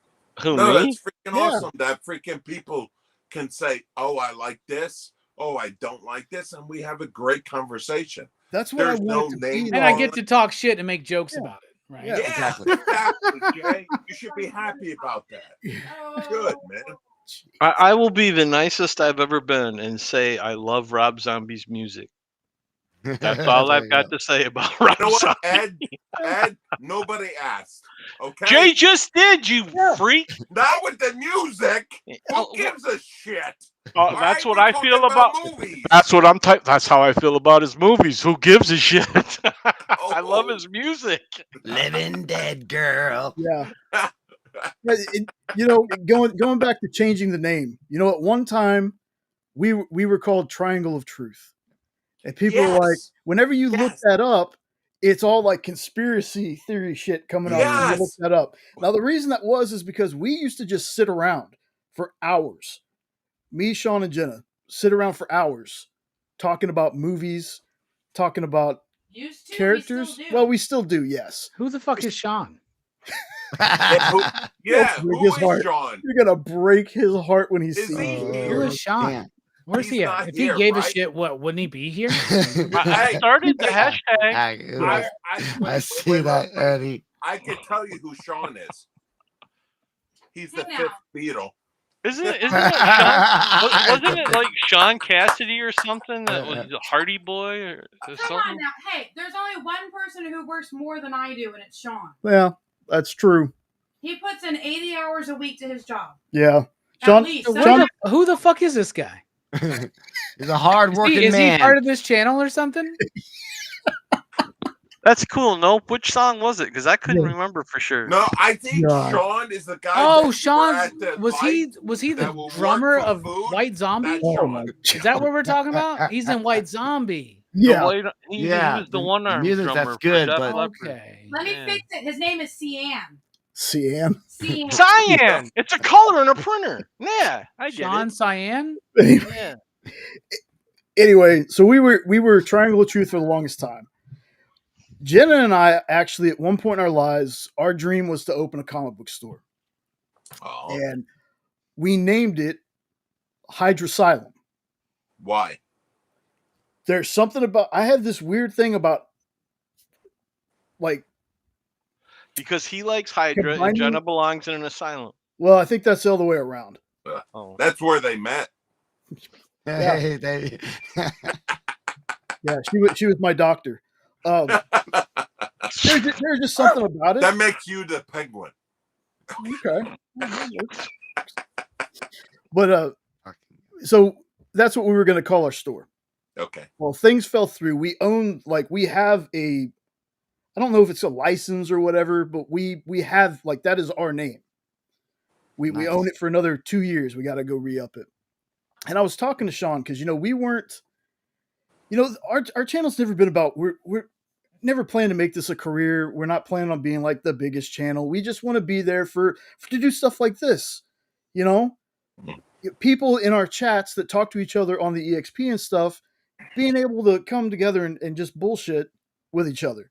Who, no, me? that's freaking awesome. That freaking people can say, "Oh, I like this. Oh, I don't like this," and we have a great conversation. That's what There's I no want to name. be. And I get to talk shit and make jokes about it. Right? Yeah, exactly. Jay. You should be happy about that. Good, man. I will be the nicest I've ever been and say I love Rob Zombie's music. That's all I've got to say about Rob Zombie. Ed, nobody asked. Okay. Jay just did, you freak. Not with the music. Who gives a shit? That's what I feel about movies. That's how I feel about his movies. Who gives a shit? I love his music. Living Dead Girl. Yeah. Going back to changing the name. At one time we were called Triangle of Truth. And people were like, whenever you look that up, it's all like conspiracy theory shit coming out when you look that up. Now, the reason that is because we used to just sit around for hours. Me, Sean, and Jenna sit around for hours talking about movies, talking about characters. We still do, yes. Who the fuck is Sean? Who is Sean? You're going to break his heart when he sees you. Who is Sean? Man. Where's he at? If he gave a shit, wouldn't he be here? I started the hashtag. I see that, Eddie. I can tell you who Sean is. He's the fifth Beatle. Isn't it Sean? Wasn't it like Sean Cassidy or something? That was the Hardy Boy or something? Come on now. Hey, there's only one person who works more than I do, and it's Sean. Yeah, that's true. He puts in 80 hours a week to his job. Yeah. Sean, who the fuck is this guy? He's a hard-working man. Is he part of this channel or something? That's cool. Nope. Which song was it? Because I couldn't remember for sure. No, I think Sean is the guy. Oh, Sean was he the drummer of White Zombie? Is that what we're talking about? He's in White Zombie. Yeah, he was the one-arm music drummer. That's good, for but okay. Let me fix it. His name is Cyan. Cyan. Cyan. It's a color in a printer. Yeah, I get Sean it. Cyan. Yeah. Anyway, so we were Triangle of Truth for the longest time. Jenna and I actually, at one point in our lives, our dream was to open a comic book store. Oh. And we named it Hydrasylum. Why? There's something about, I have this weird thing about, like, because he likes Hydra and Jenna belongs in an asylum. Well, I think that's the other way around. That's where they met. Yeah, she was my doctor. There's just something about it that makes you the Penguin. Okay. But so that's what we were going to call our store. Okay. Well, things fell through. We own, we have I don't know if it's a license or whatever, but we have, that is our name. We Nice. own it for another 2 years. We got to go re-up it. And I was talking to Sean because we weren't, our channel's never been about we're never planning to make this a career. We're not planning on being like the biggest channel. We just want to be there to do stuff like this. People in our chats that talk to each other on the EXP and stuff, being able to come together and just bullshit with each other,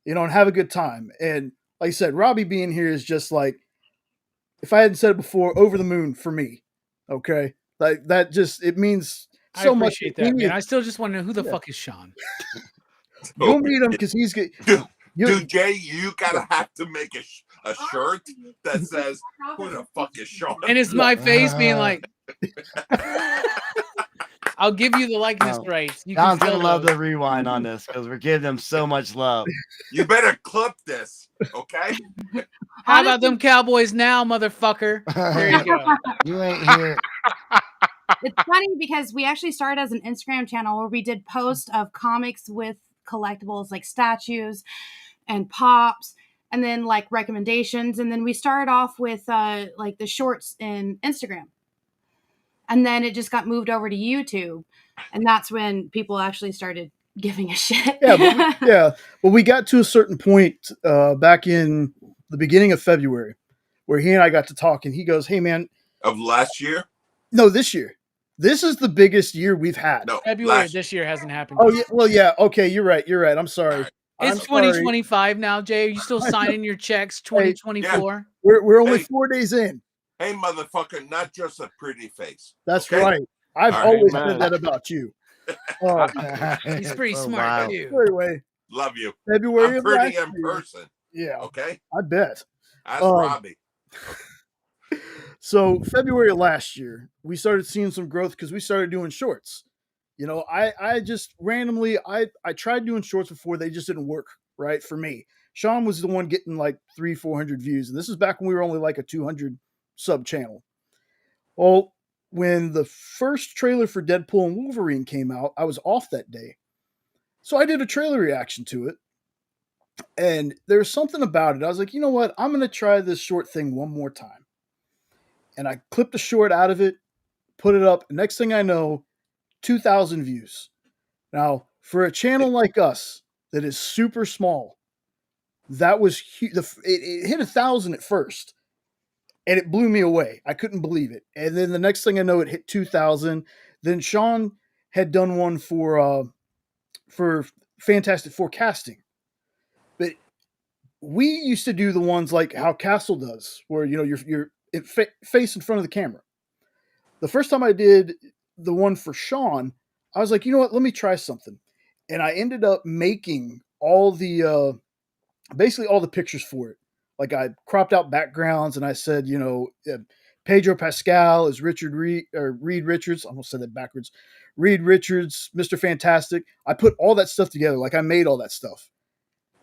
and have a good time. And like I said, Robbie being here is just like, if I hadn't said it before, over the moon for me. Okay. Like that just, it means so much. I appreciate that, man. I still just want to know who the fuck is Sean. You'll meet him because he's good. Dude, Jay, you gotta have to make a shirt that says, "Who the fuck is Sean?" And it's my face being like, I'll give you the likeness rights. John's gonna love the rewind on this because we're giving them so much love. You better clip this, okay? How about them Cowboys now, motherfucker? There you go. You ain't here. It's funny because we actually started as an Instagram channel where we did posts of comics with collectibles like statues and pops, and then like recommendations, and then we started off with like the shorts in Instagram, and then it just got moved over to YouTube, and that's when people actually started giving a shit. Well, we got to a certain point back in the beginning of February where he and I got to talk, and he goes, "Hey man, of last year? No, this year. This is the biggest year we've had. No, February this year hasn't happened. Oh yeah, well yeah, okay, you're right. I'm sorry. It's 2025 now, Jay. Are you still signing your checks? 2024. We're only 4 days in. Hey, motherfucker, not just a pretty face. That's okay? right. I've always said that about you. He's pretty smart too. Anyway, love you. February I'm pretty in person. Yeah. Okay. I bet. Ask Robbie. So February of last year, we started seeing some growth because we started doing shorts. I just randomly, I tried doing shorts before. They just didn't work right for me. Sean was the one getting like 300-400 views. And this is back when we were only like a 200 sub channel. Well, when the first trailer for Deadpool and Wolverine came out, I was off that day. So I did a trailer reaction to it. And there was something about it. I was like, you know what? I'm going to try this short thing one more time. And I clipped a short out of it, put it up. Next thing I know, 2,000 views. Now, for a channel like us that is super small, that was huge. It hit 1,000 at first, and it blew me away. I couldn't believe it. And then the next thing I know, it hit 2,000. Then Sean had done one for Fantastic Four casting, but we used to do the ones like how Castle does, where you're face in front of the camera. The first time I did the one for Sean, I was like, you know what? Let me try something. And I ended up making all the, basically all the pictures for it. Like I cropped out backgrounds and I said, Pedro Pascal is Reed Richards. I almost said that backwards. Reed Richards, Mr. Fantastic. I put all that stuff together. Like I made all that stuff.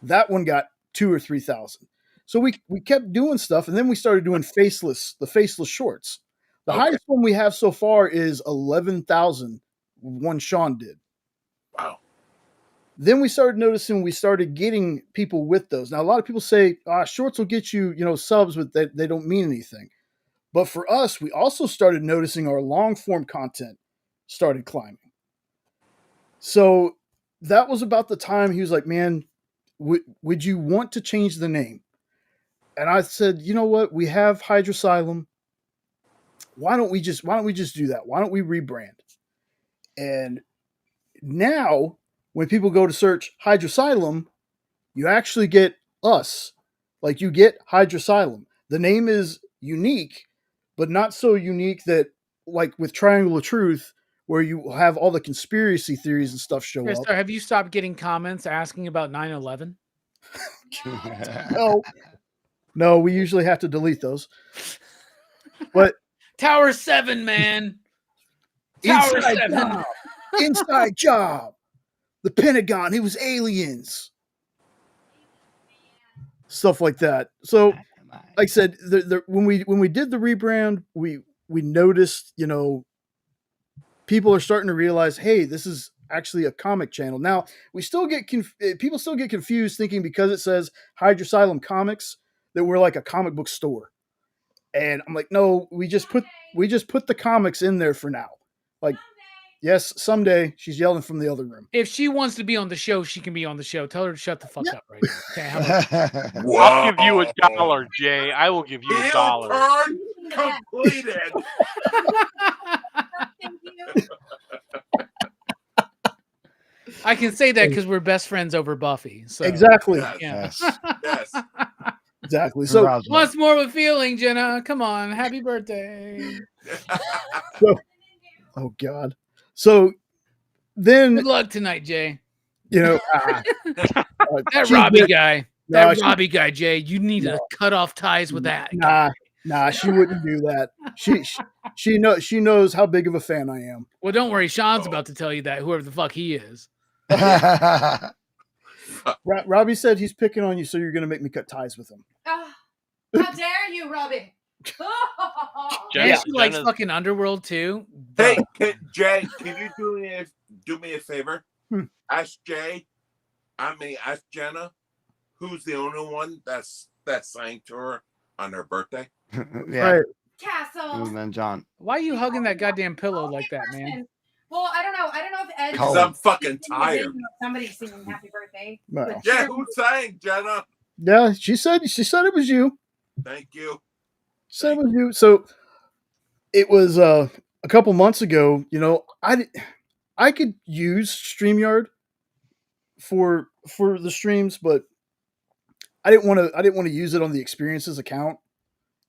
That one got 2,000 or 3,000. So we kept doing stuff, and then we started doing the faceless shorts. The highest one we have so far is 11,000. One Sean did. Wow. Then we started noticing we started getting people with those. Now a lot of people say shorts will get you subs, but they don't mean anything. But for us, we also started noticing our long form content started climbing. So that was about the time he was like, "Man, would you want to change the name?" And I said, "You know what? We have Hydrasylum. Why don't we just do that? Why don't we rebrand?" And now when people go to search Hydrasylum, you actually get us. Like you get Hydrasylum. The name is unique, but not so unique that like with Triangle of Truth, where you have all the conspiracy theories and stuff show up. Have you stopped getting comments asking about 9/11? No, we usually have to delete those. But Tower 7, man. Tower 7. Inside job. The Pentagon. It was aliens. Stuff like that. So, like I said, when we did the rebrand, we noticed, people are starting to realize, hey, this is actually a comic channel. Now, we still get people still get confused thinking because it says Hydrasylum Comics that we're like a comic book store. And I'm like, no, we just put the comics in there for now. Like, yes, someday. She's yelling from the other room. If she wants to be on the show, she can be on the show. Tell her to shut the fuck up right now. Okay, how about that? I'll give you $1, Jay. I will give you $1. Turn completed. Thank you. I can say that because we're best friends over Buffy. So Exactly. Yes. yeah. Yes. Exactly. So What's more of a feeling, Jenna? Come on, happy birthday. oh God. So then Good luck tonight, Jay. you know That she's Robbie good. guy. No, That she- Robbie guy, Jay. You need to cut off ties with that guy. Nah, she wouldn't do that. She knows how big of a fan I am. Well, don't worry. Sean's about to tell you that, whoever the fuck he is. Robbie said he's picking on you, so you're gonna make me cut ties with him. Oh, how dare you, Robbie? And she likes fucking Underworld too. Hey, Jay, can you do me a favor? Hmm. Ask Jenna, who's the only one that's sang to her on her birthday. Yeah. Right. Castle. And then John. Why are you hugging that goddamn pillow like that, man? Well, I don't know if Ed. Because I'm fucking tired. Somebody's singing "Happy Birthday." No. Yeah, who sang, Jenna? Yeah, she said it was you. Thank you. She said it was you. So it was a couple months ago. You know, I could use StreamYard for the streams, but I didn't want to use it on the Experiences account.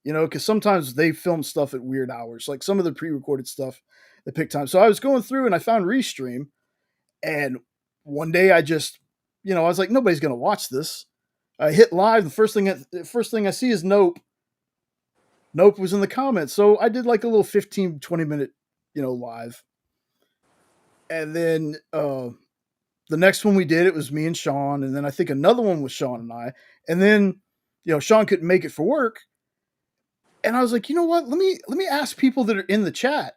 You know, because sometimes they film stuff at weird hours, like some of the pre-recorded stuff they pick time. So I was going through and I found Restream, and one day I just, I was like, nobody's gonna watch this. I hit live. The first thing I see is Nope. Nope was in the comments, so I did like a little 15-20 minute, live, and then the next one we did, it was me and Sean, and then I think another one was Sean and I, and then Sean couldn't make it for work. And I was like, you know what? Let me ask people that are in the chat.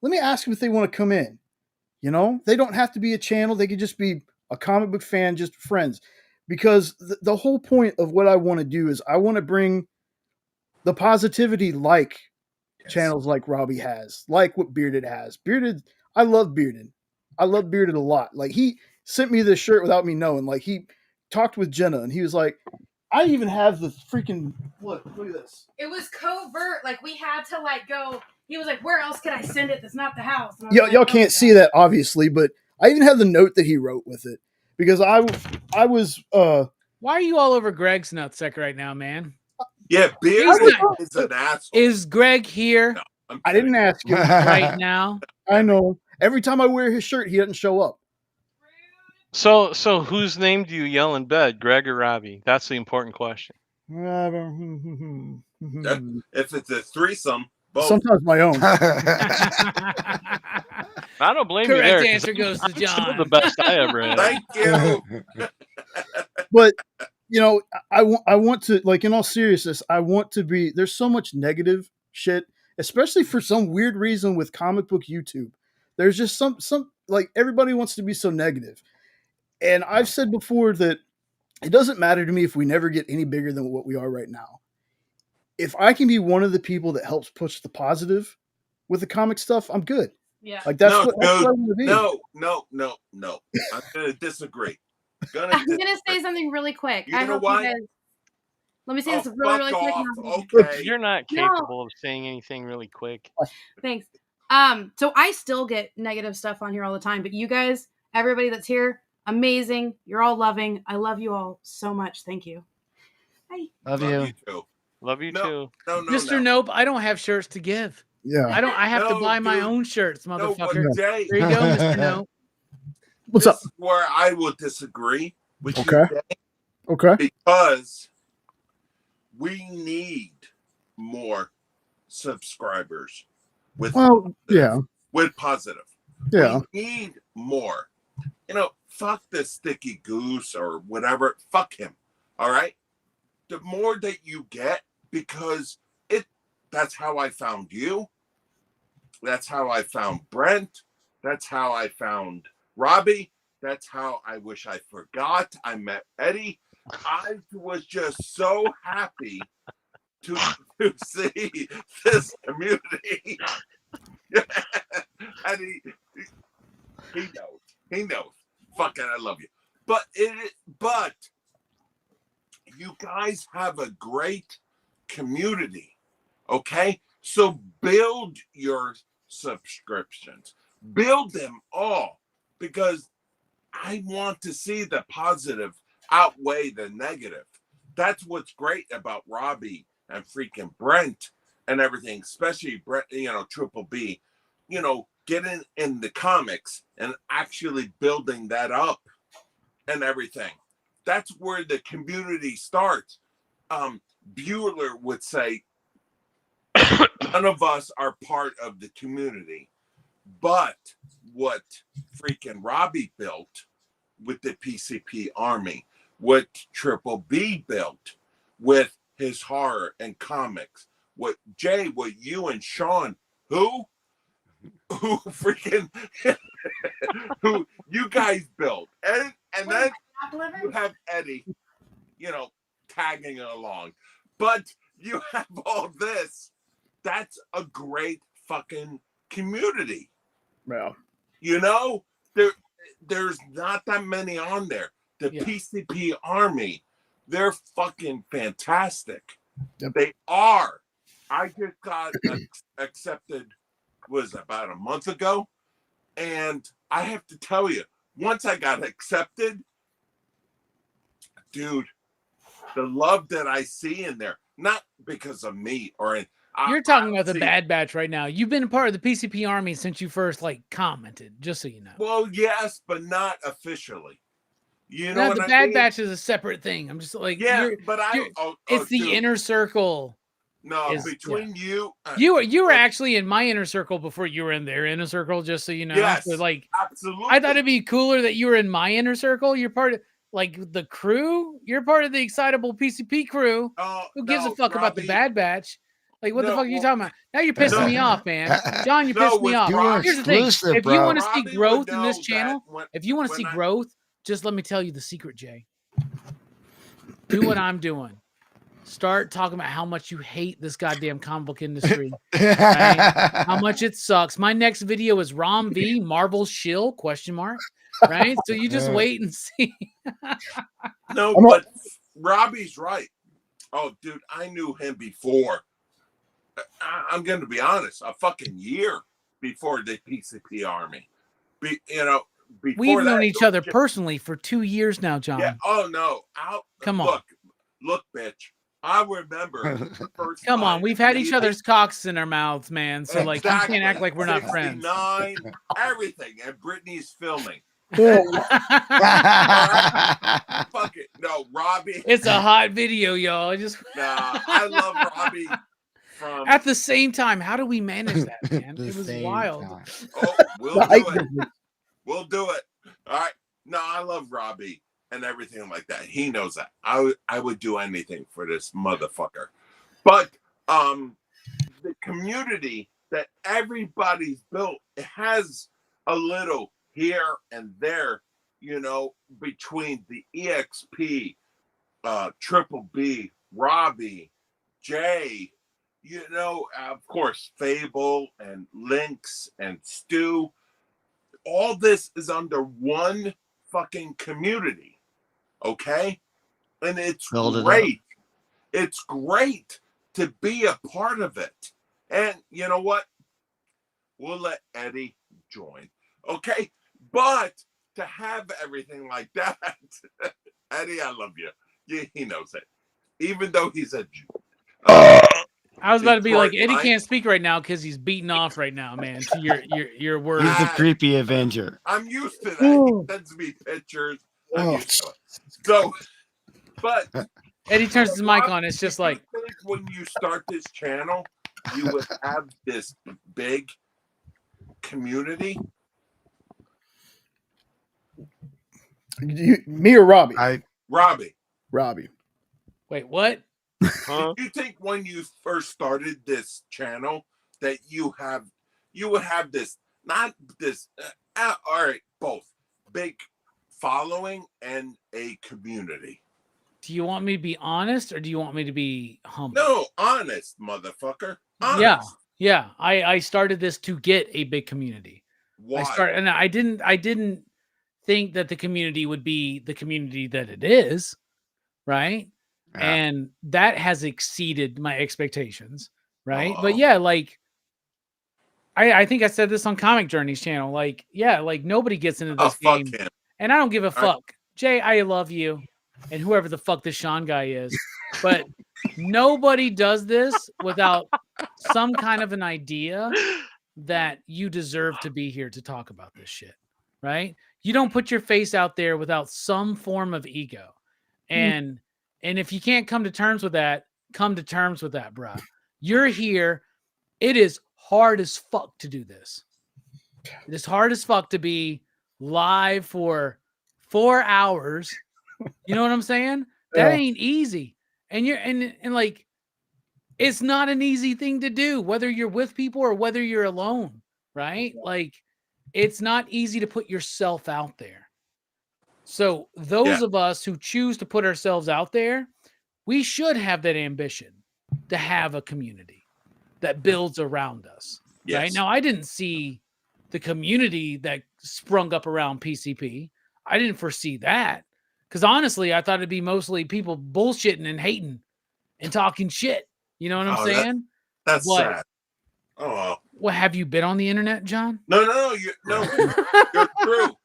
Let me ask them if they want to come in. They don't have to be a channel. They could just be a comic book fan, just friends. Because the whole point of what I want to do is I want to bring the positivity like channels like Robbie has, like what Bearded has. I love Bearded. I love Bearded a lot. Like, he sent me this shirt without me knowing. Like, he talked with Jenna and he was like, I even have the freaking look at this. It was covert. Like, we had to go. He was like, "Where else can I send it? That's not the house." Y'all can't see that obviously, but I even have the note that he wrote with it because I was. Why are you all over Greg's nutsack right now, man? Yeah, Beard is an asshole. Is Greg here? No, I didn't ask him right now. I know. Every time I wear his shirt, he doesn't show up. So whose name do you yell in bed, Greg or Robbie? That's the important question. If it's a threesome, both. Sometimes my own. I don't blame you there. Correct answer goes to Some John. of the best I ever had. Thank you. But I want to, like, in all seriousness, I want to be. There's so much negative shit, especially for some weird reason with comic book YouTube. There's just some like, everybody wants to be so negative. And I've said before that it doesn't matter to me if we never get any bigger than what we are right now. If I can be one of the people that helps push the positive with the comic stuff, I'm good. Yeah. Like, that's what I want to be. No. I'm gonna disagree. I'm gonna say something really quick. You know why? Let me say this Oh, really fuck quick. off. and Okay. You're not capable of saying anything really quick. Thanks. So I still get negative stuff on here all the time, but you guys, everybody that's here, amazing. You're all loving. I love you all so much. Thank you. Bye. Love you. Too. Love you too. No, Mr. Nope, I don't have shirts to give. Yeah. I have to No, buy my dude. own shirts, No, motherfucker. but Jay, There you go, Mr. Nope. What's this up? is where I will disagree with Okay. you, Jay, Okay. because we need more subscribers with with positive. Yeah. We need more. Fuck this sticky goose or whatever. Fuck him. All right. The more that you get, because that's how I found you. That's how I found Brent. That's how I found Robbie. That's how I wish I forgot I met Eddie. I was just so happy to see this community. And he knows. Fucking, I love you. But you guys have a great community. Okay? So build your subscriptions. Build them all, because I want to see the positive outweigh the negative. That's what's great about Robbie and freaking Brent and everything, especially Brent, Triple B, getting in the comics and actually building that up and everything. That's where the community starts. Bueller would say, none of us are part of the community, but what freaking Robbie built with the PCP Army, what Triple B built with his horror and comics, what you and Sean, who freaking, who you guys built. And then you have Eddie, tagging along. But you have all this. That's a great fucking community. Yeah. There's not that many on there. The PCP Army, they're fucking fantastic. Yep. They are. I just got accepted, was about a month ago. And I have to tell you, once I got accepted, dude, the love that I see in there, not because of me or you're talking about the Bad Batch right now. You've been a part of the PCP Army since you first commented, just so you know. Well, yes, but not officially. The Bad Batch is a separate thing. I'm just like, but it's the inner circle. No, between you, you were actually in my inner circle before you were in their inner circle, just so you know. Yes, so, absolutely. I thought it'd be cooler that you were in my inner circle. You're part of the crew. You're part of the excitable PCP crew. Who gives a fuck about the Bad Batch? What the fuck are you talking about? Now you're pissing me off, man. John, you're pissing me off. Here's the thing. If you want to see growth in this channel, just let me tell you the secret, Jay. Do what I'm doing. Start talking about how much you hate this goddamn comic book industry. Right? How much it sucks. My next video is Rom V, Marvel Shill, ? Right? So you just wait and see. No, but Robbie's right. Oh, dude, I knew him before. I'm going to be honest, a fucking year before the PCP Army. We've known each other personally for 2 years now, John. Yeah. Oh, no. Come on. Look, bitch. I remember the first Come on. We've had each other's cocks in our mouths, man. So, you can't act like we're not friends. Everything. And Brittany's filming. Yeah. Fuck it. No, Robbie. It's a hot video, y'all. I love Robbie. At the same time, how do we manage that, man? It was wild. Oh, we'll do it. We'll do it. All right. No, I love Robbie and everything like that. He knows that. I would do anything for this motherfucker. But the community that everybody's built, it has a little here and there, between the EXP, Triple B, Robbie, Jay, of course, Fable and Lynx and Stu. All this is under one fucking community. Okay? And it's great. It's great to be a part of it. And you know what? We'll let Eddie join. Okay? But to have everything like that, Eddie, I love you. He knows it. Even though he's a I was about to be like, Eddie can't speak right now because he's beating off right now, man, to your words. He's the creepy Avenger. I'm used to that. He sends me pictures. I'm used to it. So, but Eddie turns his mic on. It's just like, when you start this channel, you would have this big community. Me or Robbie? Robbie. Wait, what? Do you think when you first started this channel that you would have this, not this, all right, both big following and a community? Do you want me to be honest or do you want me to be humble? No, honest, motherfucker. Honest. Yeah. Yeah. I started this to get a big community. Why? And I didn't think that the community would be the community that it is, right? Yeah. And that has exceeded my expectations, right? Oh. But yeah, like I think I said this on Comic Journey's channel. Like, yeah, like nobody gets into this fuck game. him. And I don't give a All fuck. right. Jay, I love you. And whoever the fuck this Sean guy is. But nobody does this without some kind of an idea that you deserve to be here to talk about this shit, right? You don't put your face out there without some form of ego. And if you can't come to terms with that, come to terms with that, bruh. You're here. It is hard as fuck to do this. It is hard as fuck to be live for 4 hours. You know what I'm saying? That ain't easy. And you're and like it's not an easy thing to do, whether you're with people or whether you're alone, right? Like it's not easy to put yourself out there. So those of us who choose to put ourselves out there, we should have that ambition to have a community that builds around us. Yes. Right? Now, I didn't see the community that sprung up around PCP. I didn't foresee that. Because honestly, I thought it'd be mostly people bullshitting and hating and talking shit. You know what I'm saying? That's sad. Oh. Well, have you been on the internet, John? No, you're true.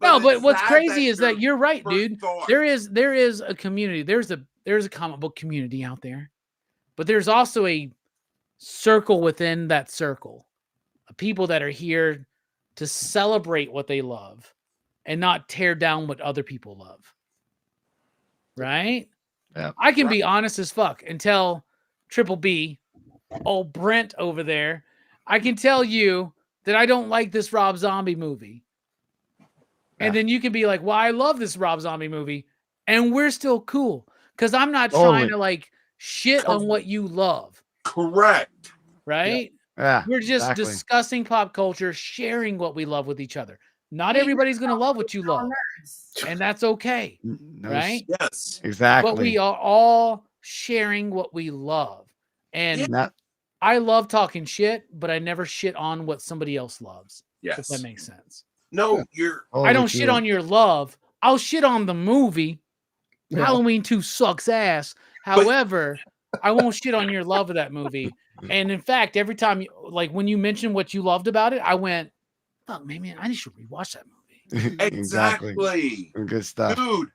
But what's crazy is that you're right, dude. There is a community. There's a comic book community out there, but there's also a circle within that circle of people that are here to celebrate what they love and not tear down what other people love. Right? Yeah. I can be honest as fuck and tell Triple B, old Brent over there, I can tell you that I don't like this Rob Zombie movie. And then you can be like, well, I love this Rob Zombie movie. And we're still cool. Because I'm not trying to like shit on what you love. Correct. Right? Yeah. We're just discussing pop culture, sharing what we love with each other. Not everybody's going to love what you love. And that's okay. Right? Yes. Exactly. But we are all sharing what we love. And I love talking shit, but I never shit on what somebody else loves. Yes. If that makes sense. No, I don't shit on your love. I'll shit on the movie. Yeah. Halloween 2 sucks ass. However, I won't shit on your love of that movie. And in fact, every time, like when you mentioned what you loved about it, I went, "Fuck, man, I should rewatch that movie." Exactly. Good stuff, dude.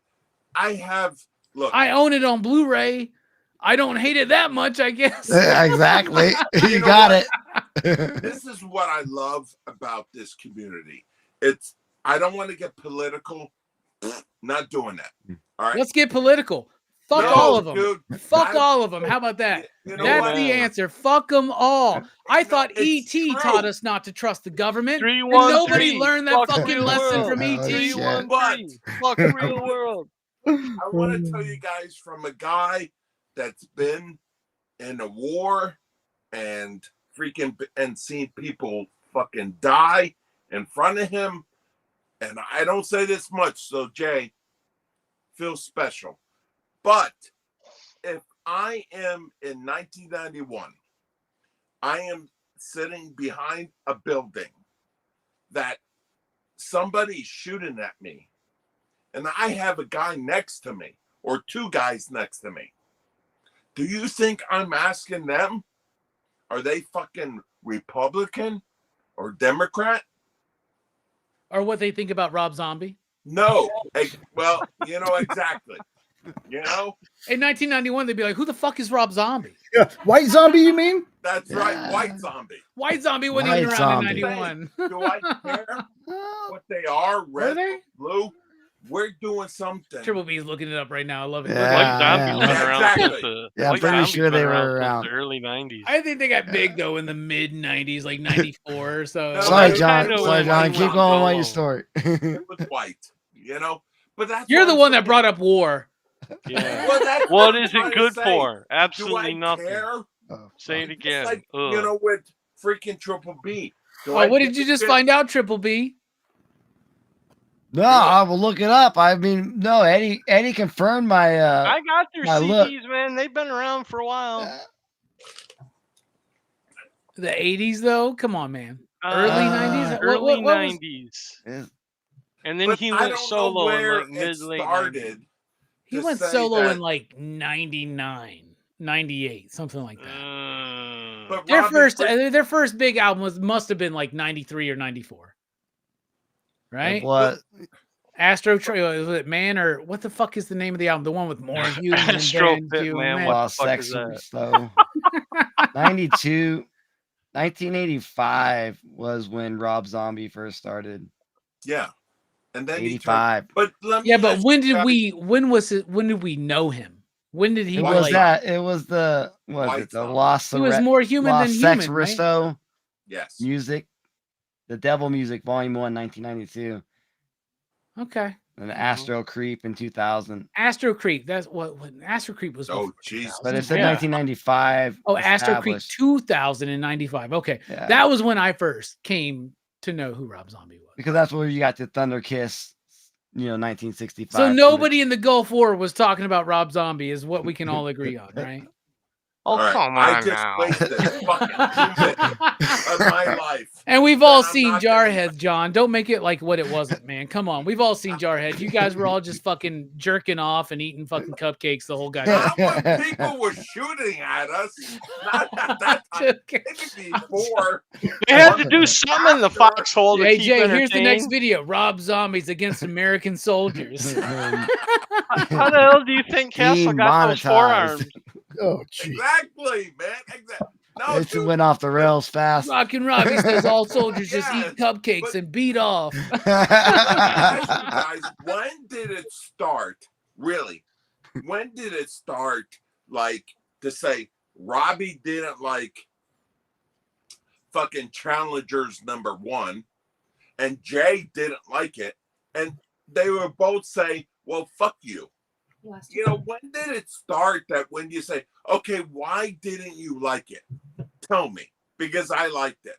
I own it on Blu-ray. I don't hate it that much, I guess. Exactly. You got it. This is what I love about this community. I don't want to get political. Not doing that. All right. Let's get political. Fuck all of them. Dude, Fuck all of them. How about that? That's the answer. Fuck them all. I thought E.T. taught us not to trust the government. And nobody learned that fucking lesson from E.T. Fuck real world. I want to tell you guys from a guy that's been in a war and seen people fucking die in front of him. And I don't say this much, so Jay, feel special. But if I am in 1991, I am sitting behind a building that somebody's shooting at me, and I have a guy next to me or two guys next to me. Do you think I'm asking them, are they fucking Republican or Democrat? Or what they think about Rob Zombie? No. Well, exactly. In 1991, they'd be like, who the fuck is Rob Zombie? Yeah. White Zombie, you mean? That's right. White Zombie. White Zombie wasn't even around in 91. Do I care what they are? Red, blue? We're doing something. Triple B's looking it up right now. I love it. White Zombie was around. I'm pretty sure they were around the early 90s. I think they got big though in the mid 90s, like 94 or so. Sorry, John. Keep going on your story. It was white, But you're the one that brought up war. Yeah. What is it good for? Absolutely nothing. Say it again. Like, with freaking Triple B. What did you just find out, Triple B? No, I will look it up. I mean, no, Eddie confirmed my I got their my CDs, look. man. They've been around for a while. The 80s, though? Come on, man. Early 90s? Early What was... 90s. And then But he I went don't know solo in where like it mid-late 90s. started. He to went say solo that- in like 99, 98, something like that. But Their Robbie, their first big album must have been like 93 or 94. Right? What? Astro was it Man, or what the fuck is the name of the album? The one with more human Astro than Pit human. Man, what the fuck is Sexy that? slow. 92, 1985 was when Rob Zombie first started. yeah, and then 85. But let me Yeah, but ask when you did guys- when did we know him? When did he It like, was that. It was the White the Zombie. Lost. he was more human than Sex human, right? Risto Yes. music, the Devil Music Volume 1, 1992, Okay. and Astro Creep in 2000. Astro Creep. That's what Astro Creep was. Oh, before Jesus. 2000. But it said Yeah. 1995. Oh, Astro Creep established. 2095. Okay. Yeah. That was when I first came to know who Rob Zombie was. Because that's where you got the Thunder Kiss, 1965. So nobody in the Gulf War was talking about Rob Zombie, is what we can all agree on, right? Oh, All right, come on I just now. wasted fucking 2 minutes of my life. And we've all But I'm seen not gonna- Jarhead, John. Don't make it like what it wasn't, man. Come on. We've all seen Jarhead. You guys were all just fucking jerking off and eating fucking cupcakes the whole goddamn Not when people were shooting at us. Not at that time. Okay. Maybe before. They had to do something in the foxhole to Hey, keep Jay, here's the next entertained. video. Rob Zombies against American soldiers. How the hell do you think Castle got those Demonetized. forearms? Oh, gee. Exactly, man. Exactly. No, It dude, went off the rails fast. Rockin' Robbie says all soldiers just Yes, eat cupcakes but- and beat off. ask you guys, when did it start? Really? When did it start? Like to say Robbie didn't like fucking Challengers #1, and Jay didn't like it, and they were both say, "Well, fuck you." You know, when did it start that when you say, "Okay, why didn't you like it? Tell me, because I liked it."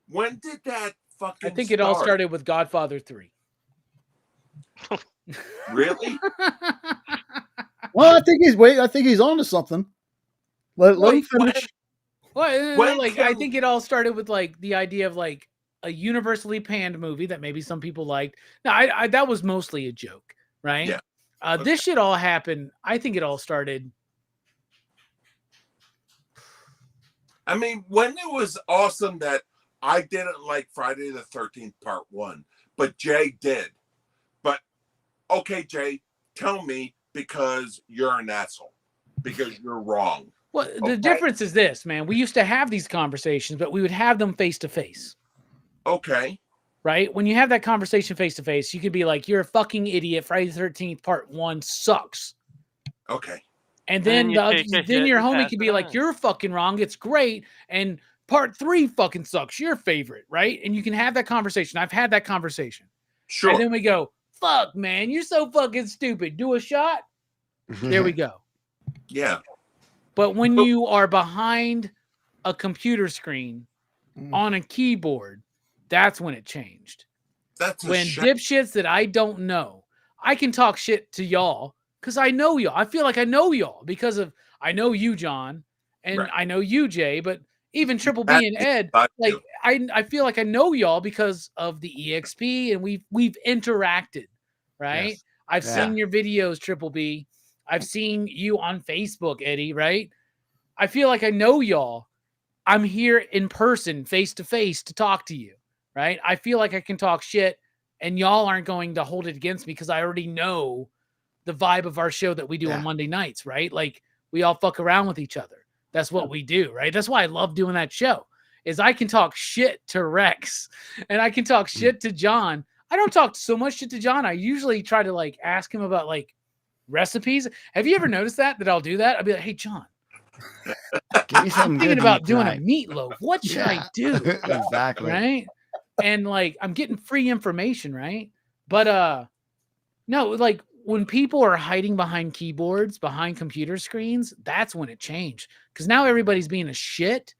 When did that fucking? I think it all start? started with Godfather 3. Really? Well, I think he's on to something. Let him Wait, finish. Well, When like I can- think it all started with like the idea of like a universally panned movie that maybe some people liked. No, I that was mostly a joke, right? Yeah. This shit all happened. I think it all started. I mean, when it was awesome that I didn't like Friday the 13th Part 1, but Jay did. But, okay, Jay, tell me because you're an asshole. Because you're wrong. Well, the Okay. difference is this, man. We used to have these conversations, but we would have them face to face. Okay. Right? When you have that conversation face to face, you could be like, "You're a fucking idiot. Friday the 13th Part 1 sucks." Okay. And then you take a then hit your and homie pass could it be like, on. "You're fucking wrong. It's great." And Part 3 fucking sucks. Your favorite, right? And you can have that conversation. I've had that conversation. Sure. And then we go, "Fuck, man, you're so fucking stupid. Do a shot." There we go. Yeah. But when you are behind a computer screen on a keyboard, that's when it changed. That's a When shame. dipshits that I don't know, I can talk shit to y'all because I know y'all. I feel like I know y'all because of I know you, John, and Right. I know you, Jay, but even Triple B That- and Ed, I like do. I feel like I know y'all because of the EXP and we've interacted, right? Yes. I've Yeah. seen your videos, Triple B. I've seen you on Facebook, Eddie, right? I feel like I know y'all. I'm here in person, face to face, to talk to you, right? I feel like I can talk shit and y'all aren't going to hold it against me because I already know the vibe of our show that we do on Yeah. Monday nights, right? Like we all fuck around with each other. That's what we do, right? That's why I love doing that show. Is I can talk shit to Rex and I can talk shit to John. I don't talk so much shit to John. I usually try to like ask him about like recipes. Have you ever noticed that I'll do that? I'll be like, "Hey, John, Give me I'm something thinking good about to eat doing a tonight. meatloaf. What should I Yeah. do?" Exactly. Right? And like I'm getting free information, right? But no, like when people are hiding behind keyboards, behind computer screens, that's when it changed. Because now everybody's being a shit.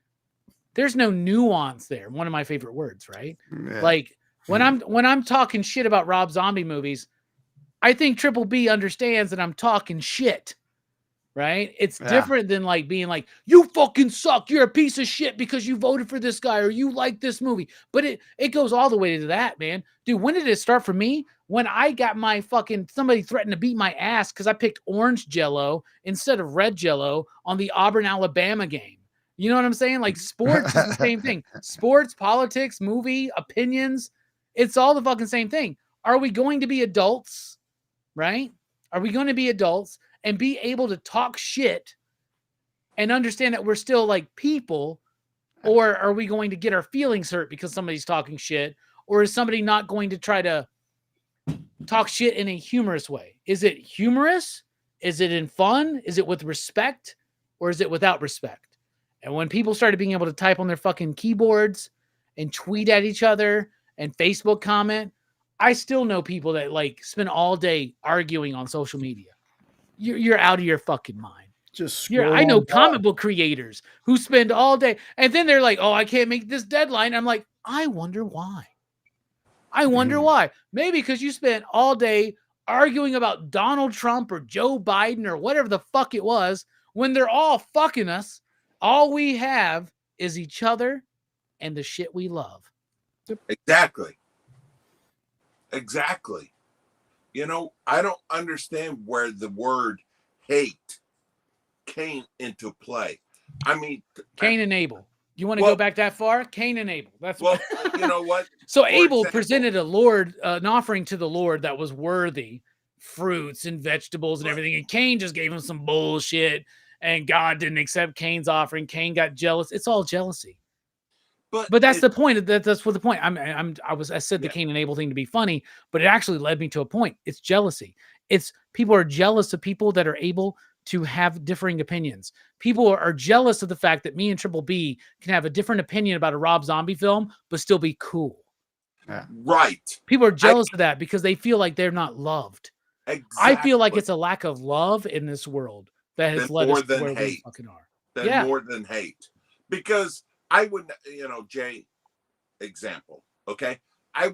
There's no nuance there. One of my favorite words, right? Yeah. Like When I'm talking shit about Rob Zombie movies, I think Triple B understands that I'm talking shit. Right? It's different than like being like, you fucking suck. You're a piece of shit because you voted for this guy or you like this movie. But it goes all the way to that, man. Dude, when did it start for me? When I got my fucking, somebody threatened to beat my ass because I picked orange Jello instead of red Jello on the Auburn, Alabama game. You know what I'm saying? Like sports is the same thing. Sports, politics, movie, opinions. It's all the fucking same thing. Are we going to be adults? Right? Are we going to be adults and be able to talk shit and understand that we're still like people? Or are we going to get our feelings hurt because somebody's talking shit? Or is somebody not going to try to talk shit in a humorous way? Is it humorous? Is it in fun? Is it with respect? Or is it without respect? And when people started being able to type on their fucking keyboards and tweet at each other and Facebook comment, I still know people that like spend all day arguing on social media. You're out of your fucking mind. I know comic book creators who spend all day and then they're like, oh, I can't make this deadline. I'm like, I wonder why. Why. Maybe because you spent all day arguing about Donald Trump or Joe Biden or whatever the fuck it was when they're all fucking us. All we have is each other and the shit we love. Exactly. You know, I don't understand where the word hate came into play. I mean, Cain and Abel. You want to go back that far? Cain and Abel. That's you know what? So Abel presented an offering to the Lord that was worthy, fruits and vegetables and everything. And Cain just gave him some bullshit, and God didn't accept Cain's offering. Cain got jealous. It's all jealousy. But that's the point. That's what the point. I said the Cain and Abel thing to be funny, but it actually led me to a point. It's jealousy. It's people are jealous of people that are able to have differing opinions. People are jealous of the fact that me and Triple B can have a different opinion about a Rob Zombie film, but still be cool. Right. People are jealous of that because they feel like they're not loved. Exactly. I feel like it's a lack of love in this world that has led us to where we fucking are. More than hate. Because I would, you know, Jay, example, okay? I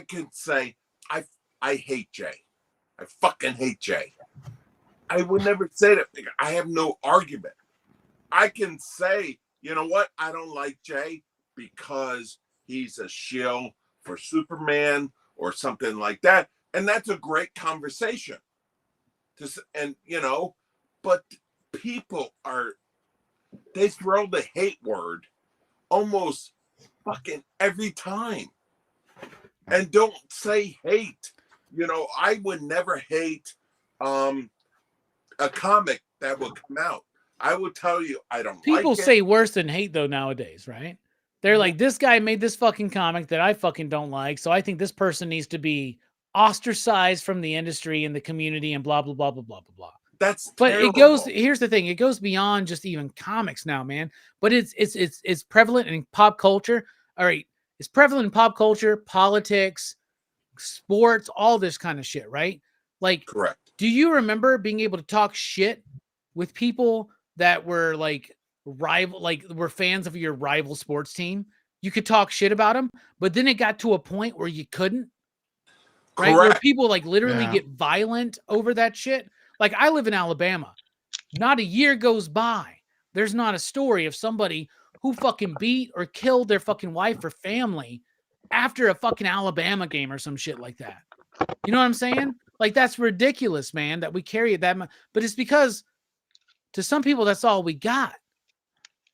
can say, I hate Jay. I fucking hate Jay. I would never say that. I have no argument. I can say, you know what? I don't like Jay because he's a shill for Superman or something like that. And that's a great conversation. And, you know, but people they throw the hate word almost fucking every time. And don't say hate. You know, I would never hate a comic that will come out. I will tell you, I don't like it. People say worse than hate though nowadays, right? They're like, this guy made this fucking comic that I fucking don't like, so I think this person needs to be ostracized from the industry and the community and blah blah blah blah blah blah blah. That's but terrible. Here's the thing, it goes beyond just even comics now, man. But it's prevalent in pop culture. All right, it's prevalent in pop culture, politics, sports, all this kind of shit, right? Like, correct. Do you remember being able to talk shit with people that were like were fans of your rival sports team? You could talk shit about them, but then it got to a point where you couldn't, right? Correct. Where people like literally get violent over that shit. Like, I live in Alabama. Not a year goes by. There's not a story of somebody who fucking beat or killed their fucking wife or family after a fucking Alabama game or some shit like that. You know what I'm saying? Like, that's ridiculous, man, that we carry it that much. But it's because to some people, that's all we got.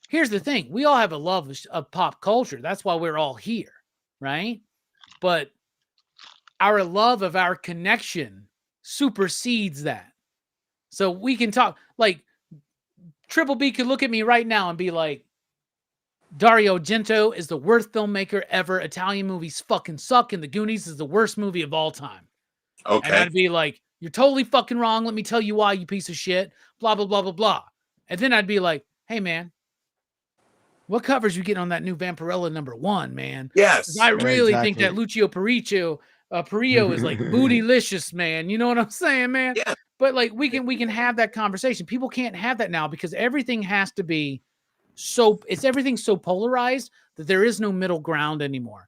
Here's the thing. We all have a love of pop culture. That's why we're all here, right? But our love of our connection supersedes that. So we can talk, like, Triple B could look at me right now and be like, Dario Argento is the worst filmmaker ever. Italian movies fucking suck, and The Goonies is the worst movie of all time. Okay. And I'd be like, you're totally fucking wrong. Let me tell you why, you piece of shit. Blah, blah, blah, blah, blah. And then I'd be like, hey, man, what covers you getting on that new Vampirella #1, man? Yes. I really think that Lucio Perillo is like bootylicious, man. You know what I'm saying, man? Yeah. But like, we can have that conversation. People can't have that now because everything has to be everything's so polarized that there is no middle ground anymore.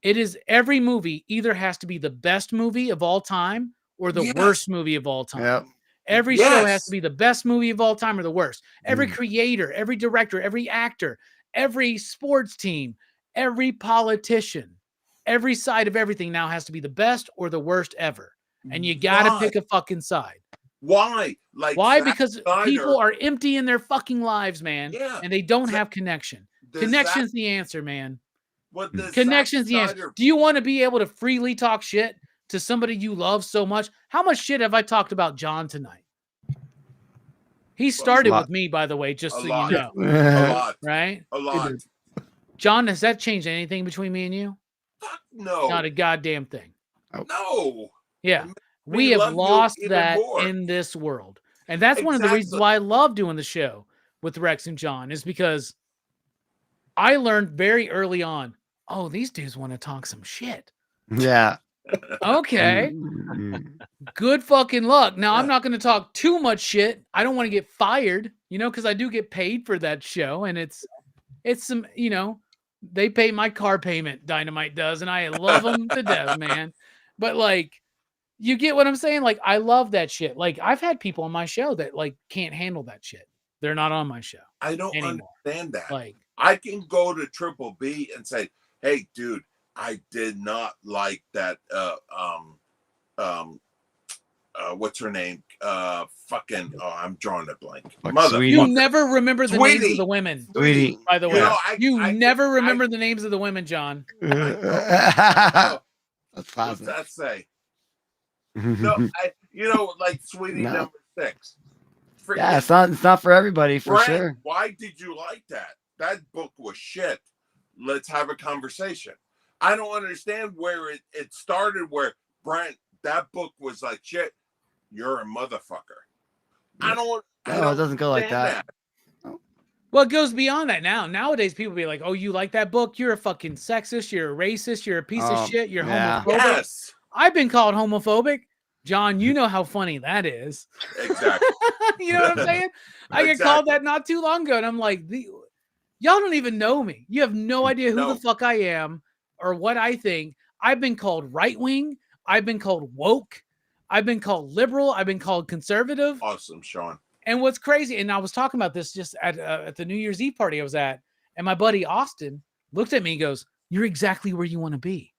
It is every movie either has to be the best movie of all time or the worst movie of all time. Yep. Every show has to be the best movie of all time or the worst. Every creator, every director, every actor, every sports team, every politician, every side of everything now has to be the best or the worst ever. And you got to pick a fucking side. Why? Why? Because people are empty in their fucking lives, man. Yeah. And they don't have connection. Connection's the answer, man. Connection's the answer. Do you want to be able to freely talk shit to somebody you love so much? How much shit have I talked about John tonight? He started with me, by the way, just so you know. A lot. Right? A lot. John, has that changed anything between me and you? Fuck no. Not a goddamn thing. No. Yeah. We have lost that in this world. And that's one of the reasons why I love doing the show with Rex and John, is because I learned very early on, oh, these dudes want to talk some shit. Yeah. Okay. Good fucking luck. Now, I'm not going to talk too much shit. I don't want to get fired, because I do get paid for that show. And it's some, they pay my car payment, Dynamite does. And I love them to death, man. But like, you get what I'm saying? Like, I love that shit. Like, I've had people on my show that like can't handle that shit. They're not on my show. I don't anymore. understand that. Like, I can go to Triple B and say, hey, dude, I did not like that. What's her name? I'm drawing a blank. Mother, you never remember the names of the women. Sweetie. By the way, you never remember the names of the women, John. That's what's that say? No, like Sweetie number 6. Yeah, it's not for everybody, for sure. Why did you like that? That book was shit. Let's have a conversation. I don't understand where it started, where Brent, that book was like shit. You're a motherfucker. No, it doesn't go like that. Well, it goes beyond that now. Nowadays, people be like, oh, you like that book? You're a fucking sexist. You're a racist. You're a piece of shit. You're homophobic. Yes. I've been called homophobic. John, you know how funny that is. Exactly. You know what I'm saying? I get called that not too long ago, and I'm like, y'all don't even know me. You have no idea who the fuck I am or what I think. I've been called right-wing. I've been called woke. I've been called liberal. I've been called conservative. Awesome, Sean. And what's crazy, and I was talking about this just at the New Year's Eve party I was at, and my buddy Austin looked at me and goes, you're exactly where you want to be.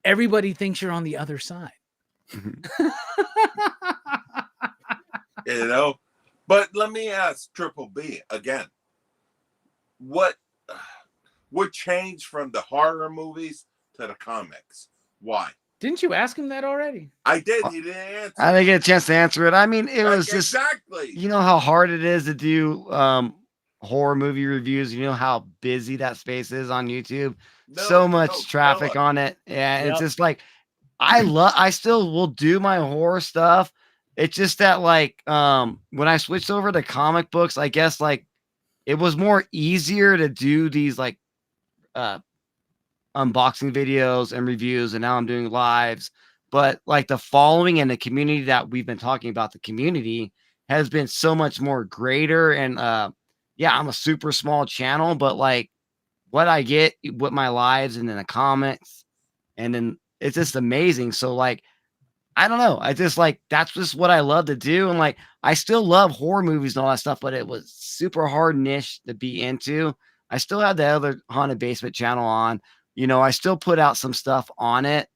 Everybody thinks you're on the other side. But let me ask Triple B again. What changed from the horror movies to the comics? Why? Didn't you ask him that already? I did. He didn't answer. I didn't get a chance to answer it. I mean, it was just exactly. You know how hard it is to do horror movie reviews. You know how busy that space is on YouTube. So much traffic on it. Yeah, it's just like I still will do my horror stuff. It's just that like when I switched over to comic books, I guess like it was more easier to do these like unboxing videos and reviews, and now I'm doing lives. But like the following and the community that we've been talking about, the community has been so much more greater. And I'm a super small channel, but like what I get with my lives and then the comments, and then it's just amazing. So like, I don't know. I just like, that's just what I love to do. And like, I still love horror movies and all that stuff, but it was super hard niche to be into. I still have the other Haunted Basement channel on, I still put out some stuff on it.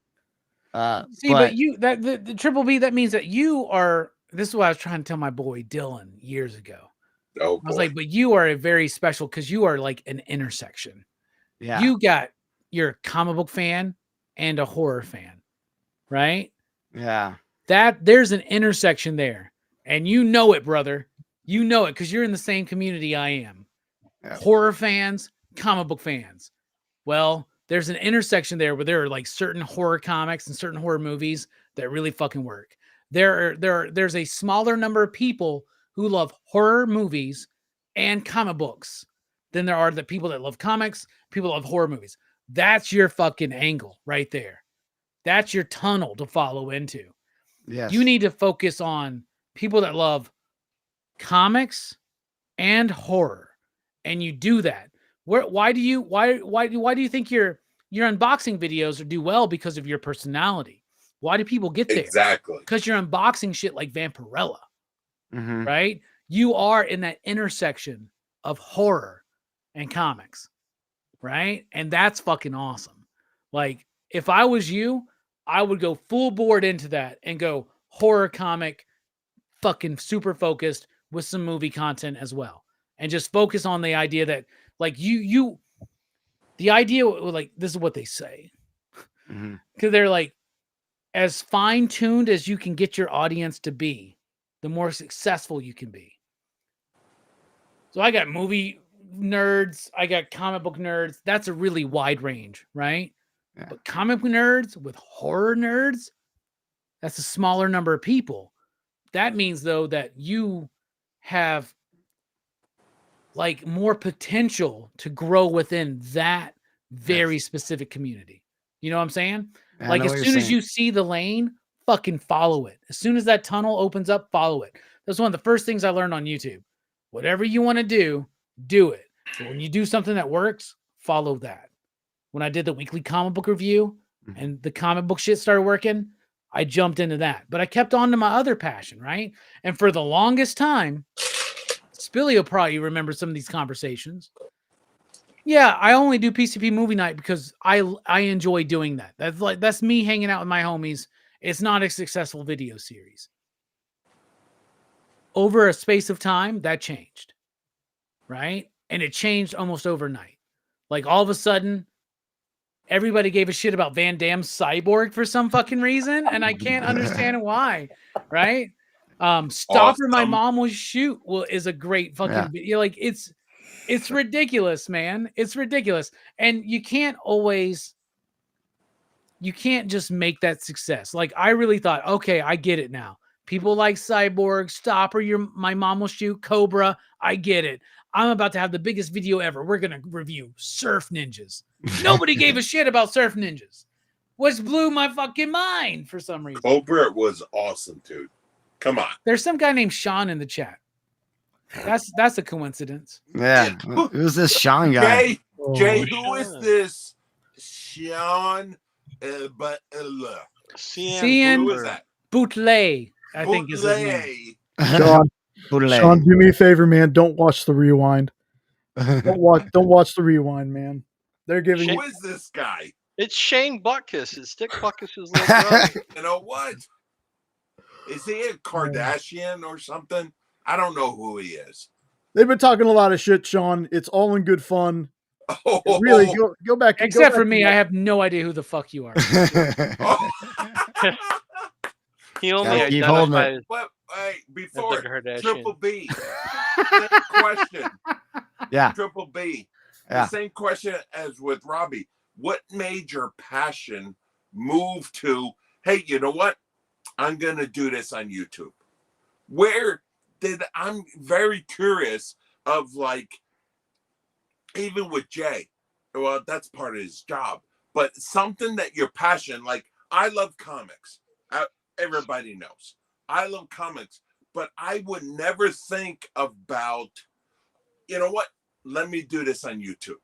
But you, the Triple B, that means that you are, this is what I was trying to tell my boy Dylan years ago. Oh, I was like, but you are a very special, because you are like an intersection. Yeah. You're a comic book fan and a horror fan, right? Yeah. There's an intersection there. And you know it, brother. You know it because you're in the same community I am. Yeah. Horror fans, comic book fans. Well, there's an intersection there where there are like certain horror comics and certain horror movies that really fucking work. There's a smaller number of people who love horror movies and comic books than there are the people that love comics, people that love horror movies. That's your fucking angle right there. That's your tunnel to follow into. Yes. You need to focus on people that love comics and horror. And you do that. Why do you think you're your unboxing videos do well because of your personality. Why do people get there? Exactly. Because you're unboxing shit like Vampirella, Mhm. right? You are in that intersection of horror and comics, right? And that's fucking awesome. Like, if I was you, I would go full board into that and go horror comic, fucking super focused with some movie content as well. And just focus on the idea that, like, the idea, like, this is what they say. Mhm. Because they're like, as fine-tuned as you can get your audience to be, the more successful you can be. So I got movie nerds, I got comic book nerds. That's a really wide range, right? Yeah. But comic book nerds with horror nerds, that's a smaller number of people. That means, though, that you have like more potential to grow within that very specific community. You know what I'm saying? I Like, know as what you're soon as saying. you see the lane, fucking follow it. As soon as that tunnel opens up, follow it. That's one of the first things I learned on YouTube. Whatever you want to do it. But when you do something that works, follow that. When I did the weekly comic book review and the comic book shit started working, I jumped into that. But I kept on to my other passion, right? And for the longest time, Spilly will probably remember some of these conversations. Yeah, I only do PCP movie night because I enjoy doing that. That's me hanging out with my homies. It's not a successful video series. Over a space of time, that changed, right? And it changed almost overnight. Like, all of a sudden, everybody gave a shit about Van Damme's Cyborg for some fucking reason, and I can't understand why, right? Stop or My Awesome. Mom Will Shoot is a great fucking video. Like, it's ridiculous, man. It's ridiculous. And you can't just make that success. Like, I really thought, okay, I get it now. People like Cyborg, Stop or My Mom Will Shoot, Cobra. I get it. I'm about to have the biggest video ever. We're going to review Surf Ninjas. Nobody gave a shit about Surf Ninjas, which blew my fucking mind for some reason. Cobra was awesome, dude. Come on. There's some guy named Sean in the chat. That's a coincidence. Yeah. Who's this Sean guy? Jay, who is this Sean? Cian Who is that? Bouteille, I think is his name. Sean, Sean, do me a favor, man. Don't watch the rewind. Don't watch the rewind, man. They're giving. Who is this guy? It's Shane Butkus. It's Dick Butkus' little brother. You know what? Is he a Kardashian or something? I don't know who he is. They've been talking a lot of shit, Sean. It's all in good fun. Really, go back. Except for me, I have no idea who the fuck you are. He only identifies. But before Triple B, same question. Yeah. Triple B. Yeah. The same question as with Robbie. What made your passion move to, hey, you know what? I'm going to do this on YouTube. I'm very curious of, like, even with Jay, well, that's part of his job, but something that you're passionate, like, I love comics. Everybody knows. I love comics, but I would never think about, you know what? Let me do this on YouTube.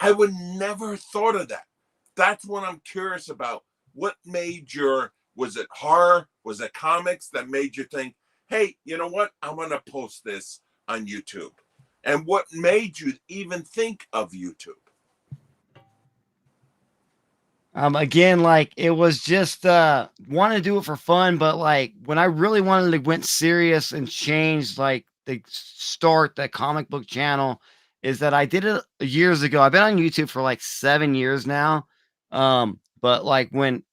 I would never thought of that. That's what I'm curious about. What made was it horror? Was it comics that made you think, hey, you know what? I'm going to post this on YouTube. And what made you even think of YouTube? Again, like, it was just want to do it for fun, but like when I really wanted to went serious and changed, like, the start the comic book channel, is that I did it years ago. I've been on YouTube for like 7 years now. But like when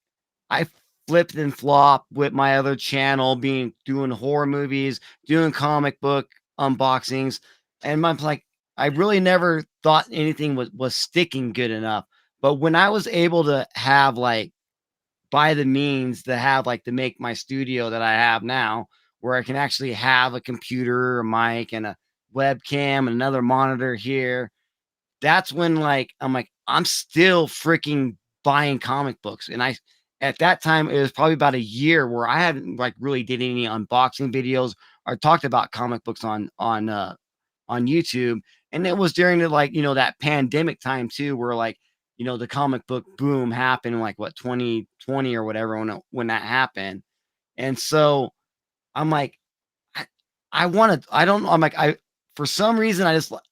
I flipped and flopped with my other channel, doing horror movies, doing comic book unboxings, and I'm like, I really never thought anything was sticking good enough. But when I was able to have, like, by the means to have, like, to make my studio that I have now, where I can actually have a computer, a mic, and a webcam, and another monitor here, that's when, like, I'm like, I'm still freaking buying comic books. And at that time, it was probably about a year where I hadn't, like, really did any unboxing videos or talked about comic books on YouTube. And it was during the, like, that pandemic time too, where, like, you know, the comic book boom happened in like what 2020 or whatever when that happened. And so I'm like, I want to, I don't know. I'm like, for some reason,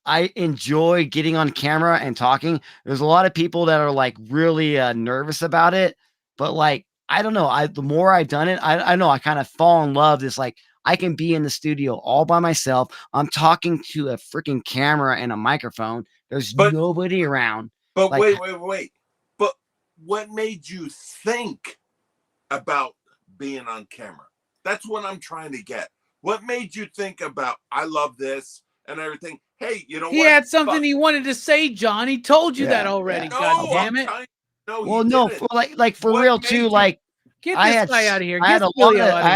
I enjoy getting on camera and talking. There's a lot of people that are like really nervous about it, but like, I don't know. The more I've done it, I know I kind of fall in love. This like, I can be in the studio all by myself. I'm talking to a freaking camera and a microphone. There's nobody around. But like, wait. But what made you think about being on camera? That's what I'm trying to get. What made you think about, I love this and everything? Hey, you know what? He had something he wanted to say, John. He told you that already. No, God damn it. No, for what real too. Like, get this guy out of here. I had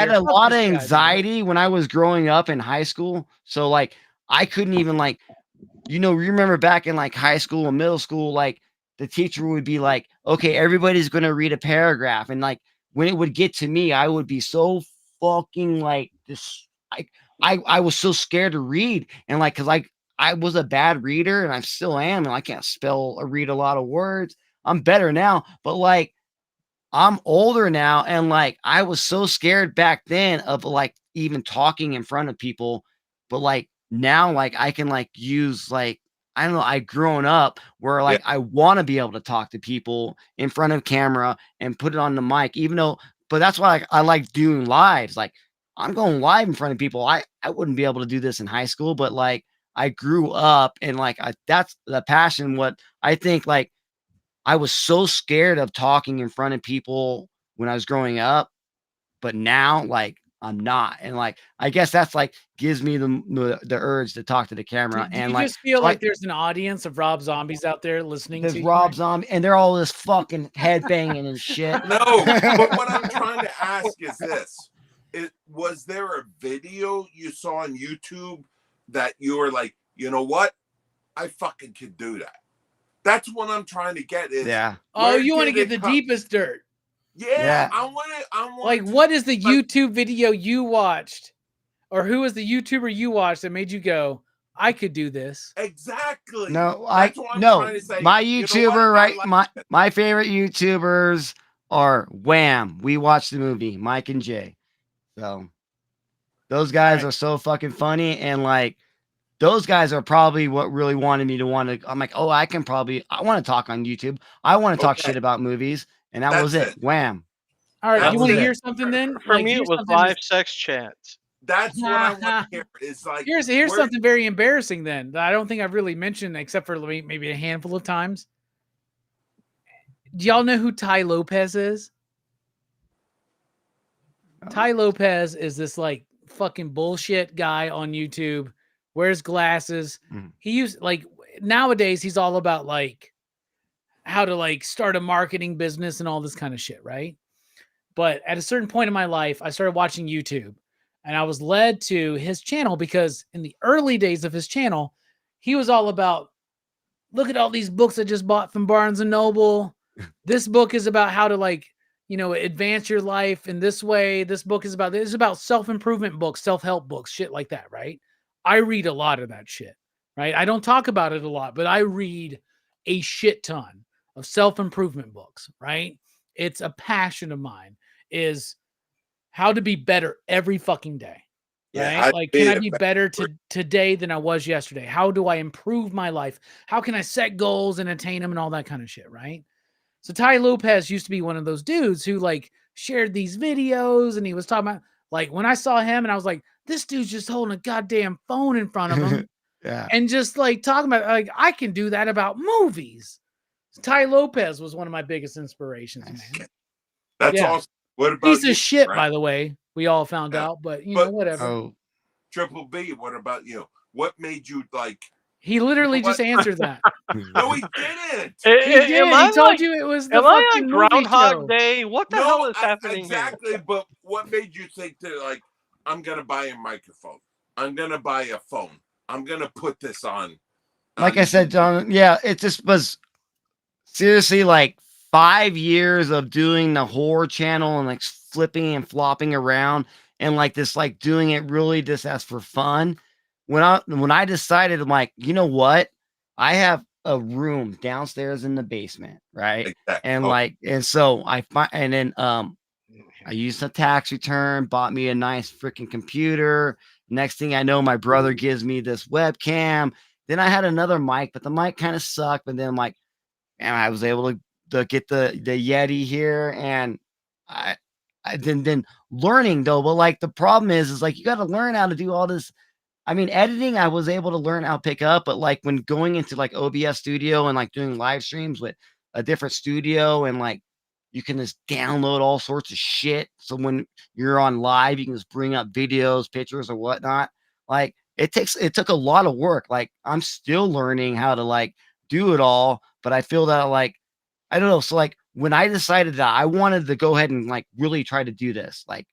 a lot of anxiety when I was growing up in high school. So like, I couldn't even like, you know, remember back in like high school and middle school, like the teacher would be like, okay, everybody's going to read a paragraph. And like, when it would get to me, I would be so fucking like this. I was so scared to read. And like, cause like I was a bad reader and I still am. And I can't spell or read a lot of words. I'm better now, but like, I'm older now. And like, I was so scared back then of like even talking in front of people, but like now, like I can like use like, I don't know, I grown up where like I want to be able to talk to people in front of camera and put it on the mic, even though, but that's why I like doing lives. Like I'm going live in front of people. I wouldn't be able to do this in high school, but like I grew up and like, that's the passion. What I think, like, I was so scared of talking in front of people when I was growing up, but now like I'm not. And like, I guess that's like gives me the urge to talk to the camera. Do and you like, just feel like there's an audience of Rob Zombies out there listening there's to Rob Zombie and they're all this fucking head banging and shit. No, but what I'm trying to ask is this. Was there a video you saw on YouTube that you were like, you know what? I fucking could do that. That's what I'm trying to get is. Oh, you want to get the deepest dirt. Yeah. I want like, what is the YouTube video you watched? Or who was the YouTuber you watched that made you go, I could do this? Exactly. No, That's what I'm trying to say. My You know YouTuber, what? right? My favorite YouTubers are Wham. We watched the movie, Mike and Jay. So those guys are so fucking funny. And like, those guys are probably what really wanted me to I'm like, oh, I want to talk on YouTube. I want to talk shit about movies. And that was it. Wham. All right. You want to hear something then? For me, it was live sex chats. That's what I want to hear. It's like, here's something very embarrassing then that I don't think I've really mentioned except for maybe a handful of times. Do y'all know who Ty Lopez is? Ty Lopez is this like fucking bullshit guy on YouTube. Wears glasses. He used like nowadays he's all about like how to like start a marketing business and all this kind of shit, right? But at a certain point in my life, I started watching YouTube and I was led to his channel because in the early days of his channel, he was all about, look at all these books I just bought from Barnes and Noble. This book is about how to like, you know, advance your life in this way. This book is about self-improvement books, self-help books, shit like that, right? I read a lot of that shit, right? I don't talk about it a lot, but I read a shit ton of self-improvement books, right? It's a passion of mine, is how to be better every fucking day, right? Like, can I be better today than I was yesterday? How do I improve my life? How can I set goals and attain them and all that kind of shit, right? So Ty Lopez used to be one of those dudes who like shared these videos and he was talking about, like, when I saw him and I was like, this dude's just holding a goddamn phone in front of him. And just like talking about, like, I can do that about movies. Ty Lopez was one of my biggest inspirations, man. That's awesome. What about piece of shit, by the way? We all found out, but you know, whatever. Triple B, what about you? What made you like? He literally just answered that. No, he didn't. He did. He told you it was the fucking Groundhog Day. What the hell is happening exactly, here? But what made you think that, like, I'm going to buy a microphone. I'm going to buy a phone. I'm going to put this on. Like I said, John, it just was seriously like 5 years of doing the horror channel and like flipping and flopping around and like this, like doing it really just as for fun. When I decided, I'm like, you know what? I have a room downstairs in the basement, right? Exactly. And like, and so I find, and then I used a tax return, bought me a nice freaking computer. Next thing I know, my brother gives me this webcam. Then I had another mic, but the mic kind of sucked. But then like, and I was able to get the Yeti here, and I then learning though. But like the problem is like you got to learn how to do all this. I mean, editing, I was able to learn how to pick up, but like when going into like OBS Studio and like doing live streams with a different studio, and like you can just download all sorts of shit. So when you're on live, you can just bring up videos, pictures, or whatnot. Like it took a lot of work. Like I'm still learning how to like do it all, but I feel that like, I don't know. So like when I decided that I wanted to go ahead and like really try to do this, like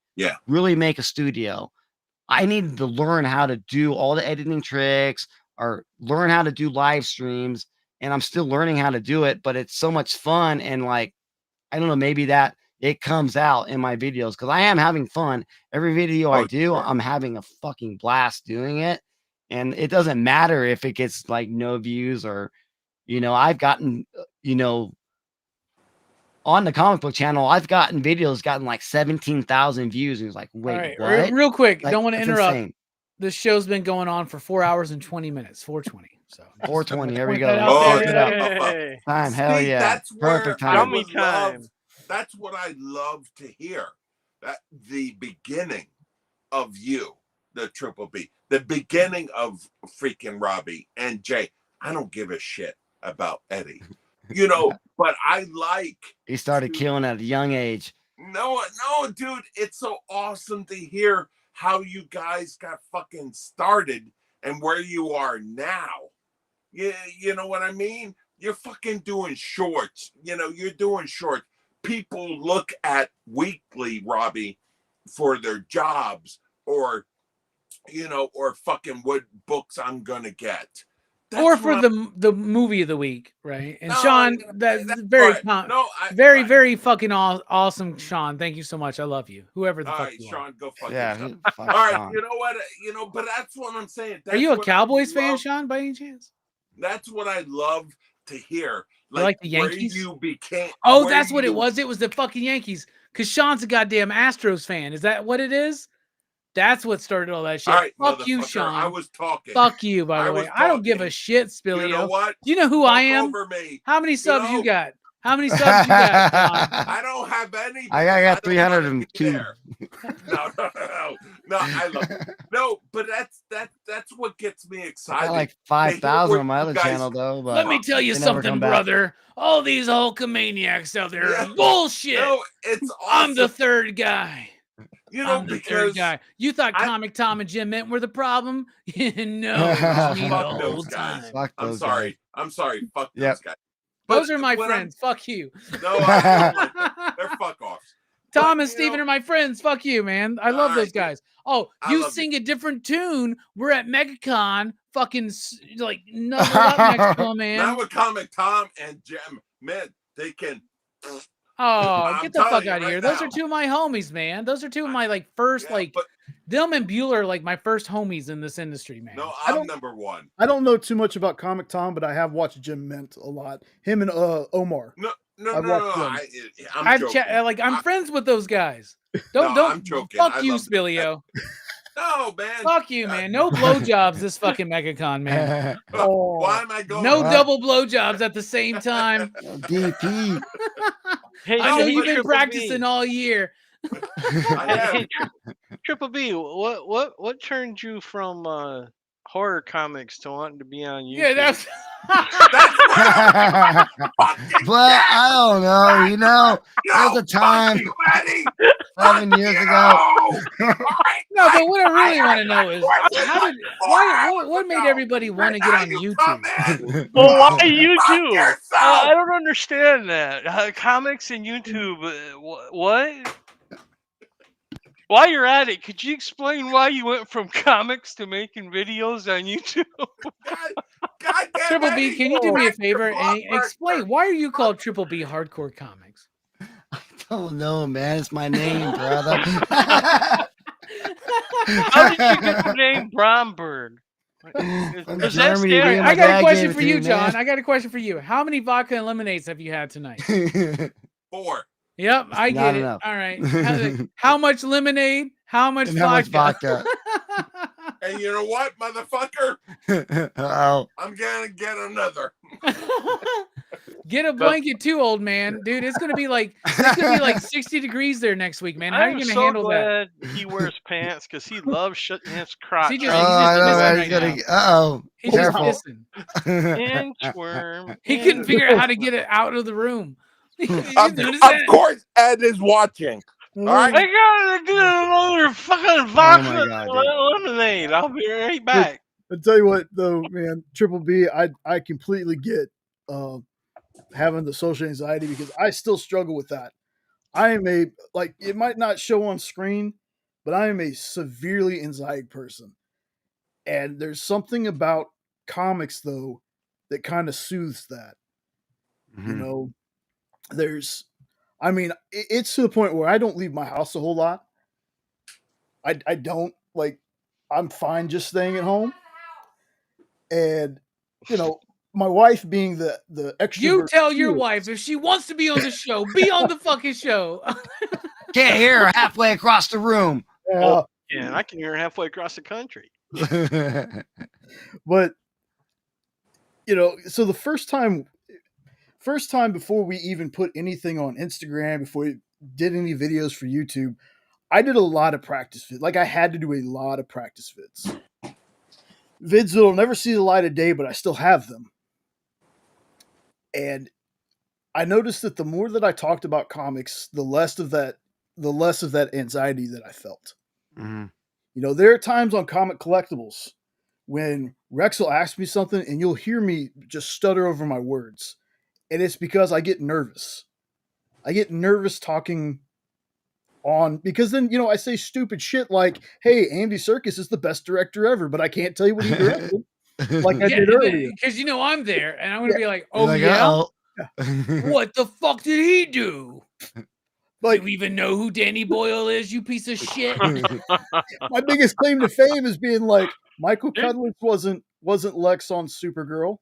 really make a studio, I needed to learn how to do all the editing tricks or learn how to do live streams. And I'm still learning how to do it, but it's so much fun. And like, I don't know, maybe that it comes out in my videos because I am having fun. Every video I do, I'm having a fucking blast doing it. And it doesn't matter if it gets like no views or, you know, I've gotten, you know, on the comic book channel, I've gotten videos gotten like 17,000 views. And it's like, wait, what? Real quick, Like, don't want to interrupt. insane. This show's been going on for 4 hours and 20 minutes, 420. So 420. There we point go. that out Let's there. get it up. Hey. Time. Hell yeah. That's Perfect where time. I would time. love. That's what I love to hear. That the beginning of you, the Triple B, the beginning of freaking Robbie and Jay. I don't give a shit about Eddie, you know, but I like. He started killing at a young age. No, dude, it's so awesome to hear how you guys got fucking started and where you are now. Yeah, you know what I mean? You're fucking doing shorts. You know, you're doing shorts. People look at Weekly, Robbie, for their jobs or, you know, or fucking what books I'm gonna get. That's or for the movie of the week, right? And No, Sean, that's very right. very fucking awesome, Sean. Thank you so much. I love you. Whoever the All fuck right, you Sean, go fuck Yeah. yourself. Fuck All right, Sean. you know what? You know, but that's what I'm saying. are. Are you a That's what I Cowboys fan, love- Sean, by any chance? That's what I love to hear. Like the Yankees? Where you became. Oh, where that's what it you- was. It was the fucking Yankees. Because Sean's a goddamn Astros fan. Is that what it is? That's what started all that shit. All right, Fuck you, motherfucker, Sean. I was talking. Fuck you, by the I was way. I don't give a talking. shit, Spillio. You know what? Do you know who Talk I am? Over me. How many subs you know- got? How many subs you got, Sean? I don't have any. I got don't wanna be 302. there. No, I love it. No, but that's what gets me I excited. got like 5,000 on my other You guys- channel though. But Let me tell you they never something, come back. brother. All these Hulkamaniacs out there are Yeah. bullshit. No, it's awesome. I'm the third guy. you know, I'm the because third guy. You thought I- Comic Tom and Jim Mint were the problem? No, it was me the Fuck whole those guys. time. Fuck I'm those sorry. guys. I'm sorry. Fuck Yep. those guys. Those But are my when I'm- friends. Fuck you. No, I don't like them. They're fuck offs. Tom But, and you Steven know- are my friends. Fuck you, man. I love All those right, dude. guys. Oh, I you love sing a different tune. We're at MegaCon. Fucking like nuzzled up next to him, man. Not with Comic Tom and Jim. Man, they can. Oh, I'm get the fuck telling you out of right here. Those now. are two of my homies, man. Those are two of my like first Yeah, like but them and Bueller are like my first homies in this industry, man. no, I I'm don't- number one. I don't know too much about Comic Tom, but I have watched Jim Mint a lot. Him and Omar. No, I've watched them. I'm I've joking. I'm friends with those guys. No, Don't I'm joking. fuck I you, love them. Spillio. No, man. Fuck you, man. No blowjobs this fucking MegaCon, man. Why am I going? No What? double blowjobs at the same time. DP. Hey, I know hey, you've been Triple practicing B. all year. I have. Hey, Triple B, what turned you from horror comics to wanting to be on YouTube? Yeah, that's That's what I'm fucking But I don't know. You know, Yo, there's a time fuck you, Eddie. 7 years You ago. know. no, but what I really want to know is I- how did what made everybody want to get on You YouTube? come in. Well, why you Fuck too? yourself. I don't understand that. Comics and YouTube. What? While you're at it, could you explain why you went from comics to making videos on YouTube? God damn Triple B, Eddie, can you do me a back to favor and Blockbuster. explain why are you called Triple B Hardcore Comics? Oh no, man, it's my name, brother. How did you get the name Bromberg? From Does that Germany, stand? dude. I My got a dad question gave for it to you, me, John. man. I got a question for you. How many vodka and lemonades have you had tonight? 4. Yep, I Not get it. enough. All right. How much lemonade? How much And how much vodka? And you know what, motherfucker? Oh, I'm gonna get another. Get a blanket too, old man. Dude, it's gonna be like 60 degrees there next week, man. How are you I'm gonna so handle that? glad he wears pants because he loves shutting his crotch. He just- oh, he's I know, pissing man. right He's gonna. now. Uh-oh. He's just Careful. pissing. Inchworm. He couldn't figure out how to get it out of the room. Of course, Ed is watching. All right. I gotta get another fucking my vodka God, dude. lemonade. I'll be right back. I'll tell you what, though, man, Triple B, I completely get having the social anxiety because I still struggle with that. I am it might not show on screen, but I am a severely anxiety person. And there's something about comics, though, that kind of soothes that. You Mhm. know, it's to the point where I don't leave my house a whole lot. I don't, I'm fine just staying at home. And, my wife being the extrovert. You tell your wife if she wants to be on the show, be on the fucking show. Can't hear her halfway across the room. Yeah. And I can hear her halfway across the country. But so the first time before we even put anything on Instagram, before we did any videos for YouTube, I did a lot of practice vids. Like I had to do a lot of practice vids. Vids that'll never see the light of day, but I still have them. And I noticed that the more that I talked about comics, the less of that anxiety that I felt. Mm-hmm. There are times on Comic Collectibles when Rex will ask me something and you'll hear me just stutter over my words. And it's because I get nervous. I get nervous talking on, because then, I say stupid shit like, hey, Andy Serkis is the best director ever, but I can't tell you what he directed. Like I did earlier. Because I'm there and I'm going to be like, oh, Like, yeah? uh-oh. What the fuck did he do? Like, you even know who Danny Boyle is, you piece of shit? My biggest claim to fame is being like, Michael Cudlitz wasn't Lex on Supergirl.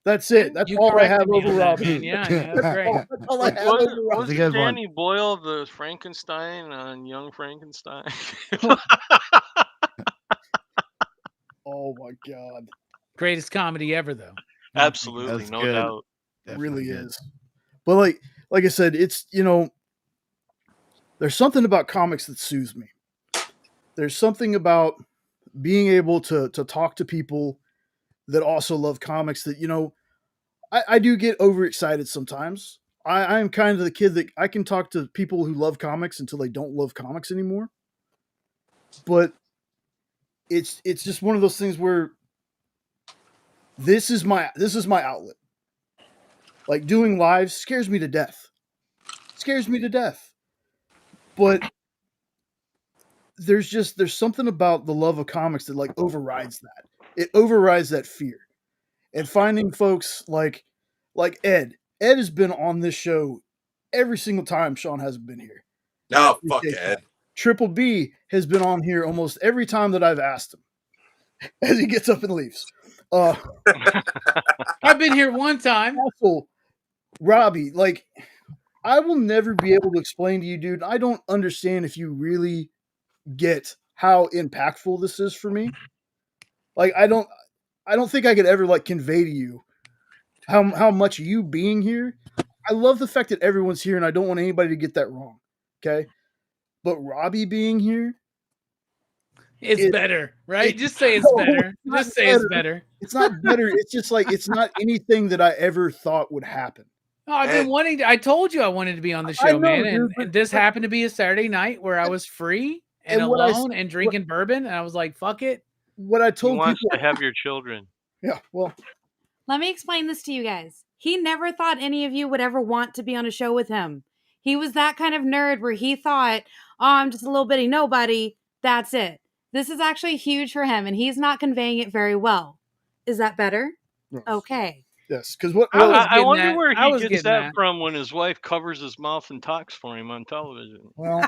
That's it. That's all I have over Robin. Yeah, that's great. That's all I have over Robin. Was Danny Boyle the Frankenstein on Young Frankenstein? Oh my god! Greatest comedy ever, though. Absolutely, That's no good. doubt. It really is. But like I said, it's there's something about comics that soothes me. There's something about being able to talk to people that also love comics that, I do get overexcited sometimes. I am kind of the kid that I can talk to people who love comics until they don't love comics anymore. But it's just one of those things where this is my outlet. Like doing lives scares me to death. But there's something about the love of comics that overrides that. It overrides that fear. And finding folks like Ed. Ed has been on this show every single time Sean hasn't been here. No, fuck Ed. Triple B has been on here almost every time that I've asked him as he gets up and leaves. I've been here one time. Also, Robbie, I will never be able to explain to you, dude. I don't understand if you really get how impactful this is for me. I don't think I could ever convey to you how much you being here. I love the fact that everyone's here, and I don't want anybody to get that wrong. Okay, but Robbie being here, it's better, right? Just say it's better. Just say it's better. It's not better. It's just it's not anything that I ever thought would happen. Oh, I've been wanting to. I told you I wanted to be on the show, man. And this happened to be a Saturday night where I was free and alone and drinking bourbon, and I was like, "Fuck it." What I told he wants to have your children. Yeah, well, let me explain this to you guys. He never thought any of you would ever want to be on a show with him. He was that kind of nerd where he thought, "Oh, I'm just a little bitty nobody. That's it." This is actually huge for him, and he's not conveying it very well. Is that better? Yes. Okay. Yes, because what I wonder where he gets that from when his wife covers his mouth and talks for him on television. Well,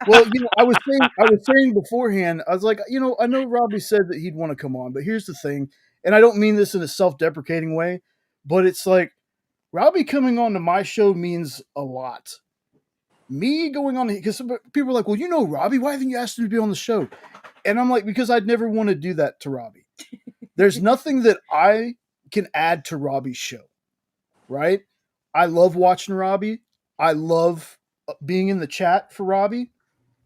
Well, I was saying beforehand, I was like, I know Robbie said that he'd want to come on, but here's the thing, and I don't mean this in a self-deprecating way, but it's like Robbie coming on to my show means a lot. Me going on, because people are like, well, Robbie, why haven't you asked him to be on the show? And I'm like, because I'd never want to do that to Robbie. There's nothing that I can add to Robbie's show, right? I love watching Robbie. I love being in the chat for Robbie.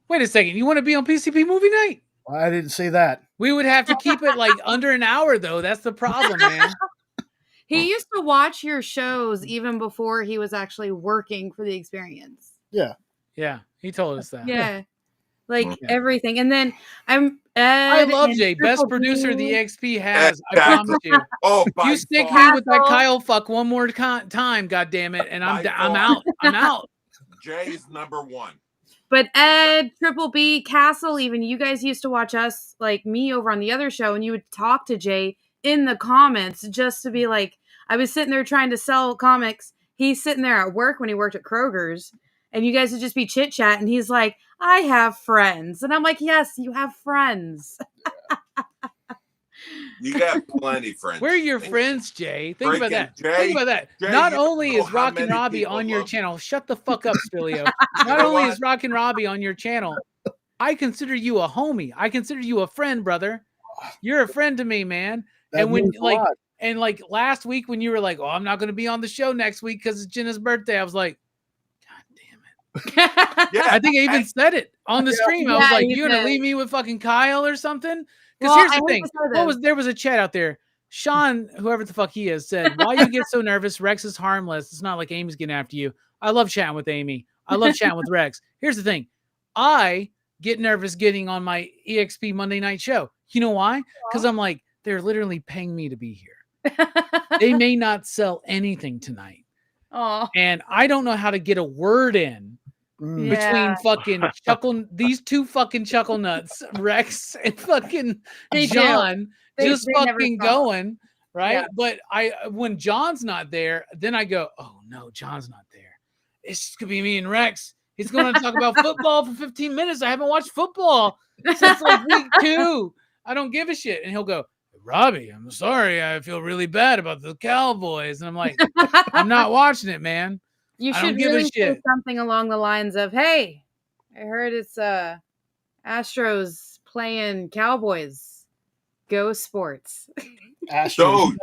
Wait a second. You want to be on PCP movie night? I didn't say that. We would have to keep it like under an hour, though. That's the problem, man. He used to watch your shows even before he was actually working for the experience. Yeah. Yeah. He told us that. Yeah. Like everything. And then I love Jay. Best producer the EXP has. I promise you. Oh, you stick me with that Kyle fuck one more time, goddammit, and I'm out. I'm out. Jay is number one. But Ed, Triple B, Castle, even you guys used to watch us, like me over on the other show, and you would talk to Jay in the comments just to be like, I was sitting there trying to sell comics. He's sitting there at work when he worked at Kroger's, and you guys would just be chit chat, and he's like, I have friends. And I'm like, yes, you have friends. You got plenty of friends. Where are your friends, Jay? Think about that. Jay, Think about that. Jay, Not only is how Rockin' many Robbie people on your love- channel, shut the fuck up, Spilio. Not only is Rockin' Robbie on your channel, I consider you a homie. I consider you a friend, brother. You're a friend to me, man. That means a lot. And last week when you were like, oh, I'm not going to be on the show next week because it's Jenna's birthday, I was like, Yeah, I think I even said it on the stream. I was like, "You gonna leave me with fucking Kyle or something?" Because here's the thing: there was a chat out there. Sean, whoever the fuck he is, said, "Why you get so nervous? Rex is harmless. It's not like Amy's getting after you." I love chatting with Amy. I love chatting with Rex. Here's the thing: I get nervous getting on my EXP Monday night show. You know why? Because I'm like, they're literally paying me to be here. They may not sell anything tonight, and I don't know how to get a word in. Between fucking these two fucking chuckle nuts, Rex and fucking John, just fucking going, right? Yeah. But when John's not there, then I go, oh no, John's not there. It's gonna be me and Rex. He's going to talk about football for 15 minutes. I haven't watched football since like week 2. I don't give a shit. And he'll go, Robbie, I'm sorry. I feel really bad about the Cowboys. And I'm like, I'm not watching it, man. You should really say something along the lines of, hey, I heard it's Astros playing Cowboys. Go Sports. Astros.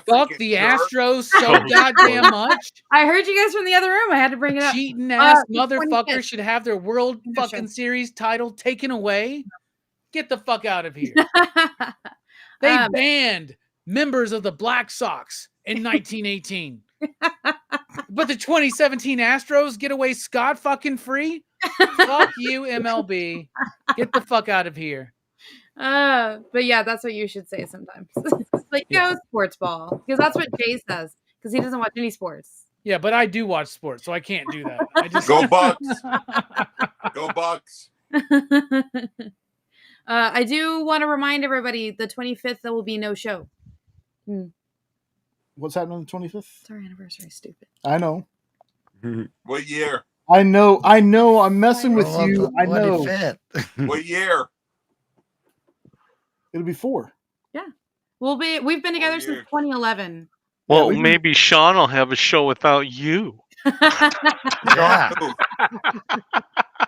Fuck the Astros so goddamn much. I heard you guys from the other room. I had to bring it up. Cheating ass motherfuckers should have their World fucking Series title taken away. Get the fuck out of here. They banned members of the Black Sox in 1918. But the 2017 Astros get away scot fucking free? Fuck you, MLB. Get the fuck out of here. But yeah, that's what you should say sometimes. Like, go sports ball. Because that's what Jay says. Because he doesn't watch any sports. Yeah, but I do watch sports, so I can't do that. I just Go Bucks. Go Bucks. I do want to remind everybody, the 25th, there will be no show. What's happening on the 25th? It's our anniversary, stupid. I know. What year? I know. I'm messing with you. I know. What year? It'll be 4. Yeah. We've been together since 2011. Well, maybe Sean will have a show without you. Yeah.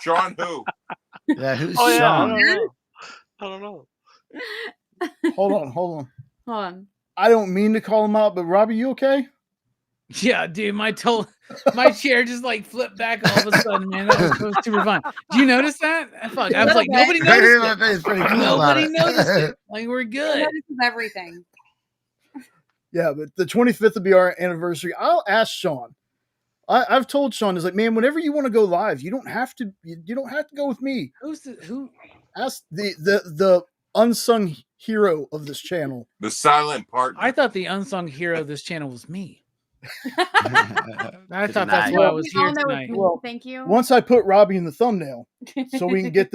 Sean who? Yeah, who's Sean? I don't know. Hold on. I don't mean to call him out, but Robbie, you okay? Yeah, dude, my chair just like flipped back all of a sudden, man. That was super fun. Do you notice that? Fuck, I was like, nobody noticed it. Nobody noticed it. Like, we're good. This is everything. Yeah, but the 25th will be our anniversary. I'll ask Sean. I've told Sean, is like, man, whenever you want to go live, you don't have to go with me. Who? Ask the unsung hero of this channel. The silent partner. I thought the unsung hero of this channel was me. I thought that's why I was here tonight. Well, thank you. Once I put Robbie in the thumbnail, so we can get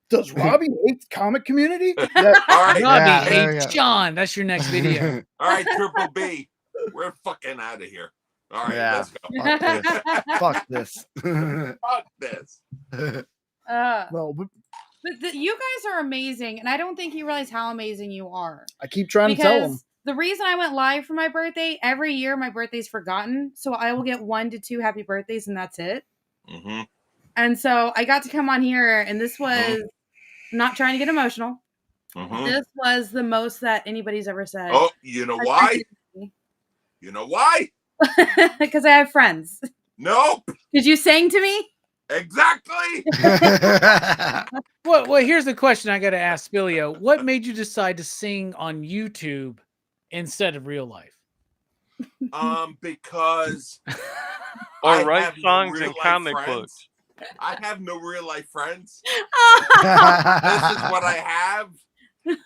does Robbie hate the comic community? Robbie hates John. That's your next video. All right, Triple B. We're fucking out of here. All right, let's go. Fuck this. Fuck this. Well, but You guys are amazing, and I don't think you realize how amazing you are. I keep trying to tell them. The reason I went live for my birthday, every year my birthday's forgotten, so I will get 1 to 2 happy birthdays, and that's it. Mm-hmm. And so I got to come on here, and this was not trying to get emotional. Mm-hmm. This was the most that anybody's ever said. Oh, you know why? You know why? Because I have friends. Nope. Did you sing to me? Exactly. Well, here's the question I got to ask Spilio. What made you decide to sing on YouTube instead of real life? Because or write songs in comic books. I have no real life friends. This is what I have,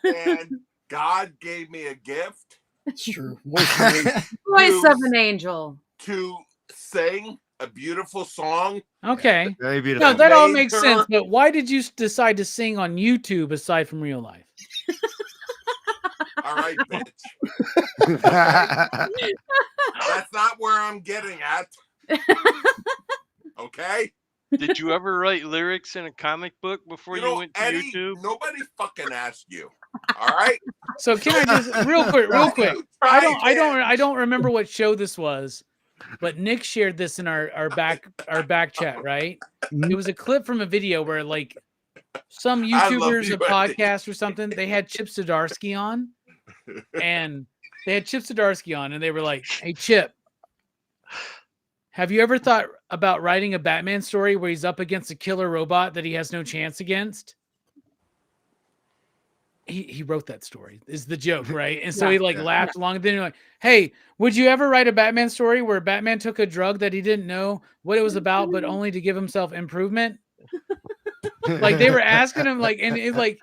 and God gave me a gift. It's true. Voice of an angel. To sing a beautiful song. Okay. Very beautiful. No, that all makes sense. But why did you decide to sing on YouTube aside from real life? All right, bitch. That's not where I'm getting at. Okay? Did you ever write lyrics in a comic book before you went to Eddie, YouTube? Nobody fucking asked you. All right? So can I just real quick? I don't remember what show this was, but Nick shared this in our back chat, right? It was a clip from a video where like some YouTubers, a podcast or something, they had Chip Zdarsky on, and they were like, "Hey Chip, have you ever thought about writing a Batman story where he's up against a killer robot that he has no chance against?" He wrote that story is the joke, right? And so he laughed along. And then you're like, "Hey, would you ever write a Batman story where Batman took a drug that he didn't know what it was about, but only to give himself improvement?" Like they were asking him, like, and it like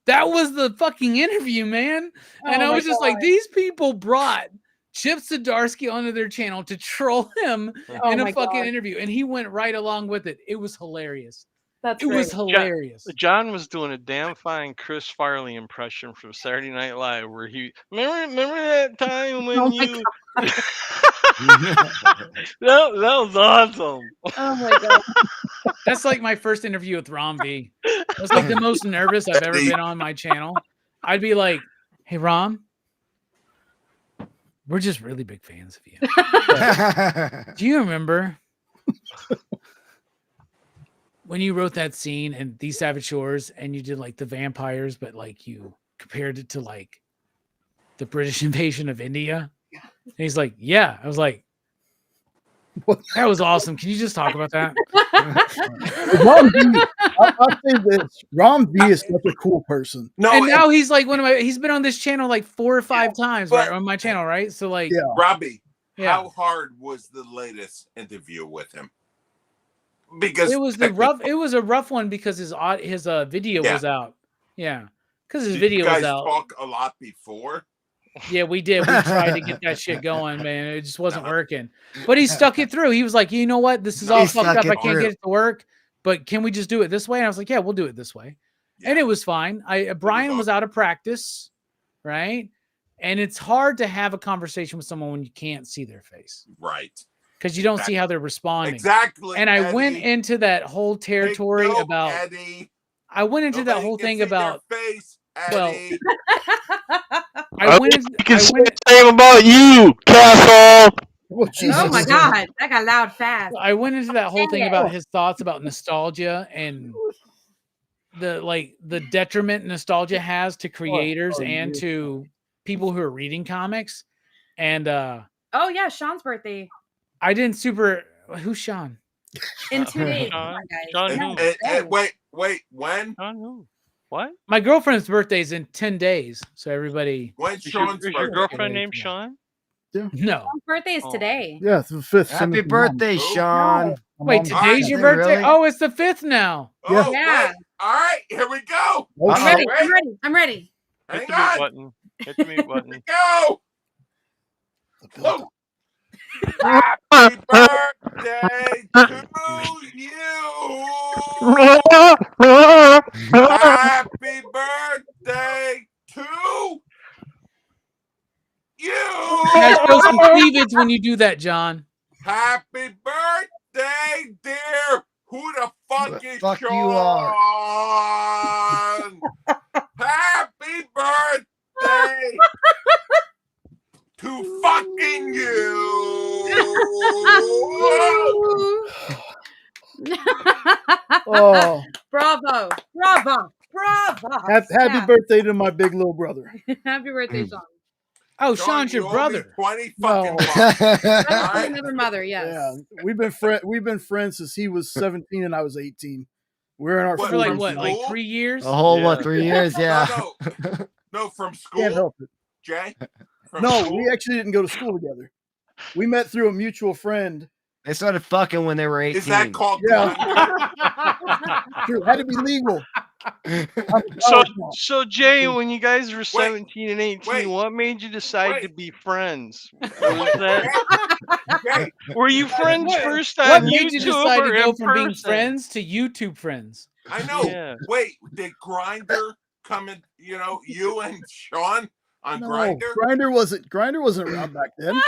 that was the fucking interview, man. And I was just like, these people brought Chip Zdarsky onto their channel to troll him in a fucking interview, and he went right along with it. It was hilarious. It was hilarious. John was doing a damn fine Chris Farley impression from Saturday Night Live, where he remember that time when you. that was awesome. Oh my god, that's like my first interview with Rom V. That's like the most nervous I've ever been on my channel. I'd be like, "Hey Rom, we're just really big fans of you. Do you remember when you wrote that scene in These Savage Shores and you did like the vampires, but like you compared it to like the British invasion of India?" And he's like, "Yeah." I was like, "That was awesome. Can you just talk about that?" I'll say this: Rom V is such a cool person. No, and now he's like he's been on this channel like 4 or 5 times, right, on my channel, right? So like, Robbie, how hard was the latest interview with him? Because it was a rough one because his video was out. Yeah, because his video was out. You guys talk a lot before. Yeah, we did. We tried to get that shit going, man. It just wasn't working. But he stuck it through. He was like, "You know what? This is all fucked up. I can't get it to work. But can we just do it this way?" And I was like, "Yeah, we'll do it this way." Yeah. And it was fine. Brian was out of practice, right? And it's hard to have a conversation with someone when you can't see their face. Right. Because you don't see how they're responding. Exactly. And I went into that whole territory about Eddie. I went into that whole thing about face, Eddie. I went into the same about you, Castle. Oh my god, that got loud fast. I went into that whole thing about his thoughts about nostalgia and the detriment nostalgia has to creators and to people who are reading comics. And oh yeah, Sean's birthday. I didn't who's Sean? In 2 days. Sean wait, when? Sean who? What? My girlfriend's birthday is in 10 days. So everybody. When's Sean's birthday? Is your girlfriend named Sean? Yeah. No. Sean's birthday is today. Yeah, it's the 5th. Happy birthday, Sean. Wait, today's your birthday? Really? Oh, it's the 5th now. Oh, yeah. All right, here we go. I'm ready. Hit the mute button. Hit the mute button. Go. Oh. Happy birthday to you. Happy birthday to you. That's supposed to be cleavage when you do that, John. Happy birthday, dear. Who the fuck fucking Fuck Sean. you are. Happy birthday to fucking you. Oh, Bravo. Bravo. Bravo. happy birthday to my big little brother. Happy birthday, Sean. Oh, Sean, Sean's your you owe me brother. 20 No. fucking bucks. That's another mother, yes. Yeah, we've been friends since he was 17 and I was 18. We're in our What, For like from 40s what, now. like school? 3 years? A whole, what, Yeah. 3 years? Yeah. No, from Can't school, help it. Jay? From No, school? we actually didn't go to school together. We met through a mutual friend. They started fucking when they were 18. Is that called Yeah. Grindr? Sure, had to be legal. So Jay, when you guys were 17 and 18, wait, what made you decide to wait. be friends? Was that Jay, were you friends first What on made you YouTube decide or to go in from being person? friends to YouTube friends? I know. Yeah. Wait, did Grindr come in, you and Sean on No, Grindr? Grindr wasn't around back then.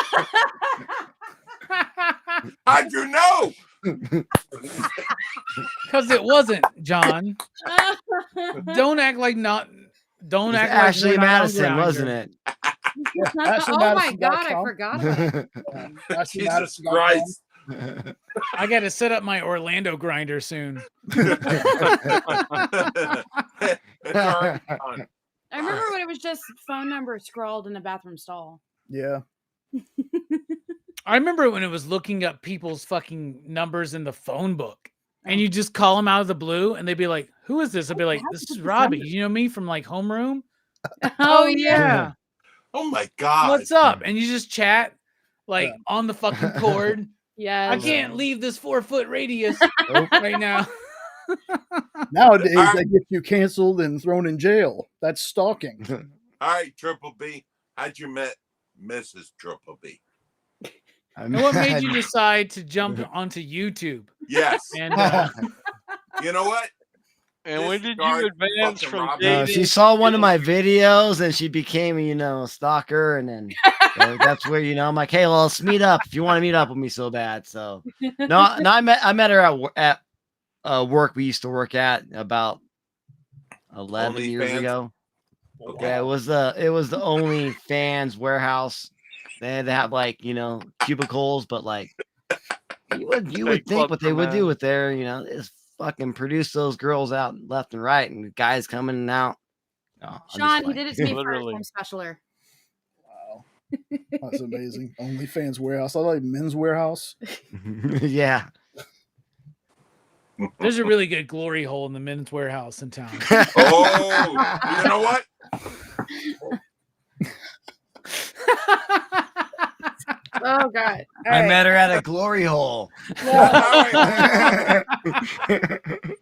How'd you know? Because it wasn't, John. Don't act like not. Don't act like Ashley we're not on Madison, Grindr. wasn't it? Oh my God, I forgot about it. Jesus Christ. I got to set up my Orlando Grinder soon. It's already done. I remember when it was just phone number scrawled in a bathroom stall. Yeah. I remember when it was looking up people's fucking numbers in the phone book. And you just call them out of the blue and they'd be like, who is this? I'd be like, this is Robbie. You know me from like homeroom? Oh, yeah. Oh my God. What's up? And you just chat like on the fucking cord. Yeah. I can't leave this 4-foot radius right now. Nowadays, they get you canceled and thrown in jail. That's stalking. All right, Triple B. How'd you met Mrs. Triple B? And what made you decide to jump onto YouTube? Yes. And you know what? And when did you advance from No, dating? she saw one of my videos and she became, a stalker. And then that's where, I'm like, hey, well, let's meet up if you want to meet up with me so bad. So no, I met her at work we used to work at about 11 years ago. Okay. Yeah, it was the OnlyFans warehouse. They had to have cubicles, but you would think what they would do with their, is fucking produce those girls out left and right, and guys coming and out. No, Sean, he did it to me first. I'm specialer. Wow, that's amazing. OnlyFans warehouse. I like men's warehouse. Yeah. there's a really good glory hole in the men's warehouse in town. Oh, you know what? Oh God! I met her at a glory hole.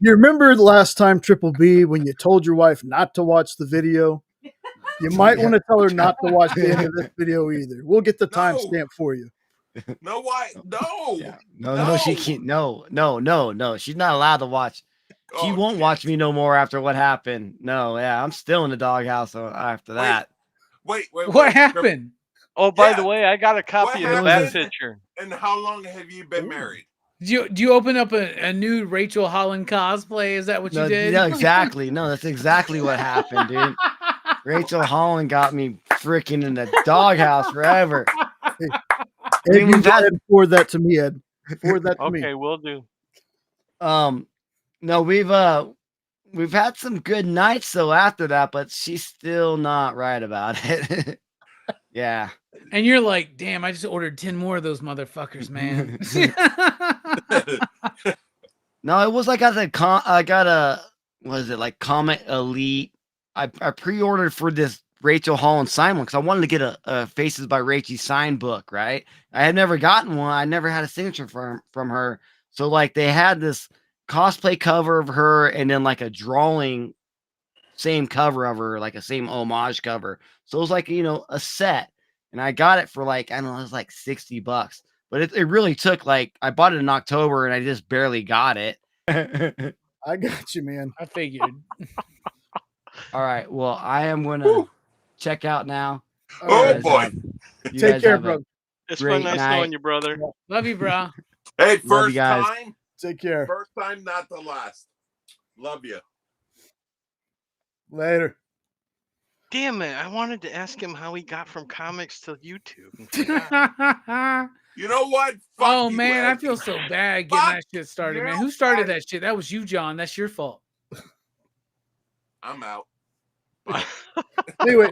You remember the last time, Triple B, when you told your wife not to watch the video? You might want to tell her not to watch the end of this video either. We'll get the timestamp for you. No, why? No. Yeah. No, she can't. No. She's not allowed to watch. She won't watch me no more after what happened. No, yeah, I'm still in the doghouse after that. Wait. What happened? Oh, by the way, I got a copy of that picture. And how long have you been married? Do you open up a new Rachel Holland cosplay? Is that what you did? No, exactly. No, that's exactly what happened, dude. Rachel Holland got me freaking in the doghouse forever. Ed, you go ahead and forward that to me, Ed. Forward that to me. Okay, will do. No, we've had some good nights though after that, but she's still not right about it. Yeah. And you're like, damn, I just ordered 10 more of those motherfuckers, man. No, it was like I got a what is it, like Comet Elite. I pre-ordered for this Rachel Holland sign one because I wanted to get a Faces by Rachie sign book, right? I had never gotten one. I never had a signature from her. So like they had this cosplay cover of her and then like a drawing same cover of her, like a same homage cover. So it was like, a set. And I got it for like, I don't know, it was like $60. But it really took I bought it in October and I just barely got it. I got you, man. I figured. All right. Well, I am going to check out now. Oh, boy. Take care, bro. It's been nice knowing you, brother. Love you, bro. Hey, Love first you guys. time. Take care. First time, not the last. Love you. Later. Damn it! I wanted to ask him how he got from comics to YouTube. And forgot. You know what? Fuck Oh you, man, I Eddie. feel so bad getting Fuck that shit started, man. you, Who started Eddie. that shit? That was you, John. That's your fault. I'm out. Anyway,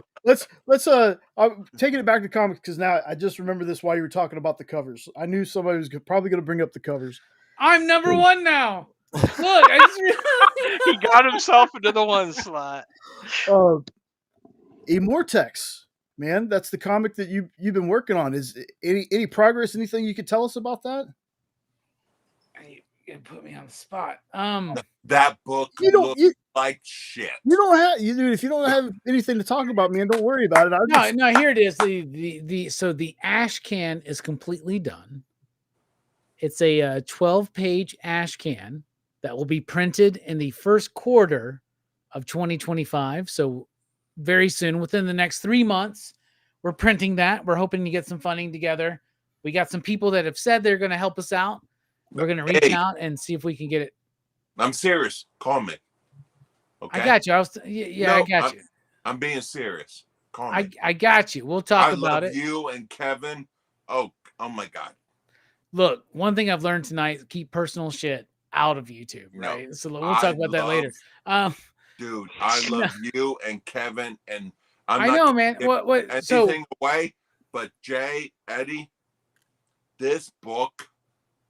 I'm taking it back to comics because now I just remember this while you were talking about the covers. I knew somebody was probably going to bring up the covers. I'm number one now. Look, I just He got himself into the one slot. Immortex, man, that's the comic that you've been working on. Is any progress? Anything you could tell us about that? You put me on the spot. That book looks like shit. You don't have dude. If you don't have anything to talk about, man, don't worry about it. No, here it is. So the ash can is completely done. It's a 12-page ash can that will be printed in the first quarter of 2025. So very soon, within the next 3 months, we're printing that. We're hoping to get some funding together. We got some people that have said they're going to help us out. We're going to reach out and see if we can get it. I'm serious. Call me. Okay. I got you. I got you. I'm being serious. Call me. I got you. We'll talk about it. I love you and Kevin. Oh my God. Look, one thing I've learned tonight: keep personal shit out of YouTube. Right. So we'll talk about that later. Dude, I love you and Kevin, and I know, man. What? Anything away, but Jay, Eddie, this book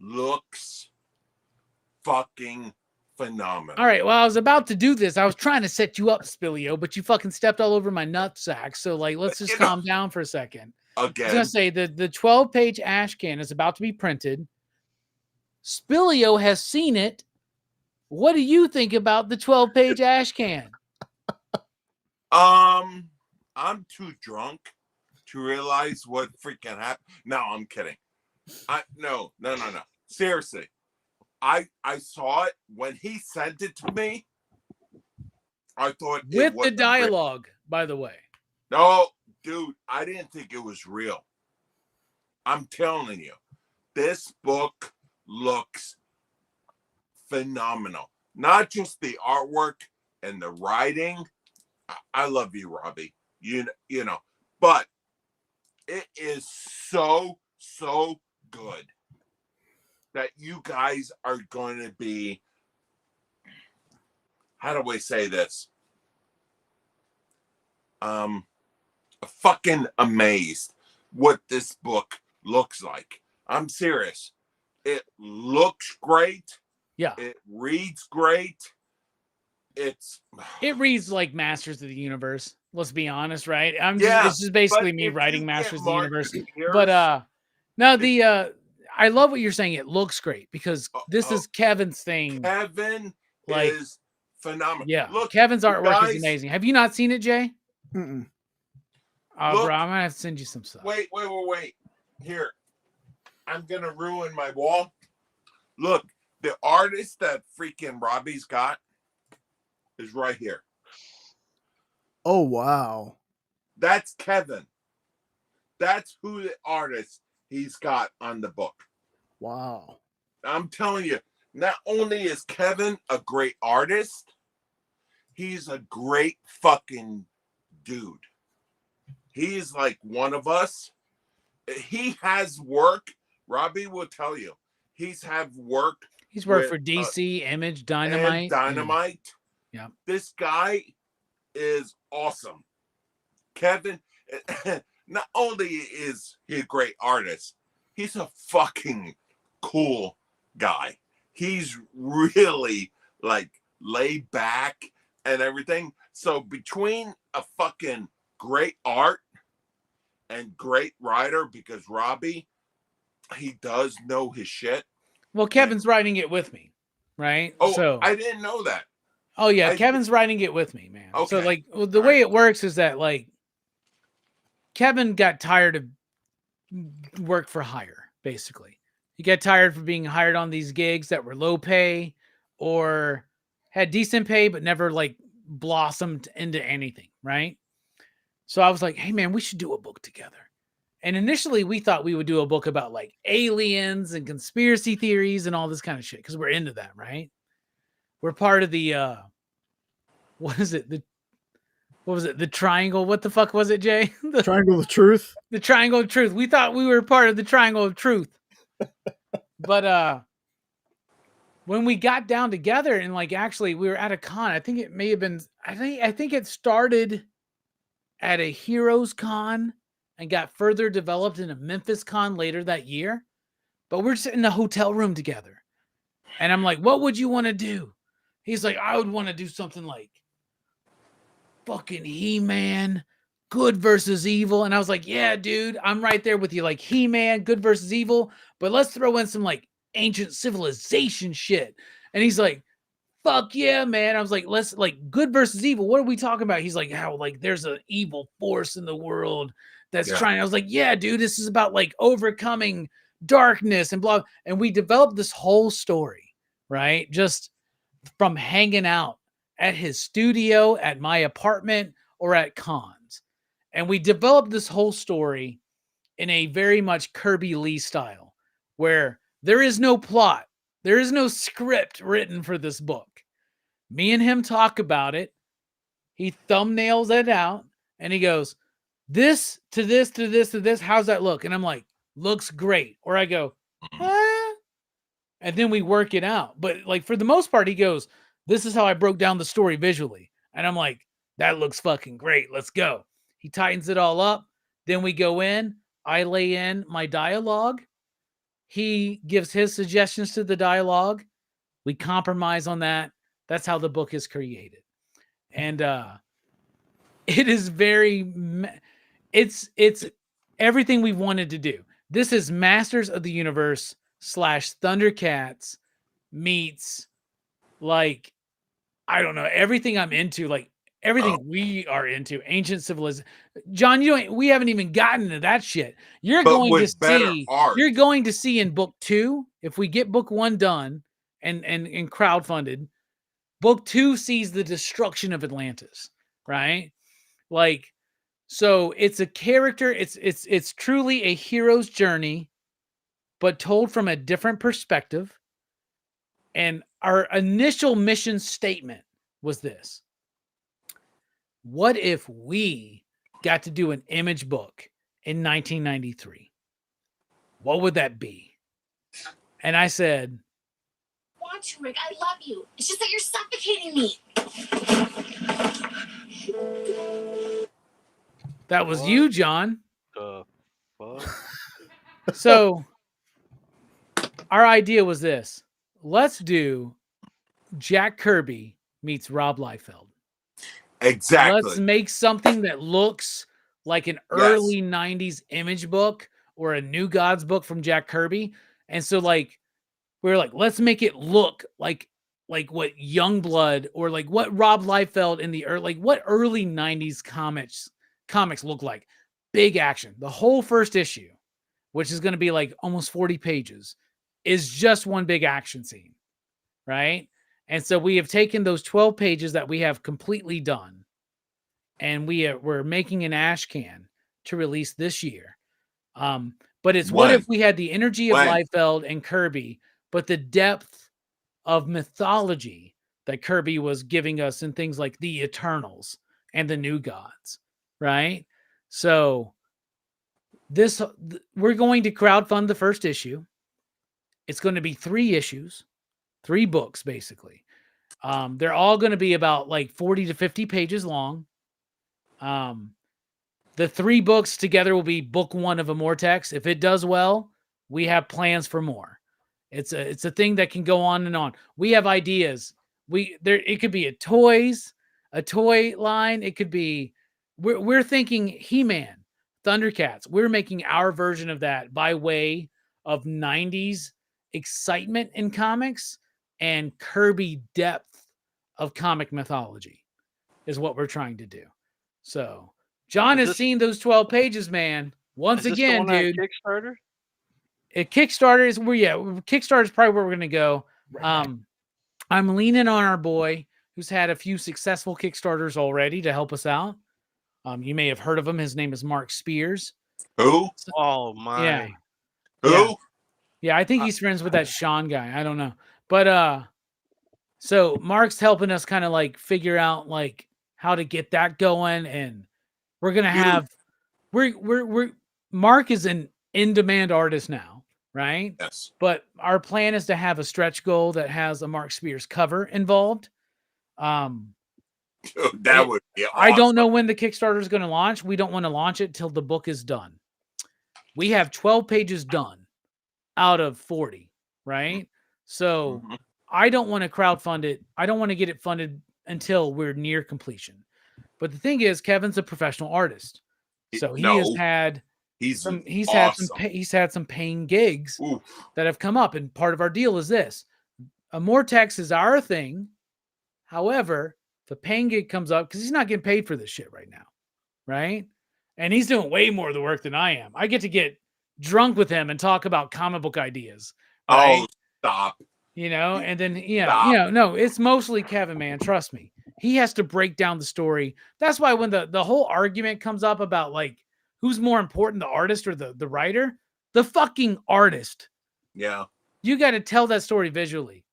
looks fucking phenomenal. All right. Well, I was about to do this. I was trying to set you up, Spillio, but you fucking stepped all over my nutsack. So, let's just calm down for a second. Again. I was gonna say the 12-page ash can is about to be printed. Spillio has seen it. What do you think about the 12-page ash can? I'm too drunk to realize what freaking happened. No, I'm kidding. No. Seriously. I saw it when he sent it to me. I thought with the dialogue, by the way. No, dude, I didn't think it was real. I'm telling you, this book looks phenomenal. Not just the artwork and the writing. I love you, Robbie. You know, but it is so good that you guys are going to be, how do I say this? Fucking amazed what this book looks like. I'm serious. It looks great. Yeah. It reads great. It reads like Masters of the Universe. Let's be honest, right? It's just basically me writing Masters of the Universe. But no, I love what you're saying. It looks great because this is Kevin's thing. Kevin is phenomenal. Yeah. Look, Kevin's artwork is amazing. Have you not seen it, Jay? Mm-mm. Oh, bro, I'm gonna have to send you some stuff. Wait. Here. I'm gonna ruin my wall. Look, the artist that freaking Robbie's got is right here. Oh wow. That's Kevin. That's who the artist he's got on the book. Wow. I'm telling you, not only is Kevin a great artist, he's a great fucking dude. He's like one of us. He has work. Robbie will tell you. He's worked for DC, Image, Dynamite. Yeah. This guy is awesome. Kevin, not only is he a great artist, he's a fucking cool guy. He's really laid back and everything. So between a fucking great art and great writer, because Robbie, he does know his shit. Well, Kevin's writing it with me, right? Oh, I didn't know that. Oh yeah, Kevin's writing it with me, man. Okay. So the way it works is that Kevin got tired of work for hire, basically. He got tired of being hired on these gigs that were low pay or had decent pay but never blossomed into anything, right? So I was like, hey man, we should do a book together. And initially we thought we would do a book about like aliens and conspiracy theories and all this kind of shit because we're into that, right? We're part of the what is it? What was it? The triangle. What the fuck was it, Jay? The Triangle of Truth. The triangle of truth. We thought we were part of the triangle of truth. But when we got down together and like actually we were at a con, I think it may have been I think it started at a Heroes Con and got further developed in a Memphis Con later that year. But we're sitting in a hotel room together. And I'm like, what would you want to do? He's like, I would want to do something like fucking He-Man, good versus evil. And I was like, yeah, dude, I'm right there with you. Like He-Man, good versus evil. But let's throw in some like ancient civilization shit. And he's like, fuck yeah, man. I was like, let's like good versus evil. What are we talking about? He's like, how like there's an evil force in the world that's trying. I was like, yeah, dude, this is about like overcoming darkness and blah. And we developed this whole story, right? Just from hanging out at his studio, at my apartment, or at cons. And we developed this whole story in a very much Kirby Lee style, where there is no plot. There is no script written for this book. Me and him talk about it. He thumbnails it out and he goes, this to this to this to this. How's that look? And I'm like, looks great. Or I go, and then we work it out. But like for the most part, he goes, this is how I broke down the story visually. And I'm like, that looks fucking great. Let's go. He tightens it all up. Then we go in. I lay in my dialogue. He gives his suggestions to the dialogue. We compromise on that. That's how the book is created. And it is very, it's everything we wanted to do. This is Masters of the Universe / Thundercats meets like, I don't know, everything I'm into, like everything we are into, ancient civilization. John, we haven't even gotten to that shit. You're going to see in book 2, if we get book 1 done and crowdfunded, book 2 sees the destruction of Atlantis, right? Like, so it's a character, it's truly a hero's journey, but told from a different perspective. And our initial mission statement was this: what if we got to do an image book in 1993? What would that be? And I said, want you, Rick. I love you. It's just that you're suffocating me. That was you, John. Fuck? So our idea was this: let's do Jack Kirby meets Rob Liefeld. Exactly. Let's make something that looks like an early 90s image book or a New Gods book from Jack Kirby. And so like, we're like, let's make it look like what Youngblood or like what Rob Liefeld in the what early 90s comics look like. Big action. The whole first issue, which is going to be like almost 40 pages, is just one big action scene, right? And so we have taken those 12 pages that we have completely done, and we're making an ash can to release this year. But it's what if we had the energy of Liefeld and Kirby, but the depth of mythology that Kirby was giving us in things like the Eternals and the New Gods, right? So we're going to crowdfund the first issue. It's going to be 3 issues, 3 books, basically. They're all going to be about like 40 to 50 pages long. The 3 books together will be book 1 of Immortex. If it does well, we have plans for more. It's a thing that can go on and on. We have ideas. It could be a toy line. It could be, we're thinking He-Man, Thundercats. We're making our version of that by way of 90s excitement in comics and Kirby depth of comic mythology is what we're trying to do. So John has seen those 12 pages, man. Once again, dude. Kickstarter? Kickstarter is probably where we're going to go. I'm leaning on our boy who's had a few successful Kickstarters already to help us out. You may have heard of him. His name is Mark Spears. Who? Oh my. Yeah. Who? Yeah, I think he's friends with that Sean guy. I don't know. But so Mark's helping us kind of like figure out like how to get that going, and we're gonna have we're Mark is an in-demand artist now, right? Yes. But our plan is to have a stretch goal that has a Mark Spears cover involved. Dude, that would be awesome. I don't know when the Kickstarter is going to launch. We don't want to launch it till the book is done. We have 12 pages done out of 40, right? So I don't want to crowdfund it. I don't want to get it funded until we're near completion. But the thing is, Kevin's a professional artist, so he has had he's had some paying gigs that have come up, and part of our deal is this: Mortex is our thing. However, if a paying gig comes up, because he's not getting paid for this shit right now, right? And he's doing way more of the work than I am. I get to get drunk with him and talk about comic book ideas. Right? Oh, stop. You know, and then no, it's mostly Kevin, man. Trust me. He has to break down the story. That's why when the whole argument comes up about like who's more important, the artist or the writer, the fucking artist. Yeah. You got to tell that story visually.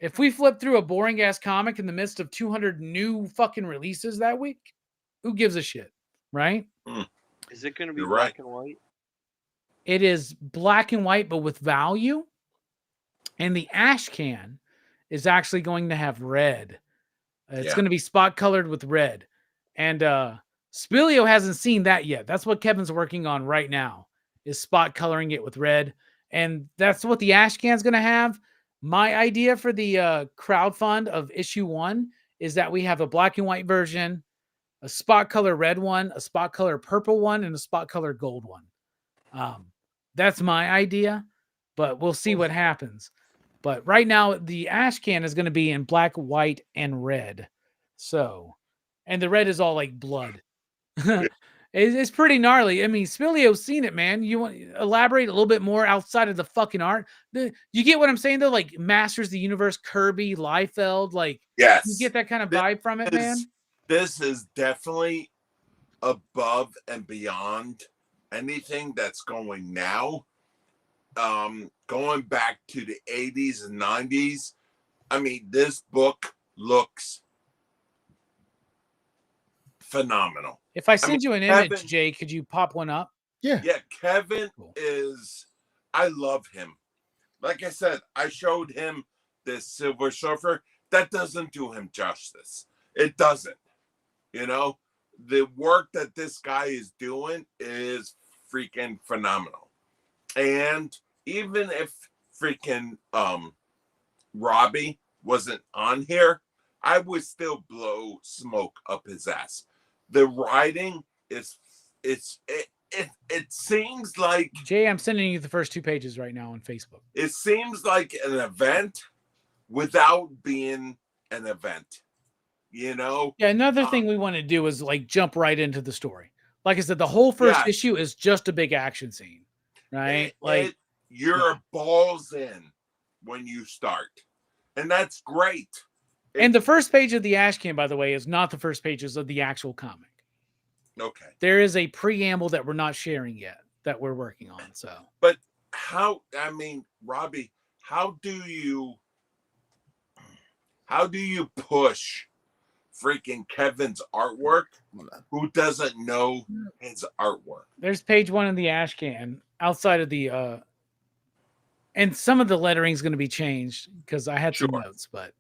If we flip through a boring ass comic in the midst of 200 new fucking releases that week, who gives a shit, right? Is it going to be black and white? It is black and white, but with value. And the ash can is actually going to have red. It's going to be spot colored with red. And Spilio hasn't seen that yet. That's what Kevin's working on right now, is spot coloring it with red. And that's what the ash can is going to have. My idea for the crowdfund of issue 1 is that we have a black and white version, a spot color red one, a spot color purple one, and a spot color gold one. That's my idea, but we'll see what happens. But right now, the ash can is going to be in black, white, and red. So, and the red is all like blood. It's pretty gnarly. I mean, Spilio's seen it, man. You want to elaborate a little bit more outside of the fucking art? You get what I'm saying, though? Like Masters of the Universe, Kirby, Liefeld. Like, yes, you get that kind of vibe from it, man? This is definitely above and beyond anything that's going now. Going back to the 80s and 90s, I mean, this book looks phenomenal. If I send you an image, Jay, could you pop one up? Yeah. Yeah, Kevin is, I love him. Like I said, I showed him this Silver Surfer. That doesn't do him justice. It doesn't. You know, the work that this guy is doing is freaking phenomenal. And even if freaking Robbie wasn't on here, I would still blow smoke up his ass. The writing is it seems like, Jay, I'm sending you the first 2 pages right now on Facebook. It seems like an event without being an event. You know? Yeah, another thing we want to do is like jump right into the story. Like I said, the whole first issue is just a big action scene. Right? You're balls in when you start. And that's great. And the first page of the ash can, by the way, is not the first pages of the actual comic. Okay. There is a preamble that we're not sharing yet that we're working on. So, but how, I mean, Robbie, how do you push freaking Kevin's artwork who doesn't know his artwork? There's page 1 in the ash can outside of the and some of the lettering is going to be changed because I had some notes, but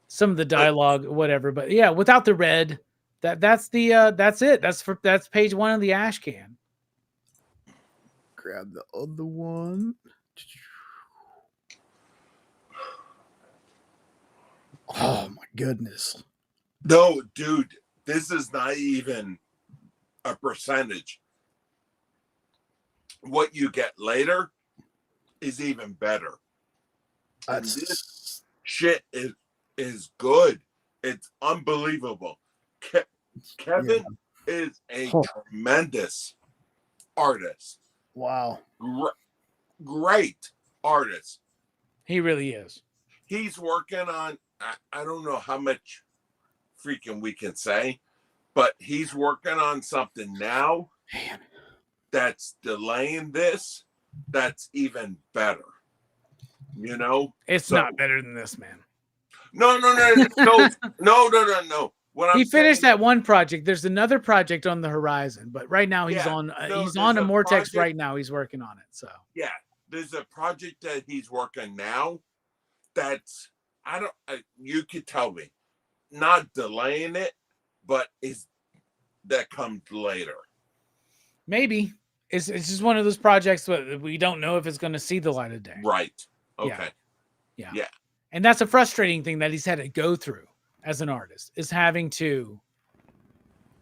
some of the dialogue, whatever. But yeah, without the red, that's it. That's page 1 of the ash can. Grab the other one. Oh my goodness. No, dude, this is not even a percentage. What you get later is even better. And this shit is good. It's unbelievable. Kevin is a tremendous artist. Wow. Great artist. He really is. He's working on, I don't know how much freaking we can say, but he's working on something now. Man. that's delaying this, that's even better. You know, It's not better than this, man. No. What He I'm finished saying, that one project. There's another project on the horizon, but right now he's on there's a a Mortex project- right now. He's working on it. So yeah, there's a project that he's working now. That's you could tell me, not delaying it, but that comes later. maybe it's just one of those projects that we don't know if it's going to see the light of day. Right. Okay. Yeah. And that's a frustrating thing that he's had to go through as an artist, is having to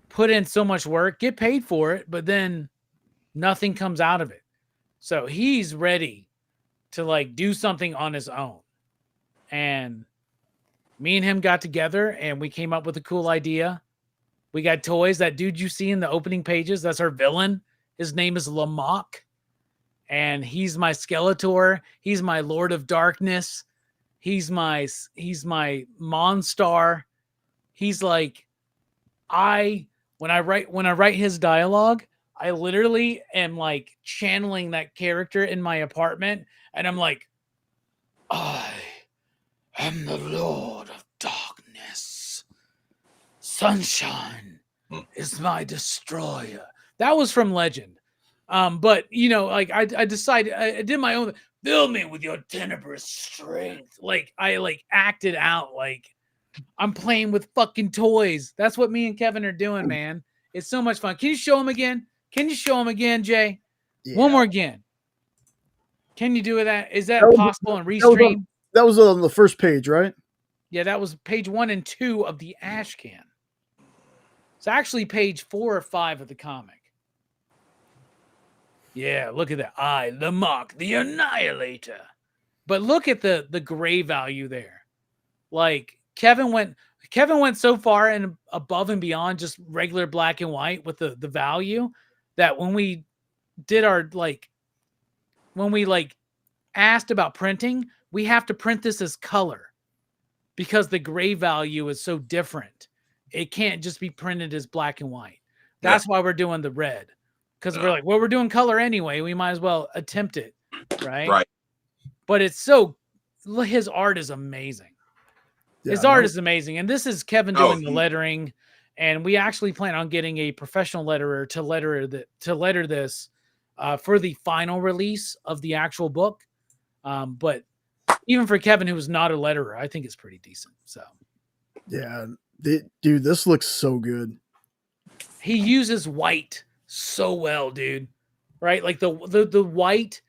put in so much work, get paid for it, but then nothing comes out of it. So he's ready to like do something on his own. And me and him got together and we came up with a cool idea. We got toys. That dude you see in the opening pages, that's our villain. His name is Lamok. And he's my Skeletor. He's my Lord of Darkness. He's my Monstar. He's like, when I write his dialogue, I literally am like channeling that character in my apartment, and I'm like, I am the Lord of Darkness. Sunshine is my destroyer. That was from Legend. But you know, like I decided I did my own. Fill me with your tenebrous strength. Like I like acted out like I'm playing with fucking toys. That's what me and Kevin are doing, man. It's so much fun. Can you show him again? Can you show him again, Jay? Yeah. One more again. Can you do that? Is that possible on Restream? That was on the first page, right? Yeah, that was page 1 and 2 of the Ash Can. It's actually page 4 or 5 of the comic. Yeah, look at that. Lamok, the Annihilator. But look at the gray value there. Like Kevin went so far and above and beyond just regular black and white with the value that when we did our when we asked about printing, we have to print this as color because the gray value is so different. It can't just be printed as black and white. That's why we're doing the red. Because we're like, well, we're doing color anyway. We might as well attempt it. Right. Right. But his art is amazing. Yeah, His art is amazing. And this is Kevin doing the lettering. And we actually plan on getting a professional letterer to letter this for the final release of the actual book. But even for Kevin, who was not a letterer, I think it's pretty decent. So yeah, dude, this looks so good. He uses white so well, dude. Right? Like the white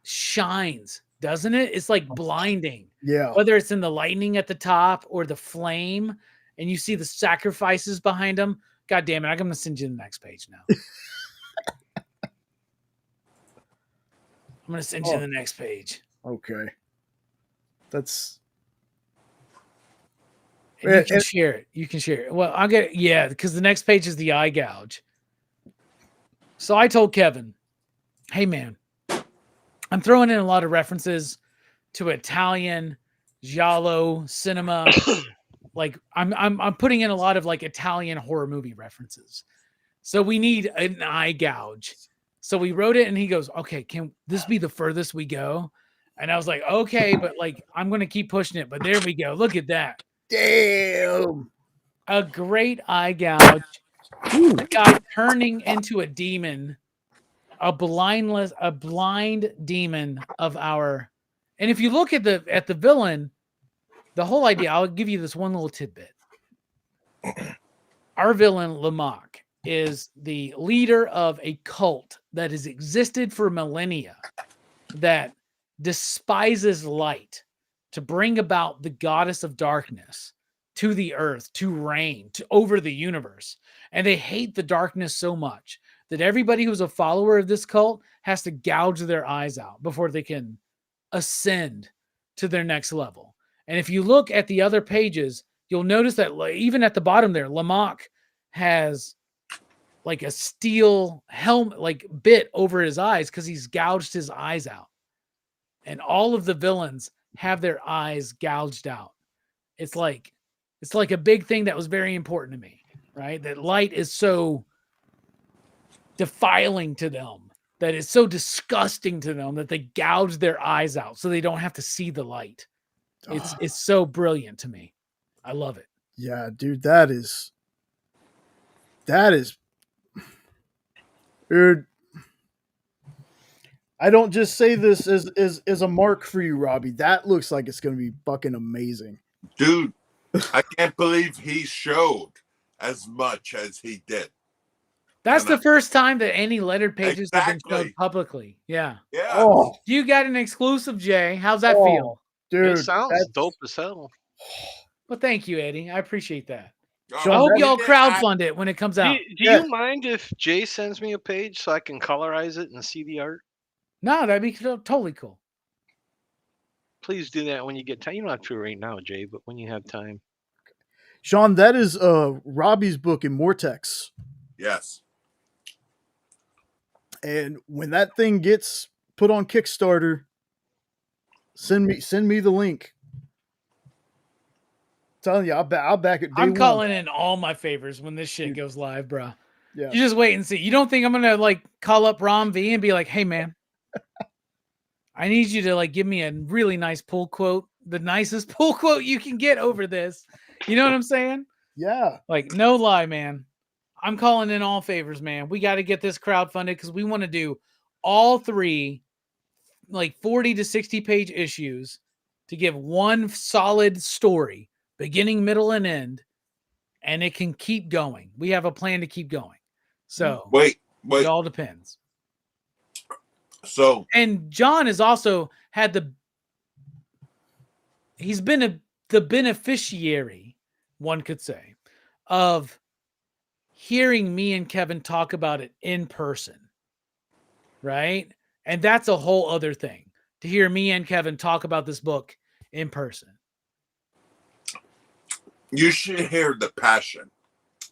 shines, doesn't it? It's like blinding. Yeah. Whether it's in the lightning at the top or the flame, and you see the sacrifices behind them. God damn it! I'm gonna send you the next page now. I'm gonna send you the next page. Okay. That's. And you can share it. You can share it. Well, I'll get because the next page is the eye gouge. So I told Kevin, hey man, I'm throwing in a lot of references to Italian giallo cinema. Like I'm putting in a lot of like Italian horror movie references. So we need an eye gouge. So we wrote it and he goes, okay, can this be the furthest we go? And I was like, okay, but like I'm gonna keep pushing it. But there we go. Look at that. Damn. A great eye gouge. The guy turning into a demon, a blind demon of our. And if you look at the villain, the whole idea, I'll give you this one little tidbit. Our villain, Lamok, is the leader of a cult that has existed for millennia that despises light to bring about the goddess of darkness to the earth, to reign over the universe. And they hate the darkness so much that everybody who's a follower of this cult has to gouge their eyes out before they can ascend to their next level. And if you look at the other pages, you'll notice that even at the bottom there, Lamok has like a steel helmet, like bit over his eyes because he's gouged his eyes out. And all of the villains have their eyes gouged out. It's like a big thing that was very important to me, right? That light is so defiling to them, that is so disgusting to them that they gouge their eyes out so they don't have to see the light. It's so brilliant to me. I love it. Yeah, dude, that is, dude. I don't just say this as a mark for you, Robbie. That looks like it's going to be fucking amazing, dude. I can't believe he showed as much as he did. That's the first time that any lettered pages have been shown publicly. Yeah. Yeah. Oh, You got an exclusive, Jay. How's that feel? dude? It sounds dope as hell. Well, thank you, Eddie. I appreciate that. Oh, I hope y'all crowdfund it when it comes out. Do you mind if Jay sends me a page so I can colorize it and see the art? No, that'd be totally cool. Please do that when you get time. You don't have to right now, Jay, but when you have time. Sean, that is Robbie's book in Mortex. Yes. And when that thing gets put on Kickstarter, send me the link. I'm telling you, I'll back it. I'm calling in all my favors when this shit goes live, bro. Yeah. You just wait and see. You don't think I'm gonna like call up Rom V and be like, "Hey, man, I need you to like give me a really nice pull quote, the nicest pull quote you can get over this." You know what I'm saying? Yeah. Like, no lie, man. I'm calling in all favors, man. We got to get this crowdfunded because we want to do all 3, like 40 to 60 page issues to give one solid story, beginning, middle, and end, and it can keep going. We have a plan to keep going. So wait. It all depends. So, and John has also had he's been the beneficiary, one could say, of hearing me and Kevin talk about it in person, right? And that's a whole other thing, to hear me and Kevin talk about this book in person. You should hear the passion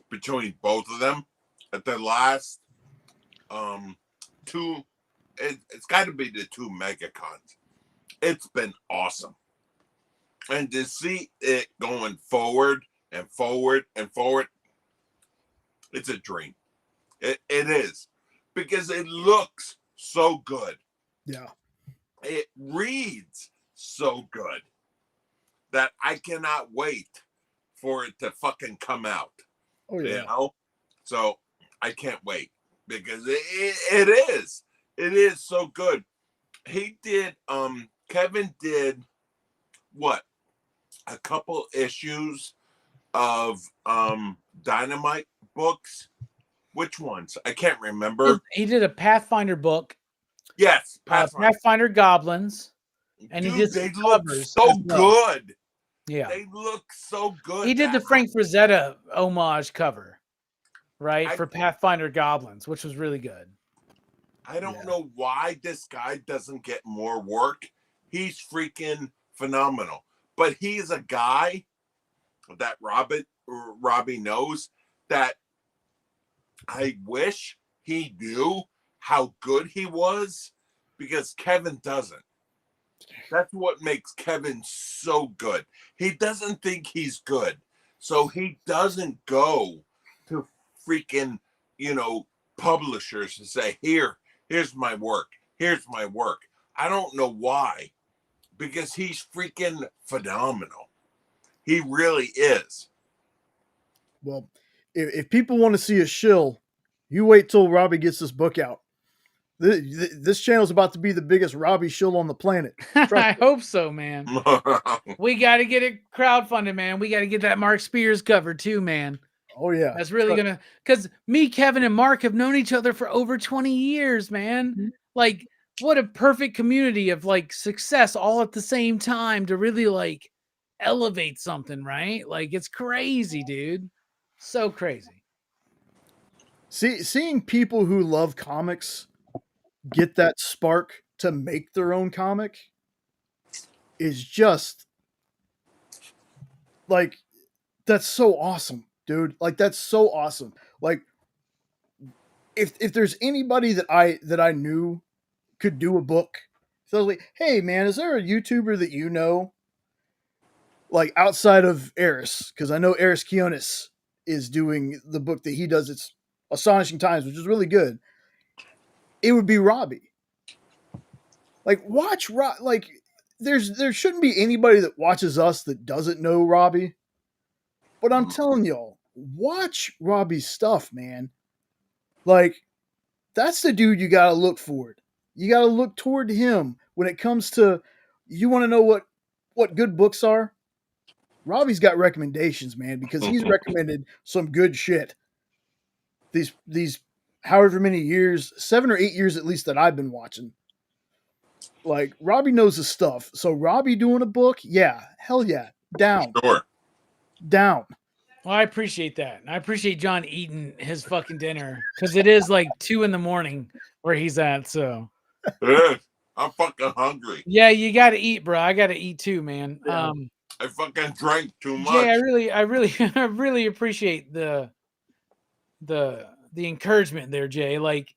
between both of them at the last 2. It's got to be the 2 megacons. It's been awesome. And to see it going forward and forward and forward, it's a dream. It is. Because it looks so good. Yeah. It reads so good that I cannot wait for it to fucking come out. Oh, yeah. You know? So I can't wait because it is. It is so good. He did, Kevin did what? A couple issues of Dynamite books. Which ones? I can't remember. He did a Pathfinder book. Yes, Pathfinder Goblins. And dude, he did they some look covers so as well. good. Yeah. They look so good. He did the Frank Frazetta homage cover, right? For Pathfinder Goblins, which was really good. I don't know why this guy doesn't get more work. He's freaking phenomenal. But he's a guy that Robbie knows that I wish he knew how good he was, because Kevin doesn't. That's what makes Kevin so good. He doesn't think he's good. So he doesn't go to freaking, publishers to say, here's my work. Here's my work. I don't know why. Because he's freaking phenomenal. He really is. Well, if people want to see a shill, you wait till Robbie gets this book out. This channel is about to be the biggest Robbie shill on the planet. I hope so, man. We got to get it crowdfunded, man. We got to get that Mark Spears cover too, man. Oh, yeah. That's really going to, because me, Kevin, and Mark have known each other for over 20 years, man. Mm-hmm. Like, what a perfect community of like success all at the same time to really like elevate something, right? Like, it's crazy, dude. So crazy. Seeing people who love comics get that spark to make their own comic is just like, that's so awesome, dude. Like, that's so awesome. Like, if there's anybody that I knew could do a book, so I was like, hey man, is there a YouTuber that you know, like outside of Eris? Because I know Eris Kionis is doing the book that he does. It's Astonishing Times, which is really good. it would be Robbie. Like watch like there shouldn't be anybody that watches us that doesn't know Robbie. But I'm telling y'all, watch Robbie's stuff, man. Like that's the dude you got to look for. You got to look toward him when it comes to you want to know what good books are? Robbie's got recommendations, man, because he's recommended some good shit. These however many years, 7 or 8 years at least that I've been watching. Like Robbie knows his stuff. So Robbie doing a book, yeah, hell yeah, down. Sure. Down. Well, I appreciate that. I appreciate John eating his fucking dinner because it is like 2 a.m. where he's at. So I'm fucking hungry. yeah, you got to eat, bro. I got to eat too, man. Yeah. I fucking drank too much. Yeah, I really appreciate the encouragement there, Jay. Like,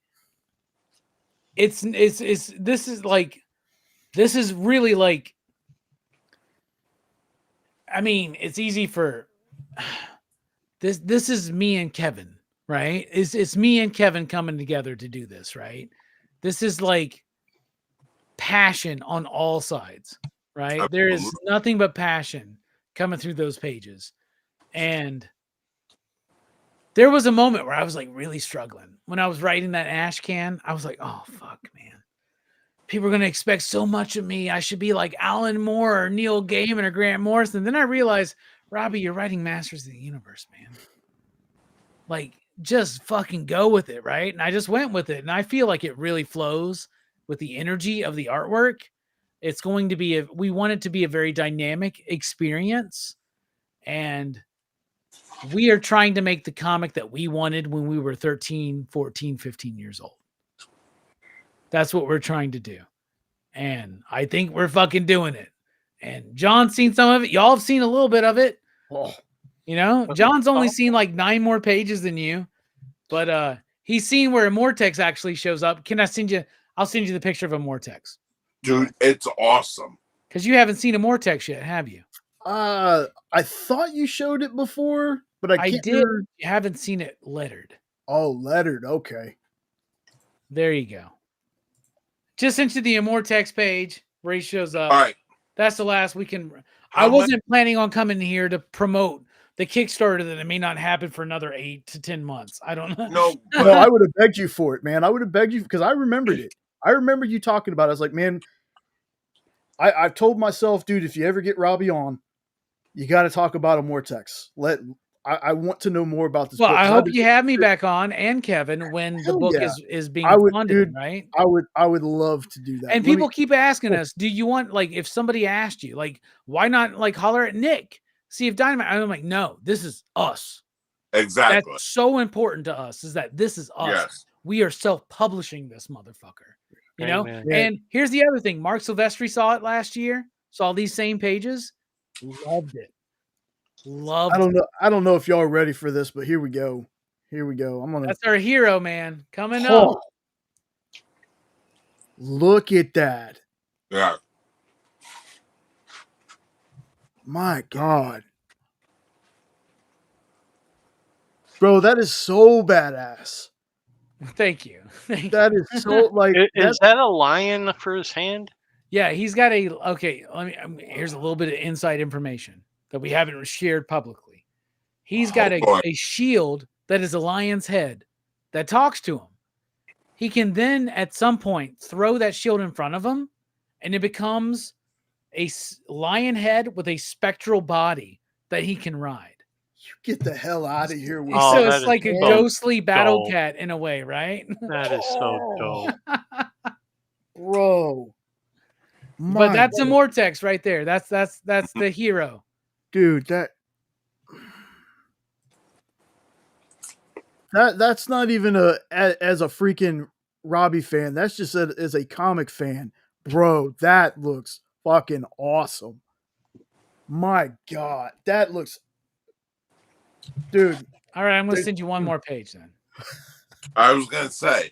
this is really like. I mean, it's easy for this. This is me and Kevin, right? It's me and Kevin coming together to do this, right? This is like passion on all sides, right? Absolutely. There is nothing but passion coming through those pages. And there was a moment where I was like really struggling. When I was writing that ash can, I was like, oh, fuck, man. People are going to expect so much of me. I should be like Alan Moore or Neil Gaiman or Grant Morrison. Then I realized, Robbie, you're writing Masters of the Universe, man. Like, just fucking go with it, right? And I just went with it. And I feel like it really flows with the energy of the artwork. It's going to be we want it to be a very dynamic experience. And we are trying to make the comic that we wanted when we were 13, 14, 15 years old. That's what we're trying to do. And I think we're fucking doing it. And John's seen some of it. Y'all have seen a little bit of it. Oh. You know, John's only seen like 9 more pages than you. But he's seen where a Mortex actually shows up. Can I send you? I'll send you the picture of a Mortex. Dude, it's awesome. Because you haven't seen a Mortex yet, have you? I thought you showed it before, but I can't did. remember. You haven't seen it lettered. Oh, lettered. Okay. There you go. Just into the Immortex page where he shows up. All right. That's the last we can. I wasn't planning on coming here to promote the Kickstarter that it may not happen for another 8 to 10 months. I don't know. No, I would have begged you for it, man. I would have begged you because I remembered it. I remember you talking about it. I was like, man, I've told myself, dude, if you ever get Robbie on, you got to talk about a Mortex. I want to know more about this. Well, book. I hope you have me back on and Kevin when the book is being funded, right? I would love to do that. And people keep asking us, do you want, like, if somebody asked you, like, why not like holler at Nick? See if Dynamite. I'm like, no, this is us. Exactly. That's so important to us is that this is us. Yes. We are self-publishing this motherfucker. You know? Amen. And here's the other thing. Mark Silvestri saw it last year, saw these same pages, loved it. I don't know if y'all are ready for this, but here we go. That's our hero, man. Coming up. Look at that. Yeah. My God. Bro, that is so badass. Thank you. That is so like Is that a lion for his hand? Yeah, he's got here's a little bit of inside information that we haven't shared publicly. He's got a shield that is a lion's head that talks to him. He can then at some point throw that shield in front of him and it becomes a lion head with a spectral body that he can ride. You get the hell out of here. So it's like a ghostly battle cat in a way, right? That is so dope. Bro. But that's a Mortex right there. That's the hero. Dude, that's not even as a freaking Robbie fan. That's just as a comic fan. Bro, that looks fucking awesome. My God, that looks, dude. All right, I'm gonna send you one more page then. I was gonna say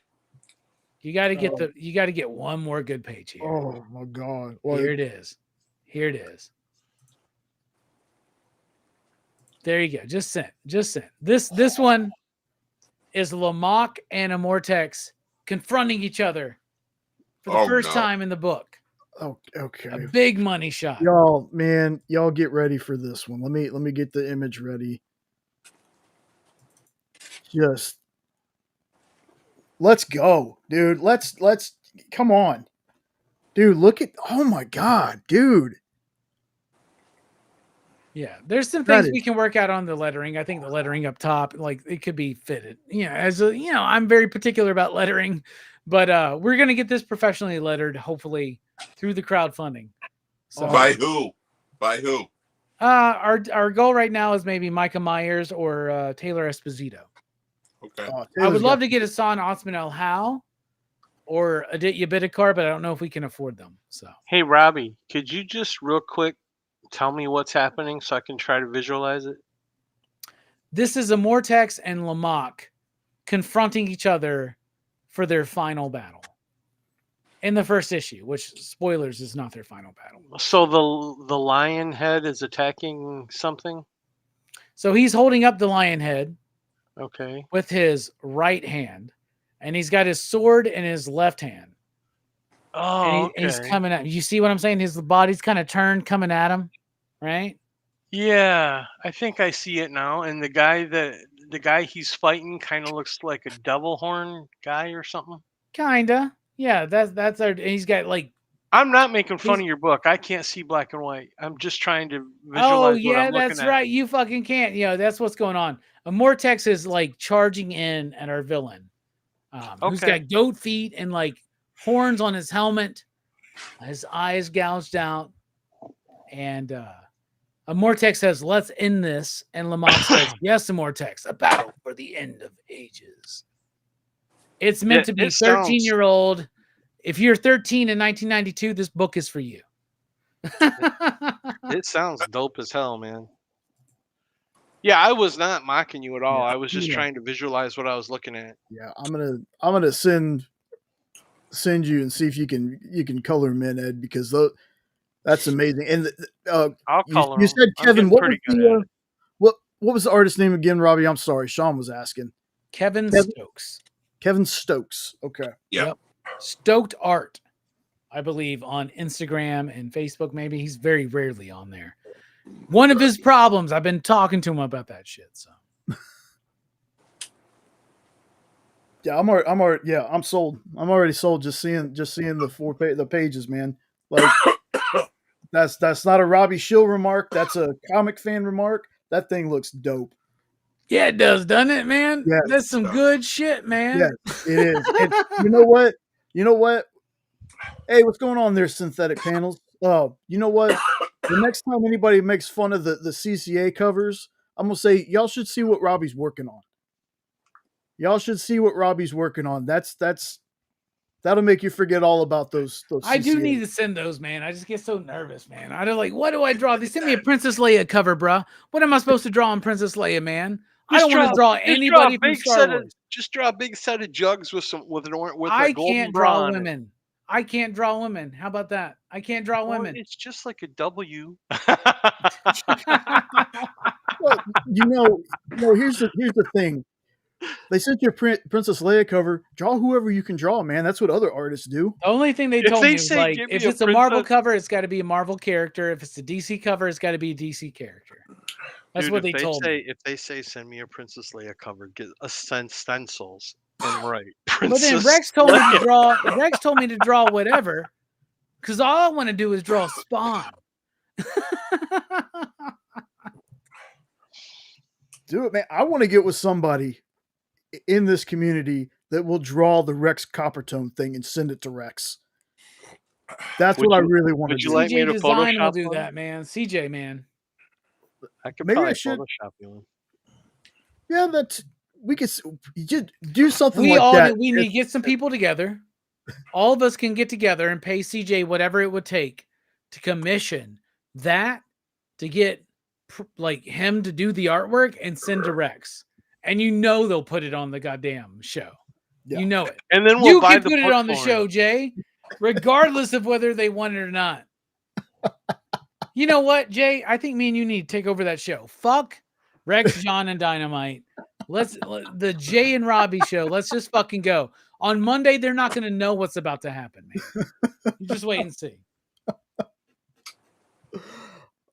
you got to get one more good page here. Oh my God! Here it is. There you go. Just sent. This one is Lamach and Immortex confronting each other for the first time in the book. Oh, okay. A big money shot. Y'all, man, y'all get ready for this one. Let me get the image ready. Just let's go, dude. Let's come on. Dude, look at oh my god, dude. Yeah, there's some things we can work out on the lettering. I think the lettering up top, like it could be fitted. You know, as a, you know, I'm very particular about lettering, but we're gonna get this professionally lettered, hopefully through the crowdfunding. So by who? By who? Our goal right now is maybe Micah Myers or Taylor Esposito. Okay. I would love to get Hassan Osman El How or Aditya Bidikar, but I don't know if we can afford them. So Hey Robbie, could you just real quick tell me what's happening so I can try to visualize it? This is Amortex and Lamach confronting each other for their final battle in the first issue, which, spoilers, is not their final battle. So the lion head is attacking something? So he's holding up the lion head, okay, with his right hand, and he's got his sword in his left hand. Oh, and he's coming at you. See what I'm saying? His body's kind of turned, coming at him, right? Yeah, I think I see it now. And the guy he's fighting kind of looks like a devil horn guy or something. Kinda. Yeah, that's our. He's got like. I'm not making fun of your book. I can't see black and white. I'm just trying to visualize. Oh yeah, what I'm that's looking right. at. You fucking can't. You know, that's what's going on. Amortex is like charging in at our villain, who's got goat feet and like horns on his helmet, his eyes gouged out, and Amortex says, "Let's end this," and Lamont says, "Yes, Amortex, a battle for the end of ages." It's meant to be 13-year-old. If you're 13 in 1992, this book is for you. It sounds dope as hell, man. Yeah, I was not mocking you at all. I was just trying to visualize what I was looking at. Yeah, I'm gonna send you and see if you can color them in, Ed, because that's amazing. And I'll color you them. said Kevin. What was the what was the artist name again, Robbie? I'm sorry, Sean was asking. Kevin Stokes. Kevin Stokes. Okay. Yep. Stoked Art, I believe, on Instagram and Facebook. Maybe he's very rarely on there. One of his problems. I've been talking to him about that shit. So. Yeah, I'm sold. I'm already sold just seeing the pages, man. Like that's not a Robbie Shill remark. That's a comic fan remark. That thing looks dope. Yeah, it does, doesn't it, man? Yeah, that's some good shit, man. Yeah, it is. And you know what? You know what? Hey, what's going on there, Synthetic Panels? Oh, you know what? The next time anybody makes fun of the CCA covers, I'm gonna say y'all should see what Robbie's working on. Y'all should see what Robbie's working on. That'll make you forget all about those I do CCA. need to send those, man. I just get so nervous, man. I don't like, what do I draw? They sent me a Princess Leia cover, bro. What am I supposed to draw on Princess Leia, man? I don't want to draw anybody from Star Wars. Just draw a big set of jugs with I golden can't draw brawn. women. I can't draw women. How about that? I can't draw women. It's just like a W. Well, here's the thing. They sent you a Princess Leia cover. Draw whoever you can draw, man. That's what other artists do. The only thing they told me was like, if it's a Marvel cover, it's got to be a Marvel character. If it's a DC cover, it's got to be a DC character. That's what they told me. If they say send me a Princess Leia cover, get a stencils and write. But then Rex told me to draw. Rex told me to draw whatever, because all I want to do is draw Spawn. Do it, man. I want to get with somebody in this community that will draw the Rex Coppertone thing and send it to Rex. That's what I really want to do. Would you like me to Design will Photoshop do one? that, man. CJ, man. I could Maybe probably I should. Photoshop you. Yeah, we could just do something like that. We need to get some people together. All of us can get together and pay CJ whatever it would take to commission that, to get like him to do the artwork and send to Rex. And they'll put it on the goddamn show. Yeah. You know it. And then we'll buy can put it on the show, Jay, regardless of whether they want it or not. You know what, Jay? I think me and you need to take over that show. Fuck Rex, John, and Dynamite. The Jay and Robbie show. Let's just fucking go. On Monday, they're not going to know what's about to happen, man. You just wait and see.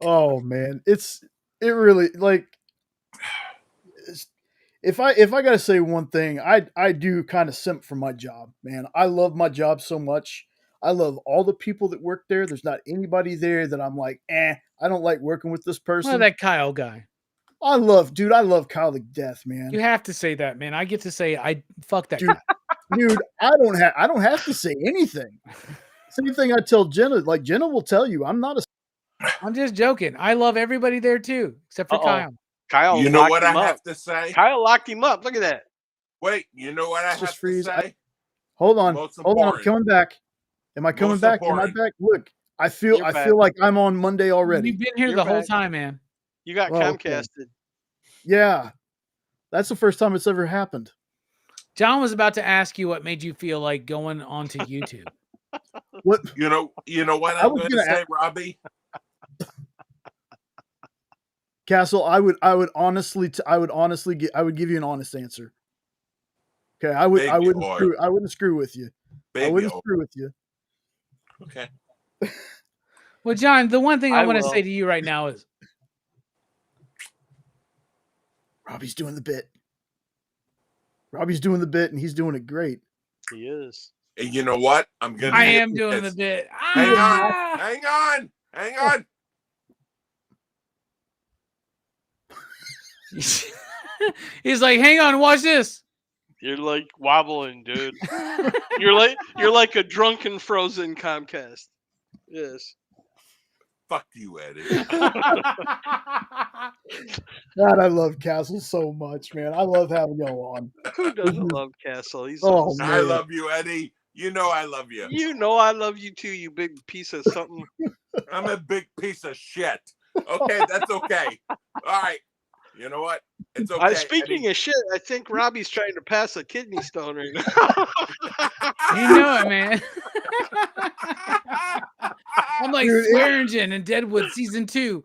Oh man, it really like. If I gotta say one thing, I do kind of simp for my job, man. I love my job so much. I love all the people that work there. There's not anybody there that I'm like, I don't like working with this person. Well, that Kyle guy. I love Kyle to death, man. You have to say that, man. I get to say I fuck that dude, guy. Dude, I don't have to say anything. Same thing I tell Jenna. Like Jenna will tell you, I'm just joking. I love everybody there too, except for Kyle. Kyle, you know what I have to say? Kyle locked him up. Look at that. Wait, you know what I have to say? Hold on. I'm coming back. Am I coming back? Am I back? Look, I feel like I'm on Monday already. You've been here the whole time, man. You got Comcasted. Okay. Yeah. That's the first time it's ever happened. John was about to ask you what made you feel like going onto YouTube. What you know what I'm going to say, Robbie? Castle, I would honestly give you an honest answer. Okay, I wouldn't screw with you. I wouldn't screw with you. Okay. Well, John, the one thing I want to say to you right now is Robbie's doing the bit. Robbie's doing the bit, and he's doing it great. He is. And you know what? I am doing the bit. Hang on. He's like, hang on, watch this. You're like wobbling, dude. you're like a drunken frozen Comcast. Yes. Fuck you, Eddie. God, I love Castle so much, man. I love having you on. Who doesn't love Castle? He's awesome. I love you, Eddie. You know I love you. You know I love you too, you big piece of something. I'm a big piece of shit. Okay, that's okay. All right. You know what? It's okay. Speaking of shit, I think Robbie's trying to pass a kidney stone right now. You know it, man. I'm like Swearingen in Deadwood season 2.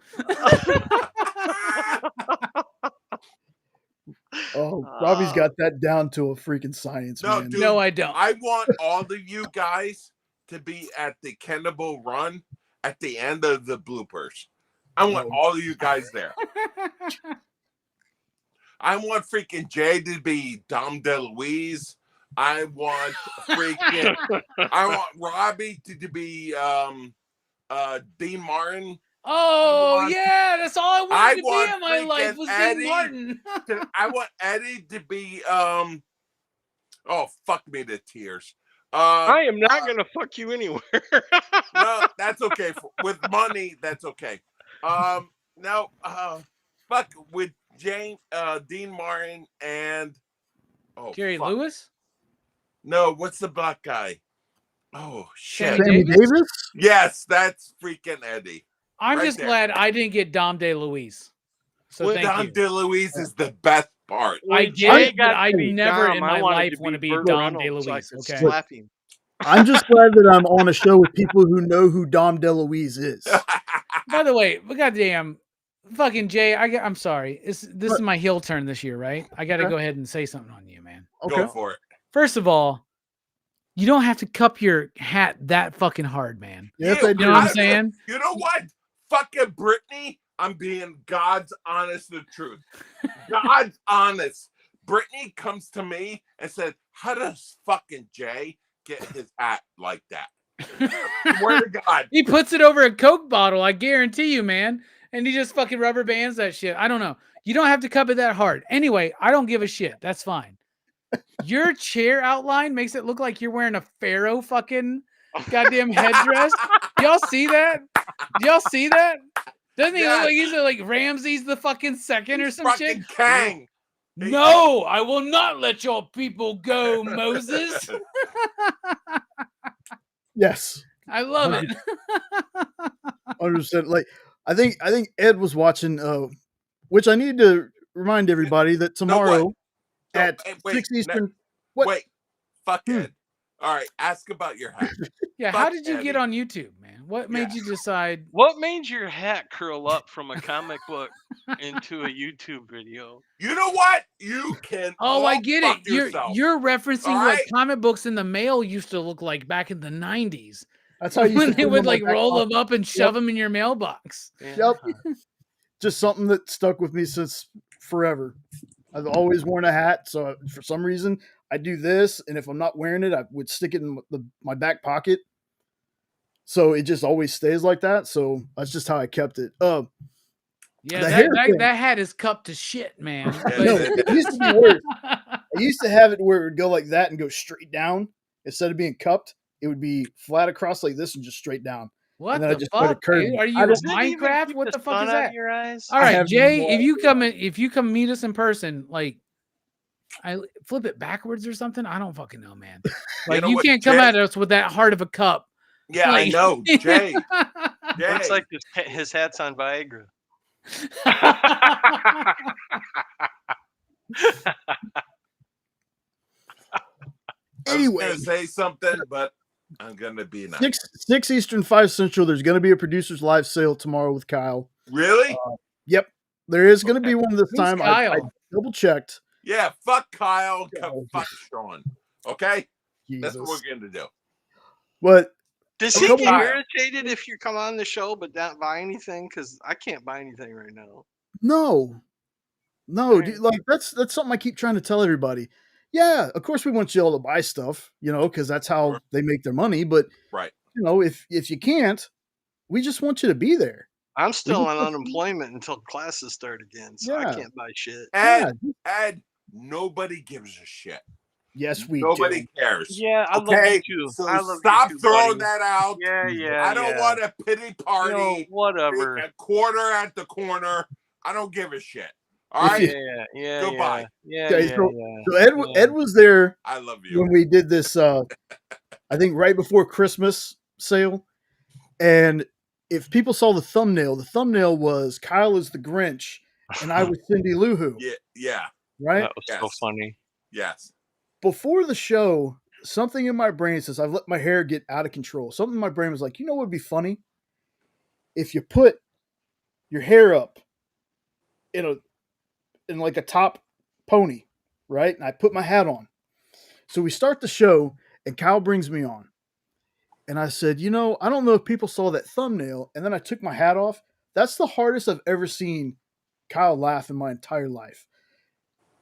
Oh, Robbie's got that down to a freaking science, man. Dude, no, I don't. I want all of you guys to be at the Cannibal Run at the end of the bloopers. I want all of you guys there. I want freaking Jay to be Dom DeLuise. I want Robbie to be Dean Martin. Oh yeah, that's all I wanted to be in my life was Dean Martin. I want Eddie to be oh fuck me to tears. I am not gonna fuck you anywhere. No, that's okay. With money, that's okay. No, fuck with Dean Martin and Jerry Lewis. No, what's the black guy? Oh shit, Sammy Davis. Yes, that's freaking Eddie. I'm just glad I didn't get Dom DeLuise. So Dom DeLuise is the best part. I get it, but I never in my life want to be Dom DeLuise. Okay. Slap him. I'm just glad that I'm on a show with people who know who Dom DeLuise is. By the way, goddamn, fucking Jay, I'm sorry. This is my heel turn this year, right? I got to go ahead and say something on you, man. Okay. Go for it. First of all, you don't have to cup your hat that fucking hard, man. Yes, you know what I'm saying? You know what? Fucking Brittany, I'm being God's honest the truth. God's honest. Brittany comes to me and said, how does fucking Jay get his hat like that? Swear to God. He puts it over a Coke bottle, I guarantee you, man. And he just fucking rubber bands that shit. I don't know. You don't have to cup it that hard. Anyway, I don't give a shit. That's fine. Your chair outline makes it look like you're wearing a pharaoh fucking goddamn headdress. Y'all see that? Y'all see that? Doesn't he look like he's like Ramses the fucking second or some shit? Kang. No, I will not let your people go, Moses. Yes. I love it. 100%. Like I think Ed was watching which I need to remind everybody that tomorrow at 6 Eastern. Wait, fuck Ed. All right, ask about your hat. Yeah, how did you get on YouTube, man? What made you decide? What made your hat curl up from a comic book into a YouTube video? You know what? You can. Oh, I get it. Yourself. You're referencing All what right? comic books in the mail used to look like back in the 90s. That's how you when they would like roll them up and shove them in your mailbox. Yep. Just something that stuck with me since forever. I've always worn a hat, so for some reason I do this, and if I'm not wearing it, I would stick it in my back pocket. So it just always stays like that. So that's just how I kept it. Yeah, that hat is cupped to shit, man. No, it used to be worse. I used to have it where it would go like that and go straight down instead of being cupped. It would be flat across like this and just straight down. What and then the I just fuck? dude? Are you Minecraft? What the fuck is that? Your eyes? All right, Jay, if you come meet us in person, like I flip it backwards or something. I don't fucking know, man. Like you can't come at us with that hard of a cup. Yeah, like, I know, Jay. Looks like his hat's on Viagra. Anyway, I was gonna say something, but I'm gonna be nice. 6 Eastern, 5 Central. There's gonna be a producers live sale tomorrow with Kyle. Really? Yep. There is gonna be one this Who's time. I double checked. Yeah, fuck Kyle, fuck Sean. Okay? Jesus. That's what we're gonna do. But does he get irritated if you come on the show but not buy anything? Because I can't buy anything right now. No, dude, like that's something I keep trying to tell everybody. Yeah, of course we want you all to buy stuff, because that's how they make their money. But if you can't, we just want you to be there. I'm still on unemployment until classes start again, so I can't buy shit. Ed, nobody gives a shit. Yes, we Nobody do. cares. Yeah, I love you too. So I love stop you too, throwing buddy. that out. Yeah. I don't want a pity party. Whatever. A quarter at the corner. I don't give a shit. All right. Yeah. Goodbye. So Ed was there. I love you when we did this. I think right before Christmas sale, and if people saw the thumbnail was Kyle is the Grinch, and I was Cindy Lou Who. Yeah. Right. That was so funny. Yes. Before the show, something in my brain says I've let my hair get out of control. Something in my brain was like, what would be funny? If you put your hair up in like a top pony, right? And I put my hat on. So we start the show and Kyle brings me on. And I said, I don't know if people saw that thumbnail. And then I took my hat off. That's the hardest I've ever seen Kyle laugh in my entire life.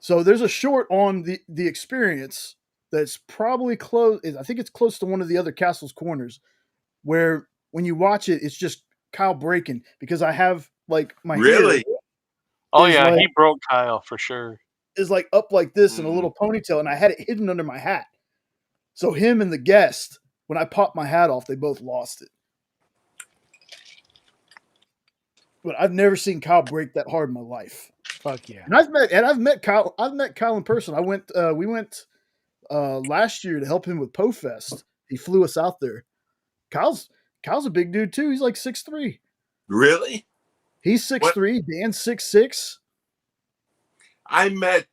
So there's a short on the experience that's probably close. I think it's close to one of the other Castle's corners where when you watch it, it's just Kyle breaking because I have like my hair. Oh yeah, he broke Kyle for sure. Is like up like this in a little ponytail, and I had it hidden under my hat. So him and the guest, when I popped my hat off, they both lost it. But I've never seen Kyle break that hard in my life. Fuck yeah! And I've met Kyle. I've met Kyle in person. We went last year to help him with PoFest. He flew us out there. Kyle's a big dude too. He's like 6'3". Really? He's 6'3". Dan's 6'6". I met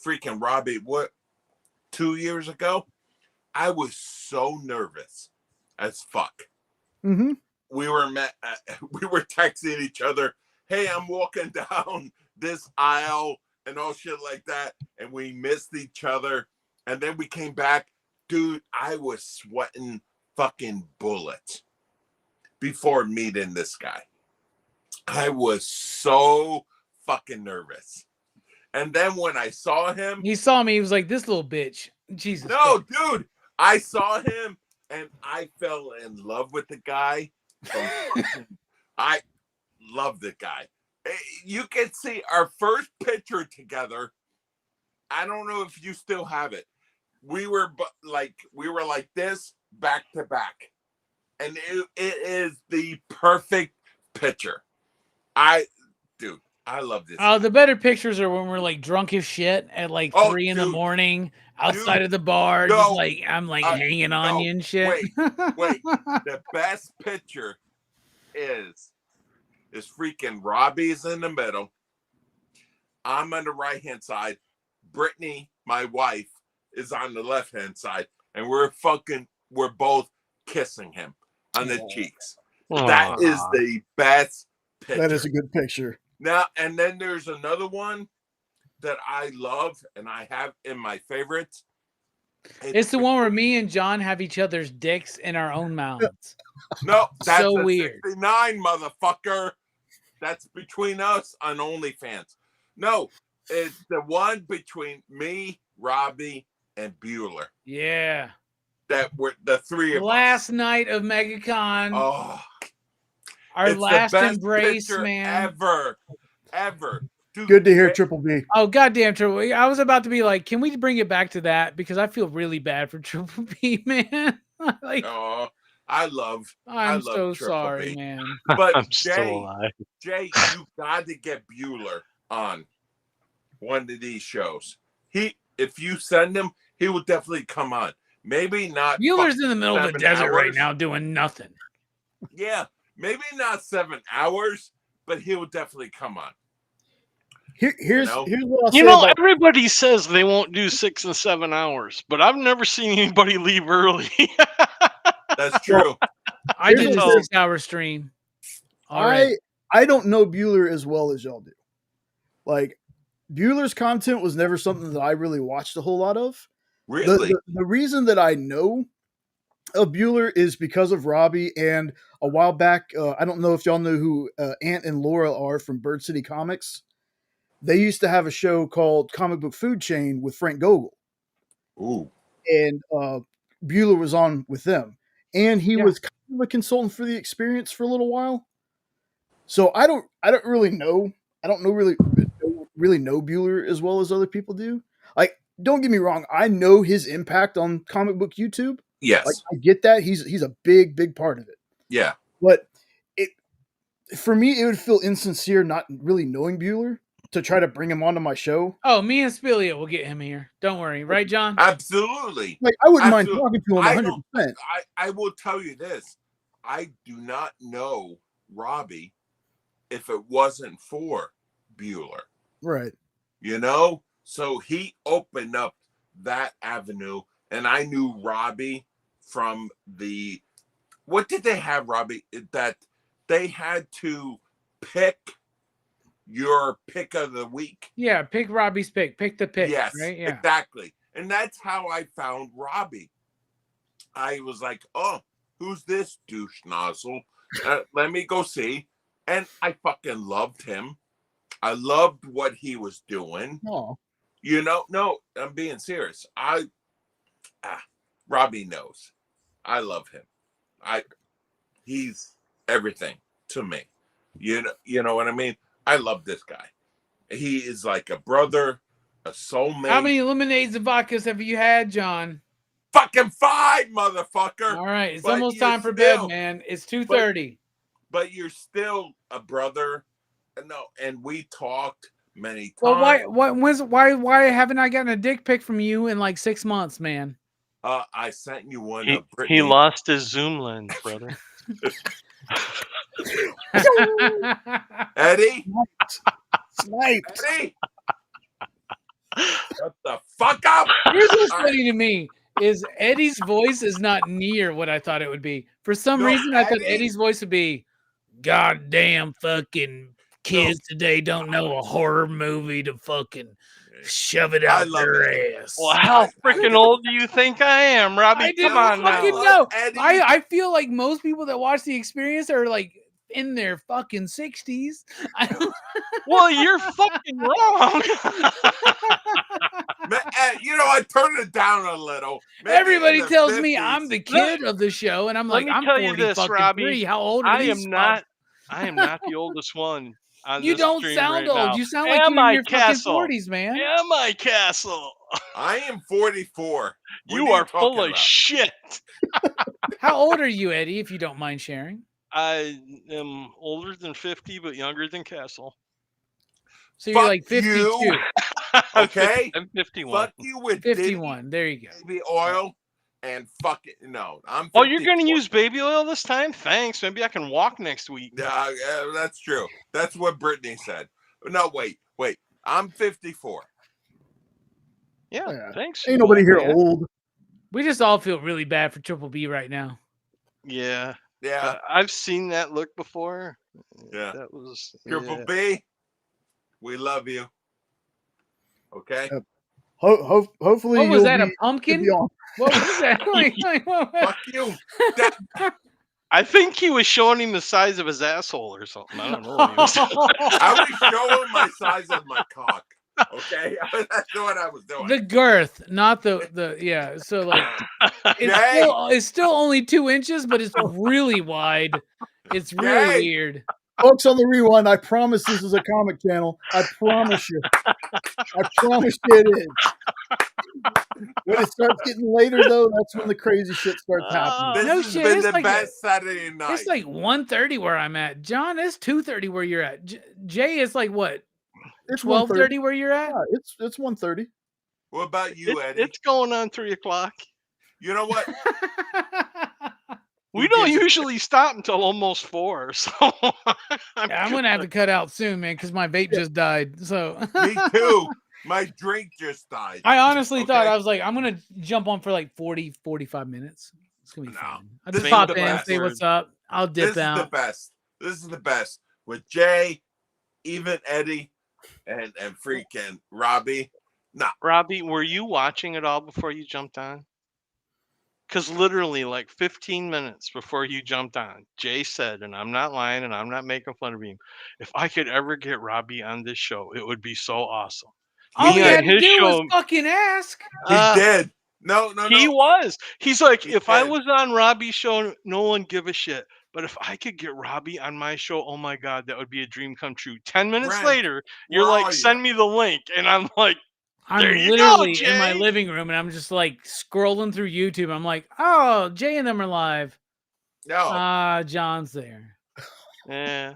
freaking Robbie 2 years ago. I was so nervous as fuck. Mm-hmm. We were texting each other. Hey, I'm walking down this aisle and all shit like that, and we missed each other. And then we came back, dude. I was sweating fucking bullets before meeting this guy. I was so fucking nervous. And then when I saw him, he saw me. He was like, "This little bitch." Jesus. No, dude. I saw him and I fell in love with the guy. I love the guy. You can see our first picture together. I don't know if you still have it. We were like this back to back, and it is the perfect picture. I love this. Oh, the better pictures are when we're like drunk as shit at like 3 in the morning outside of the bar. Just like I'm like hanging on you and shit. Wait. The best picture is freaking Robbie's in the middle. I'm on the right hand side. Brittany, my wife, is on the left hand side, and we're both kissing him on the cheeks. Aw. That is the best picture. That is a good picture. Now, and then there's another one that I love and I have in my favorites. It's the one where me and John have each other's dicks in our own mouths. No, that's so a weird. 69, motherfucker. That's between us on OnlyFans. No, it's the one between me, Robbie, and Bueller. Yeah. That were the three of us. Last night of MegaCon. Oh, our it's last the best embrace, picture man. Ever. Dude, Good to hear, Triple B. Oh, goddamn, Triple B. I was about to be like, can we bring it back to that? Because I feel really bad for Triple B, man. Like, oh, I love I'm so Triple sorry, B. man. But I'm still alive. Jay, you got to get Bueller on one of these shows. If you send him, he will definitely come on. Maybe not. Bueller's in the middle of the 7 desert right hours. now doing nothing. Yeah, maybe not 7 hours, but he will definitely come on. Here's what I'll say You know, about everybody says they won't do 6 and 7 hours, but I've never seen anybody leave early. That's true. I did a 6-hour stream. I don't know Bueller as well as y'all do. Like, Bueller's content was never something that I really watched a whole lot of. Really? The reason that I know of Bueller is because of Robbie, and a while back, I don't know if y'all know who Ant and Laura are from Bird City Comics. They used to have a show called Comic Book Food Chain with Frank Gogol. Ooh. And Bueller was on with them. And he was kind of a consultant for the experience for a little while. So I don't really know. I don't really know Bueller as well as other people do. Like, don't get me wrong, I know his impact on comic book YouTube. Yes. Like, I get that. He's a big part of it. Yeah. But for me, it would feel insincere not really knowing Bueller to try to bring him onto my show. Oh, me and Spilia will get him here. Don't worry. Right, John? Absolutely. Like, I wouldn't mind talking to him 100%. I will tell you this. I do not know Robbie if it wasn't for Bueller. Right. You know? So he opened up that avenue, and I knew Robbie from what did they have, Robbie? That they had to pick your pick of the week. Yeah, pick Robbie's pick. Pick the pick. Yes, right? Yeah. exactly. And that's how I found Robbie. I was like, oh, who's this douche nozzle? Let me go see. And I fucking loved him. I loved what he was doing. Oh. You know, no, I'm being serious. Robbie knows. I love him. He's everything to me. You know what I mean? I love this guy. He is like a brother, a soulmate. How many lemonades and vodkas have you had, John? Fucking 5, motherfucker. All right, it's But almost you're time for still- bed, man. It's 2:30. But you're still a brother. No, and we talked many times. Well, why haven't I gotten a dick pic from you in like 6 months, man? I sent you one. He lost his zoom lens, brother. Eddie? Sniped. Eddie? Shut the fuck up. Here's what's funny to me is Eddie's voice is not near what I thought it would be. For some reason, I thought Eddie's voice would be, goddamn fucking kids today don't know a horror movie to fucking shove it out their ass. Well, how freaking old do you think I am, Robbie? I didn't Come on now. fucking know. I feel like most people that watch the experience are like in their fucking 60s. Well, you're fucking wrong. You know, I turned it down a little. Maybe Everybody in the tells me 50s. I'm the kid of the show, and I'm Let like, me I'm tell 40 you this, fucking Robbie. 3. How old are I these? am not the oldest one on You this don't stream sound right old. now. You sound like Am you're in I your Castle? fucking 40s, man. Am I Castle? I am 44. You are full of shit. How old are you, Eddie, if you don't mind sharing? I am older than 50, but younger than Castle. So you're like 52. You. Okay? I'm 51. Fuck you with 51. There you go. baby oil and fuck it. No, I'm 54. Oh, you're going to use baby oil this time? Thanks. Maybe I can walk next week. Yeah, that's true. That's what Brittany said. No, wait. I'm 54. Yeah, thanks. Ain't nobody here man. old. We just all feel really bad for Triple B right now. Yeah. Yeah. I've seen that look before. Yeah. That was Triple B, we love you. Okay. Yep. Hopefully What was you'll that? be, A pumpkin? you'll be on. What was that? Fuck you. I think he was showing him the size of his asshole or something. I don't know what he was doing. I was showing my size of my cock. Okay, that's what I was doing. The girth, not the yeah. So like, it's still only 2 inches, but it's really wide. It's really weird. Folks on the rewind, I promise this is a comic channel. I promise you. I promise you it is. When it starts getting later, though, that's when the crazy shit starts happening. No This shit. has been It's the like best Saturday night. It's like 1:30 where I'm at. John, it's 2:30 where you're at. Jay, it's like what? It's 12:30 where you're at. Yeah, it's 1:30. What about you, Eddie? It's going on 3 o'clock. You know what? We don't usually stop until almost 4. So I'm gonna have to cut out soon, man, because my vape just died. So Me too. My drink just died. I honestly thought, Okay. I was like, I'm gonna jump on for like 40, 45 minutes. It's gonna be fun. I'll This just is pop the in, best. say what's up. I'll dip This is the out. best. This is the best. With Jay, even Eddie, and freaking Robbie. Nah. Robbie, were you watching it all before you jumped on? Because literally, like 15 minutes before you jumped on, Jay said, and I'm not lying and I'm not making fun of him, if I could ever get Robbie on this show, it would be so awesome. All he Me on had to his do show, was fucking ask. He did. No. He was. He's like, if I did. was on Robbie's show, no one give a shit. But if I could get Robbie on my show, oh my God, that would be a dream come true. 10 minutes Brent, later, you're where like, are send me the link. And I'm like, I'm there you literally go, in my Jay. living room and I'm just like scrolling through YouTube. I'm like, oh, Jay and them are live. No. John's there. Yeah.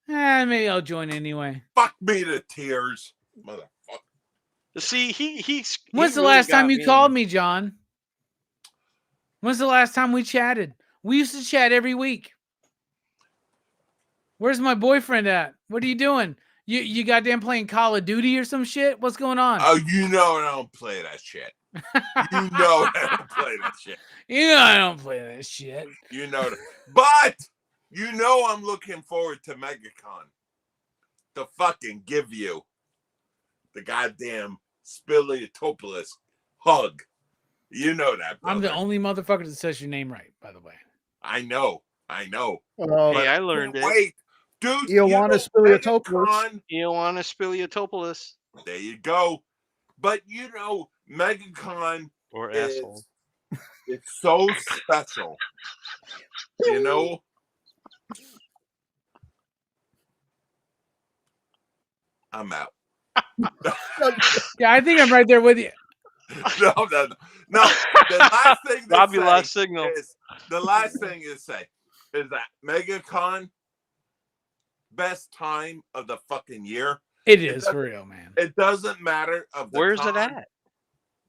Maybe I'll join anyway. Fuck me to tears. Motherfucker. See, he's. When's the last time you called me, John? When's the last time we chatted? We used to chat every week. Where's my boyfriend at? What are you doing? You goddamn playing Call of Duty or some shit? What's going on? Oh, you know I don't play that shit. You know I don't play that shit. You know I don't play that shit. You know that. But you know I'm looking forward to MegaCon to fucking give you the goddamn Spiliotopoulos hug. You know that, brother. I'm the only motherfucker that says your name right, by the way. I know. Hey, I learned it. Wait, dude. Ioannis Spiliotopoulos. Ioannis Spiliotopoulos. There you go. But you know, MegaCon Or is asshole. it's so special. You know? I'm out. Yeah, I think I'm right there with you. No. The last thing to Robbie say lost signal. the last thing to say is that MegaCon, best time of the fucking year. It is for real, man. It doesn't matter of the Where's con. it at?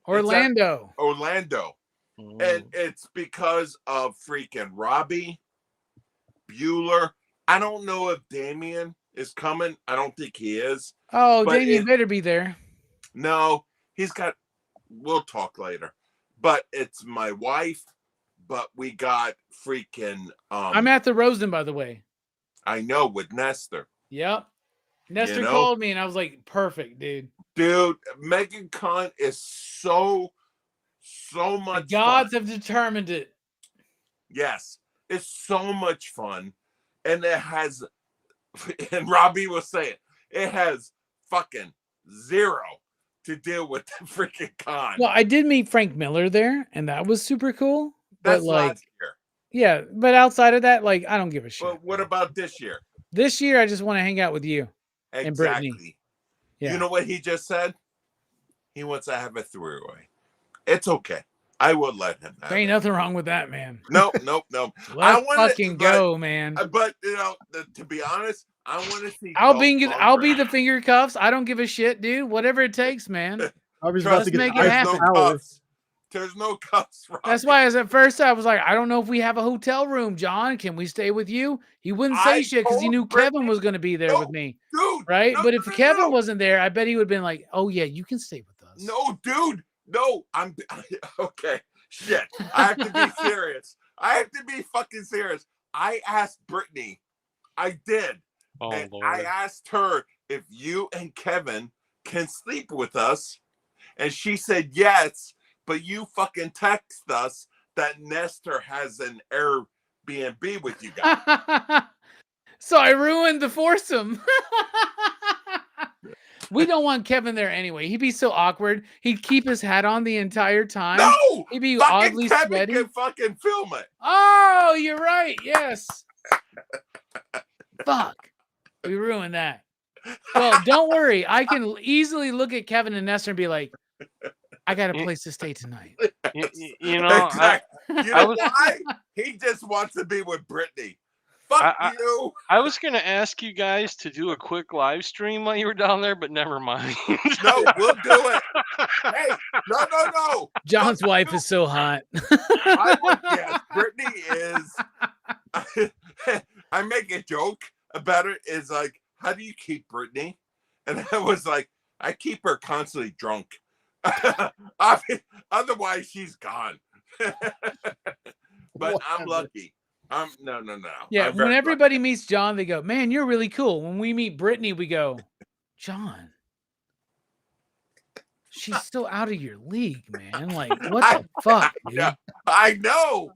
Orlando. Orlando. And it's because of freaking Robbie, Bueller. I don't know if Damien is coming. I don't think he is. Oh, But Damien better be there. No, he's got. We'll talk later. But it's my wife. But we got freaking. I'm at the Rosen, by the way. I know, with Nestor. Yep. Nestor You know? called me and I was like, perfect, dude. Dude, MegaCon is so much The gods fun. have determined it. Yes, it's so much fun. And it has, and Robbie was saying, it has fucking zero to deal with the freaking con. Well, I did meet Frank Miller there, and that was super cool. That's but like, last year. yeah, but outside of that, like, I don't give a shit. But what about this year? This year, I just want to hang out with you and Brittany. Exactly. Yeah. You know what he just said? He wants to have a three-way. It's okay. I will let him have There ain't it. nothing wrong with that, man. No. Let's fucking go, man. But you know, to be honest, I want to see. I'll be the finger cuffs. I don't give a shit, dude. Whatever it takes, man. Let's make it happen. There's no cuffs. Robbie. That's why, at first, I was like, I don't know if we have a hotel room, John. Can we stay with you? He wouldn't say shit because he knew Kevin was going to be there with me, dude. right? No, but if Kevin wasn't there, I bet he would have been like, "Oh yeah, you can stay with us." No, dude. No, I'm okay. Shit. I have to be serious. I have to be fucking serious. I asked Brittany. I did. Oh, and Lord. I asked her if you and Kevin can sleep with us. And she said yes, but you fucking text us that Nestor has an Airbnb with you guys. So I ruined the foursome. We don't want Kevin there anyway. He'd be so awkward. He'd keep his hat on the entire time. No! He'd be fucking oddly Kevin sweaty. can fucking film it. Oh, you're right. Yes. Fuck. We ruined that. Well, don't worry. I can easily look at Kevin and Nestor and be like, I got a place to stay tonight. You know, exactly. You know why? He just wants to be with Brittany. Fuck you. I was going to ask you guys to do a quick live stream while you were down there, but never mind. No, we'll do it. Hey, no. John's wife is so hot. I would guess Brittany is. I make a joke about it. Is like, how do you keep Brittany? And I was like, I keep her constantly drunk. I mean, otherwise, she's gone. But I'm lucky. No. Yeah, when everybody meets John, they go, man, you're really cool. When we meet Brittany, we go, John, she's still out of your league, man. Like, what the fuck, dude? I know.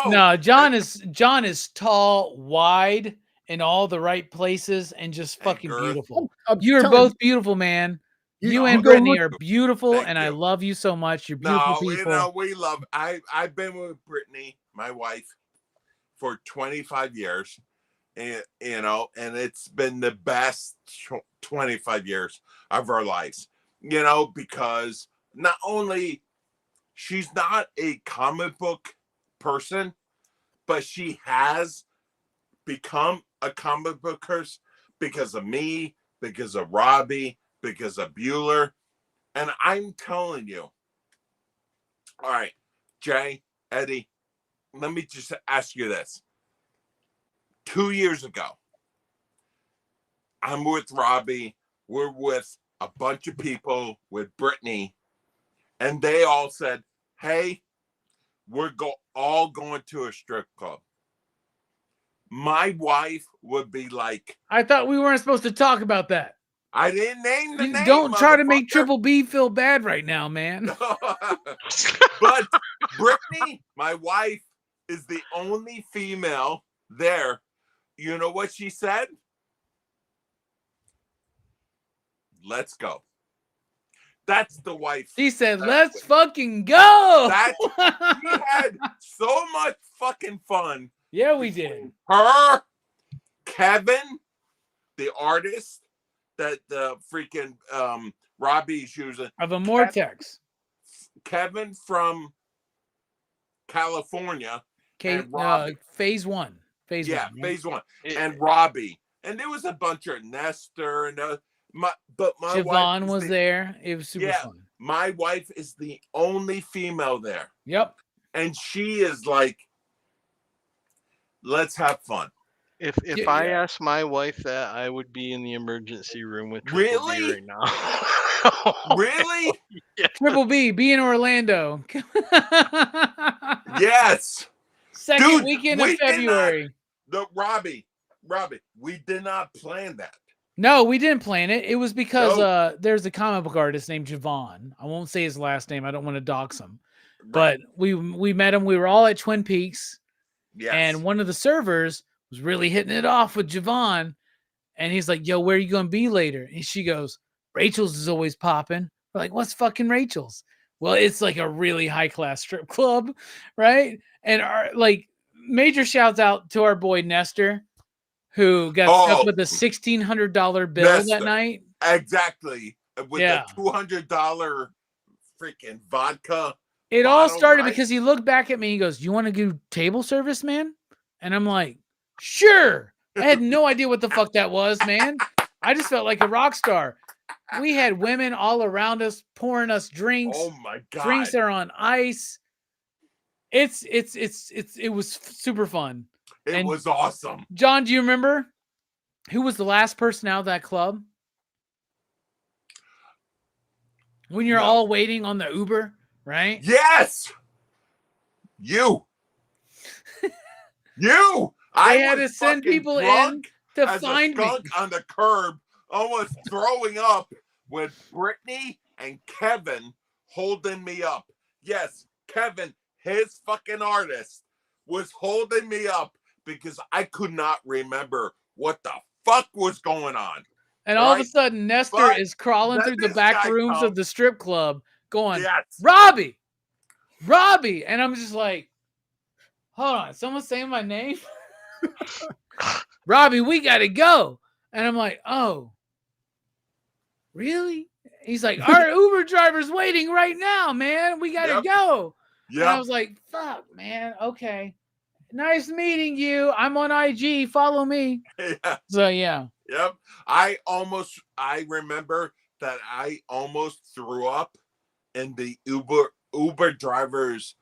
No, John is tall, wide, in all the right places, and just fucking beautiful. You are both beautiful, man. You and Brittany are beautiful, and I love you so much. You're beautiful people. You know, we love. I've been with Brittany, my wife, for 25 years, and you know, and it's been the best 25 years of our lives. You know, because not only she's not a comic book person, but she has become a comic book person because of me, because of Robbie, because of Bueller. And I'm telling you, all right, Jay, Eddie, let me just ask you this. 2 years ago, I'm with Robbie. We're with a bunch of people with Brittany, and they all said, hey, we're all going to a strip club. My wife would be like, I thought we weren't supposed to talk about that. I didn't name the name. Don't try to make Triple B feel bad right now, man. But Brittany, my wife, is the only female there. You know what she said? Let's go. That's the wife. She said, let's fucking go. We had so much fucking fun. Yeah, we did. Her, Kevin, the artist that the freaking Robbie's using. Of a Mortex. Kevin from California. Phase one. Phase one. Right? Phase one. And Robbie. And there was a bunch of Nestor and my Siobhan wife was there. It was super fun. My wife is the only female there. Yep. And she is like, let's have fun. If I asked my wife that, I would be in the emergency room with Triple B right now. Really? Yeah. Triple B, be in Orlando. Yes. Second weekend of February. Robbie, we did not plan that. No, we didn't plan it. It was because there's a comic book artist named Javon. I won't say his last name. I don't want to dox him. Right. But we met him. We were all at Twin Peaks. Yes. And one of the servers was really hitting it off with Javon. And he's like, yo, where are you going to be later? And she goes, Rachel's is always popping. We're like, what's fucking Rachel's? Well, it's like a really high-class strip club, right? And major shouts out to our boy Nestor, who got stuck with a $1,600 bill that night. Exactly. With the $200 freaking vodka. It all started because he looked back at me. He goes, you want to do table service, man? And I'm like, sure. I had no idea what the fuck that was, man. I just felt like a rock star. We had women all around us pouring us drinks. Oh my God. Drinks are on ice. It was super fun. It was awesome. John, do you remember who was the last person out of that club? When you're all waiting on the Uber, right? Yes. You. They I had to was send fucking people in drunk to as a find me. skunk on the curb, almost throwing up with Brittany and Kevin holding me up. Yes, Kevin, his fucking artist, was holding me up because I could not remember what the fuck was going on. And all of a sudden, Nestor is crawling through the back rooms of the strip club going, Robbie! And I'm just like, hold on, someone's saying my name? Robbie, we got to go. And I'm like, oh, really? He's like, our Uber driver's waiting right now, man. We got to go. And I was like, fuck, man. Okay. Nice meeting you. I'm on IG. Follow me. So, yeah. Yep. I remember that I almost threw up in the Uber driver's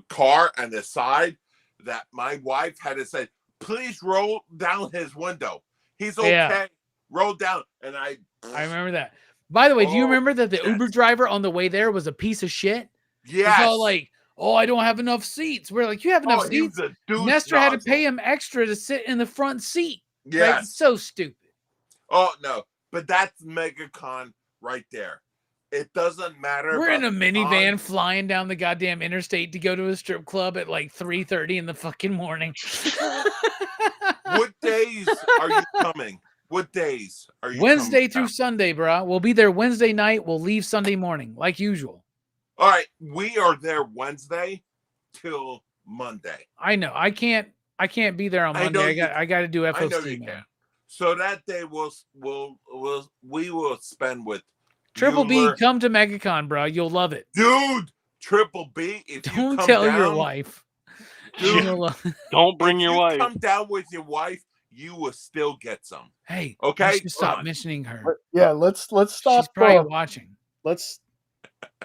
car on the side, that my wife had to say, please roll down his window. He's okay. Yeah. Roll down. And I remember that. By the way, do you remember that the Uber driver on the way there was a piece of shit? Yes. It's all like, oh, I don't have enough seats. We're like, you have enough seats? Nestor had to pay him extra to sit in the front seat. Yes. Like, so stupid. Oh, no. But that's MegaCon right there. It doesn't matter. We're in a minivan flying down the goddamn interstate to go to a strip club at like 3:30 in the fucking morning. What days are you coming? What days are you Wednesday coming through out? Sunday, bro. We'll be there Wednesday night. We'll leave Sunday morning, like usual. All right. We are there Wednesday till Monday. I know. I can't be there on Monday. I got to do FOC. I know you can. So that day we will spend with Triple B. Come to MegaCon, bro. You'll love it, dude. Triple B. If don't you come tell down, your wife. Dude, don't bring your wife. Come down with your wife. You will still get some. Hey, okay. You should stop mentioning her. Yeah, let's stop. She's probably watching. Let's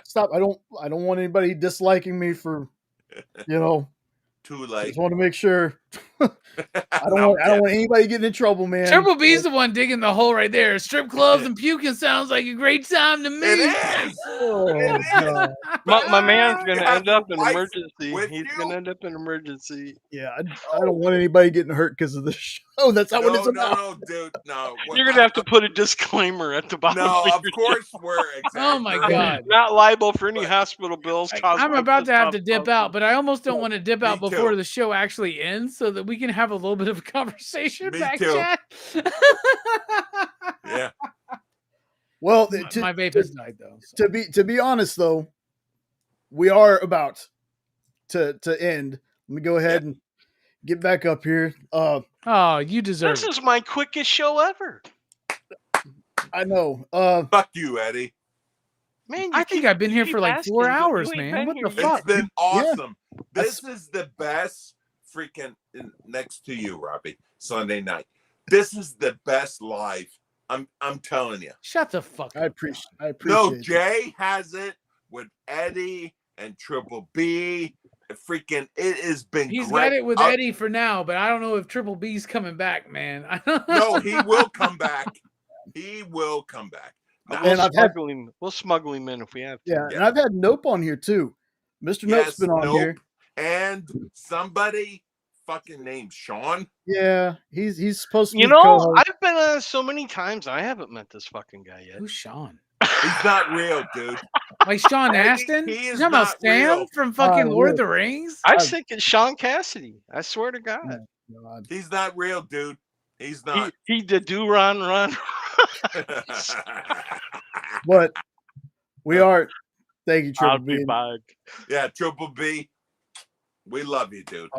stop. I don't want anybody disliking me for, too late. I just want to make sure. I don't want anybody getting in trouble, man. Triple B's the one digging the hole right there. Strip clubs and puking sounds like a great time to me. It is. Oh, God. My man's gonna end up in emergency. He's gonna end up in emergency. Yeah, I don't want anybody getting hurt because of the show. That's not what it's about. No, dude, no. You're gonna have to put a disclaimer at the bottom. No, of of course we're. Oh my God! Not liable for any hospital bills. I'm about to have to dip out, but I almost don't want to dip out before the show actually ends, so that we can have a little bit of a conversation back chat. Yeah. Well, my vape has died though. So. To be honest though, we are about to end. Let me go ahead and get back up here. Oh, you deserve This is my quickest show ever. I know. Fuck you, Eddie. Man, I think I've been here for like 4 hours, man. What the fuck? It's been awesome. Yeah. This is the best freaking next to you, Robbie. Sunday night. This is the best live. I'm telling you. Shut the fuck up. I appreciate No, Jay has it with Eddie and Triple B. Freaking, it has been He's great. got it with Eddie for now, but I don't know if Triple B's coming back, man. No, he will come back. He will come back. Now, And we'll smuggle him in if we have to. Yeah, and I've had Nope on here too. Mr. Nope's been on here. And somebody fucking named Sean. Yeah, he's supposed to be I've been on so many times. I haven't met this fucking guy yet. Who's Sean? He's not real, dude. Like Sean Astin? He is talking about not Stan real. from fucking Lord of the Rings? I was thinking Sean Cassidy. I swear to God. He's not real, dude. He's not. He did run. But we are. Thank you, Triple B. I'll be back. Yeah, Triple B. We love you, dude.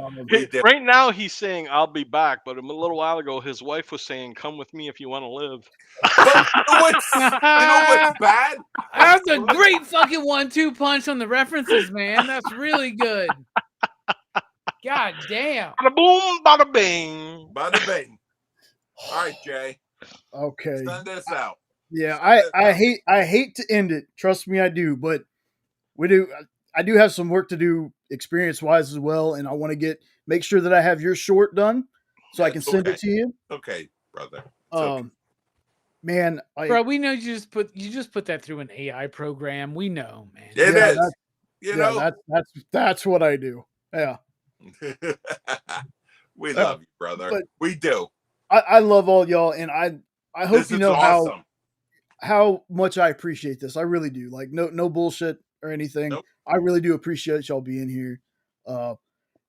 Right now, he's saying, I'll be back. But a little while ago, his wife was saying, come with me if you want to live. But you know what's bad? That's a great fucking 1-2 punch on the references, man. That's really good. God damn. Bada boom, bada bing. Bada bing. All right, Jay. Okay. Send this out. Yeah, I hate to end it. Trust me, I do. But I do have some work to do experience wise as well, and I want to make sure that I have your short done so I can send it to you. Okay, brother. Man, bro, we know you just put that through an AI program. We know, man. It is. You know, that's what I do. Yeah. We love you, brother. But we do. I love all y'all, and I hope This you is know awesome. how much I appreciate this. I really do. Like no bullshit or anything. Nope. I really do appreciate y'all being here.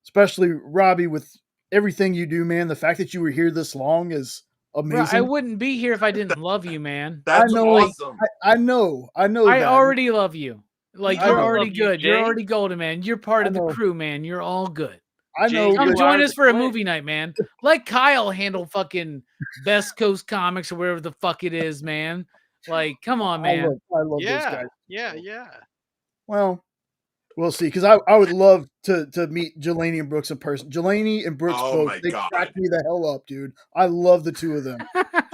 Especially Robbie, with everything you do, man. The fact that you were here this long is Bro, amazing. I wouldn't be here if I didn't love you, man. That's awesome. I know I that. already love you. Like, I you're know. already Love you, good. You're Jay. already golden, man. You're part I of the know. crew, man. You're all good. I know. Jay, Come you join are us the for a click. movie night, man. Let Kyle handle fucking Best Coast Comics or wherever the fuck it is, man. Like, come on, man. I love those Yeah, guys. yeah. Well, we'll see. Because I would love to meet Jelani and Brooks in person. Jelani and Brooks Oh both, my they God. crack me the hell up, dude. I love the two of them.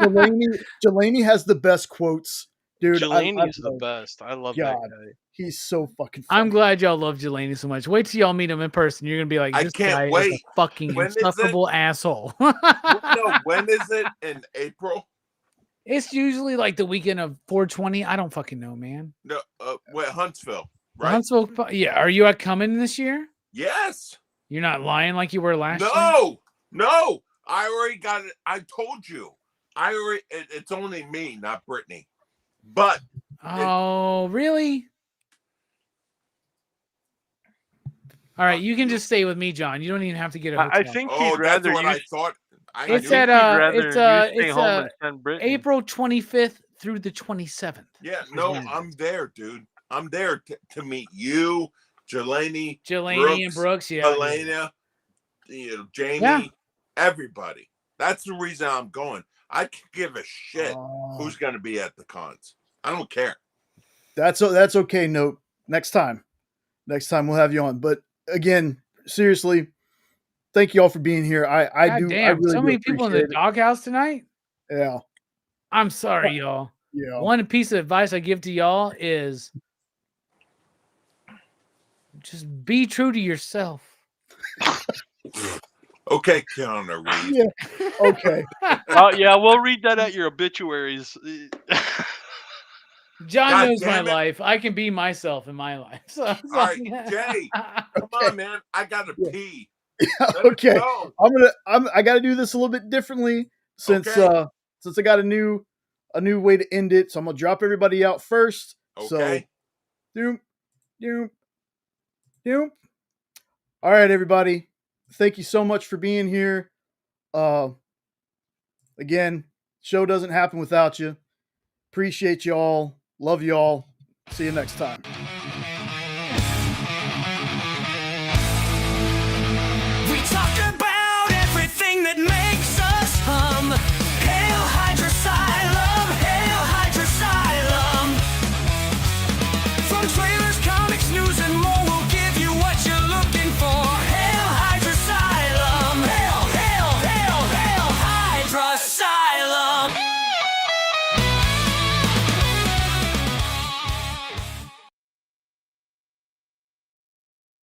Jelani has the best quotes, dude. Jelani's the best. I love that God, guy. he's so fucking funny. I'm glad y'all love Jelani so much. Wait till y'all meet him in person. You're gonna be like, I this can't guy is wait. a fucking When is it? insufferable asshole. No, when is it? In April? It's usually like the weekend of 420. I don't fucking know, man. No, Huntsville, The right? Huntsville, yeah. Are you coming this year? Yes. You're not lying like you were last year? No. I already got it. I told you. It's only me, not Brittany. But oh, really? All right, you can just stay with me, John. You don't even have to get a hotel. I think he'd rather that's what you. I thought. It's think at he'd rather you stay home and send Brittany. April 25th through the 27th. Yeah, no, I'm there, dude. I'm there to meet you, Jelani and Brooks, yeah. Elena, Jamie, everybody. That's the reason I'm going. I can give a shit who's going to be at the cons. I don't care. That's okay. Nope. Next time we'll have you on. But again, seriously, thank you all for being here. I really so many people in the appreciate it. doghouse tonight. Yeah. I'm sorry, y'all. Yeah. One piece of advice I give to y'all is just be true to yourself. Okay, Keanu Reeves. Yeah. Okay. Yeah, we'll read that at your obituaries. John God knows my damn it. life. I can be myself in my life. So, All right, Jay, come on, man. I gotta pee. Okay. I gotta do this a little bit differently since I got a new way to end it. So I'm gonna drop everybody out first. Okay. So doom. All right, everybody. Thank you so much for being here. Again, show doesn't happen without you. Appreciate y'all. Love y'all. See you next time.